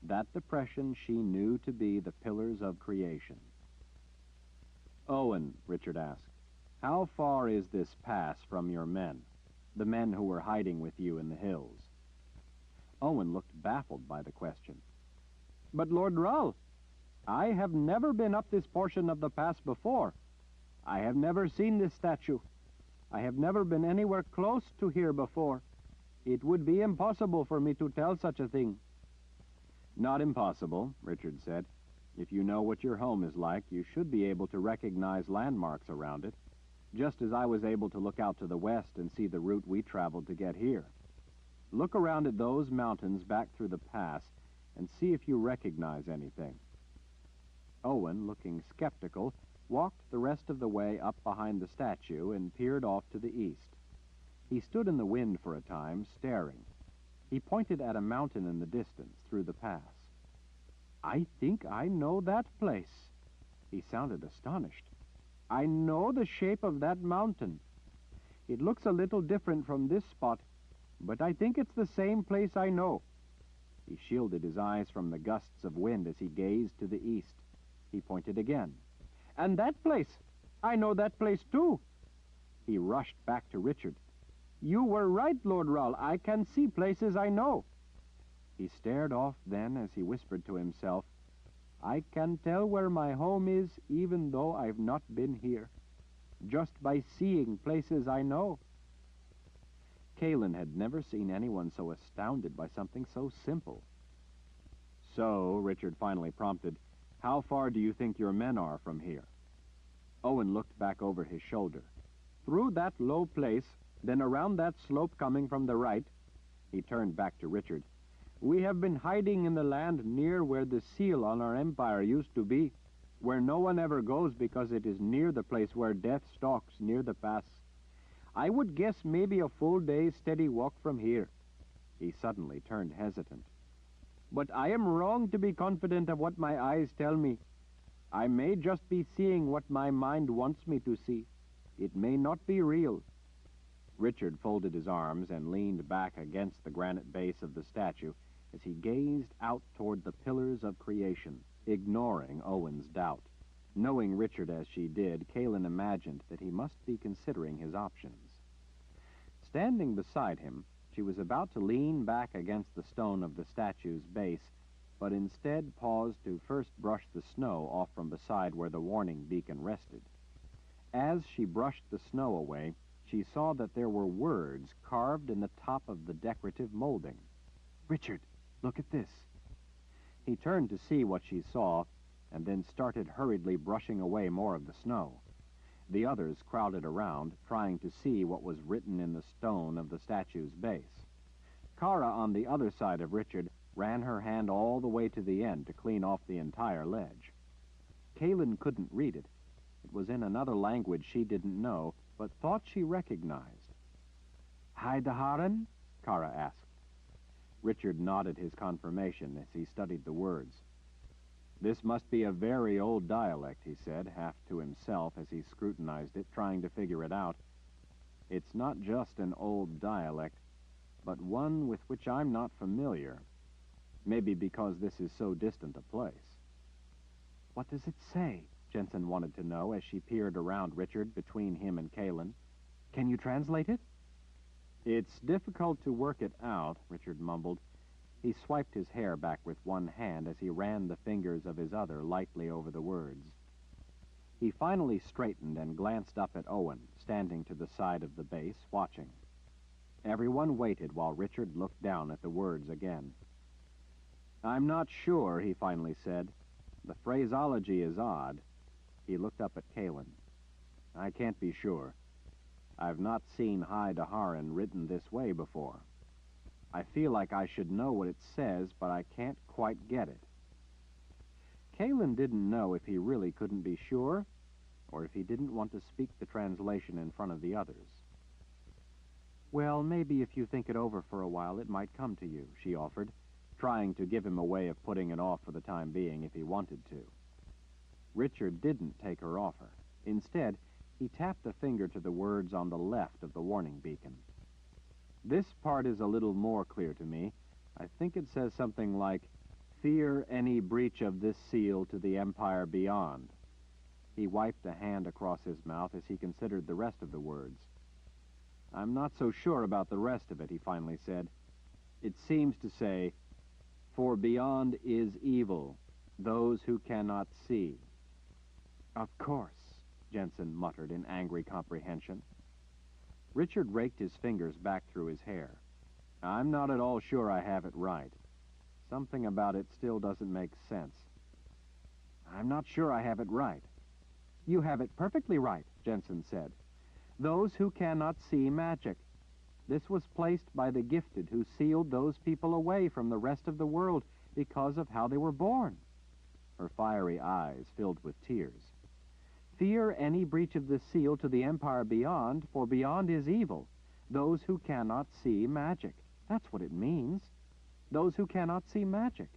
[SPEAKER 1] That depression she knew to be the pillars of creation. Owen, Richard asked, how far is this pass from your men, the men who were hiding with you in the hills? Owen looked baffled by the question. But Lord Rall, I have never been up this portion of the pass before. I have never seen this statue. I have never been anywhere close to here before. It would be impossible for me to tell such a thing. Not impossible, Richard said. If you know what your home is like, you should be able to recognize landmarks around it, just as I was able to look out to the west and see the route we traveled to get here. Look around at those mountains back through the pass and see if you recognize anything. Owen, looking skeptical, walked the rest of the way up behind the statue and peered off to the east. He stood in the wind for a time, staring. He pointed at a mountain in the distance through the pass. I think I know that place. He sounded astonished. I know the shape of that mountain. It looks a little different from this spot, but I think it's the same place I know. He shielded his eyes from the gusts of wind as he gazed to the east. He pointed again. And that place! I know that place too! He rushed back to Richard. You were right, Lord Rall. I can see places I know. He stared off then as he whispered to himself, I can tell where my home is even though I've not been here, just by seeing places I know. Kalin had never seen anyone so astounded by something so simple. So, Richard finally prompted, how far do you think your men are from here? Owen looked back over his shoulder. Through that low place, then around that slope coming from the right. He turned back to Richard. We have been hiding in the land near where the seal on our empire used to be, where no one ever goes because it is near the place where death stalks near the pass. I would guess maybe a full day's steady walk from here. He suddenly turned hesitant. But I am wrong to be confident of what my eyes tell me. I may just be seeing what my mind wants me to see. It may not be real. Richard folded his arms and leaned back against the granite base of the statue as he gazed out toward the pillars of creation, ignoring Owen's doubt. Knowing Richard as she did, Kalin imagined that he must be considering his options. Standing beside him, she was about to lean back against the stone of the statue's base, but instead paused to first brush the snow off from beside where the warning beacon rested. As she brushed the snow away, she saw that there were words carved in the top of the decorative molding. Richard, look at this. He turned to see what she saw, and then started hurriedly brushing away more of the snow. The others crowded around, trying to see what was written in the stone of the statue's base. Kara, on the other side of Richard, ran her hand all the way to the end to clean off the entire ledge. Kalin couldn't read it. It was in another language she didn't know, but thought she recognized. Haidaharan? Kara asked. Richard nodded his confirmation as he studied the words. This must be a very old dialect, he said, half to himself as he scrutinized it, trying to figure it out. It's not just an old dialect, but one with which I'm not familiar. Maybe because this is so distant a place. What does it say? Jensen wanted to know as she peered around Richard between him and Kalin. Can you translate it? It's difficult to work it out, Richard mumbled. He swiped his hair back with one hand as he ran the fingers of his other lightly over the words. He finally straightened and glanced up at Owen, standing to the side of the base, watching. Everyone waited while Richard looked down at the words again. "I'm not sure," he finally said. "The phraseology is odd." He looked up at Kalen. "I can't be sure. I've not seen Hi Daharan written this way before. I feel like I should know what it says, but I can't quite get it." Kalen didn't know if he really couldn't be sure, or if he didn't want to speak the translation in front of the others. "Well, maybe if you think it over for a while, it might come to you," she offered, trying to give him a way of putting it off for the time being if he wanted to. Richard didn't take her offer. Instead, he tapped a finger to the words on the left of the warning beacon. "This part is a little more clear to me. I think it says something like, 'Fear any breach of this seal to the empire beyond.'" He wiped a hand across his mouth as he considered the rest of the words. "I'm not so sure about the rest of it," he finally said. "It seems to say, 'For beyond is evil, those who cannot see.'" "Of course," Jensen muttered in angry comprehension. Richard raked his fingers back through his hair. "I'm not at all sure I have it right. Something about it still doesn't make sense." "I'm not sure I have it right." "You have it perfectly right," Jensen said. "Those who cannot see magic. This was placed by the gifted who sealed those people away from the rest of the world because of how they were born." Her fiery eyes filled with tears. "Fear any breach of the seal to the empire beyond, for beyond is evil, those who cannot see magic." That's what it means. Those who cannot see magic.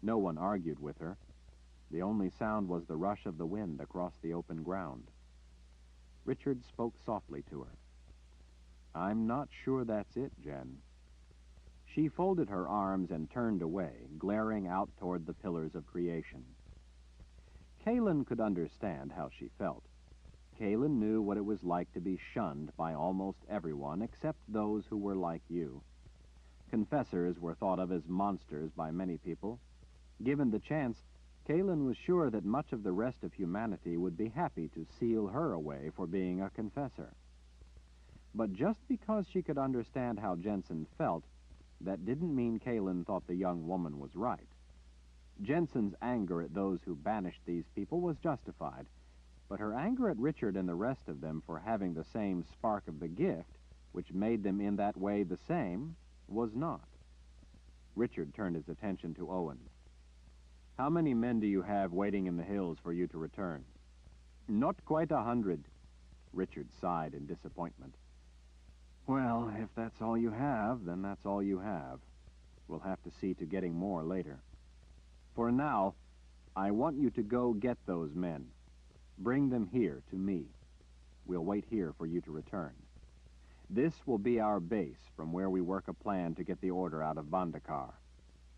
[SPEAKER 1] No one argued with her. The only sound was the rush of the wind across the open ground. Richard spoke softly to her. "I'm not sure that's it, Jen." She folded her arms and turned away, glaring out toward the pillars of creation. Kalen could understand how she felt. Kalen knew what it was like to be shunned by almost everyone except those who were like you. Confessors were thought of as monsters by many people. Given the chance, Kalen was sure that much of the rest of humanity would be happy to seal her away for being a confessor. But just because she could understand how Jensen felt, that didn't mean Kalen thought the young woman was right. Jensen's anger at those who banished these people was justified, but her anger at Richard and the rest of them for having the same spark of the gift, which made them in that way the same, was not. Richard turned his attention to Owen. "How many men do you have waiting in the hills for you to return?" "Not quite 100. Richard sighed in disappointment. "Well, if that's all you have, then that's all you have. We'll have to see to getting more later. For now, I want you to go get those men. Bring them here to me. We'll wait here for you to return. This will be our base from where we work a plan to get the order out of Bandakar.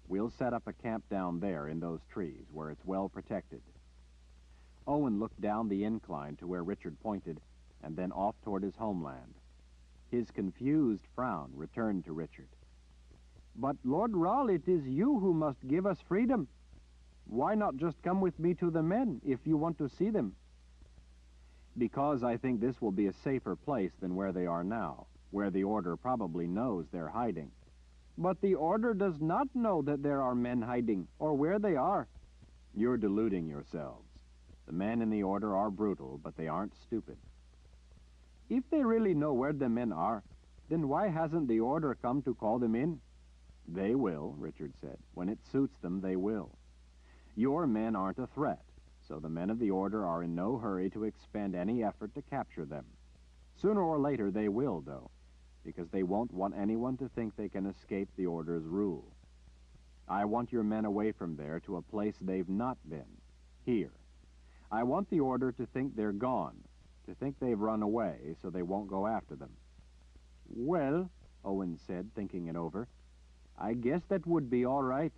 [SPEAKER 1] We'll set up a camp down there in those trees where it's well protected." Owen looked down the incline to where Richard pointed and then off toward his homeland. His confused frown returned to Richard. "But Lord Rahl, it is you who must give us freedom. Why not just come with me to the men if you want to see them?" "Because I think this will be a safer place than where they are now, where the Order probably knows they're hiding." "But the Order does not know that there are men hiding, or where they are." "You're deluding yourselves. The men in the Order are brutal, but they aren't stupid." "If they really know where the men are, then why hasn't the Order come to call them in?" "They will," Richard said. "When it suits them, they will. Your men aren't a threat, so the men of the Order are in no hurry to expend any effort to capture them. Sooner or later they will, though, because they won't want anyone to think they can escape the Order's rule. I want your men away from there to a place they've not been, here. I want the Order to think they're gone, to think they've run away so they won't go after them." "Well," Owen said, thinking it over, "I guess that would be all right."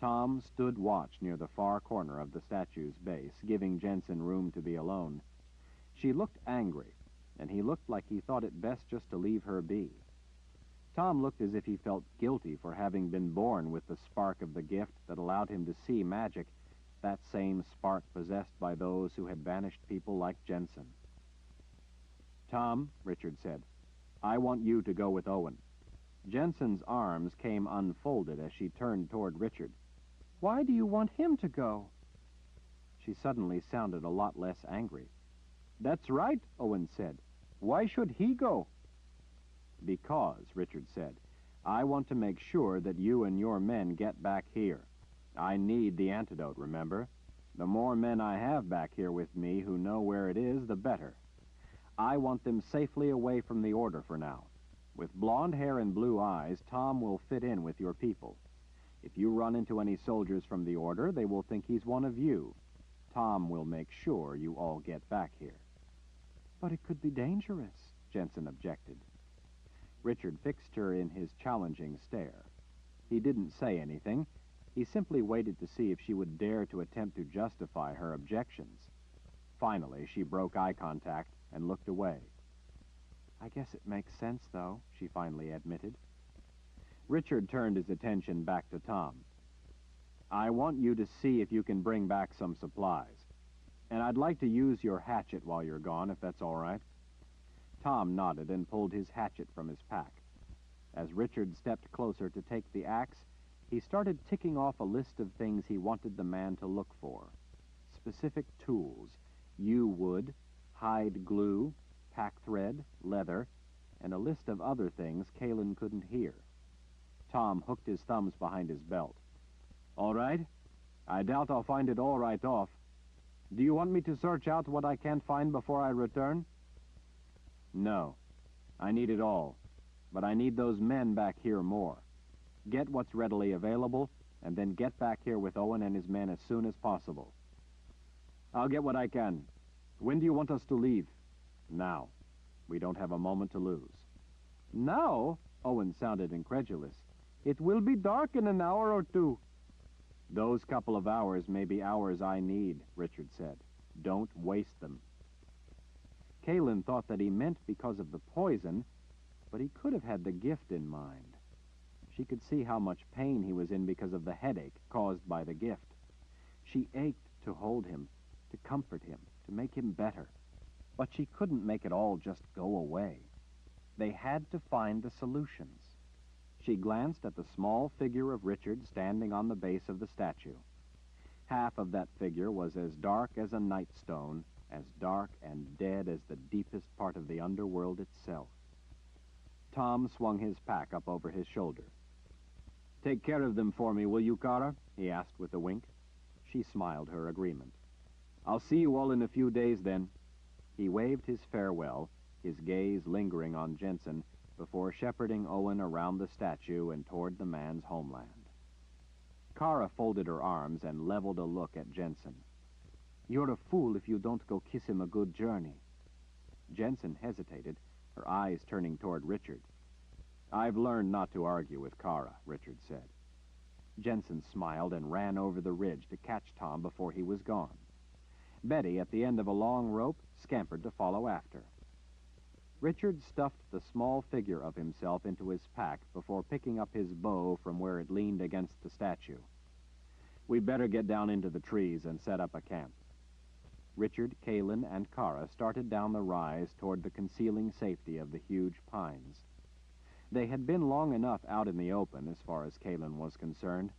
[SPEAKER 1] Tom stood watch near the far corner of the statue's base, giving Jensen room to be alone. She looked angry, and he looked like he thought it best just to leave her be. Tom looked as if he felt guilty for having been born with the spark of the gift that allowed him to see magic, that same spark possessed by those who had banished people like Jensen. "Tom," Richard said, "I want you to go with Owen." Jensen's arms came unfolded as she turned toward Richard.
[SPEAKER 2] Why do you want him to go?
[SPEAKER 1] She suddenly sounded a lot less angry. "That's right," Owen said. "Why should he go?" "Because," Richard said, "I want to make sure that you and your men get back here. I need the antidote, remember? The more men I have back here with me who know where it is, the better. I want them safely away from the Order for now. With blonde hair and blue eyes, Tom will fit in with your people. If you run into any soldiers from the Order, they will think he's one of you. Tom will make sure you all get back here."
[SPEAKER 2] But it could be dangerous,
[SPEAKER 1] Jensen objected. Richard fixed her in his challenging stare. He didn't say anything. He simply waited to see if she would dare to attempt to justify her objections. Finally, she broke eye contact and looked away.
[SPEAKER 2] "I guess it makes sense, though," she finally admitted.
[SPEAKER 1] Richard turned his attention back to Tom. "I want you to see if you can bring back some supplies. And I'd like to use your hatchet while you're gone, if that's all right." Tom nodded and pulled his hatchet from his pack. As Richard stepped closer to take the axe, he started ticking off a list of things he wanted the man to look for. Specific tools: yew wood, hide glue, pack thread, leather, and a list of other things Kalin couldn't hear. Tom hooked his thumbs behind his belt. "All right? I doubt I'll find it all right off. Do you want me to search out what I can't find before I return?" "No. I need it all. But I need those men back here more. Get what's readily available, and then get back here with Owen and his men as soon as possible." "I'll get what I can. When do you want us to leave?" "Now. We don't have a moment to lose."
[SPEAKER 2] "Now?" Owen sounded incredulous. "It will be dark in an hour or two."
[SPEAKER 1] "Those couple of hours may be hours I need," Richard said. "Don't waste them." Kalin thought that he meant because of the poison, but he could have had the gift in mind. She could see how much pain he was in because of the headache caused by the gift. She ached to hold him, to comfort him, to make him better. But she couldn't make it all just go away. They had to find the solutions. She glanced at the small figure of Richard standing on the base of the statue. Half of that figure was as dark as a night stone, as dark and dead as the deepest part of the underworld itself. Tom swung his pack up over his shoulder. "Take care of them for me, will you, Kara?" he asked with a wink. She smiled her agreement. "I'll see you all in a few days, then." He waved his farewell, his gaze lingering on Jensen, before shepherding Owen around the statue and toward the man's homeland. Kara folded her arms and leveled a look at Jensen. "You're a fool if you don't go kiss him a good journey." Jensen hesitated, her eyes turning toward Richard. "I've learned not to argue with Kara," Richard said. Jensen smiled and ran over the ridge to catch Tom before he was gone. Betty, at the end of a long rope, scampered to follow after. Richard stuffed the small figure of himself into his pack before picking up his bow from where it leaned against the statue. "We'd better get down into the trees and set up a camp." Richard, Kalin, and Kara started down the rise toward the concealing safety of the huge pines. They had been long enough out in the open, as far as Kalin was concerned.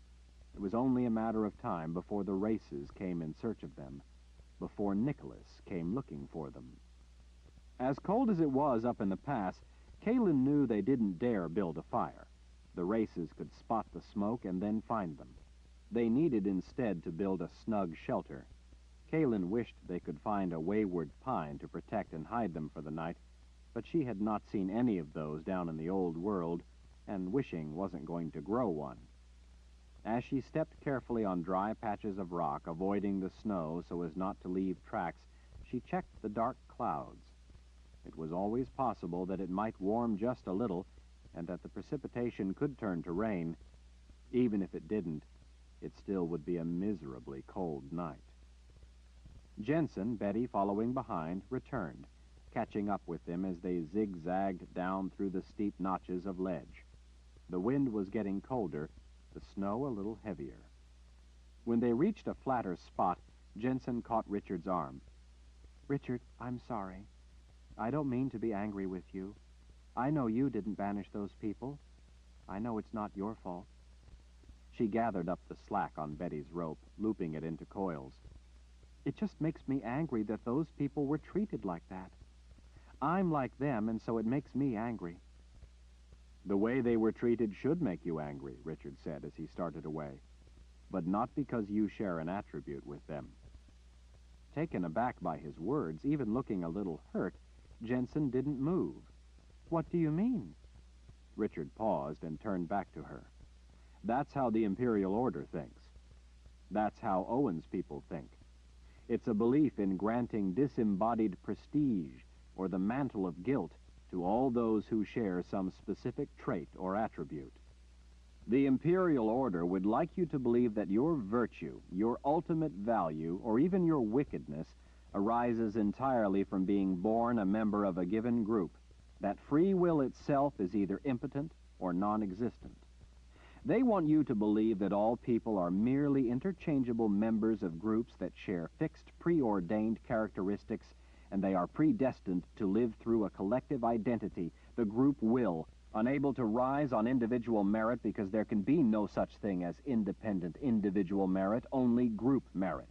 [SPEAKER 1] It was only a matter of time before the races came in search of them, before Nicholas came looking for them. As cold as it was up in the pass, Kalin knew they didn't dare build a fire. The races could spot the smoke and then find them. They needed instead to build a snug shelter. Kalin wished they could find a wayward pine to protect and hide them for the night, but she had not seen any of those down in the old world, and wishing wasn't going to grow one. As she stepped carefully on dry patches of rock, avoiding the snow so as not to leave tracks, she checked the dark clouds. It was always possible that it might warm just a little, and that the precipitation could turn to rain. Even if it didn't, it still would be a miserably cold night. Jensen, Betty following behind, returned. catching up with them as they zigzagged down through the steep notches of ledge. The wind was getting colder, the snow a little heavier. When they reached a flatter spot, Jensen caught Richard's arm. "Richard, I'm sorry. I don't mean to be angry with you. I know you didn't banish those people. I know it's not your fault." She gathered up the slack on Betty's rope, looping it into coils. "It just makes me angry that those people were treated like that. I'm like them, and so it makes me angry." "The way they were treated should make you angry," Richard said as he started away, "but not because you share an attribute with them." Taken aback by his words, even looking a little hurt, Jensen didn't move. "What do you mean?" Richard paused and turned back to her. "That's how the Imperial Order thinks. That's how Owen's people think. It's a belief in granting disembodied prestige or the mantle of guilt to all those who share some specific trait or attribute. The Imperial Order would like you to believe that your virtue, your ultimate value, or even your wickedness arises entirely from being born a member of a given group, that free will itself is either impotent or non-existent. They want you to believe that all people are merely interchangeable members of groups that share fixed, preordained characteristics, and they are predestined to live through a collective identity, the group will, unable to rise on individual merit because there can be no such thing as independent individual merit, only group merit.